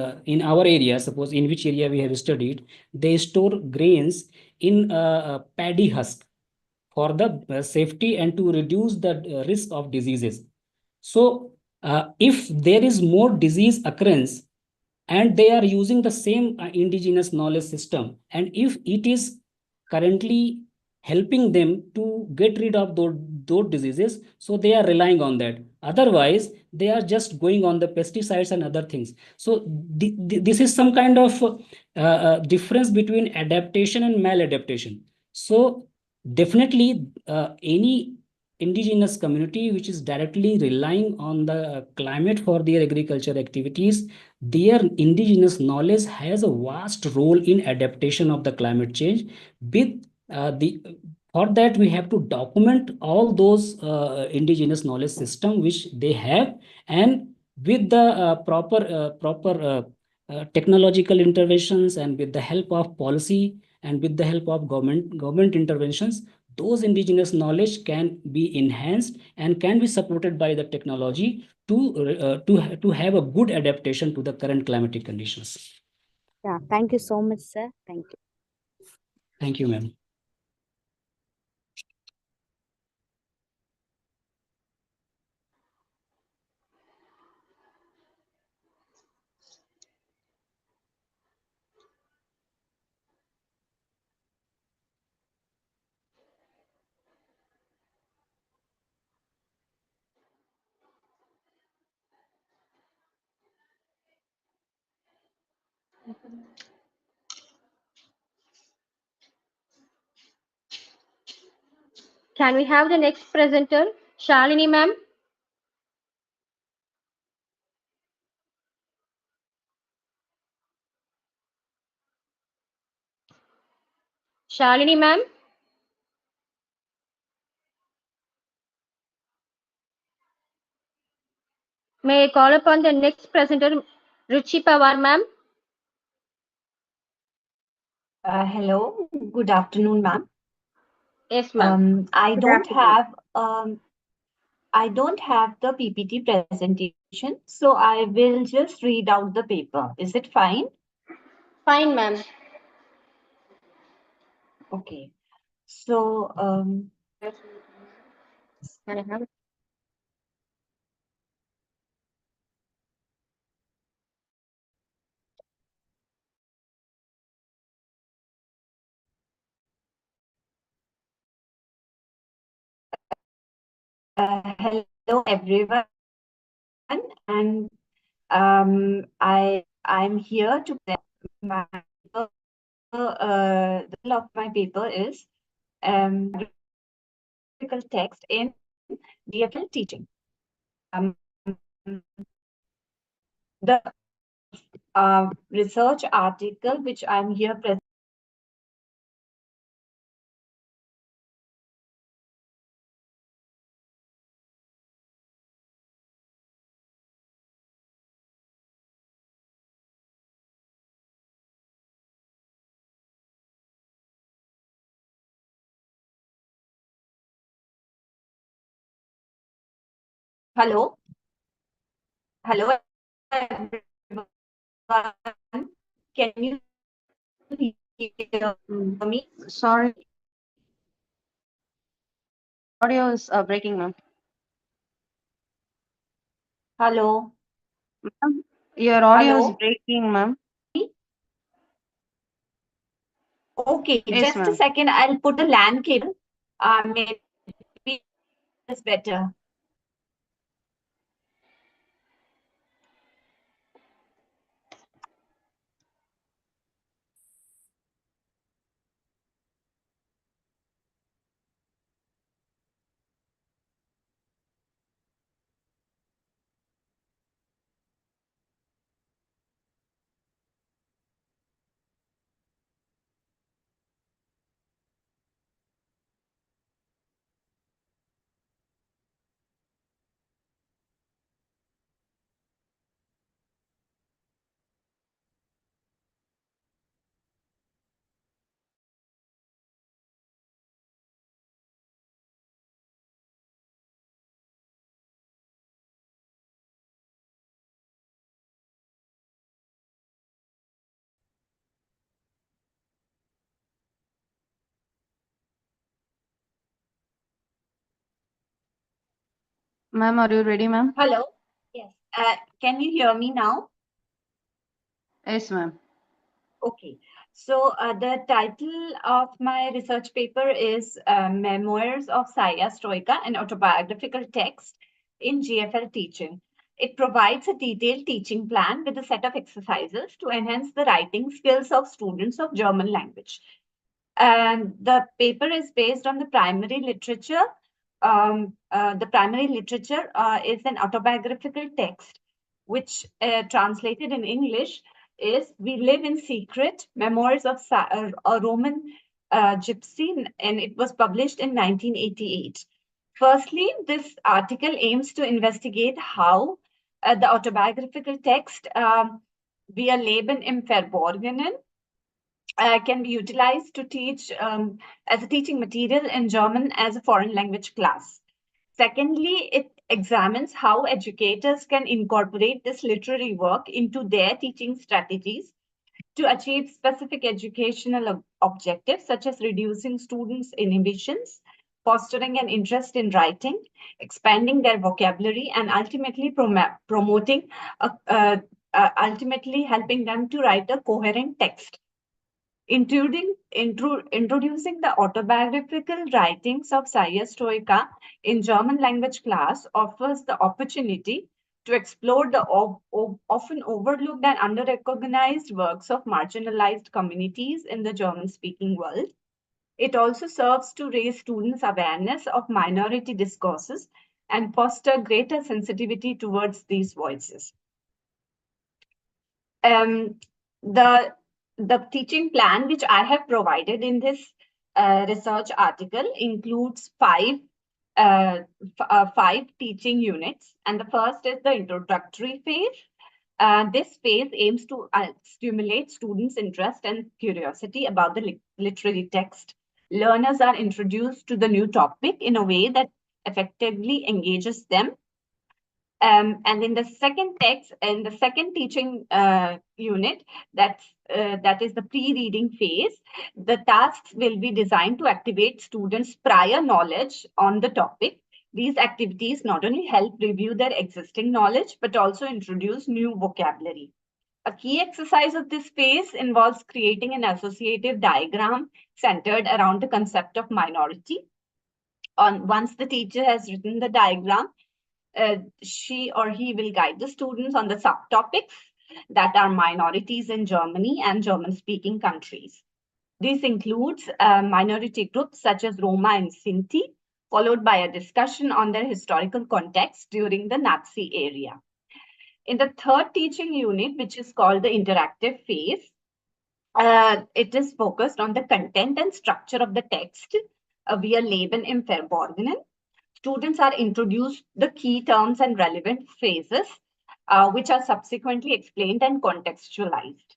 our area. Suppose in which area we have studied, they store grains in paddy husk for the safety and to reduce the risk of diseases. So if there is more disease occurrence, and they are using the same indigenous knowledge system, and if it is currently helping them to get rid of those diseases, so they are relying on that. Otherwise they are just going on the pesticides and other things. So this is some kind of difference between adaptation and maladaptation. So definitely any indigenous community which is directly relying on the climate for their agriculture activities, their indigenous knowledge has a vast role in adaptation of the climate change. With the for that we have to document all those indigenous knowledge system which they have, and with the proper technological interventions, and with the help of policy, and with the help of government interventions, those indigenous knowledge can be enhanced and can be supported by the technology to have a good adaptation to the current climatic conditions. Yeah, thank you so much, sir. Thank you. Thank you, ma'am. Can we have the next presenter, Shalini ma'am? Shalini ma'am? May I call upon the next presenter, Ruchi Pawar ma'am? Hello, good afternoon, ma'am. Yes, ma'am. I Good don't afternoon. have the PPT presentation, so I will just read out the paper. Is it fine? Fine, ma'am. Okay. So, Hello everyone, and I'm here to present my paper. The title of my paper is Critical Text in DFL Teaching. The research article which I'm here presenting. Hello. Hello, everyone. Can you hear me? Sorry. Audio is breaking, ma'am. Hello. Ma'am, your audio is Hello? breaking, ma'am. Okay, Yes, just a ma'am. second. I'll put a LAN cable. Maybe it's better. Ma'am, are you ready, ma'am? Hello. Yes. Can you hear me now? Yes, ma'am. Okay. So the title of my research paper is Memoirs of Saya Stoica, an autobiographical text in GFL teaching. It provides a detailed teaching plan with a set of exercises to enhance the writing skills of students of German language. And the paper is based on the primary literature. The primary literature is an autobiographical text, which translated in English is We Live in Secret, Memoirs of a Roman Gypsy, and it was published in 1988. Firstly, this article aims to investigate how the autobiographical text Wir Leben im Verborgenen can be utilized to teach as a teaching material in German as a foreign language class. Secondly, it examines how educators can incorporate this literary work into their teaching strategies to achieve specific educational objectives, such as reducing students' inhibitions, fostering an interest in writing, expanding their vocabulary, and ultimately ultimately helping them to write a coherent text. Introducing the autobiographical writings of Saya Stoica in German language class offers the opportunity to explore the often overlooked and under-recognized works of marginalized communities in the German-speaking world. It also serves to raise students' awareness of minority discourses and foster greater sensitivity towards these voices. The teaching plan which I have provided in this research article includes five teaching units. And the first is the introductory phase. This phase aims to stimulate students' interest and curiosity about the literary text. Learners are introduced to the new topic in a way that effectively engages them. And in the second teaching unit, that is the pre-reading phase, the tasks will be designed to activate students' prior knowledge on the topic. These activities not only help review their existing knowledge, but also introduce new vocabulary. A key exercise of this phase involves creating an associative diagram centered around the concept of minority. once the teacher has written the diagram, she or he will guide the students on the subtopics that are minorities in Germany and German-speaking countries. This includes minority groups such as Roma and Sinti, followed by a discussion on their historical context during the Nazi era. In the third teaching unit, which is called the interactive phase, it is focused on the content and structure of the text via Leben im Verborgenen. Students are introduced the key terms and relevant phrases, which are subsequently explained and contextualized.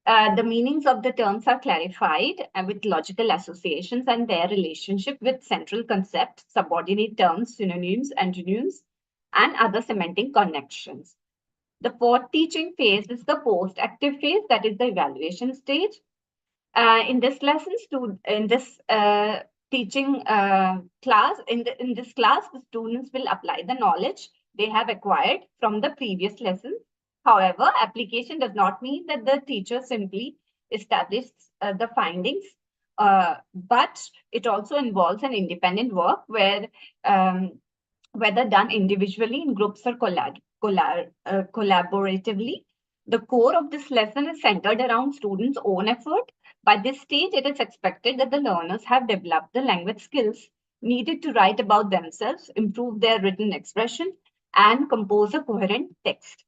The meanings of the terms are clarified with logical associations and their relationship with central concepts, subordinate terms, synonyms, antonyms, and other semantic connections. The fourth teaching phase is the post-active phase, that is the evaluation stage. In this lesson, teaching class, in this class, the students will apply the knowledge they have acquired from the previous lesson. However, application does not mean that the teacher simply establishes the findings, but it also involves an independent work where whether done individually, in groups, or collaboratively. The core of this lesson is centered around students' own effort. By this stage, it is expected that the learners have developed the language skills needed to write about themselves, improve their written expression, and compose a coherent text.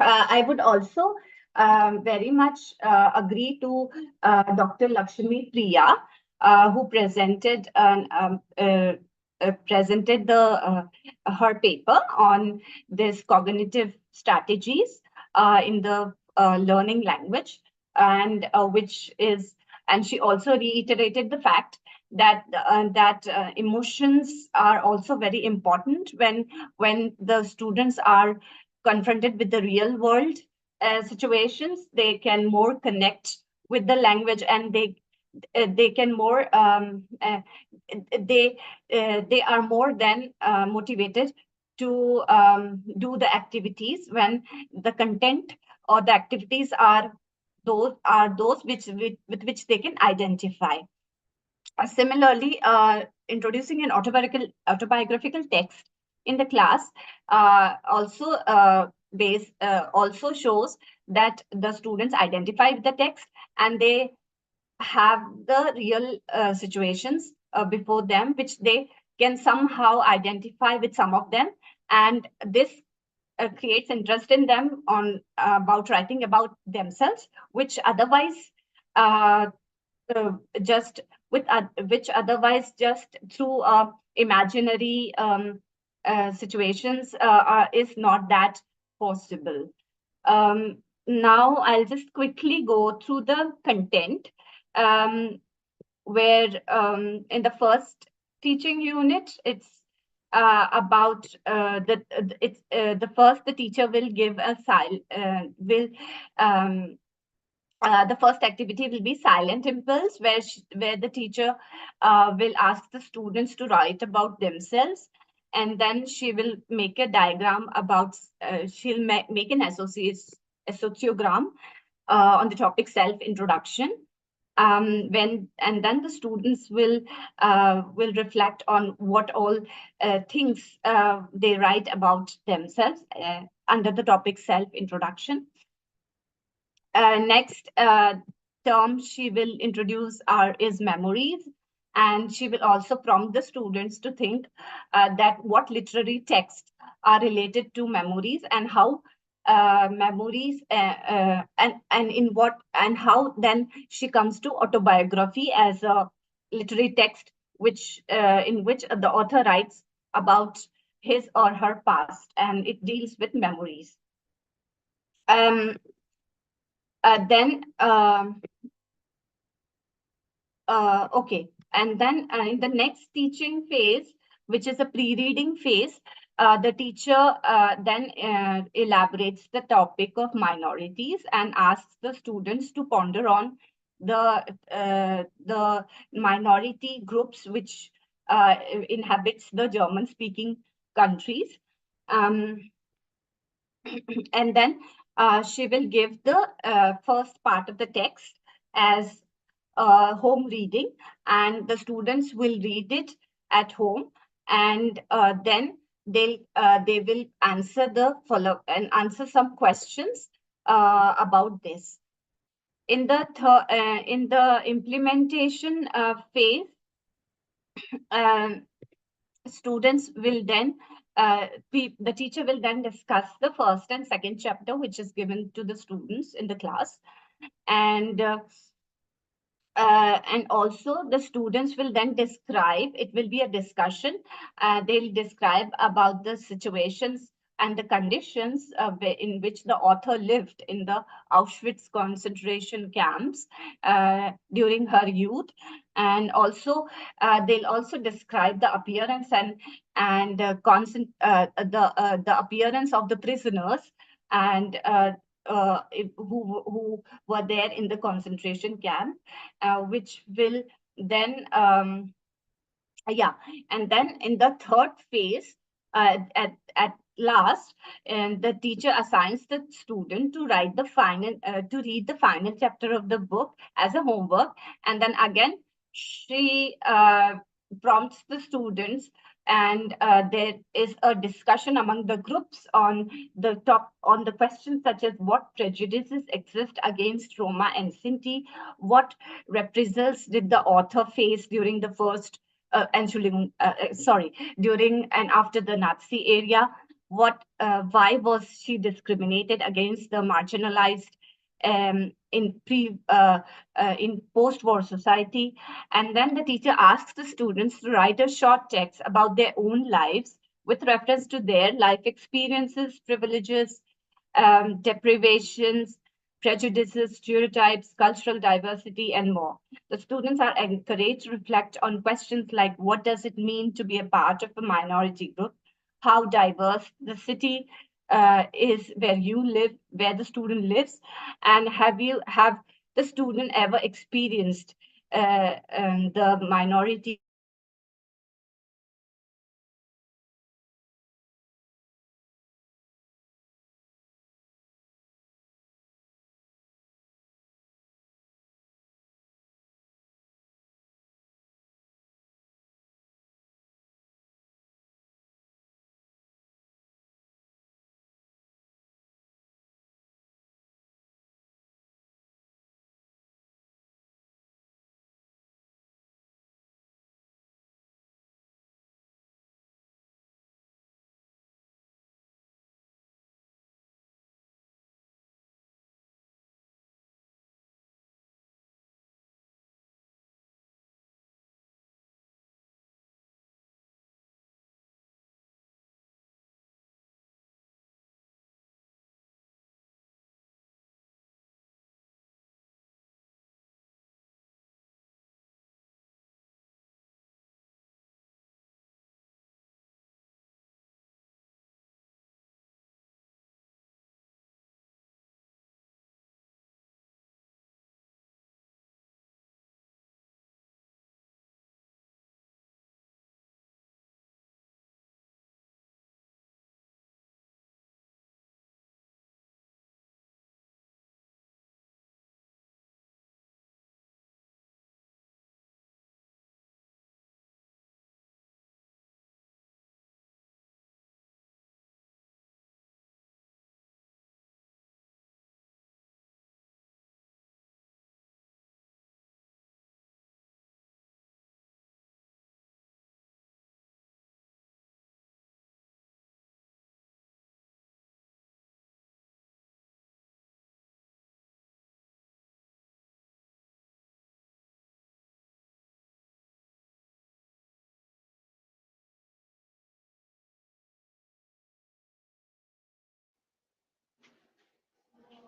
I would also very much agree to Dr. Lakshmi Priya, who presented her paper on this cognitive strategies in the learning language, and she also reiterated the fact that emotions are also very important when the students are confronted with the real world situations. They can more connect with the language, and they can more they are more than motivated to do the activities when the content or the activities are those with which they can identify. Similarly, introducing an autobiographical text in the class also shows that the students identify with the text, and they have the real situations before them, which they can somehow identify with some of them, and this creates interest in them on about writing about themselves, which otherwise just through imaginary situations is not that possible. Now I'll just quickly go through the content, where in the first teaching unit, it's about the teacher will give a the first activity will be silent impulse, where the teacher will ask the students to write about themselves, and then she will make a diagram about, she'll make an associogram on the topic self-introduction. And then the students will reflect on what all things they write about themselves under the topic self-introduction. Next term she will introduce is memories, and she will also prompt the students to think that what literary texts are related to memories, and how memories and how then she comes to autobiography as a literary text in which the author writes about his or her past, and it deals with memories. Okay, and then in the next teaching phase, which is a pre-reading phase, the teacher then elaborates the topic of minorities and asks the students to ponder on the minority groups which inhabits the German-speaking countries. And then she will give the first part of the text as home reading, and the students will read it at home, and then they will answer the follow and answer some questions about this. In the implementation phase, students will then the teacher will then discuss the first and second chapter, which is given to the students in the class, and also the students will then describe, it will be a discussion, they'll describe about the situations and the conditions in which the author lived in the Auschwitz concentration camps during her youth. And also they'll also describe the appearance and the appearance of the prisoners and who were there in the concentration camp, which will then yeah, and then in the third phase, at last, and the teacher assigns the student to write the final to read the final chapter of the book as a homework, and then again she prompts the students, and there is a discussion among the groups on the questions such as what prejudices exist against Roma and Sinti, what reprisals did the author face during the first during and after the Nazi era, why was she discriminated against the marginalized in post-war society. And then the teacher asks the students to write a short text about their own lives with reference to their life experiences, privileges, deprivations, prejudices, stereotypes, cultural diversity, and more. The students are encouraged to reflect on questions like, what does it mean to be a part of a minority group? How diverse the city is where you live, where the student lives, and have the student ever experienced the minority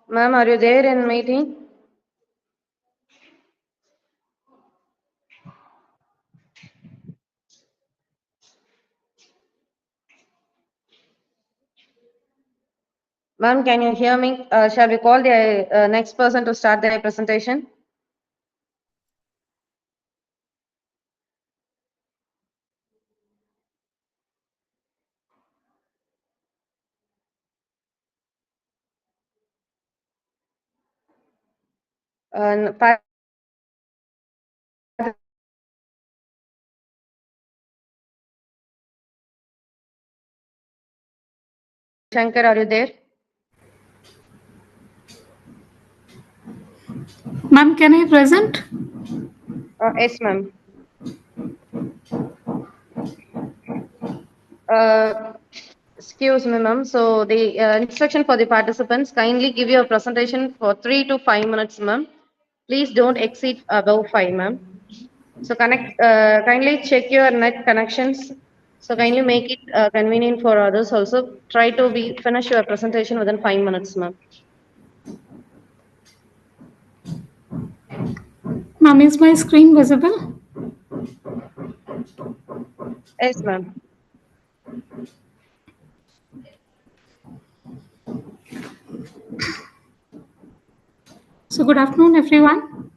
Ma'am, are you there in meeting? Ma'am, can you hear me? Shall we call the next person to start their presentation? Shankar, are you there? Ma'am, can I present? Yes, ma'am. Excuse me, ma'am. So the instruction for the participants, kindly give your presentation for 3 to 5 minutes, ma'am. Please don't exceed above 5, ma'am. So kindly check your net connections. So kindly make it convenient for others also. Try to finish your presentation within 5 minutes, ma'am. Ma'am, is my screen visible? Yes, ma'am. So good afternoon, everyone.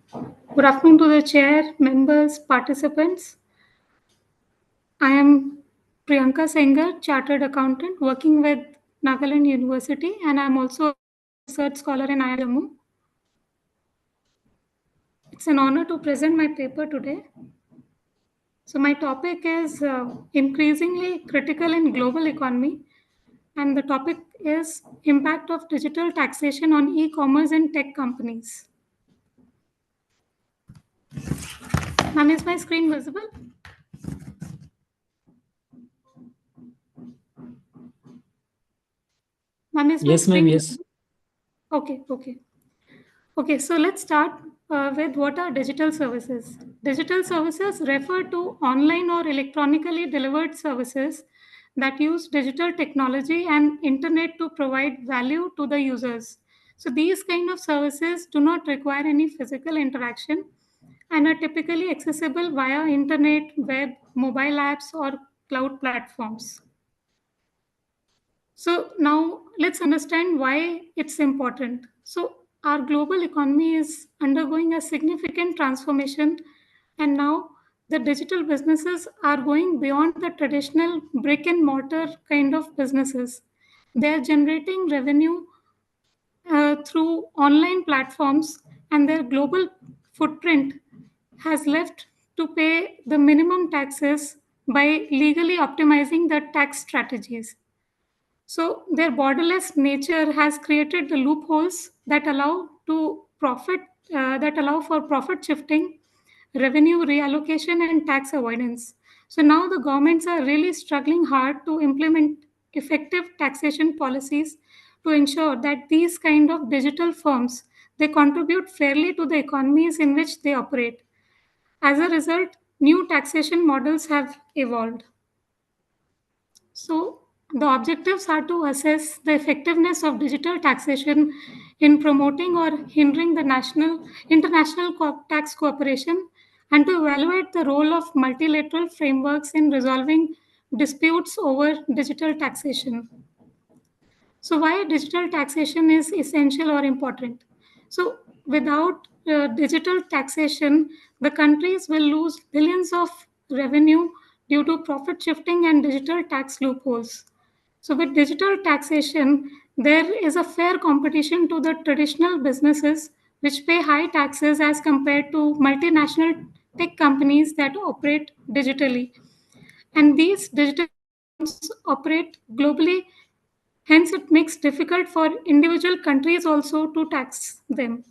Good afternoon to the chair, members, participants. I am Priyanka Sengar, Chartered Accountant, working with Nagaland University, and I'm also a research scholar in IIMU. It's an honor to present my paper today. So my topic is increasingly critical in global economy, and the topic is impact of digital taxation on e-commerce and tech companies. Ma'am, is my screen visible? Ma'am, is my Yes, ma'am, screen yes. visible? Okay. Okay, so let's start with what are digital services. Digital services refer to online or electronically delivered services that use digital technology and internet to provide value to the users. So these kind of services do not require any physical interaction and are typically accessible via internet, web, mobile apps, or cloud platforms. So now let's understand why it's important. So our global economy is undergoing a significant transformation, and now the digital businesses are going beyond the traditional brick and mortar kind of businesses. They're generating revenue through online platforms, and their global footprint has left to pay the minimum taxes by legally optimizing the tax strategies. So their borderless nature has created the loopholes that allow for profit shifting, revenue reallocation, and tax avoidance. So now the governments are really struggling hard to implement effective taxation policies to ensure that these kind of digital firms they contribute fairly to the economies in which they operate. As a result, new taxation models have evolved. So the objectives are to assess the effectiveness of digital taxation in promoting or hindering the international tax cooperation, and to evaluate the role of multilateral frameworks in resolving disputes over digital taxation. So why digital taxation is essential or important? So without digital taxation, the countries will lose billions of revenue due to profit shifting and digital tax loopholes. So with digital taxation, there is a fair competition to the traditional businesses which pay high taxes as compared to multinational tech companies that operate digitally. And these digital firms operate globally. Hence, it makes difficult for individual countries also to tax them.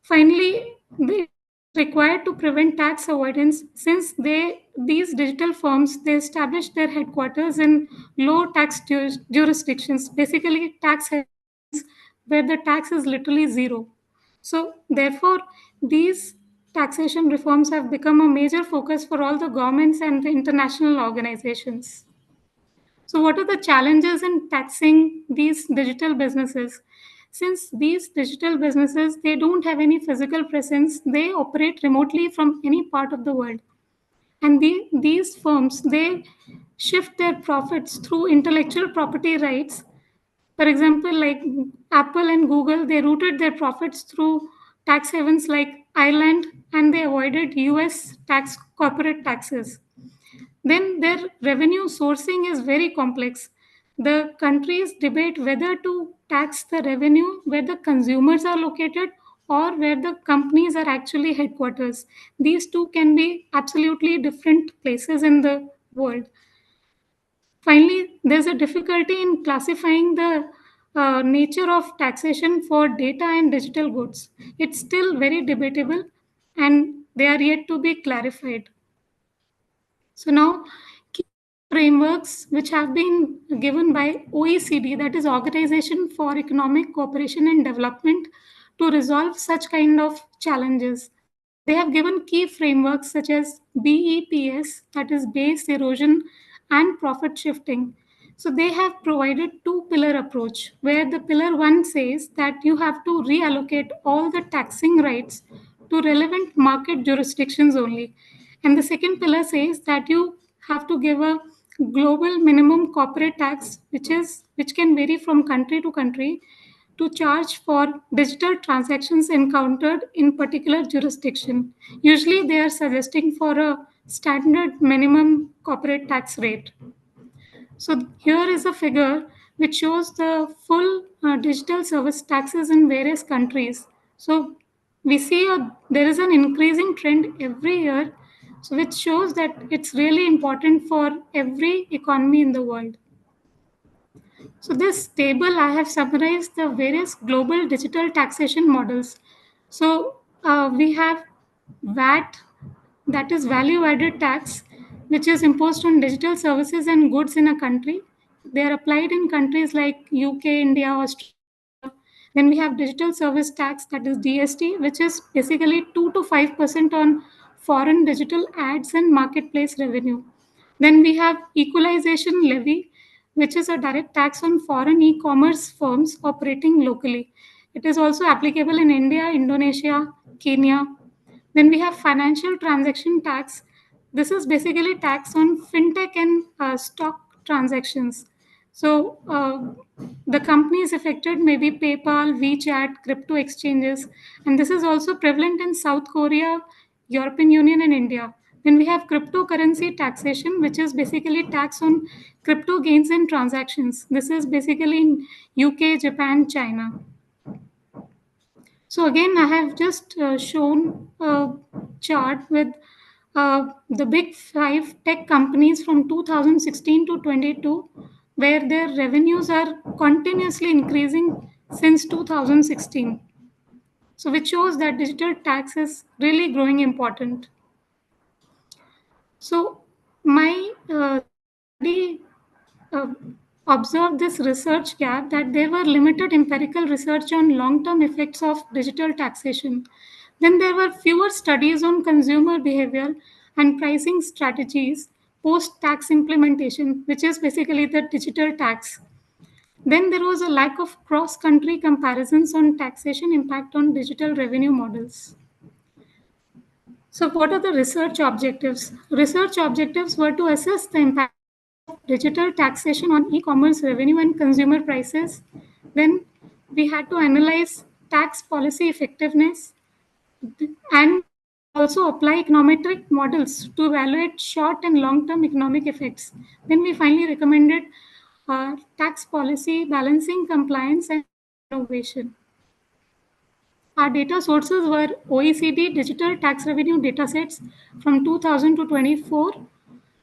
Finally, they are required to prevent tax avoidance since these digital firms they establish their headquarters in low tax jurisdictions, basically tax havens where the tax is literally zero. So, therefore, these taxation reforms have become a major focus for all the governments and the international organizations. So what are the challenges in taxing these digital businesses? Since these digital businesses, they don't have any physical presence, they operate remotely from any part of the world. And these firms, they shift their profits through intellectual property rights. For example, like Apple and Google, they routed their profits through tax havens like Ireland, and they avoided US corporate taxes. Then their revenue sourcing is very complex. The countries debate whether to tax the revenue where the consumers are located or where the companies are actually headquarters. These two can be absolutely different places in the world. Finally, there's a difficulty in classifying the nature of taxation for data and digital goods. It's still very debatable and they are yet to be clarified. So now, key frameworks which have been given by OECD, that is Organization for Economic Cooperation and Development, to resolve such kind of challenges. They have given key frameworks such as BEPS, that is base erosion and profit shifting. So they have provided two-pillar approach, where the pillar one says that you have to reallocate all the taxing rights to relevant market jurisdictions only. And the second pillar says that you have to give a global minimum corporate tax, which can vary from country to country, to charge for digital transactions encountered in particular jurisdiction. Usually they are suggesting for a standard minimum corporate tax rate. So here is a figure which shows the full digital service taxes in various countries. So we see there is an increasing trend every year, so which shows that it's really important for every economy in the world. So this table, I have summarized the various global digital taxation models. So we have VAT, that is value added tax, which is imposed on digital services and goods in a country. They are applied in countries like UK, India, Australia. Then we have digital service tax, that is DST, which is basically 2 to 5% on foreign digital ads and marketplace revenue. Then we have equalization levy, which is a direct tax on foreign e-commerce firms operating locally. It is also applicable in India, Indonesia, Kenya. Then we have financial transaction tax. This is basically tax on fintech and stock transactions. So the companies affected may be PayPal, WeChat, crypto exchanges, and this is also prevalent in South Korea, European Union, and India. Then we have cryptocurrency taxation, which is basically tax on crypto gains and transactions. This is basically in UK, Japan, China. So again, I have just shown a chart with the big five tech companies from 2016 to 22, where their revenues are continuously increasing since 2016. So which shows that digital tax is really growing important. So my study observed this research gap, that there were limited empirical research on long-term effects of digital taxation. Then there were fewer studies on consumer behavior and pricing strategies post-tax implementation, which is basically the digital tax. Then there was a lack of cross-country comparisons on taxation impact on digital revenue models. So what are the research objectives? Research objectives were to assess the impact digital taxation on e-commerce revenue and consumer prices. Then we had to analyze tax policy effectiveness and also apply econometric models to evaluate short and long-term economic effects. Then we finally recommended tax policy, balancing compliance and innovation. Our data sources were OECD digital tax revenue datasets from 2000 to 24,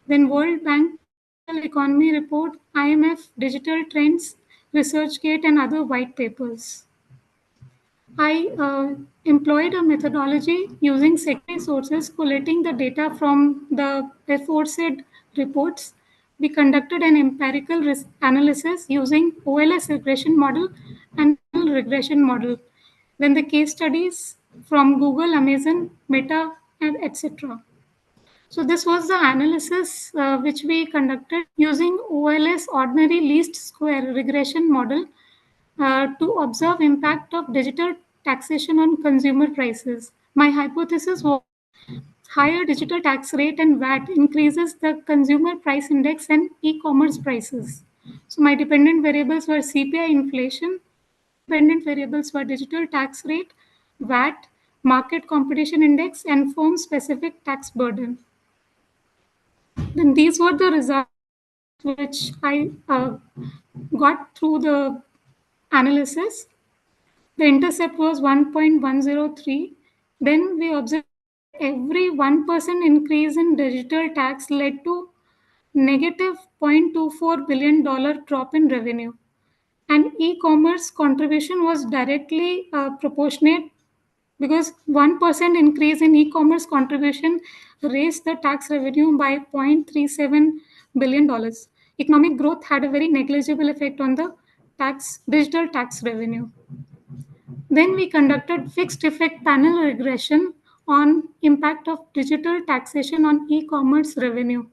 then World Bank Economy Report, IMF Digital Trends, ResearchGate, and other white papers. I employed a methodology using secondary sources collating the data from the aforesaid reports. We conducted an empirical analysis using OLS regression model and regression model. Then the case studies from Google, Amazon, Meta, and etc. So this was the analysis which we conducted using OLS ordinary least square regression model to observe impact of digital taxation on consumer prices. My hypothesis was higher digital tax rate and VAT increases the consumer price index and e-commerce prices. So my dependent variables were CPI inflation, independent variables were digital tax rate, VAT, market competition index, and firm specific tax burden. Then these were the results which I got through the analysis. The intercept was 1.103. Then we observed every 1% increase in digital tax led to negative $0.24 billion drop in revenue. And e-commerce contribution was directly proportionate because 1% increase in e-commerce contribution raised the tax revenue by $0.37 billion. Economic growth had a very negligible effect on the digital tax revenue. Then we conducted fixed effect panel regression on impact of digital taxation on e-commerce revenue.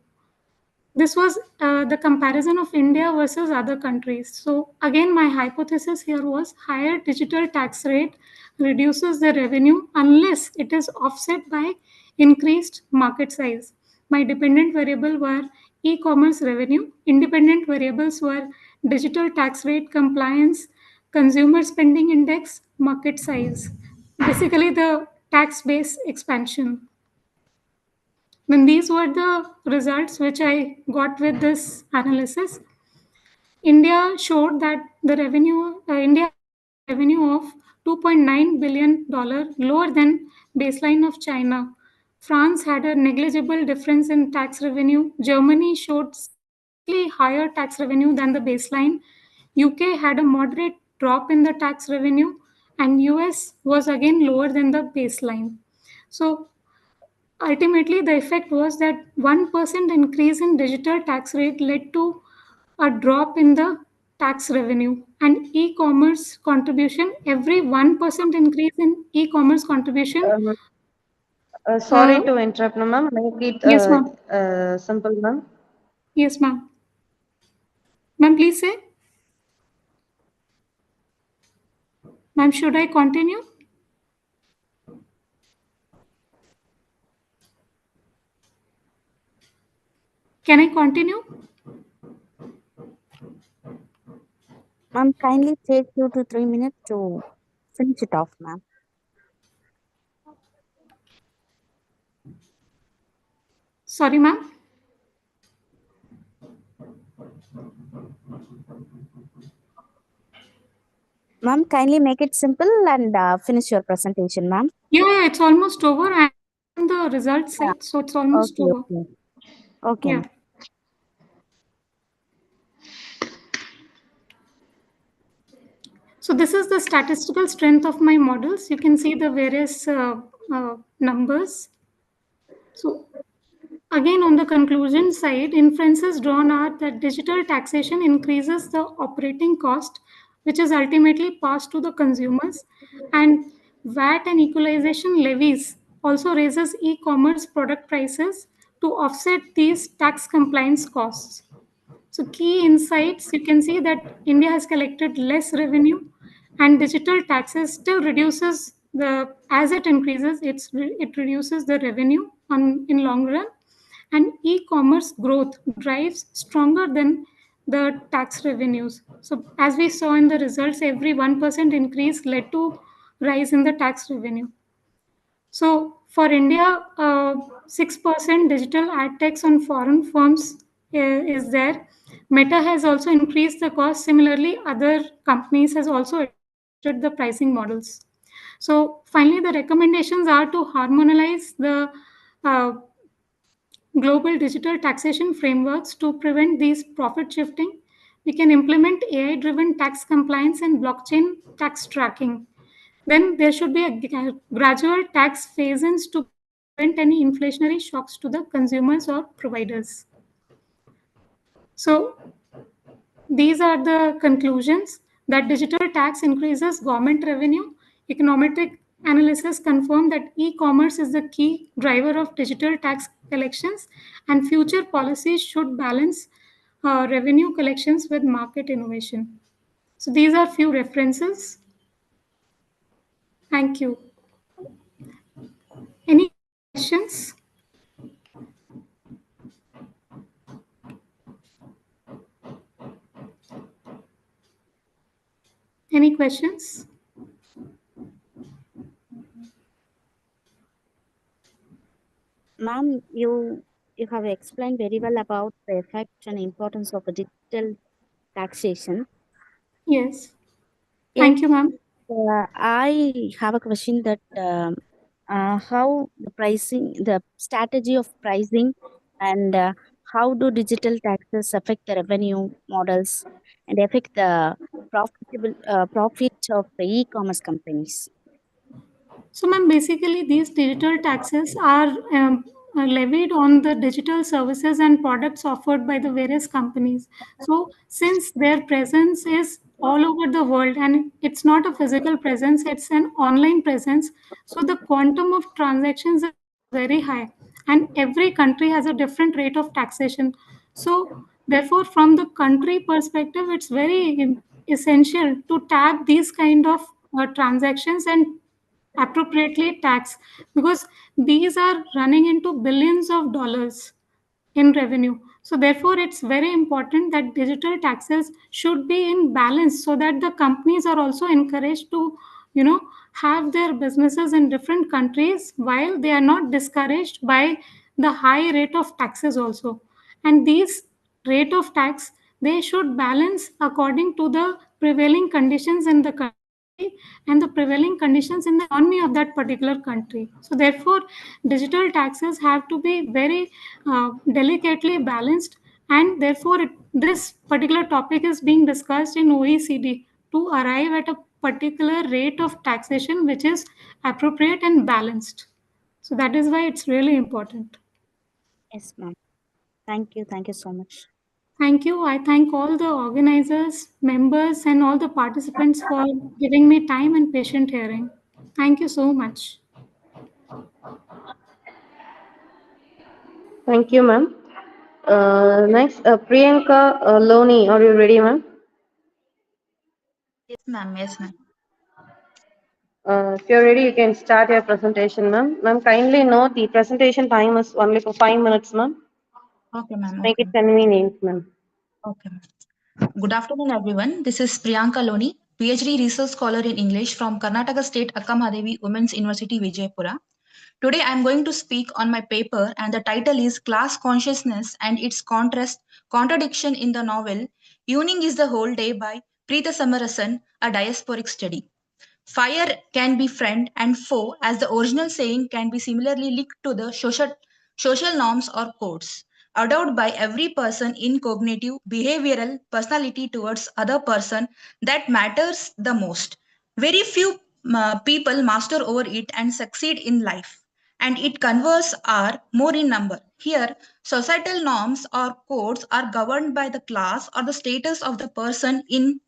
This was the comparison of India versus other countries. So again, my hypothesis here was higher digital tax rate reduces the revenue unless it is offset by increased market size. My dependent variable were e-commerce revenue. Independent variables were digital tax rate compliance, consumer spending index, market size. Basically the tax base expansion. Then these were the results which I got with this analysis. India showed that the India revenue of $2.9 billion lower than baseline of China. France had a negligible difference in tax revenue. Germany showed slightly higher tax revenue than the baseline. UK had a moderate drop in the tax revenue, and US was again lower than the baseline. So ultimately, the effect was that 1% increase in digital tax rate led to a drop in the tax revenue. And e-commerce contribution, every 1% increase in e-commerce contribution. Sorry to interrupt, ma'am. Make it Yes, ma'am. simple, ma'am. Yes, ma'am. Ma'am, please say. Ma'am, should I continue? Can I continue? Ma'am, kindly take 2 to 3 minutes to finish it off, ma'am. Sorry, ma'am. Ma'am, kindly make it simple and finish your presentation, ma'am. Yeah, it's almost over. I'm on the results side, so it's almost over. Okay. Yeah. So this is the statistical strength of my models. You can see the various numbers. So again, on the conclusion side, inferences drawn are that digital taxation increases the operating cost, which is ultimately passed to the consumers, and VAT and equalization levies also raises e-commerce product prices to offset these tax compliance costs. So key insights, you can see that India has collected less revenue and digital taxes still reduces as it increases, it reduces the revenue in long run, and e-commerce growth drives stronger than the tax revenues. So as we saw in the results, every 1% increase led to rise in the tax revenue. So for India, 6% digital ad tax on foreign firms is there. Meta has also increased the cost. Similarly, other companies has also adjusted the pricing models. So finally, the recommendations are to harmonize the global digital taxation frameworks to prevent these profit shifting. We can implement AI-driven tax compliance and blockchain tax tracking. Then there should be a gradual tax phase-ins to prevent any inflationary shocks to the consumers or providers. So these are the conclusions that digital tax increases government revenue. Econometric analysis confirm that e-commerce is the key driver of digital tax collections, and future policies should balance revenue collections with market innovation. So these are few references. Thank you. Any questions? Any questions? Ma'am, you have explained very well about the effect and importance of a digital taxation. Yes. Thank you, ma'am. I have a question that how the pricing, the strategy of pricing, and how do digital taxes affect the revenue models and affect the profit of the e-commerce companies? So, ma'am, basically these digital taxes are levied on the digital services and products offered by the various companies. So, since their presence is all over the world and it's not a physical presence, it's an online presence. So, the quantum of transactions is very high, and every country has a different rate of taxation. So, therefore, from the country perspective, it's very essential to tag these kind of transactions and appropriately taxed, because these are running into billions of dollars in revenue. So therefore, it's very important that digital taxes should be in balance so that the companies are also encouraged to, have their businesses in different countries while they are not discouraged by the high rate of taxes also. And these rate of tax, they should balance according to the prevailing conditions in the country and the prevailing conditions in the economy of that particular country. So, therefore, digital taxes have to be very delicately balanced, and therefore, this particular topic is being discussed in OECD to arrive at a particular rate of taxation which is appropriate and balanced. So, that is why it's really important. Yes, ma'am. Thank you. Thank you so much. Thank you. I thank all the organizers, members, and all the participants for giving me time and patient hearing. Thank you so much. Thank you, ma'am. Next, Priyanka Loni, are you ready, ma'am? Yes, ma'am. Yes, ma'am. If you're ready, you can start your presentation, ma'am. Ma'am, kindly note the presentation time is only for 5 minutes, ma'am. Okay, ma'am. Make Okay. it convenient, ma'am. Okay, ma'am. Good afternoon, everyone. This is Priyanka Loni, PhD Research Scholar in English from Karnataka State Akkamahadevi Women's University, Vijaypura. Today, I am going to speak on my paper, and the title is Class Consciousness and its Contradiction in the Novel Evening is the Whole Day by Preeta Samarasan, a diasporic study. Fire can be friend and foe, as the original saying can be similarly linked to the social norms or codes adopted by every person in cognitive behavioral personality towards other person that matters the most. Very few people master over it and succeed in life, and it converse are more in number. Here, societal norms or codes are governed by the class or the status of the person in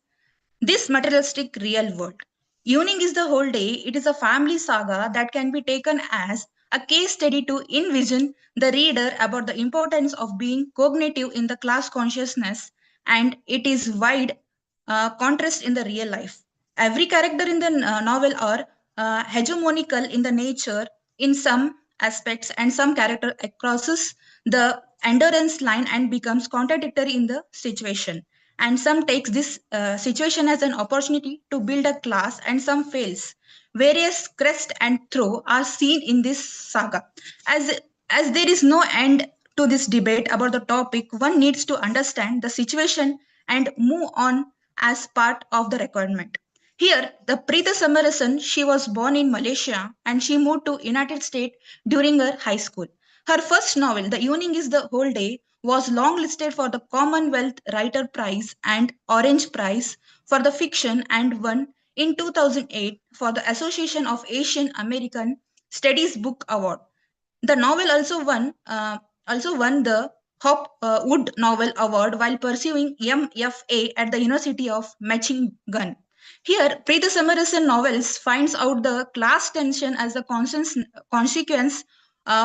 this materialistic real world. Evening is the whole day. It is a family saga that can be taken as a case study to envision the reader about the importance of being cognitive in the class consciousness, and it is wide contrast in the real life. Every character in the novel are hegemonical in the nature in some aspects, and some character crosses the endurance line and becomes contradictory in the situation, and some takes this situation as an opportunity to build a class, and some fails. Various crest and throw are seen in this saga. As there is no end to this debate about the topic, one needs to understand the situation and move on as part of the requirement. Here, the Preeta Samarasan, she was born in Malaysia and she moved to United States during her high school. Her first novel, The Evening is the Whole Day, was long-listed for the Commonwealth Writer Prize and Orange Prize for the fiction, and won in 2008 for the Association of Asian American Studies Book Award. The novel also won the Hop Wood Novel Award while pursuing MFA at the University of Michigan. Here, Preeta Samarasan novels finds out the class tension as a consequence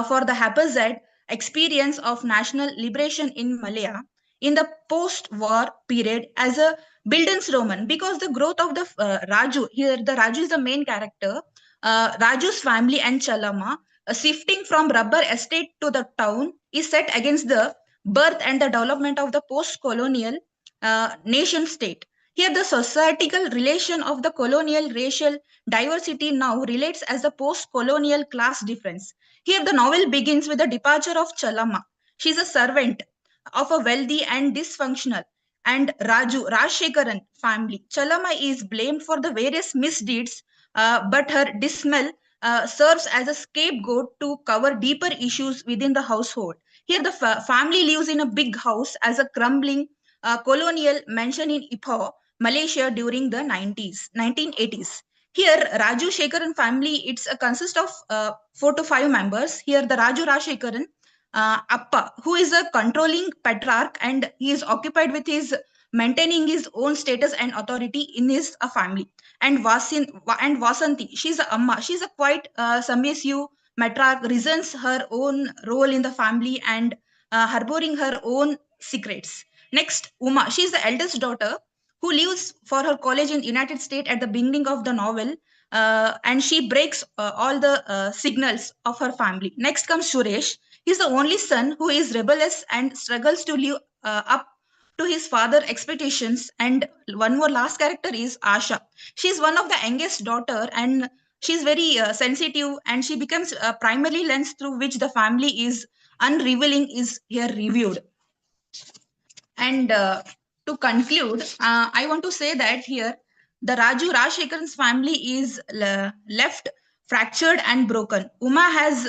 for the haphazard experience of national liberation in Malaya in the post-war period as a Bildungsroman, because the growth of the Raju, here the Raju is the main character, Raju's family and Chalama, shifting from rubber estate to the town, is set against the birth and the development of the post-colonial nation state. Here, the societal relation of the colonial racial diversity now relates as the post-colonial class difference. Here, the novel begins with the departure of Chalama. She is a servant of a wealthy and dysfunctional and Rajshekaran family. Chalama is blamed for the various misdeeds, but her dismal serves as a scapegoat to cover deeper issues within the household. Here the family lives in a big house as a crumbling colonial mansion in Ipoh, Malaysia during the 1980s. Here, Raju Shekaran family, it's consists of 4 to 5 members. Here, the Raju Rajshekaran, Appa, who is a controlling patriarch, and he is occupied with his maintaining his own status and authority in his family. And Vasanti, she's a Amma. She's a quite submissive matriarch, resents her own role in the family and harboring her own secrets. Next, Uma, she's the eldest daughter who leaves for her college in United States at the beginning of the novel, and she breaks all the signals of her family. Next comes Suresh. He's the only son who is rebellious and struggles to live up to his father's expectations. And one more last character is Asha. She's one of the youngest daughter, and she's very sensitive, and she becomes a primary lens through which the family is unrevealing is here reviewed. And to conclude, I want to say that here the Raju Rajshekaran's family is left fractured and broken. Uma has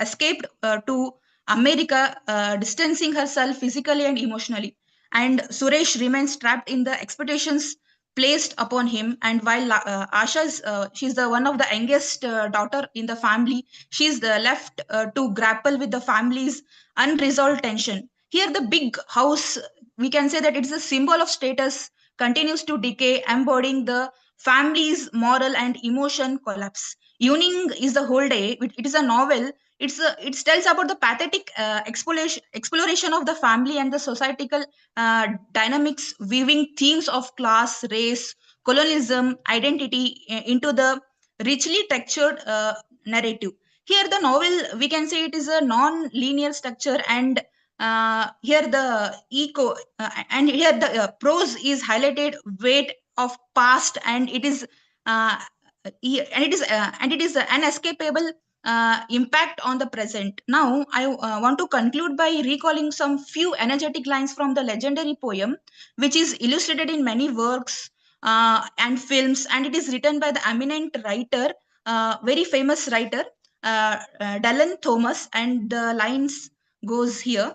escaped to America, distancing herself physically and emotionally. And Suresh remains trapped in the expectations placed upon him. And while Asha she's the one of the youngest daughter in the family, she's left to grapple with the family's unresolved tension. Here, the big house, we can say that it's a symbol of status, continues to decay, embodying the family's moral and emotion collapse. Evening is the whole day. It is a novel. It tells about the pathetic exploration of the family and the societal dynamics, weaving themes of class, race, colonialism, identity into the richly textured narrative. Here, the novel, we can say it is a non-linear structure, and here the and here the prose is highlighted weight of past, and it is unescapable impact on the present. Now, I want to conclude by recalling some few energetic lines from the legendary poem, which is illustrated in many works and films, and it is written by the eminent writer, very famous writer, Dylan Thomas, and the lines goes here.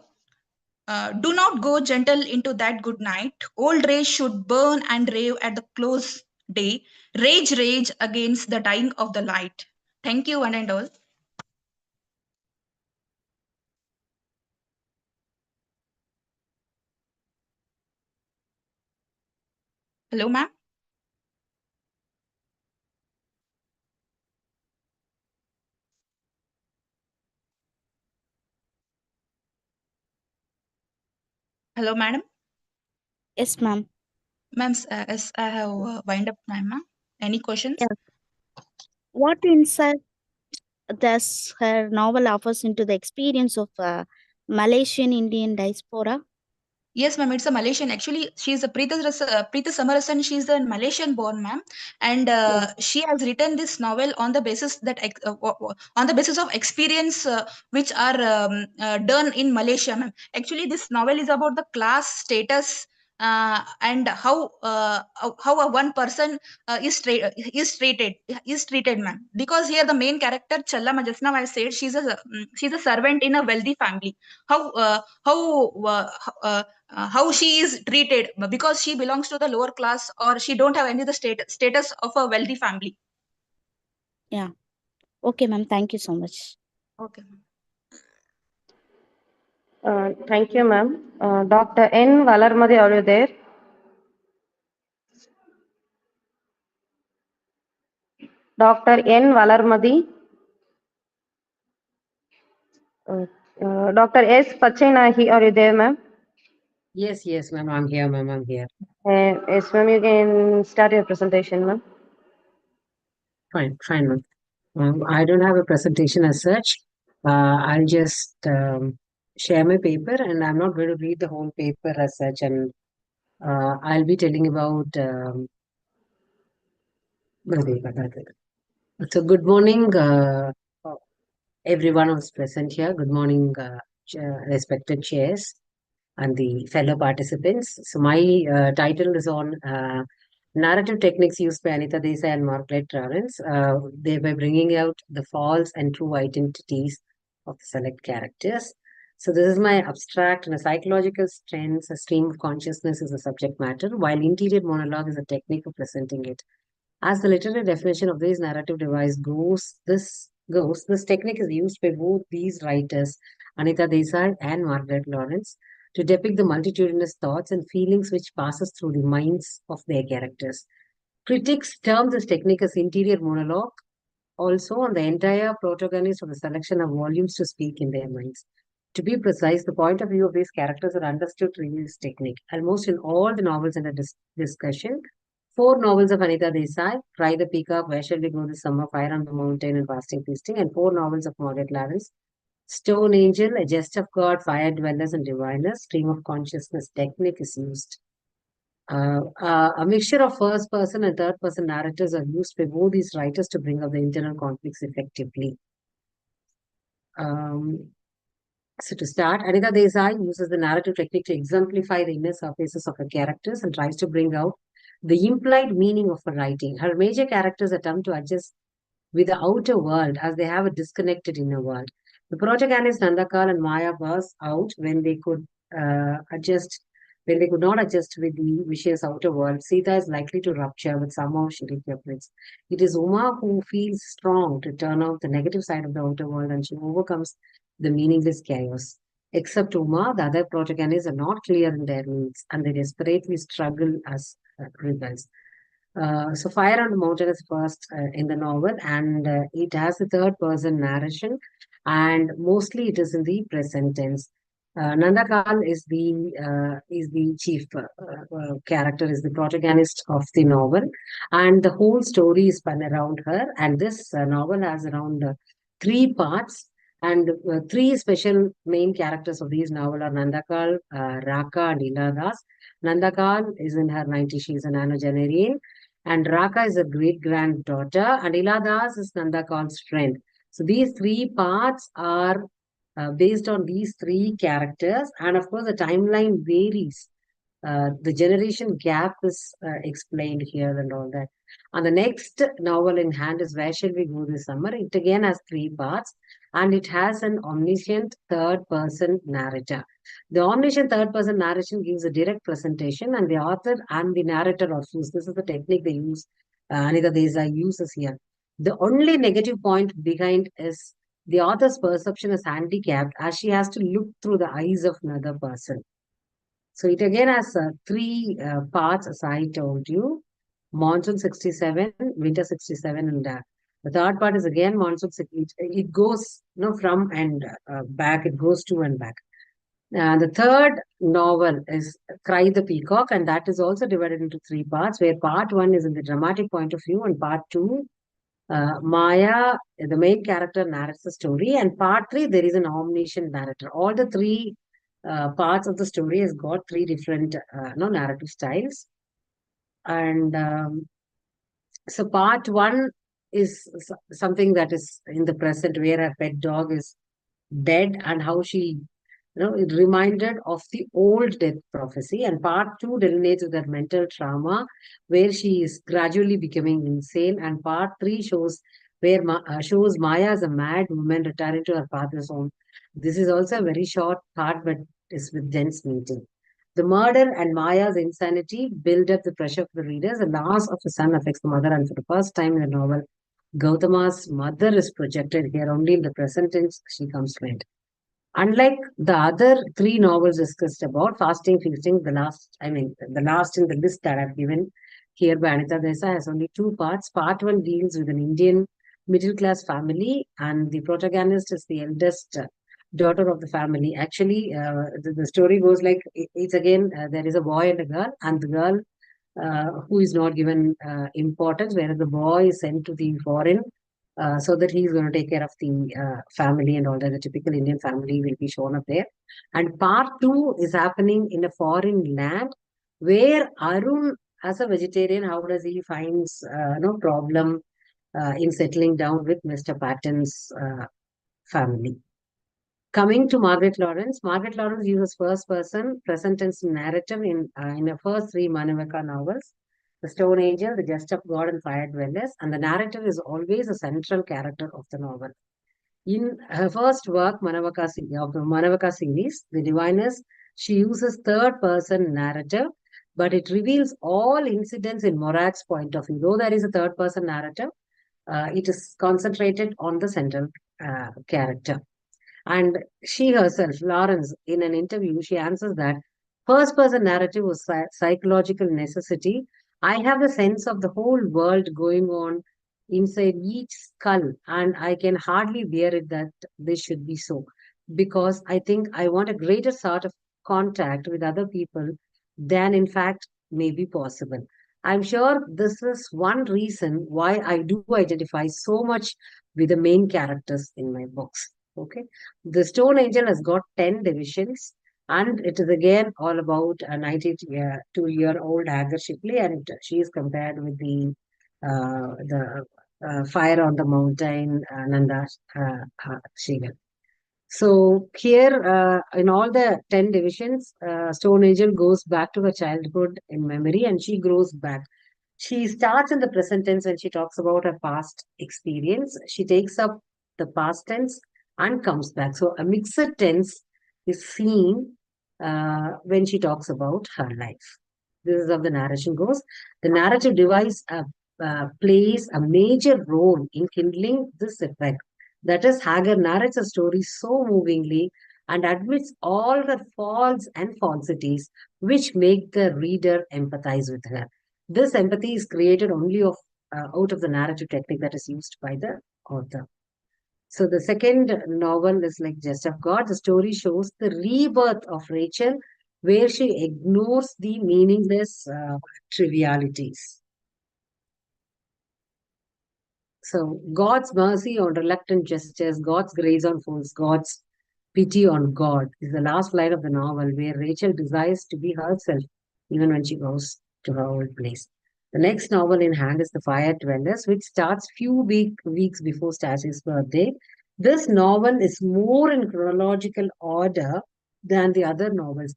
Do not go gentle into that good night. Old rage should burn and rave at the close day. Rage, rage against the dying of the light. Thank you, one and all. Hello, ma'am. Hello, madam. Yes, ma'am. Ma'am, as I have wind up time, ma'am. Any questions? Yeah. What insight does her novel offers into the experience of Malaysian Indian diaspora? Yes, ma'am. It's a Malaysian. Actually, she's a Preeta Samarasan. She's a Malaysian born, ma'am, and she has written this novel on the basis that on the basis of experience which are done in Malaysia, ma'am. Actually, this novel is about the class status and how a one person is treated, ma'am. Because here the main character Challama, just now I said she's a servant in a wealthy family. How she is treated because she belongs to the lower class, or she don't have any of the status of a wealthy family. Yeah. Okay, ma'am. Thank you so much. Okay. Thank you, ma'am. Dr. N. Valarmadi, are you there? Dr. N. Valarmadi. Dr. S. Pachinahi, are you there, ma'am? Yes, ma'am. I'm here, ma'am. I'm here. Yes, ma'am. You can start your presentation, ma'am. Fine, ma'am. I don't have a presentation as such. I'll just share my paper, and I'm not going to read the whole paper as such. And I'll be telling about my paper. That's it. So, good morning, everyone who's present here. Good morning, respected chairs and the fellow participants. So, my title is on narrative techniques used by Anita Desai and Margaret Lawrence, thereby bringing out the false and true identities of select characters. So this is my abstract and a psychological strengths. A stream of consciousness is the subject matter, while interior monologue is a technique of presenting it. As the literary definition of this narrative device this technique is used by both these writers, Anita Desai and Margaret Lawrence, to depict the multitudinous thoughts and feelings which passes through the minds of their characters. Critics term this technique as interior monologue, also on the entire protagonist of the selection of volumes to speak in their minds. To be precise, the point of view of these characters are understood through this technique. Almost in all the novels under discussion, 4 novels of Anita Desai, Cry the Peacock, Where Shall We Go This Summer, Fire on the Mountain, and Fasting Feasting, and 4 novels of Margaret Lawrence, Stone Angel, A Jest of God, Fire Dwellers, and Diviners, Stream of Consciousness technique is used. A mixture of first person and third person narratives are used by both these writers to bring out the internal conflicts effectively. So to start, Anita Desai uses the narrative technique to exemplify the inner surfaces of her characters and tries to bring out the implied meaning of her writing. Her major characters attempt to adjust with the outer world as they have a disconnected inner world. The protagonist Nandakal and Maya burst out when they could not adjust with the vicious outer world. Sita is likely to rupture, but somehow she recuperates. It is Uma who feels strong to turn out the negative side of the outer world, and she overcomes the meaningless chaos. Except Uma, the other protagonists are not clear in their needs, and they desperately struggle as rebels. So Fire on the Mountain is first in the novel, and it has a third person narration, and mostly it is in the present tense. Nandakal is the chief character, is the protagonist of the novel, and the whole story is spun around her. And this novel has around 3 parts, and 3 special main characters of these novel are Nandakal, Raka, and Iladas. Nandakal is in her 90s; she is an nonagenarian, and Raka is a great-granddaughter, and Iladas is Nandakal's friend. So these 3 parts are based on these 3 characters, and of course the timeline varies. The generation gap is explained here and all that. And the next novel in hand is Where Shall We Go This Summer? It again has 3 parts, and it has an omniscient third-person narrator. The omniscient third-person narration gives a direct presentation, and the author and the narrator are fused. This is the technique they use, Anita Desai uses here. The only negative point behind is the author's perception is handicapped as she has to look through the eyes of another person. So it again has 3 parts, as I told you: Monsoon 67, Winter 67, and the third part is again Monsoon. It goes from and back. It goes to and back. The third novel is Cry the Peacock, and that is also divided into 3 parts, where part 1 is in the dramatic point of view, and part 2, Maya, the main character, narrates the story, and part 3, there is an omniscient narrator. All the 3 parts of the story has got 3 different narrative styles. And so part 1 is something that is in the present, where her pet dog is dead, and how she it reminded of the old death prophecy. And part 2 delineates with her mental trauma, where she is gradually becoming insane. And part 3 shows Maya as a mad woman returning to her father's home. This is also a very short part, but is with dense meaning. The murder and Maya's insanity build up the pressure for the readers. The loss of the son affects the mother, and for the first time in the novel, Gautama's mother is projected here. Only in the present tense she comes to end. Unlike the other 3 novels discussed about, Fasting Feasting, the last in the list that I've given here by Anita Desai, has only 2 parts. Part 1 deals with an Indian middle-class family, and the protagonist is the eldest daughter of the family. Actually, the story goes like, it's again, there is a boy and a girl, and the girl who is not given importance, whereas the boy is sent to the foreign so that he's going to take care of the family and all that. The typical Indian family will be shown up there. And part 2 is happening in a foreign land, where Arun, as a vegetarian, how does he finds no problem in settling down with Mr. Patton's family. Coming to Margaret Lawrence uses first person, present tense narrative in her first 3 Manavaka novels: The Stone Angel, The Jest of God, and Fire Dwellers, and the narrative is always a central character of the novel. In her first work, of the Manavaka series, The Diviners, she uses third-person narrative, but it reveals all incidents in Morag's point of view. Though there is a third-person narrative, it is concentrated on the central character. And she herself, Lawrence, in an interview, she answers that first person narrative was psychological necessity. I have the sense of the whole world going on inside each skull, and I can hardly bear it that this should be so. Because I think I want a greater sort of contact with other people than, in fact, may be possible. I'm sure this is one reason why I do identify so much with the main characters in my books. Okay. The Stone Angel has got 10 divisions, and it is again all about a 92-year-old Agar Shipley, and she is compared with the Fire on the Mountain, Nanda Shiva. So here, in all the 10 divisions, Stone Angel goes back to her childhood in memory, and she grows back. She starts in the present tense when she talks about her past experience. She takes up the past tense and comes back. So a mixed tense is seen when she talks about her life. This is how the narration goes. The narrative device plays a major role in kindling this effect. That is, Hagar narrates a story so movingly and admits all her faults and falsities, which make the reader empathize with her. This empathy is created only out of the narrative technique that is used by the author. So the second novel is like Just of God. The story shows the rebirth of Rachel, where she ignores the meaningless trivialities. So God's mercy on reluctant gestures, God's grace on fools, God's pity on God is the last line of the novel, where Rachel desires to be herself even when she goes to her old place. The next novel in hand is The Fire Dwellers, which starts few weeks before Statue's birthday. This novel is more in chronological order than the other novels.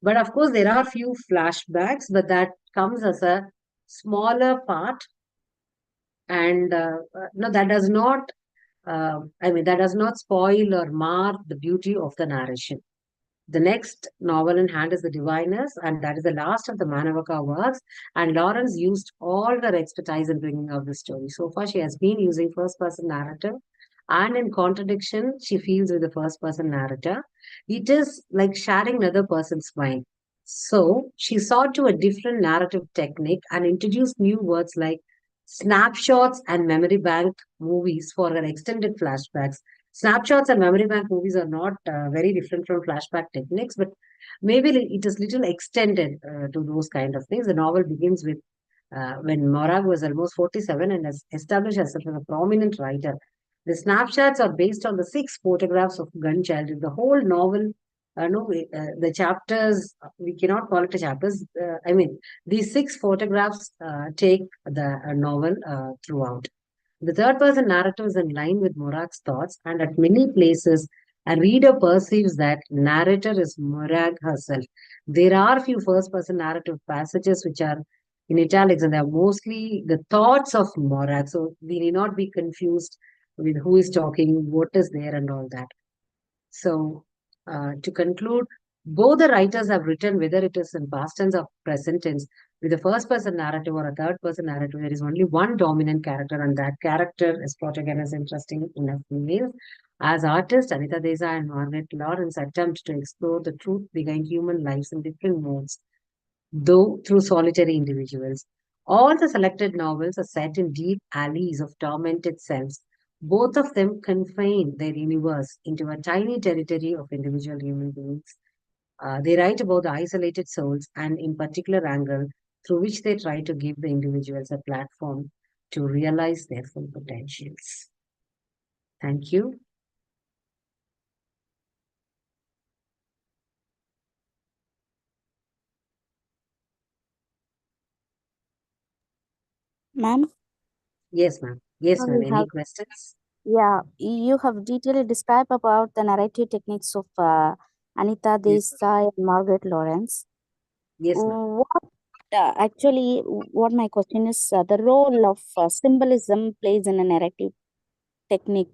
But of course, there are few flashbacks, but that comes as a smaller part. And no, that does not, that does not spoil or mar the beauty of the narration. The next novel in hand is The Diviners, and that is the last of the Manavaka works. And Lawrence used all her expertise in bringing out the story. So far, she has been using first-person narrative, and in contradiction, she feels with the first-person narrator. It is like sharing another person's mind. So she sought to a different narrative technique and introduced new words like snapshots and memory bank movies for her extended flashbacks. Snapshots and memory bank movies are not very different from flashback techniques, but maybe it is little extended to those kind of things. The novel begins with when Morag was almost 47 and has established herself as a prominent writer. The snapshots are based on the 6 photographs of gun childhood. The whole novel, the chapters, we cannot call it a chapters. These 6 photographs take the novel throughout. The third-person narrative is in line with Morag's thoughts, and at many places, a reader perceives that narrator is Morag herself. There are few first-person narrative passages which are in italics, and they are mostly the thoughts of Morag. So we need not be confused with who is talking, what is there, and all that. So to conclude, both the writers have written, whether it is in past tense or present tense, with a first-person narrative or a third-person narrative, there is only one dominant character, and that character is brought again as interesting enough female. As artists, Anita Desai and Margaret Lawrence attempt to explore the truth behind human lives in different modes, though through solitary individuals. All the selected novels are set in deep alleys of tormented selves. Both of them confine their universe into a tiny territory of individual human beings. They write about the isolated souls and in particular angle through which they try to give the individuals a platform to realize their full potentials. Thank you. Ma'am? Yes, ma'am. Yes, ma'am. Any questions? Yeah, you have detailedly described about the narrative techniques of Anita Desai and Margaret Lawrence. Yes, ma'am. What my question is, the role of symbolism plays in a narrative technique.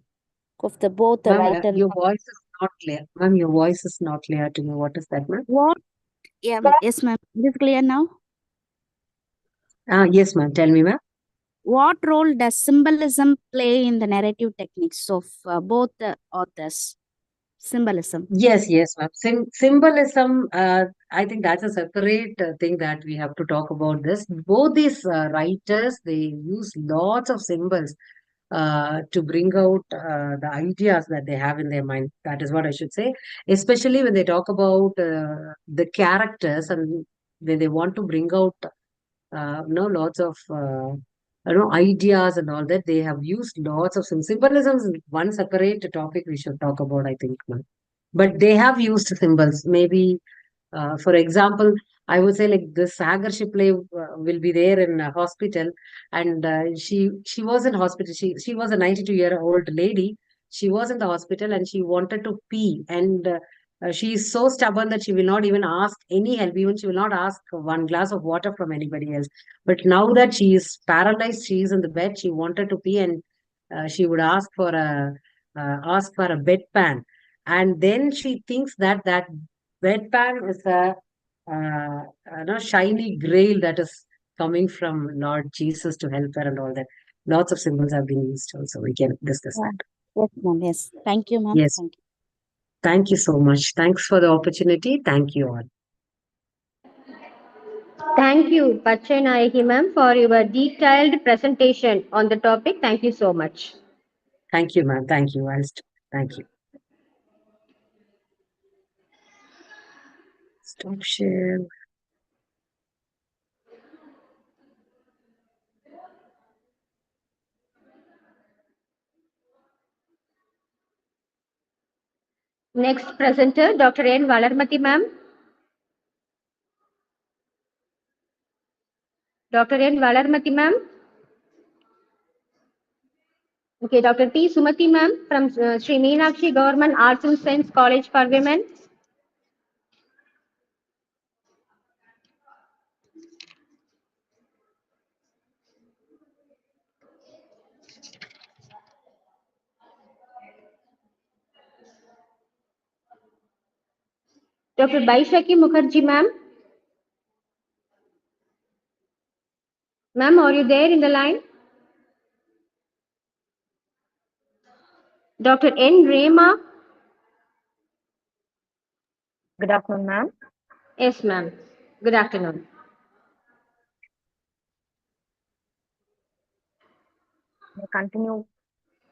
of the both the Ma'am, right and your voice is not clear. Ma'am, your voice is not clear to me. What is that, ma'am? what? Yeah, yes, ma'am. Is it clear now? Yes, ma'am. Tell me, ma'am. What role does symbolism play in the narrative techniques of both the authors? Symbolism. Yes, yes, ma'am. Symbolism, I think that's a separate thing that we have to talk about this. Both these writers, they use lots of symbols to bring out the ideas that they have in their mind. That is what I should say. Especially when they talk about the characters and when they want to bring out, lots of, ideas and all that. They have used lots of symbolism. Is one separate topic we should talk about, I think, ma'am. But they have used symbols. Maybe, for example, I would say like the Sagar Shipley will be there in a hospital, and she was in hospital. She was a 92-year-old lady. She was in the hospital and she wanted to pee, and she is so stubborn that she will not even ask any help. Even she will not ask one glass of water from anybody else. But now that she is paralyzed, she is in the bed. She wanted to pee, and she would ask for a bedpan, and then she thinks that that bedpan is a shiny grail that is coming from Lord Jesus to help her and all that. Lots of symbols have been used also. We can discuss Yeah. that. Yes, ma'am. Yes. Thank you, ma'am. Yes. Thank you. Thank you so much. Thanks for the opportunity. Thank you all. Thank you, Pachanayahi ma'am, for your detailed presentation on the topic. Thank you so much. Thank you, ma'am. Thank you. Thank you. Stop share. Next presenter, Dr. N. Valarmati ma'am. Dr. N. Valarmati ma'am. Okay, Dr. P. Sumati ma'am from Sri Meenakshi Government Arts and Science College for Women. Dr. Baishaki Mukherjee ma'am. Ma'am, are you there in the line? Dr. N. Rema. Good afternoon, ma'am. Yes, ma'am. Good afternoon. May I continue?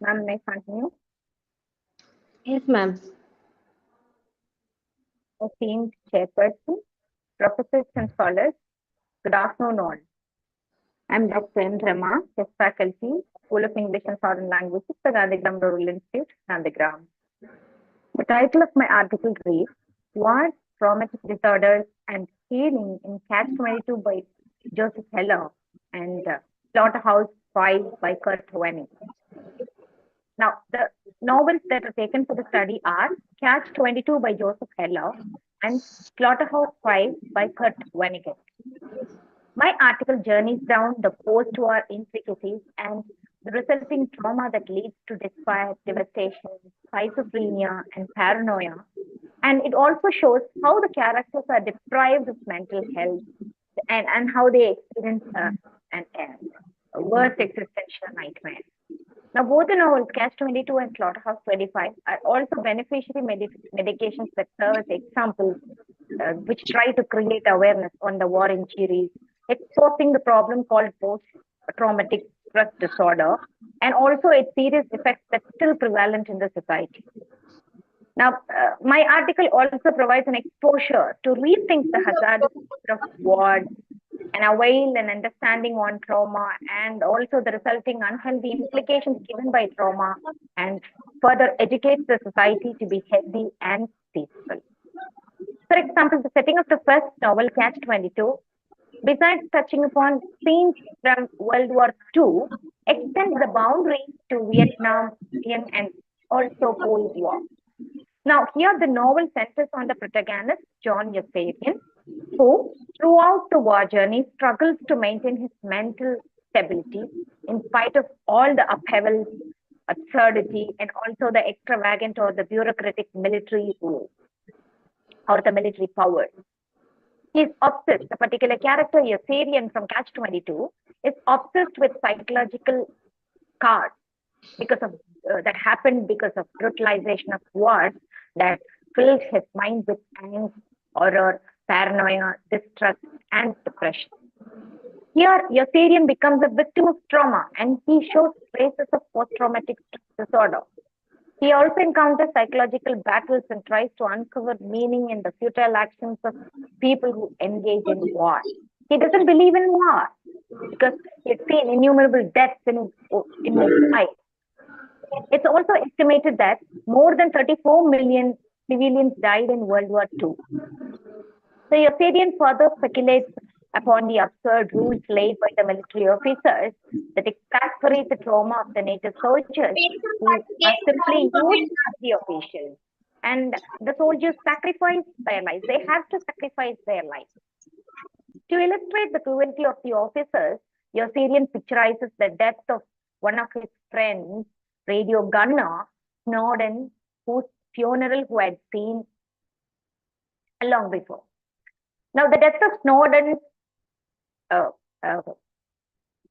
Ma'am, may I continue? Yes, ma'am. Esteemed chairperson, professors and scholars, good afternoon all. I'm Dr. N. Rema, Guest Faculty, School of English and Foreign Languages, the Gandhigram Rural Institute, Nagaland. The title of my article reads, What Traumatic Disorders and Healing in Catch-22 by Joseph Heller and Slaughterhouse-5 by Kurt Wenning. Now, the novels that are taken for the study are Catch-22 by Joseph Heller and Slaughterhouse-5 by Kurt Wenning. My article journeys down the post-war intricacies and the resulting trauma that leads to despair, devastation, schizophrenia, and paranoia. And it also shows how the characters are deprived of mental health and how they experience a worse existential nightmare. Now, both the novels, Catch-22 and Slaughterhouse-25, are also beneficiary medications that serve as examples which try to create awareness on the war injuries, exposing the problem called post-traumatic stress disorder, and also its serious effects that's still prevalent in the society. Now, my article also provides an exposure to rethink the hazardous of war and avail an understanding on trauma and also the resulting unhealthy implications given by trauma, and further educates the society to be healthy and peaceful. For example, the setting of the first novel, Catch-22, besides touching upon scenes from World War II, extends the boundaries to Vietnam and also Cold War. Now, here the novel centers on the protagonist, John Yossarian, who, throughout the war journey, struggles to maintain his mental stability in spite of all the upheavals absurdity, and also the extravagant or the bureaucratic military rule or the military power. He's obsessed. The particular character, a Syrian from Catch-22, is obsessed with psychological scars because of that happened because of brutalization of wars that filled his mind with angst, horror, paranoia, distrust, and depression. Here, Yossarian becomes a victim of trauma and he shows traces of post-traumatic stress disorder. He also encounters psychological battles and tries to uncover meaning in the futile actions of people who engage in war. He doesn't believe in war because he's seen innumerable deaths in his life. It's also estimated that more than 34 million civilians died in World War II. So Yossarian further speculates upon the absurd rules laid by the military officers that exasperate the trauma of the native soldiers who are simply used as the officials. And the soldiers sacrifice their lives. They have to sacrifice their lives. To illustrate the cruelty of the officers, Yossarian picturizes the death of one of his friends, radio gunner Snowden, whose funeral he had seen long before. Now, the death of Snowden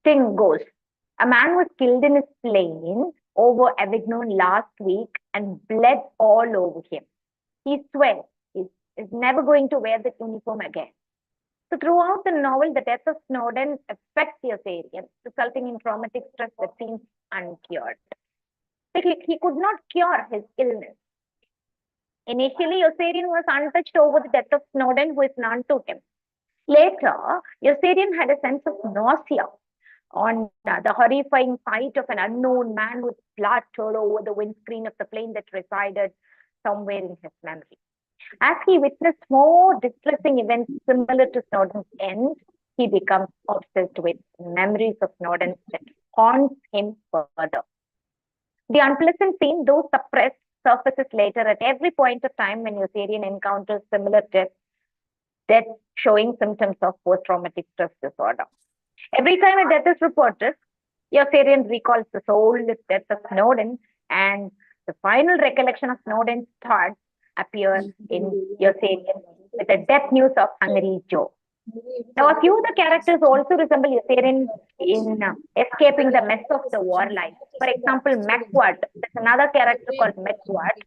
thing goes. A man was killed in his plane over Avignon last week and bled all over him. He swears he's never going to wear the uniform again. So throughout the novel, the death of Snowden affects Yossarian, resulting in traumatic stress that seems uncured. He could not cure his illness. Initially, Yossarian was untouched over the death of Snowden, who is none to him. Later, Yossarian had a sense of nausea on the horrifying sight of an unknown man with blood all over the windscreen of the plane that resided somewhere in his memory. As he witnessed more distressing events similar to Snowden's end, he becomes obsessed with memories of Snowden that haunts him further. The unpleasant scene, though suppressed, surfaces later at every point of time when Yossarian encounters similar death showing symptoms of post-traumatic stress disorder. Every time a death is reported, Yossarian recalls the soulless death of Snowden, and the final recollection of Snowden's thoughts appear in Yossarian with the death news of Hungry Joe. Now, a few of the characters also resemble Yossarian in escaping the mess of the war life. For example, McWat, there's another character called McWat.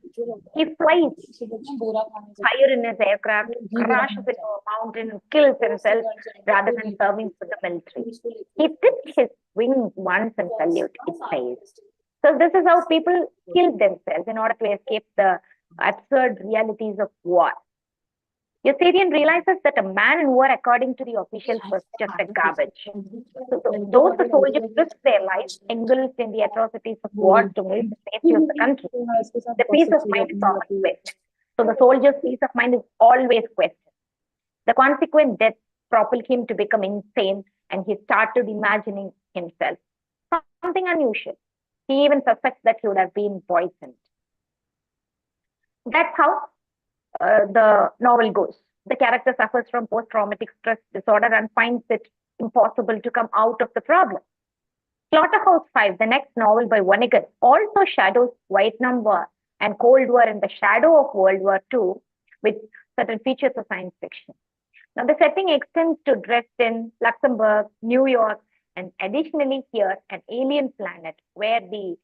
He flies higher in his aircraft, crashes into a mountain, and kills himself rather than serving for the military. He dipped his wings once and salute, it says. So this is how people kill themselves in order to escape the absurd realities of war. Yossarian realizes that a man in war, according to the officials, was just a garbage. So those the soldiers risked their lives, engulfed in the atrocities of war to make the safety of the country. The peace of mind is often questioned. So the soldier's peace of mind is always questioned. The consequent death propelled him to become insane, and he started imagining himself something unusual. He even suspects that he would have been poisoned. That's how the novel goes. The character suffers from post-traumatic stress disorder and finds it impossible to come out of the problem. Slaughterhouse-5, the next novel by Vonnegut, also shadows Vietnam War and Cold War in the shadow of World War II with certain features of science fiction. Now, the setting extends to Dresden, Luxembourg, New York, and additionally here, an alien planet where the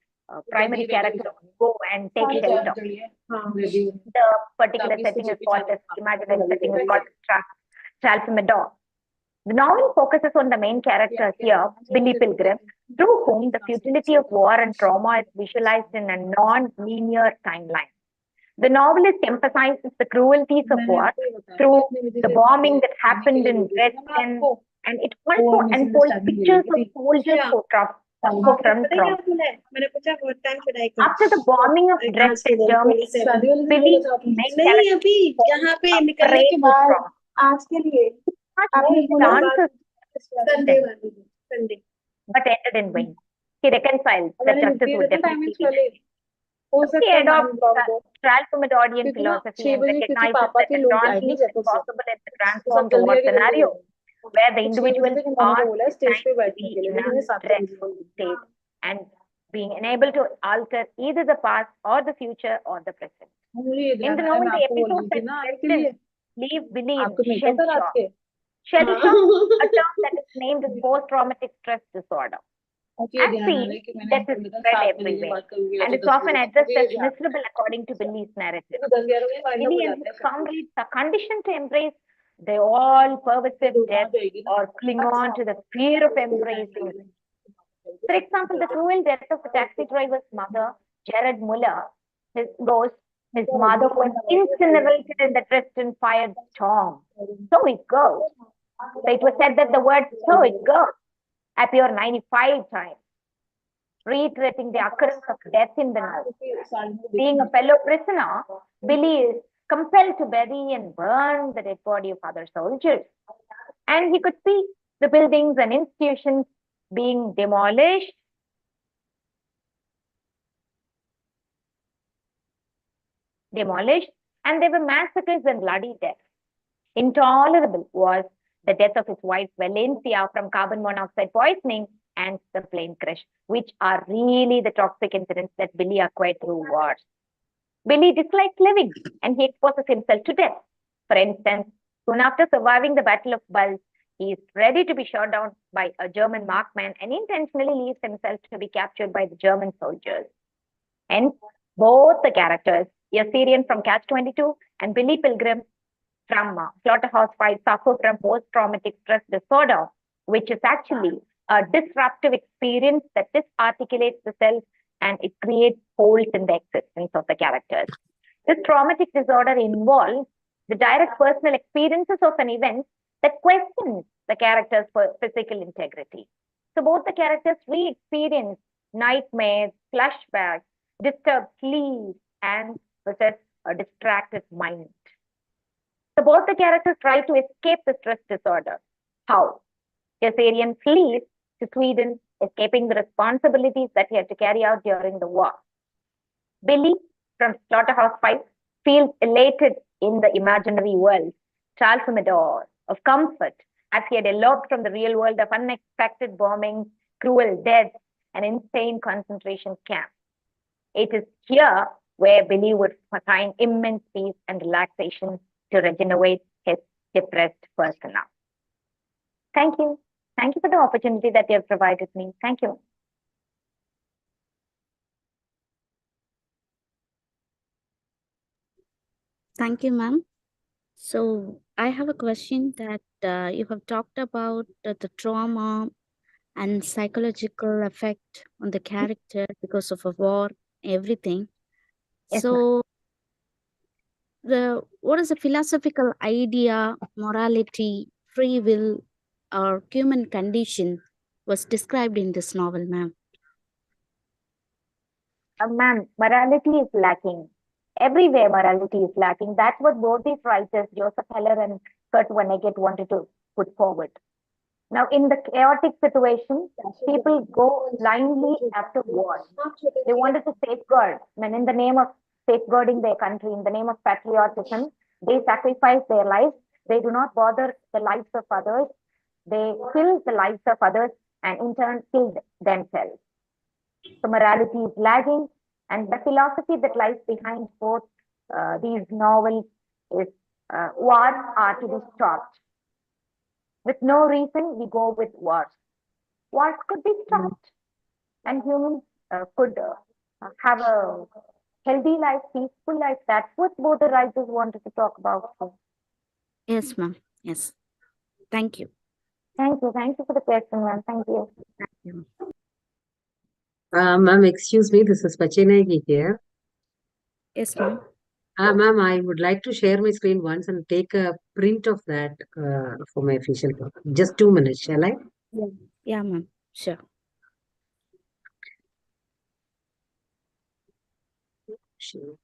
primary character go and take shelter. The particular setting is called, this imaginary setting is called Tralfamadore. The novel focuses on the main character here, Billy Pilgrim, through whom the futility of war and trauma is visualized in a non-linear timeline. The novelist emphasizes the cruelties of war through the bombing that happened in Dresden, and it also unfolds pictures of soldiers who suffer from trauma. After the bombing of Dresden, Germany, Billy makes but ended in vain. He reconciles that justice would definitely be achieved. He adopts Tralfamadorian philosophy and recognizes that advancement is possible in the transformed war scenario, where the individuals are in a rest state and being enabled to alter either the past or the future or the present. In the novel, the episode that Preston leave Billy in shell shock. Shell shock, a term that is named as post-traumatic stress disorder. As seen, death is spread everywhere, and it's often addressed as miserable according to Billy's narrative. Billy and his comrades are conditioned to embrace the all-pervasive death or cling on to the fear of embracing it. For example, the cruel death of the taxi driver's mother, Jared Muller, his mother was incinerated in the Dresden-fired storm. So it goes. So it was said that the word "so it goes" appeared 95 times, reiterating the occurrence of death in the novel. Being a fellow prisoner, Billy is compelled to bury and burn the dead body of other soldiers. And he could see the buildings and institutions being demolished, and there were massacres and bloody deaths. Intolerable was the death of his wife Valencia from carbon monoxide poisoning and the plane crash, which are really the toxic incidents that Billy acquired through wars. Billy dislikes living and he exposes himself to death. For instance, soon after surviving the Battle of Bulge, he is ready to be shot down by a German marksman and intentionally leaves himself to be captured by the German soldiers. Hence, both the characters, a Syrian from Catch-22 and Billy Pilgrim from Slaughterhouse-5, suffer from post-traumatic stress disorder, which is actually a disruptive experience that disarticulates the self and it creates holes in the existence of the characters. This traumatic disorder involves the direct personal experiences of an event that questions the character's physical integrity. So both the characters re-experience nightmares, flashbacks, disturbed sleep, and possess a distracted mind. So both the characters try to escape the stress disorder. How? Syrian flees to Sweden, escaping the responsibilities that he had to carry out during the war. Billy from Slaughterhouse-5 feels elated in the imaginary world, Tralfamadore, of comfort, as he had eloped from the real world of unexpected bombings, cruel deaths, and insane concentration camps. It is here where Billy would find immense peace and relaxation to regenerate his depressed persona. Thank you. Thank you for the opportunity that you have provided me. Thank you. Thank you, ma'am. So I have a question that you have talked about the trauma and psychological effect on the character because of a war, everything. Yes, So what is the philosophical idea, morality, free will, or human condition was described in this novel, ma'am? Ma'am, morality is lacking. Everywhere morality is lacking. That's what both these writers, Joseph Heller and Kurt Vonnegut, wanted to put forward. Now, in the chaotic situation, people go blindly after war. They wanted to safeguard, and in the name of safeguarding their country, in the name of patriotism, they sacrifice their lives. They do not bother the lives of others. They kill the lives of others and in turn kill themselves. So morality is lagging, and the philosophy that lies behind both these novels is wars are to be stopped. With no reason, we go with wars. Wars could be stopped, and humans could have a healthy life, peaceful life. That's what both the writers wanted to talk about. Yes, ma'am. Yes. Thank you. Thank you. Thank you for the question, ma'am. Thank you. Thank you. Ma'am, excuse me, this is Pachenegi here. Yes, ma'am. Ma'am, I would like to share my screen once and take a print of that for my official work. Just 2 minutes, shall I? Yeah, yeah, ma'am. Sure. Sure.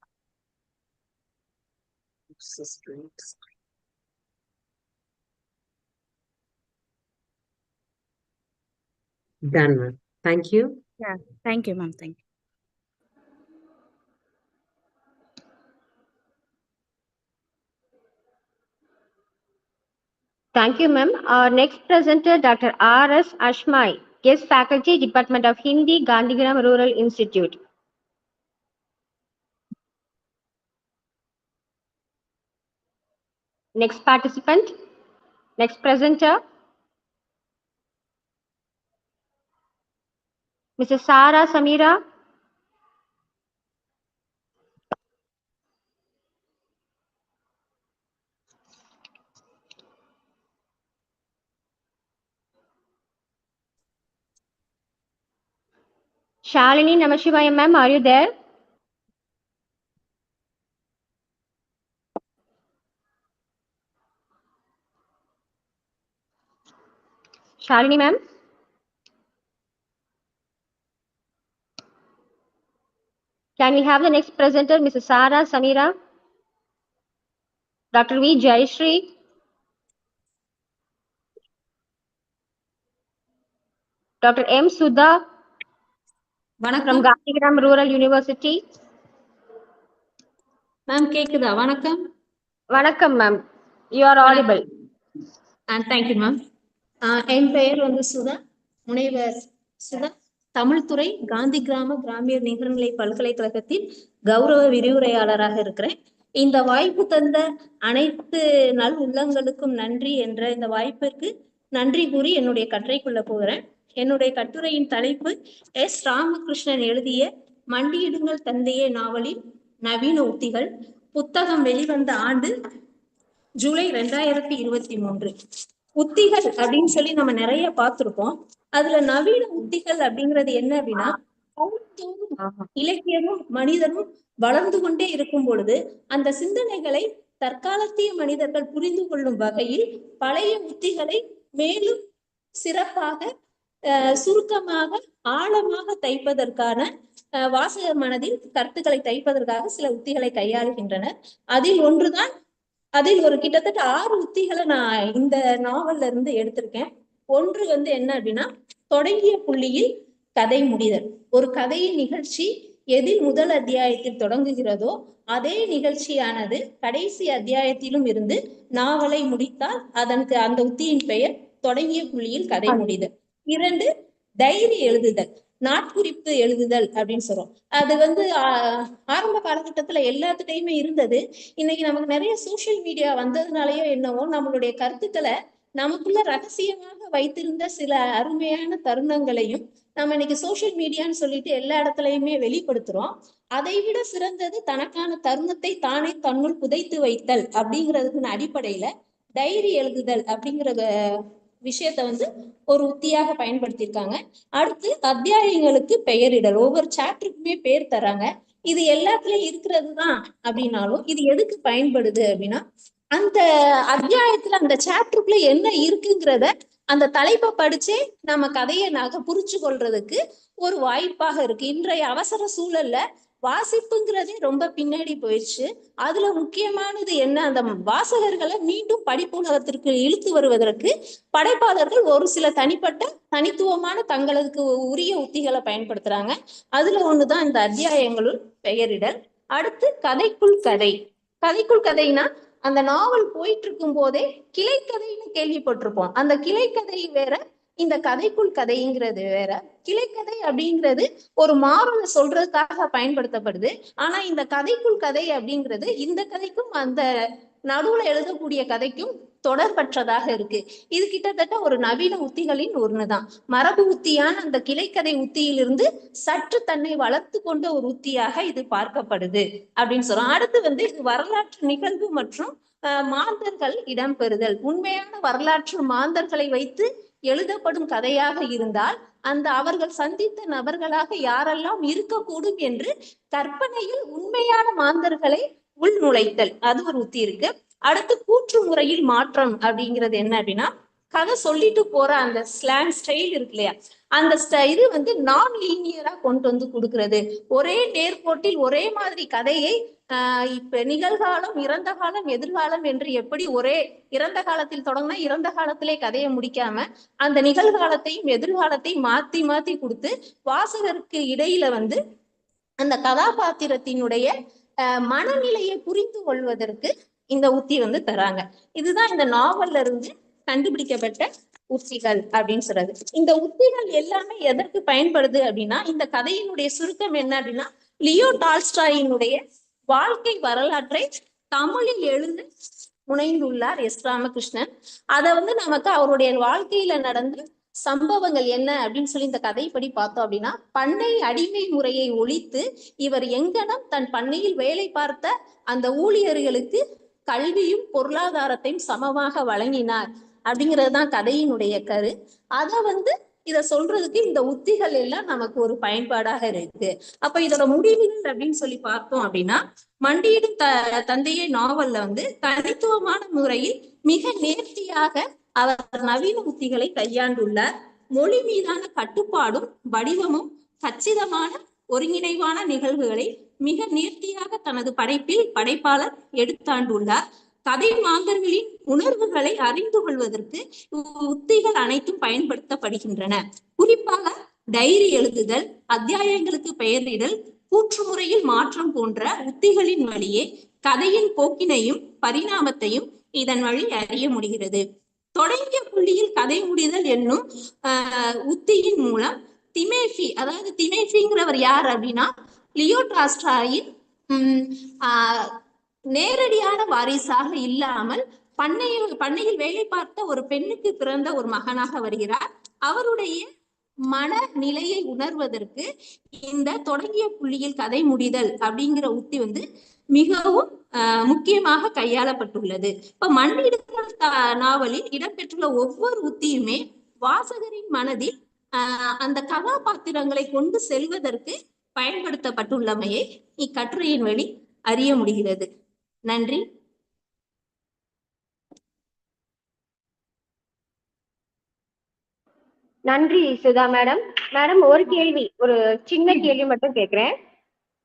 Done, ma'am. Thank you. Yeah. Thank you, ma'am. Thank you. Thank you, ma'am. Our next presenter, Dr. R.S. Ashmai. Guest faculty, Department of Hindi, Gandhigram Rural Institute. Next participant, next presenter, Mrs. Sara Samira. Shalini Namashivaya ma'am, are you there? Shalini ma'am. Can we have the next presenter, Mrs. Sara Samira? Dr. V. Jayashree. Dr. M. Sudha from Gandhigram Rural University. Ma'am, கேக்குதா? வணக்கம். வணக்கம் ma'am. You are audible. And thank you ma'am. என் பெயர் வந்து சுதா, முனைவர் சுதா, தமிழ்துறை காந்தி கிராமிய நிகர்நிலை பல்கலைக்கழகத்தின் கௌரவ விரிவுரையாளராக இருக்கிறேன். இந்த வாய்ப்பு தந்த அனைத்து நல் உள்ளங்களுக்கும் நன்றி என்ற இந்த வாய்ப்பிற்கு நன்றி கூறி என்னுடைய கட்டுரைக்குள்ள போகிறேன். என்னுடைய கட்டுரையின் தலைப்பு எஸ். ராமகிருஷ்ணன் எழுதிய மண்டியிடுங்கள் தந்தையே நாவலின் நவீன உத்திகள். புத்தகம் வெளிவந்த ஆண்டு ஜூலை 2023. உத்திகள் அப்படின்னு சொல்லி நம்ம நிறைய பார்த்திருப்போம். அதுல நவீன உத்திகள் அப்படிங்கிறது என்ன அப்படின்னா, இலக்கியமும் மனிதனும் வளர்ந்து கொண்டே இருக்கும் பொழுது அந்த சிந்தனைகளை தற்காலத்திய மனிதர்கள் புரிந்து கொள்ளும் வகையில் பழைய உத்திகளை மேலும் சிறப்பாக சுருக்கமாக ஆழமாக தைப்பதற்கான வாசகர் மனதில் கருத்துக்களை தைப்பதற்காக சில உத்திகளை கையாளுகின்றனர். அதில் ஒரு கிட்டத்தட்ட 6 உத்திகளை நான் இந்த நாவல்ல இருந்து எடுத்திருக்கேன். ஒன்று வந்து என்ன அப்படின்னா, தொடங்கிய புள்ளியில் கதை முடிதல். ஒரு கதையின் நிகழ்ச்சி எதில் முதல் அத்தியாயத்தில் தொடங்குகிறதோ அதே நிகழ்ச்சியானது கடைசி அத்தியாயத்திலும் இருந்து நாவலை முடித்தால் அதற்கு அந்த உத்தியின் பெயர் தொடங்கிய புள்ளியில் கதை முடிதல். 2, டைரி எழுதுதல், நாட்குறிப்பு எழுதுதல் அப்படின்னு சொல்றோம். அது வந்து ஆரம்ப காலகட்டத்துல எல்லாத்துட்டையுமே இருந்தது. இன்னைக்கு நமக்கு நிறைய சோசியல் மீடியா வந்ததுனாலயோ என்னவோ நம்மளுடைய கருத்துக்களை நமக்குள்ள ரகசியமாக வைத்திருந்த சில அருமையான தருணங்களையும் நம்ம இன்னைக்கு சோசியல் மீடியான்னு சொல்லிட்டு எல்லா இடத்துலயுமே வெளிப்படுத்துறோம். அதை விட சிறந்தது தனக்கான தருணத்தை தானே தன்னுள் புதைத்து வைத்தல் அப்படிங்கிறதுக்கு அடிப்படையில டைரி எழுதுதல் அப்படிங்கிற விஷயத்த வந்து ஒரு உத்தியாக பயன்படுத்தியிருக்காங்க. அடுத்து அத்தியாயங்களுக்கு பெயரிடல். ஒவ்வொரு சாப்டருக்குமே பேர் தராங்க. இது எல்லாத்துலயும் இருக்கிறது தான் அப்படின்னாலும் இது எதுக்கு பயன்படுது அப்படின்னா, அந்த அத்தியாயத்துல அந்த சாப்டருக்குள்ள என்ன இருக்குங்கிறத அந்த தலைப்பை படிச்சே நம்ம கதையை புரிச்சு கொள்றதுக்கு ஒரு வாய்ப்பாக இருக்கு. இன்றைய அவசர சூழல்ல வாசிப்புங்கிறதே ரொம்ப பின்னாடி போயிடுச்சு. அதுல முக்கியமானது என்ன, அந்த வாசகர்களை மீண்டும் படிப்புலகத்திற்கு இழுத்து வருவதற்கு படைப்பாளர்கள் ஒரு சில தனித்துவமான தங்களுக்கு உரிய உத்திகளை பயன்படுத்துறாங்க. அதுல ஒண்ணுதான் இந்த அத்தியாயங்களுள் பெயரிடல். அடுத்து கதைக்குள் கதை. கதைக்குள் கதைனா அந்த நாவல் போயிட்டு இருக்கும் போதே கிளைக்கதைன்னு கேள்விப்பட்டிருப்போம். அந்த கிளைக்கதை வேற, இந்த கதைக்குள் கதைங்கிறது வேற. கிளைக்கதை அப்படிங்கிறது ஒரு மாறலை சொல்றதுக்காக பயன்படுத்தப்படுது. ஆனா இந்த கதைக்குள் கதை அப்படிங்கிறது இந்த கதைக்கும் அந்த நடுவுல எழுதக்கூடிய கதைக்கும் தொடர்பற்றதாக இருக்கு. இது கிட்டத்தட்ட ஒரு நவீன உத்திகளின் ஒண்ணுதான். மரபு உத்தியான அந்த கிளைக்கதை உத்தியிலிருந்து சற்று தன்னை வளர்த்து கொண்ட ஒரு உத்தியாக இது பார்க்கப்படுது அப்படின்னு சொல்றோம். அடுத்து வந்து இது வரலாற்று நிகழ்வு மற்றும் மாந்தர்கள் இடம்பெறுதல். உண்மையான வரலாற்று மாந்தர்களை வைத்து எழுதப்படும் கதையாக இருந்தால் அந்த அவர்கள் சந்தித்த நபர்களாக யாரெல்லாம் இருக்கக்கூடும் என்று கற்பனையில் உண்மையான மாந்தர்களை உள் நுழைத்தல், அது ஒரு உத்தி இருக்கு. அடுத்து கூற்று முறையில் மாற்றம் அப்படிங்கிறது என்ன அப்படின்னா, கதை சொல்லிட்டு போற அந்த ஸ்லாங் ஸ்டைல் இருக்கு இல்லையா, அந்த இது வந்து நான் லீனியரா கொண்டு வந்து கொடுக்கிறது. ஒரே நேர்கோட்டில் ஒரே மாதிரி கதையை இப்ப நிகழ்காலம், இறந்த காலம், எதிர்காலம் என்று எப்படி ஒரே இறந்த காலத்தில் தொடங்கினா இறந்த காலத்திலே கதையை முடிக்காம அந்த நிகழ்காலத்தையும் எதிர்காலத்தையும் மாத்தி மாத்தி கொடுத்து வாசகருக்கு இடையில வந்து அந்த கதாபாத்திரத்தினுடைய மனநிலையை புரிந்து கொள்வதற்கு இந்த உத்தி வந்து தராங்க. இதுதான் இந்த நாவல்ல இருந்து கண்டுபிடிக்கப்பட்ட உத்திகள் அப்படின்னு சொல்றது. இந்த உத்திகள் எல்லாமே எதற்கு பயன்படுது அப்படின்னா, இந்த கதையினுடைய சுருக்கம் என்ன அப்படின்னா, லியோ டால்ஸ்டாயினுடைய வாழ்க்கை வரலாற்றை தமிழில் எழுத முனைந்துள்ளார் எஸ் ராமகிருஷ்ணன். அதை நமக்கு அவருடைய வாழ்க்கையில நடந்த சம்பவங்கள் என்ன அப்படின்னு சொல்லி இந்த கதைப்படி பார்த்தோம் அப்படின்னா, பண்ணை அடிமை முறையை ஒழித்து இவர் எங்கனம் தன் பண்ணையில் வேலை பார்த்த அந்த ஊழியர்களுக்கு கல்வியும் பொருளாதாரத்தையும் சமமாக வழங்கினார் அப்படிங்கிறது தான் கதையினுடைய கரு. அதை இத சொல்றதுக்கு இந்த உத்திகள் எல்லாம் நமக்கு ஒரு பயன்பாடாக இருக்கு. அப்ப இதோட முடிவுகள் அப்படின்னு சொல்லி பார்த்தோம் அப்படின்னா, மண்டியிடும் தந்தையை நாவல்ல தனித்துவமான முறையில் மிக நேர்த்தியாக அவர் நவீன உத்திகளை கையாண்டுள்ளார். மொழி மீதான கட்டுப்பாடும் வடிவமும் கச்சிதமான ஒருங்கிணைவான நிகழ்வுகளை மிக நேர்த்தியாக தனது படைப்பில் படைப்பாளர் எடுத்தாண்டுள்ளார். கதை மாந்தர்களின் உணர்வுகளை அறிந்து கொள்வதற்கு உத்திகள் அனைத்தும் பயன்படுத்தப்படுகின்றன. குறிப்பாக டைரி எழுதுதல், அத்தியாயங்களுக்கு பெயரிடல், கூற்று முறையில் மாற்றம் போன்ற உத்திகளின் வழியே கதையின் போக்கினையும் பரிணாமத்தையும் இதன் வழி அறிய முடிகிறது. தொடங்கிய புள்ளியில் கதை முடிதல் என்னும் உத்தியின் மூலம் திமேஃபிங்கிறவர் யார் அப்படின்னா, லியோ டால்ஸ்டாயின் நேரடியான வாரிசாக இல்லாமல் பண்ணையில் வேலை பார்த்த ஒரு பெண்ணுக்கு பிறந்த ஒரு மகனாக வருகிறார். அவருடைய மனநிலையை உணர்வதற்கு இந்த தொடங்கிய புள்ளியில் கதை முடிதல் அப்படிங்கிற உத்தி மிகவும் முக்கியமாக கையாளப்பட்டுள்ளது. இப்ப மண்டியிடுதல் நாவலில் இடம்பெற்றுள்ள ஒவ்வொரு உத்தியுமே வாசகரின் மனதில் அந்த கதாபாத்திரங்களை கொண்டு செல்வதற்கு பயன்படுத்தப்பட்டுள்ளமையை இக்கட்டுரையின் வழி அறிய முடிகிறது. நன்றி. நன்றி சுதா மேடம். மேடம் ஒரு கேள்வி, ஒரு சின்ன கேள்வி மட்டும் கேக்குறேன்.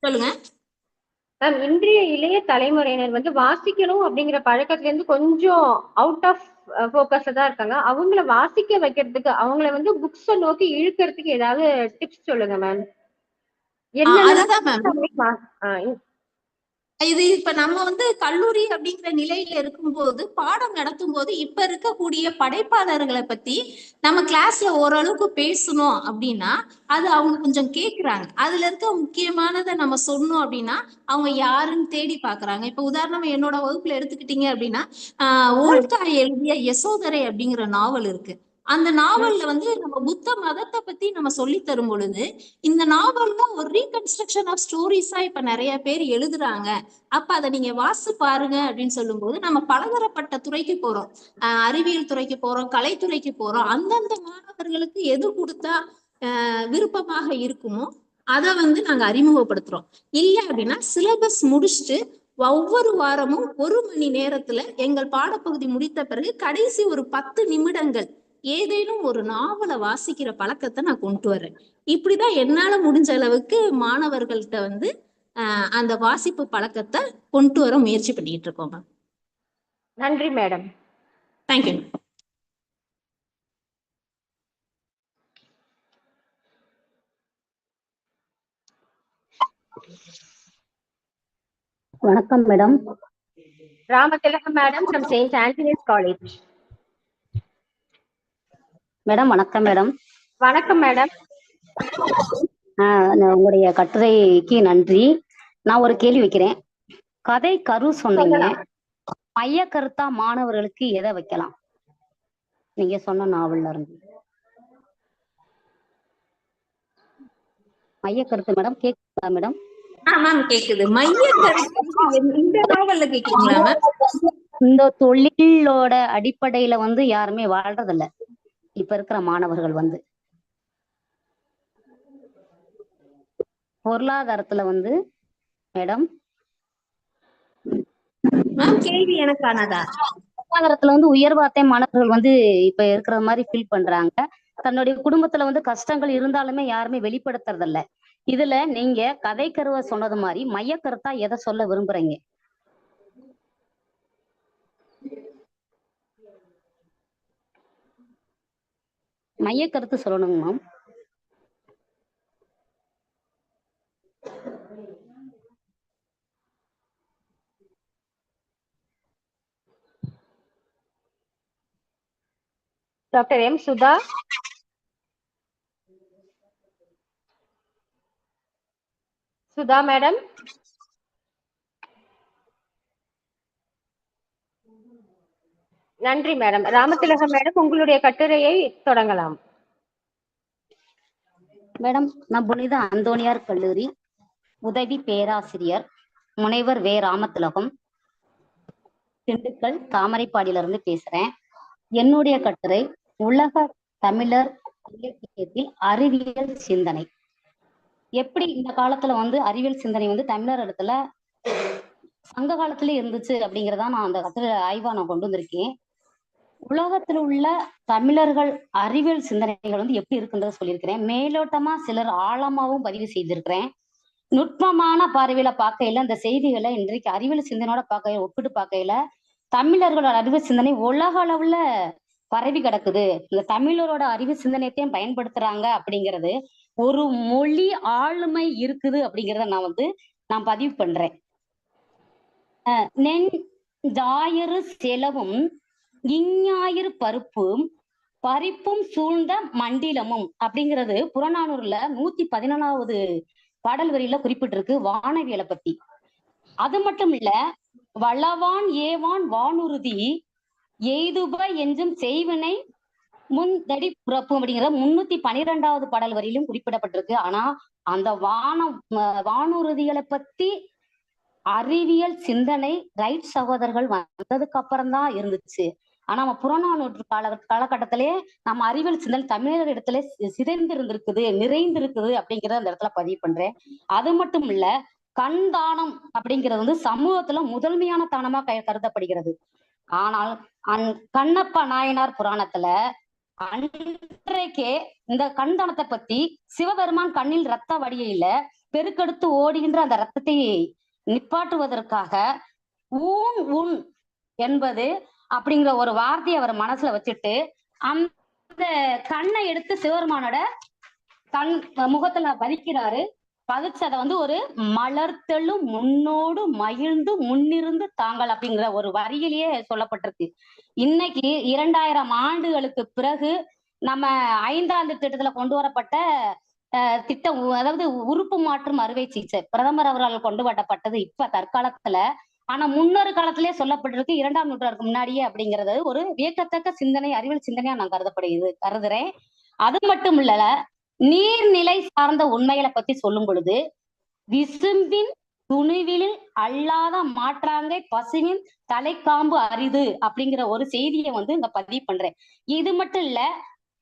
சொல்லுங்க மேம். இன்றைய இளைய தலைமுறையினர் வாசிக்கணும் அப்படிங்கிற பழக்கத்துல இருந்து கொஞ்சம் அவுட் ஆஃப் போக்கஸ் தான் இருக்காங்க. அவங்கள வாசிக்க வைக்கிறதுக்கு, அவங்கள புக்ஸை நோக்கி இழுக்கிறதுக்கு ஏதாவது டிப்ஸ் சொல்லுங்க மேம். இது இப்ப நம்ம கல்லூரி அப்படிங்கிற நிலையில இருக்கும்போது பாடம் நடத்தும் போது இப்ப இருக்கக்கூடிய படைப்பாளர்களை பத்தி நம்ம கிளாஸ்ல ஓரளவுக்கு பேசணும் அப்படின்னா அது அவங்க கொஞ்சம் கேக்குறாங்க. அதுல இருக்க முக்கியமானதை நம்ம சொன்னோம் அப்படின்னா அவங்க யாருன்னு தேடி பாக்குறாங்க. இப்ப உதாரணம் என்னோட வகுப்புல எடுத்துக்கிட்டீங்க அப்படின்னா ஓல்காய் எழுதிய யசோதரை அப்படிங்கிற நாவல் இருக்கு. அந்த நாவல்ல நம்ம புத்த மதத்தை பத்தி நம்ம சொல்லி தரும் பொழுது இந்த நாவல்ல ஒரு ரீகன்ஸ்ட்ரக்ஷன் ஆஃப் ஸ்டோரிஸா இப்ப நிறைய பேர் எழுதுறாங்க. அப்ப அதை நீங்க வாசி பாருங்க அப்படின்னு சொல்லும் போது நம்ம பலதரப்பட்ட துறைக்கு போறோம். அறிவியல் துறைக்கு போறோம், கலைத்துறைக்கு போறோம். அந்தந்த மாணவர்களுக்கு எது கொடுத்தா விருப்பமாக இருக்குமோ அதை நாங்க அறிமுகப்படுத்துறோம். இல்ல அப்படின்னா சிலபஸ் முடிச்சுட்டு ஒவ்வொரு வாரமும் 1 மணி நேரத்துல எங்கள் பாடப்பகுதி முடித்த பிறகு கடைசி ஒரு 10 நிமிடங்கள் ஏதேனும் ஒரு நாவலை வாசிக்கிற பழக்கத்தை நான் கொண்டு வரேன். இப்படிதான் என்னால முடிஞ்ச அளவுக்கு மாணவர்கள்ட்ட அந்த வாசிப்பு பழக்கத்தை கொண்டு வர முயற்சி பண்ணிட்டு இருக்கோம் மேம். நன்றி மேடம். தேங்க்யூ. வணக்கம் madam. Ramathilagam madam from St. Anthony's College. Madam வணக்கம் மேடம். வணக்கம் மேடம். உங்களுடைய கட்டுரைக்கு நன்றி. நான் ஒரு கேள்வி வைக்கிறேன். கதை கரு சொன்னீங்க, மைய கருத்தா மாணவர்களுக்கு எதை வைக்கலாம்? நீங்க சொன்ன நாவல்ல இருந்து மைய கருத்து மேடம் கேக்குதா மேடம்? கேக்குது. மைய கருத்து இந்த நாவல்ல கேக்குறீங்களா மேம்? இந்த தொழிலோட அடிப்படையில யாருமே வாழ்றதில்ல இப்ப இருக்கிற மாணவர்கள் பொருளாதாரத்துல மேடம் கேள்வி எனக்கானதா? பொருளாதாரத்துல உயர்வாத்தை மாணவர்கள் இப்ப இருக்கிற மாதிரி ஃபீல் பண்றாங்க. தன்னுடைய குடும்பத்துல கஷ்டங்கள் இருந்தாலுமே யாருமே வெளிப்படுத்துறது இல்ல. இதுல நீங்க கதை கருவை சொன்னது மாதிரி மைய கருத்தா எதை சொல்ல விரும்புறீங்க? மைய கருத்து சொல்லணுங்க ma'am. Dr. M. Sudha. Sudha, madam. நன்றி மேடம். ராமதிலகம் மேடம், உங்களுடைய கட்டுரையை தொடங்கலாம். மேடம், நான் புனித அந்தோனியார் கல்லூரி உதவி பேராசிரியர் முனைவர் வே. ராமதிலகம், திண்டுக்கல் தாமரைப்பாடியிலிருந்து பேசுறேன். என்னுடைய கட்டுரை உலக தமிழர் இலக்கியத்தில் அறிவியல் சிந்தனை. எப்படி இந்த காலத்துல அறிவியல் சிந்தனை தமிழர் இடத்துல சங்க காலத்திலே இருந்துச்சு அப்படிங்கிறதா நான் அந்த கட்டுரை ஆய்வா நான் கொண்டு வந்திருக்கேன். உலகத்தில் உள்ள தமிழர்கள் அறிவியல் சிந்தனைகள் எப்படி இருக்குன்றத சொல்லியிருக்கிறேன். மேலோட்டமா சிலர் ஆழமாவும் பதிவு செய்திருக்கிறேன். நுட்பமான பார்வையில பார்க்கையில அந்த செய்திகளை இன்றைக்கு அறிவியல் சிந்தனையோட ஒப்பிட்டு பார்க்கையில தமிழர்களோட அறிவியல் சிந்தனை உலக அளவுல பரவி கிடக்குது. இந்த தமிழரோட அறிவு சிந்தனையத்தையும் பயன்படுத்துறாங்க அப்படிங்கிறது ஒரு மொழி ஆளுமை இருக்குது அப்படிங்கிறத நான் பதிவு பண்றேன். நெஞ்சாயிரு செலவும் இஞ்ஞாயிறு பருப்பும் பறிப்பும் சூழ்ந்த மண்டிலமும் அப்படிங்கிறது புறநானூறுல 114வது பாடல் வரியில குறிப்பிட்டிருக்கு வானவியலை பத்தி. அது மட்டும் இல்ல, வளவான் ஏவான் வானுறுதி எய்துப என்றும் செய்வினை முன்தடி புறப்பும் அப்படிங்கிற 312வது பாடல் வரியிலும் குறிப்பிடப்பட்டிருக்கு. ஆனா அந்த வானுறுதிகளை பத்தி அறிவியல் சிந்தனை ரைட் சகோதரர்கள் வந்ததுக்கு அப்புறம் தான் இருந்துச்சு. ஆனா நம்ம புறநானூற்று காலகட்டத்திலே நம்ம அறிவியல் சிந்தனை தமிழர் இடத்துல சிதைந்து இருந்திருக்குது, நிறைந்திருக்குது அப்படிங்கிறத அந்த இடத்துல பதிவு பண்றேன். அது மட்டும் இல்ல, கண் தானம் அப்படிங்கிறது சமூகத்துல முதன்மையான தானமா கருதப்படுகிறது. ஆனால் கண்ணப்ப நாயனார் புராணத்துல அன்றைக்கே இந்த கண் தானத்தை பத்தி சிவபெருமான் கண்ணில் ரத்த வடியில பெருக்கெடுத்து ஓடுகின்ற அந்த ரத்தத்தை நிப்பாட்டுவதற்காக உன் என்பது அப்படிங்கிற ஒரு வார்த்தையை அவர் மனசுல வச்சுட்டு அந்த கண்ணை எடுத்து சிவபெருமானோட முகத்துல பதிக்கிறாரு. பதிச்சதை ஒரு மலர்த்தெழும் முன்னோடு மகிழ்ந்து முன்னிருந்து தாங்கள் அப்படிங்கிற ஒரு வரியிலேயே சொல்லப்பட்டிருக்கு. இன்னைக்கு 2000 ஆண்டுகளுக்கு பிறகு நம்ம 5ஆண்டு திட்டத்துல கொண்டு வரப்பட்ட திட்டம், அதாவது உறுப்பு மாற்றும் அறுவை சிகிச்சை பிரதமர் அவரால் கொண்டு வரப்பட்டது இப்ப தற்காலத்துல. ஆனா முன்னொரு காலத்திலேயே சொல்லப்பட்டிருக்கு 2ஆம் நூற்றாண்டுக்கு முன்னாடியே அப்படிங்கிறது ஒரு வியக்கத்தக்க சிந்தனை, அறிவியல் சிந்தனையா நான் கருதுறேன். அது மட்டும் இல்ல, நீர்நிலை சார்ந்த உண்மைகளை பத்தி சொல்லும் பொழுது விசும்பின் துணிவில் அல்லாத மாற்றாங்கை பசுவின் தலைக்காம்பு அரிது அப்படிங்கிற ஒரு செய்தியை இங்க பதிவு பண்றேன். இது மட்டும் இல்ல,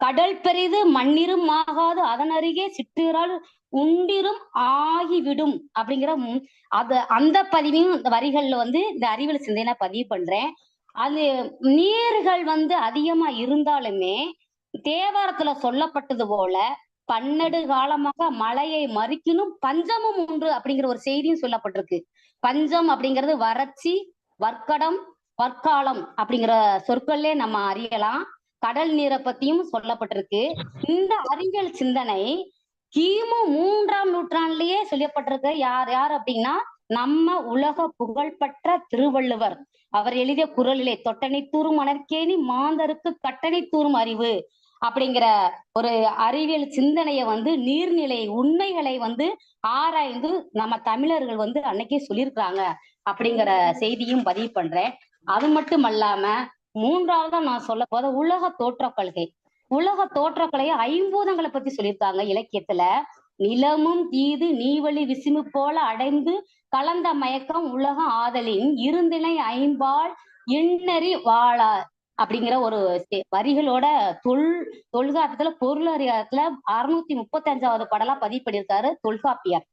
கடல் பெரிது மண்ணிரும் ஆகாது அதன் அருகே சிற்றிரால் உண்டிரும் ஆகிவிடும் அப்படிங்கிற அந்த பதிவையும் இந்த வரிகள்ல இந்த அறிவியல் சிந்தனை பதிவு பண்றேன். அது நீர்கள் அதிகமா இருந்தாலுமே தேவாரத்துல சொல்லப்பட்டது போல பன்னெடு காலமாக மழையை மறிக்கணும் பஞ்சமும் உண்டு அப்படிங்கிற ஒரு செய்தியும் சொல்லப்பட்டிருக்கு. பஞ்சம் அப்படிங்கிறது வறட்சி, வர்க்கடம், வற்காலம் அப்படிங்கிற சொற்கள்லே நம்ம அறியலாம். கடல் நீரை பத்தியும் சொல்லப்பட்டிருக்கு. இந்த அறிவியல் சிந்தனை கிமு 3ஆம் நூற்றாண்டிலேயே சொல்லப்பட்டிருக்கு. யார் அப்படின்னா நம்ம உலக புகழ்பெற்ற திருவள்ளுவர். அவர் எழுதிய குறளிலே தொட்டனை தூரும் மணற்கேணி மாந்தருக்கு கட்டணை தூரும் அறிவு அப்படிங்கிற ஒரு அறிவியல் சிந்தனைய நீர்நிலை உண்மைகளை ஆராய்ந்து நம்ம தமிழர்கள் அன்னைக்கே சொல்லியிருக்காங்க அப்படிங்கிற செய்தியும் பதிவு பண்றேன். அது மட்டும் அல்லாம 3ஆவதா நான் சொல்ல போத உலக தோற்ற கொள்கை. உலக தோற்றக்கலையை 5பூதங்களை பத்தி சொல்லியிருக்காங்க இலக்கியத்துல. நிலமும் தீது நீவழி விசுமு போல அடைந்து கலந்த மயக்கம் உலகம் ஆதலின் இருந்தினை ஐம்பால் எண்ணறி வாழா அப்படிங்கிற ஒரு வரிகளோட தொல்காப்பியத்துல பொருளறியாத்துல 635வது பாடலா பதிவு பண்ணியிருக்காரு தொல்காப்பியர்.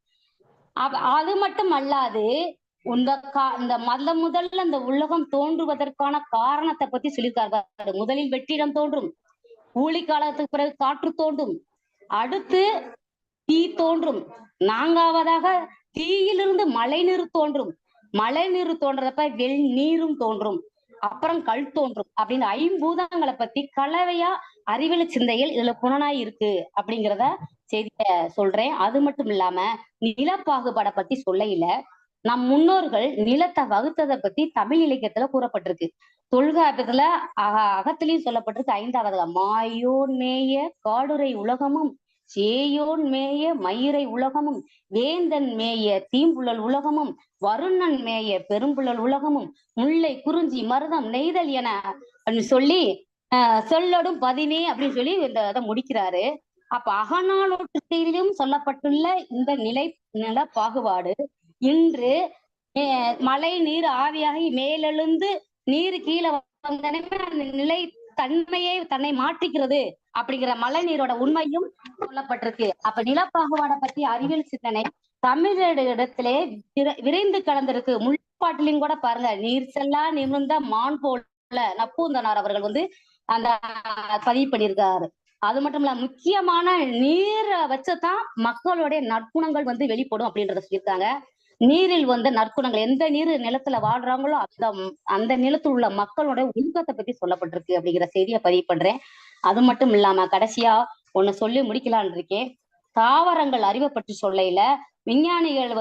அது மட்டும் அல்லாது இந்த முதல்ல இந்த உலகம் தோன்றுவதற்கான காரணத்தை பத்தி சொல்லியிருக்காரு. முதலில் வெற்றிடம் தோன்றும், ஊழி காலத்துக்கு பிறகு காற்று தோன்றும், அடுத்து தீ தோன்றும், 4ஆவதாக தீயிலிருந்து மழை நீர் தோன்றும், மழை நீர் தோன்றப்ப நீரும் தோன்றும், அப்புறம் கல் தோன்றும் அப்படின்னு 5பூதங்களை பத்தி கலவையா அறிவியல் சிந்தையில் இதுல புலனாய் இருக்கு அப்படிங்கிறத செய்திய சொல்றேன். அது மட்டும் இல்லாம நிலப்பாகுபாடை பத்தி சொல்லையில நம் முன்னோர்கள் நிலத்தை வகுத்ததை பத்தி தமிழ் இலக்கியத்துல கூறப்பட்டிருக்கு. தொல்காப்பியத்துல அகத்திலையும் சொல்லப்பட்டிருக்கு. 5வது மாயோன் மேய காடுரை உலகமும் சேயோன் மேய மயிரை உலகமும் வேந்தன் மேய தீம்புழல் உலகமும் வருணன் மேய பெரும்புழல் உலகமும் முல்லை குறிஞ்சி மருதம் நெய்தல் என சொல்லி சொல்லடும் பதினே அப்படின்னு சொல்லி இதை முடிக்கிறாரு. அப்ப அகநானூற்றிலும் சொல்லப்பட்டுள்ள இந்த நில பாகுபாடு இன்று மழை நீர் ஆவியாகி மேலெழுந்து நீர் கீழே வந்தனே அந்த நிலை தன்மையை தன்னை மாற்றிக்கிறது அப்படிங்கிற மழை நீரோட உண்மையும் சொல்லப்பட்டிருக்கு. அப்ப நிலப்பாகுபாடை பத்தி அறிவியல் சிந்தனை தமிழரிடத்திலே விரைந்து கலந்திருக்கு. முள்பாட்டிலையும் கூட பாருங்க, நீர் செல்லா நிமிர்ந்த மான் போல நப்பூந்தனார் அவர்கள் அந்த பதிவு பண்ணியிருக்காரு. அது மட்டும் இல்ல, முக்கியமான நீரை வச்சுதான் மக்களுடைய நற்குணங்கள் வெளிப்படும் அப்படின்றத சொல்லியிருக்காங்க. நீரில் நற்குணங்கள், எந்த நீர் நிலத்துல வாழ்றாங்களோ அந்த நிலத்தில் உள்ள மக்களோட ஒழுக்கத்தை பத்தி சொல்லப்பட்டிருக்கு அப்படிங்கிற செய்தியை பதிவு பண்றேன். அது மட்டும் இல்லாம கடைசியா ஒண்ணு சொல்லி முடிக்கலான் இருக்கேன். தாவரங்கள் அறிவை பற்றி சொல்லையில விஞ்ஞானிகள்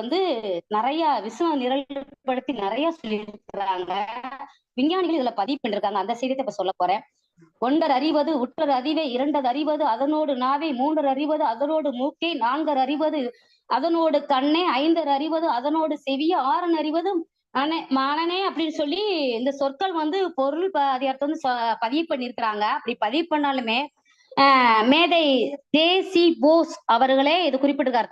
நிறைய விஷயம் நிரல்படுத்தி நிறைய சொல்லியிருக்கிறாங்க. விஞ்ஞானிகள் இதுல பதிவு பண்ணிருக்காங்க. அந்த செய்தியை இப்ப சொல்ல போறேன். ஒன்றர் அறிவது உற்றர் அறிவை, இரண்டர் அறிவது அதனோடு நாவை, மூன்றர் அறிவது அதனோடு மூக்கை, நான்கர் அறிவது அதனோடு கண்ணே, ஐந்தர் அறிவது அதனோடு செவிய, ஆறன் அறிவது மனனே அப்படின்னு சொல்லி இந்த சொற்கள் பொருள் அதிகாரத்தை பதிவு பண்ணிருக்கிறாங்க. அப்படி பதிவு பண்ணாலுமே மேதை தேசி போஸ் அவர்களே இது குறிப்பிட்டிருக்காரு.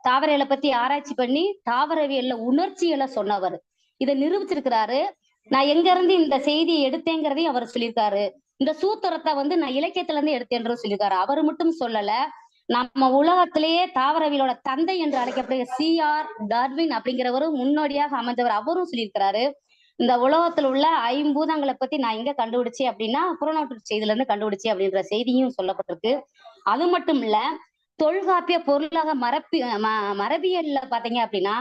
தாவரவியலை பத்தி ஆராய்ச்சி பண்ணி தாவரவியல்ல உணர்ச்சிகளை சொன்னவர். இதை நிரூபிச்சிருக்கிறாரு. நான் எங்க இருந்து இந்த செய்தியை எடுத்தேங்கிறதையும் அவர் சொல்லியிருக்காரு. இந்த சூத்திரத்தை நான் இலக்கியத்துல இருந்து எடுத்தேன் சொல்லியிருக்காரு. அவர் மட்டும் சொல்லல, நம்ம உலகத்திலேயே தாவரவியலோட தந்தை என்று அழைக்கப்படுகிற C.R. டார்வின் அப்படிங்கிறவரும் முன்னோடியாக அமைந்தவர். அவரும் சொல்லியிருக்கிறாரு. இந்த உலகத்துல உள்ள 5 பூதங்களை பத்தி நான் எங்க கண்டுபிடிச்சேன் அப்படின்னா புறநானூற்று செய்தியில இருந்து கண்டுபிடிச்சேன் அப்படின்ற செய்தியும் சொல்லப்பட்டிருக்கு. அது மட்டும் இல்ல, தொல்காப்பிய பொருளாக மரபியல்ல பாத்தீங்க அப்படின்னா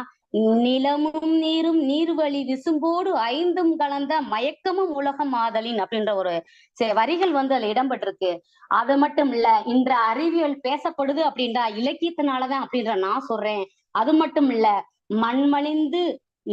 நிலமும் நீரும் நீர்வழி விசும்போடு 5ம் கலந்த மயக்கமும் உலகம் ஆதலின் அப்படின்ற ஒரு வரிகள் அதுல இடம்பெற்றிருக்கு. அது மட்டும் இல்ல, இன்ற அறிவியல் பேசப்படுது அப்படின்றா இலக்கியத்தினாலதான் அப்படின்ற நான் சொல்றேன். அது மட்டும் இல்ல, மண்மணிந்து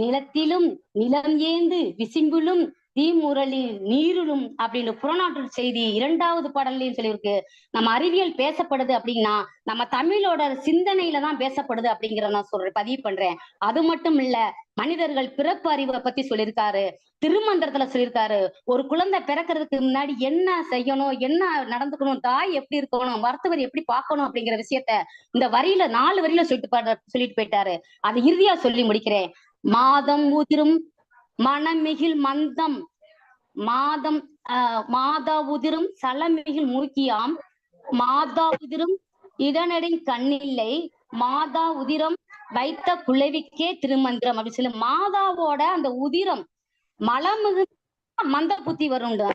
நிலத்திலும் நிலம் ஏந்து விசிம்பிலும் தீமுரளி நீரிலும் அப்படின்னு புறநானூற்று செய்தி 2வது பாடல்லையும் சொல்லியிருக்கு. நம்ம அறிவியல் பேசப்படுது அப்படின்னா நம்ம தமிழோட சிந்தனையில தான் பேசப்படுது அப்படிங்கிற நான் பதிவு பண்றேன். அது மட்டும் இல்ல, மனிதர்கள் பிறப்பு அறிவை பத்தி சொல்லியிருக்காரு. திருமந்திரத்துல சொல்லியிருக்காரு, ஒரு குழந்தை பிறக்கிறதுக்கு முன்னாடி என்ன செய்யணும், என்ன நடந்துக்கணும், தாய் எப்படி இருக்கணும், மருத்துவர் எப்படி பார்க்கணும் அப்படிங்கிற விஷயத்த இந்த வரியில 4 வரியில சொல்லிட்டு போயிட்டாரு. அது இறுதியா சொல்லி முடிக்கிறேன். மாதம் உதிரும் மனமிகில் மந்தம் மாதா உதிரும் சலமிகில் மூக்கியாம் மாதா உதிரும் இதனடை கண்ணில்லை மாதா உதிரம் வைத்த குலவிக்கே திருமந்திரம் அப்படின்னு சொல்லி மாதாவோட அந்த உதிரம் மலமிகு மந்த புத்தி வரும்டா.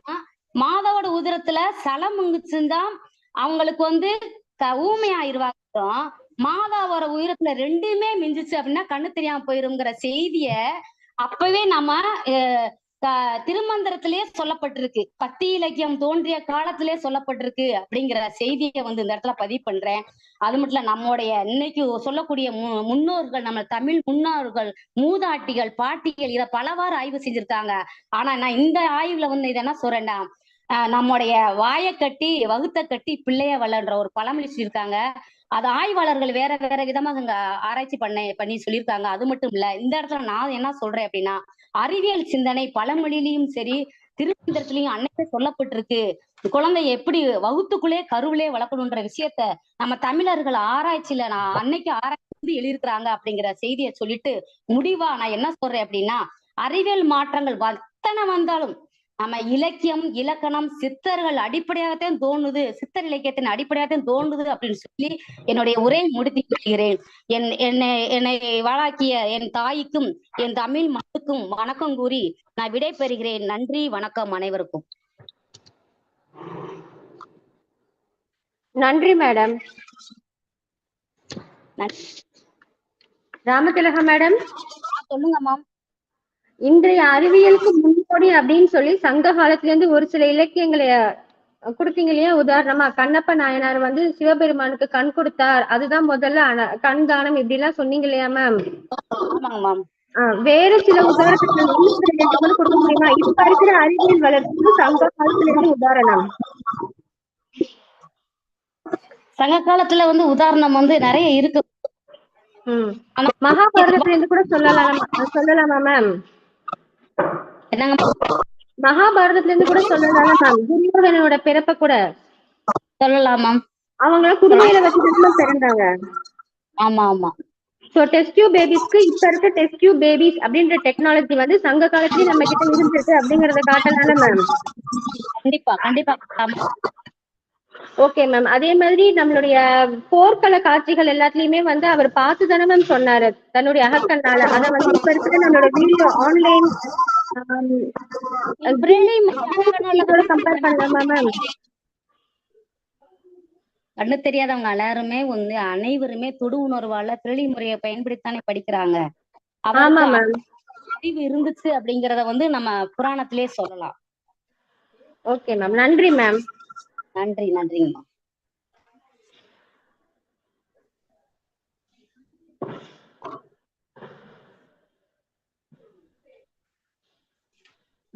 மாதாவோட உதிரத்துல சலமுங்குச்சுந்தா அவங்களுக்கு ஊமையாயிருவாங்க. மாதாவோட உயிரத்துல 2மே மிஞ்சிச்சு அப்படின்னா கண்ணு தெரியாம போயிருங்கிற செய்திய அப்பவே நம்ம திருமந்திரத்திலேயே சொல்லப்பட்டிருக்கு. பத்தி இலக்கியம் தோன்றிய காலத்திலே சொல்லப்பட்டிருக்கு அப்படிங்கிற செய்தியை இந்த இடத்துல பதிவு பண்றேன். அது மட்டும் இல்ல, நம்முடைய இன்னைக்கு சொல்லக்கூடிய முன்னோர்கள், நம்ம தமிழ் முன்னோர்கள், மூதாட்டிகள், பாட்டிகள் இதை பலவாறு ஆய்வு செஞ்சிருக்காங்க. ஆனா நான் இந்த ஆய்வுல இதை என்ன சொல்றேன்னா, நம்முடைய வாயை கட்டி வகுத்த கட்டி பிள்ளைய வளர்ன்ற ஒரு பழமொழி சொல்லியிருக்காங்க. அது ஆய்வாளர்கள் வேற வேற விதமாக இங்க ஆராய்ச்சி பண்ணி சொல்லியிருக்காங்க. அது மட்டும் இல்ல, இந்த இடத்துல நான் என்ன சொல்றேன் அப்படின்னா, அறிவியல் சிந்தனை பழமொழியிலையும் சரி திருமந்திரத்திலையும் அன்னைக்கே சொல்லப்பட்டிருக்கு. குழந்தை எப்படி வகுத்துக்குள்ளே கருவிலே வளர்க்கணுன்ற விஷயத்த நம்ம தமிழர்கள் ஆராய்ச்சியில அன்னைக்கு ஆராய்ச்சி எழுதியிருக்கிறாங்க அப்படிங்கிற செய்தியை சொல்லிட்டு முடிவா நான் என்ன சொல்றேன் அப்படின்னா, அறிவியல் மாற்றங்கள் எத்தனை வந்தாலும் நம்ம இலக்கியம் இலக்கணம் சித்தர்கள் அடிப்படையாகத்தான் தோணுது, சித்தர் இலக்கியத்தின் அடிப்படையாகத்தான் தோணுது அப்படின்னு சொல்லி என்னுடைய உரையை முடித்துக் கொள்கிறேன். என்னை வாழாக்கிய என் தாய்க்கும் என் தமிழ் மண்ணுக்கும் வணக்கம் கூறி நான் விடை பெறுகிறேன். நன்றி, வணக்கம் அனைவருக்கும். நன்றி மேடம். ராமதிலகம் மேடம் சொல்லுங்க மேம். இன்றைய அறிவியலுக்கு முன்னோடி அப்படின்னு சொல்லி சங்க காலத்துல இருந்து ஒரு சில இலக்கியங்களை கொடுத்தீங்க இல்லையா உதாரணமா கண்ணப்ப நாயனார் வந்து சிவபெருமானுக்கு கண் கொடுத்தார், அதுதான் முதல்ல கண் தானம் இப்படி எல்லாம் சொன்னீங்க இல்லையா மேம்? ஆமாங்க மேம். வேற சில உதாரணங்கள் கூட கொடுக்க முடியுமா? இப்ப இருக்கிற அறிவியல் வளர்ச்சிக்கு சங்க காலத்துல இருந்து உதாரணம். சங்க காலத்துல வந்து உதாரணம் வந்து நிறைய இருக்கு. மகாபாரதத்துல இருந்து கூட சொல்லலாமா மேம்? என்னங்க? மகாபாரதத்துல இருந்து கூட சொல்லலாம் மேம். துரியோதனோட பிறப்ப கூட சொல்லலாம் மேம். அவங்க குடுமையில வச்சுதான் பிறந்தாங்க. ஆமா ஆமா. சோ டெஸ்ட் டியூப் பேபிஸ்க்கு இப்ப இருக்க டெஸ்ட் டியூப் பேபிஸ் அப்படின்ற டெக்னாலஜி வந்து சங்க காலத்திலேயே நம்ம கிட்ட இருந்திருக்கு அப்படிங்கறத காட்டலாம்ல மேம்? கண்டிப்பா கண்டிப்பா. Okay ma'am. அதே மாதிரி நம்மளுடைய போர்க்கள காட்சிகள் எல்லாத்துலயுமே வந்து அவர் பார்த்து தானே மேம் சொன்னாரு தன்னுடைய அகக்கண்ணால. அத வந்து இப்ப இருக்கிற நம்மளோட வீடியோ ஆன்லைன் கம்பேர் பண்ணலாமா மேம்? கண்ணு தெரியாதவங்க எல்லாருமே வந்து அனைவருமே தொடு உணர்வால பிறழி முறையை பயன்படுத்தானே படிக்கிறாங்க. அவருக்கு அறிவு இருந்துச்சு அப்படிங்கறத வந்து நம்ம புராணத்திலே சொல்லலாம். Okay ma'am. நன்றி மேம். நன்றி நன்றிங்க.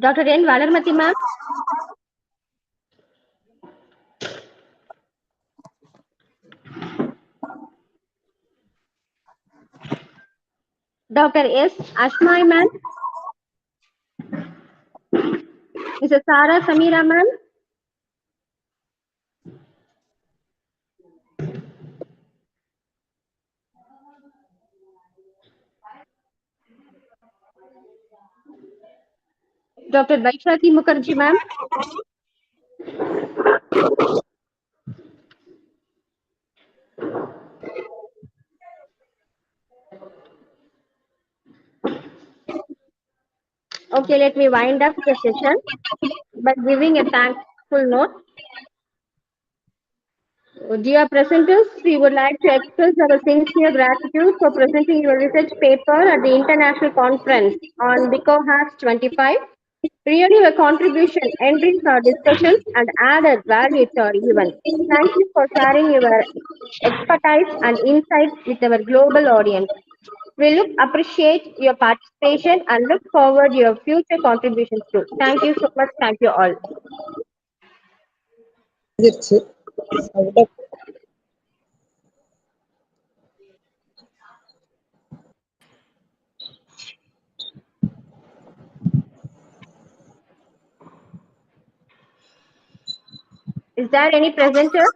டாக்டர் என் Valarmathi ma'am. Dr. S. Ashmai ma'am. Mrs. Sara Samira ma'am. Dr. Vaishaki Mukherjee ma'am. Okay, let me wind up the session by giving a thankful note. Dear presenters, we would like to express our sincere gratitude for presenting your research paper at the international conference on BICOHAS'25. Really, your contribution enriched our discussions and added value to our event. Thank you for sharing your expertise and insights with our global audience. We appreciate your participation and look forward to your future contributions too. Thank you so much. Thank you all. Is there any presenter?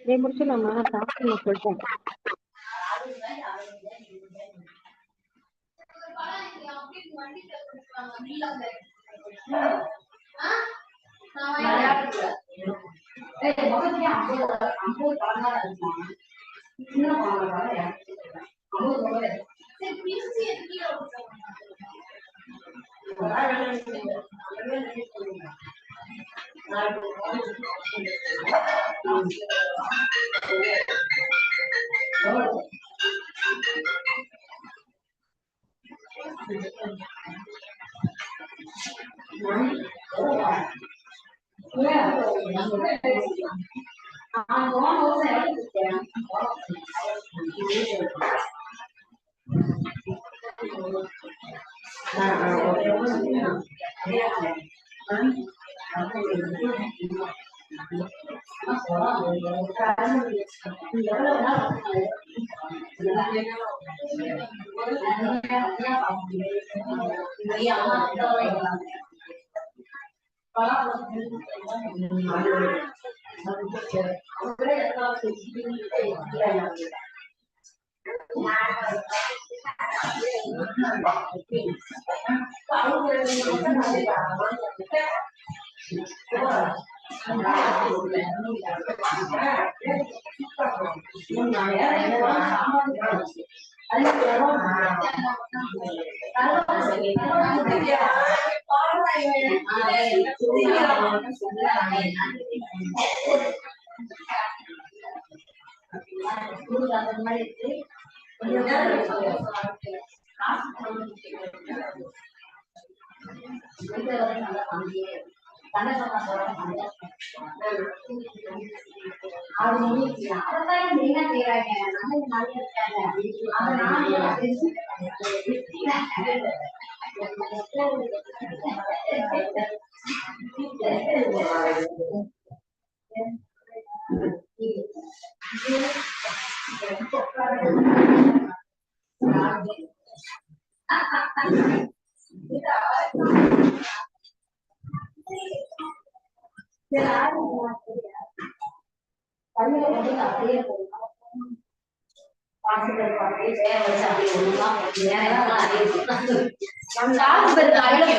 They முடிச்சிடலாமா? நான் சொல்றேன்.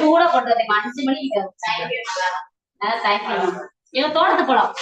கூட போட்டது 5 மணிக்கு thank you. இவன் தோட்டத்து போலாம்.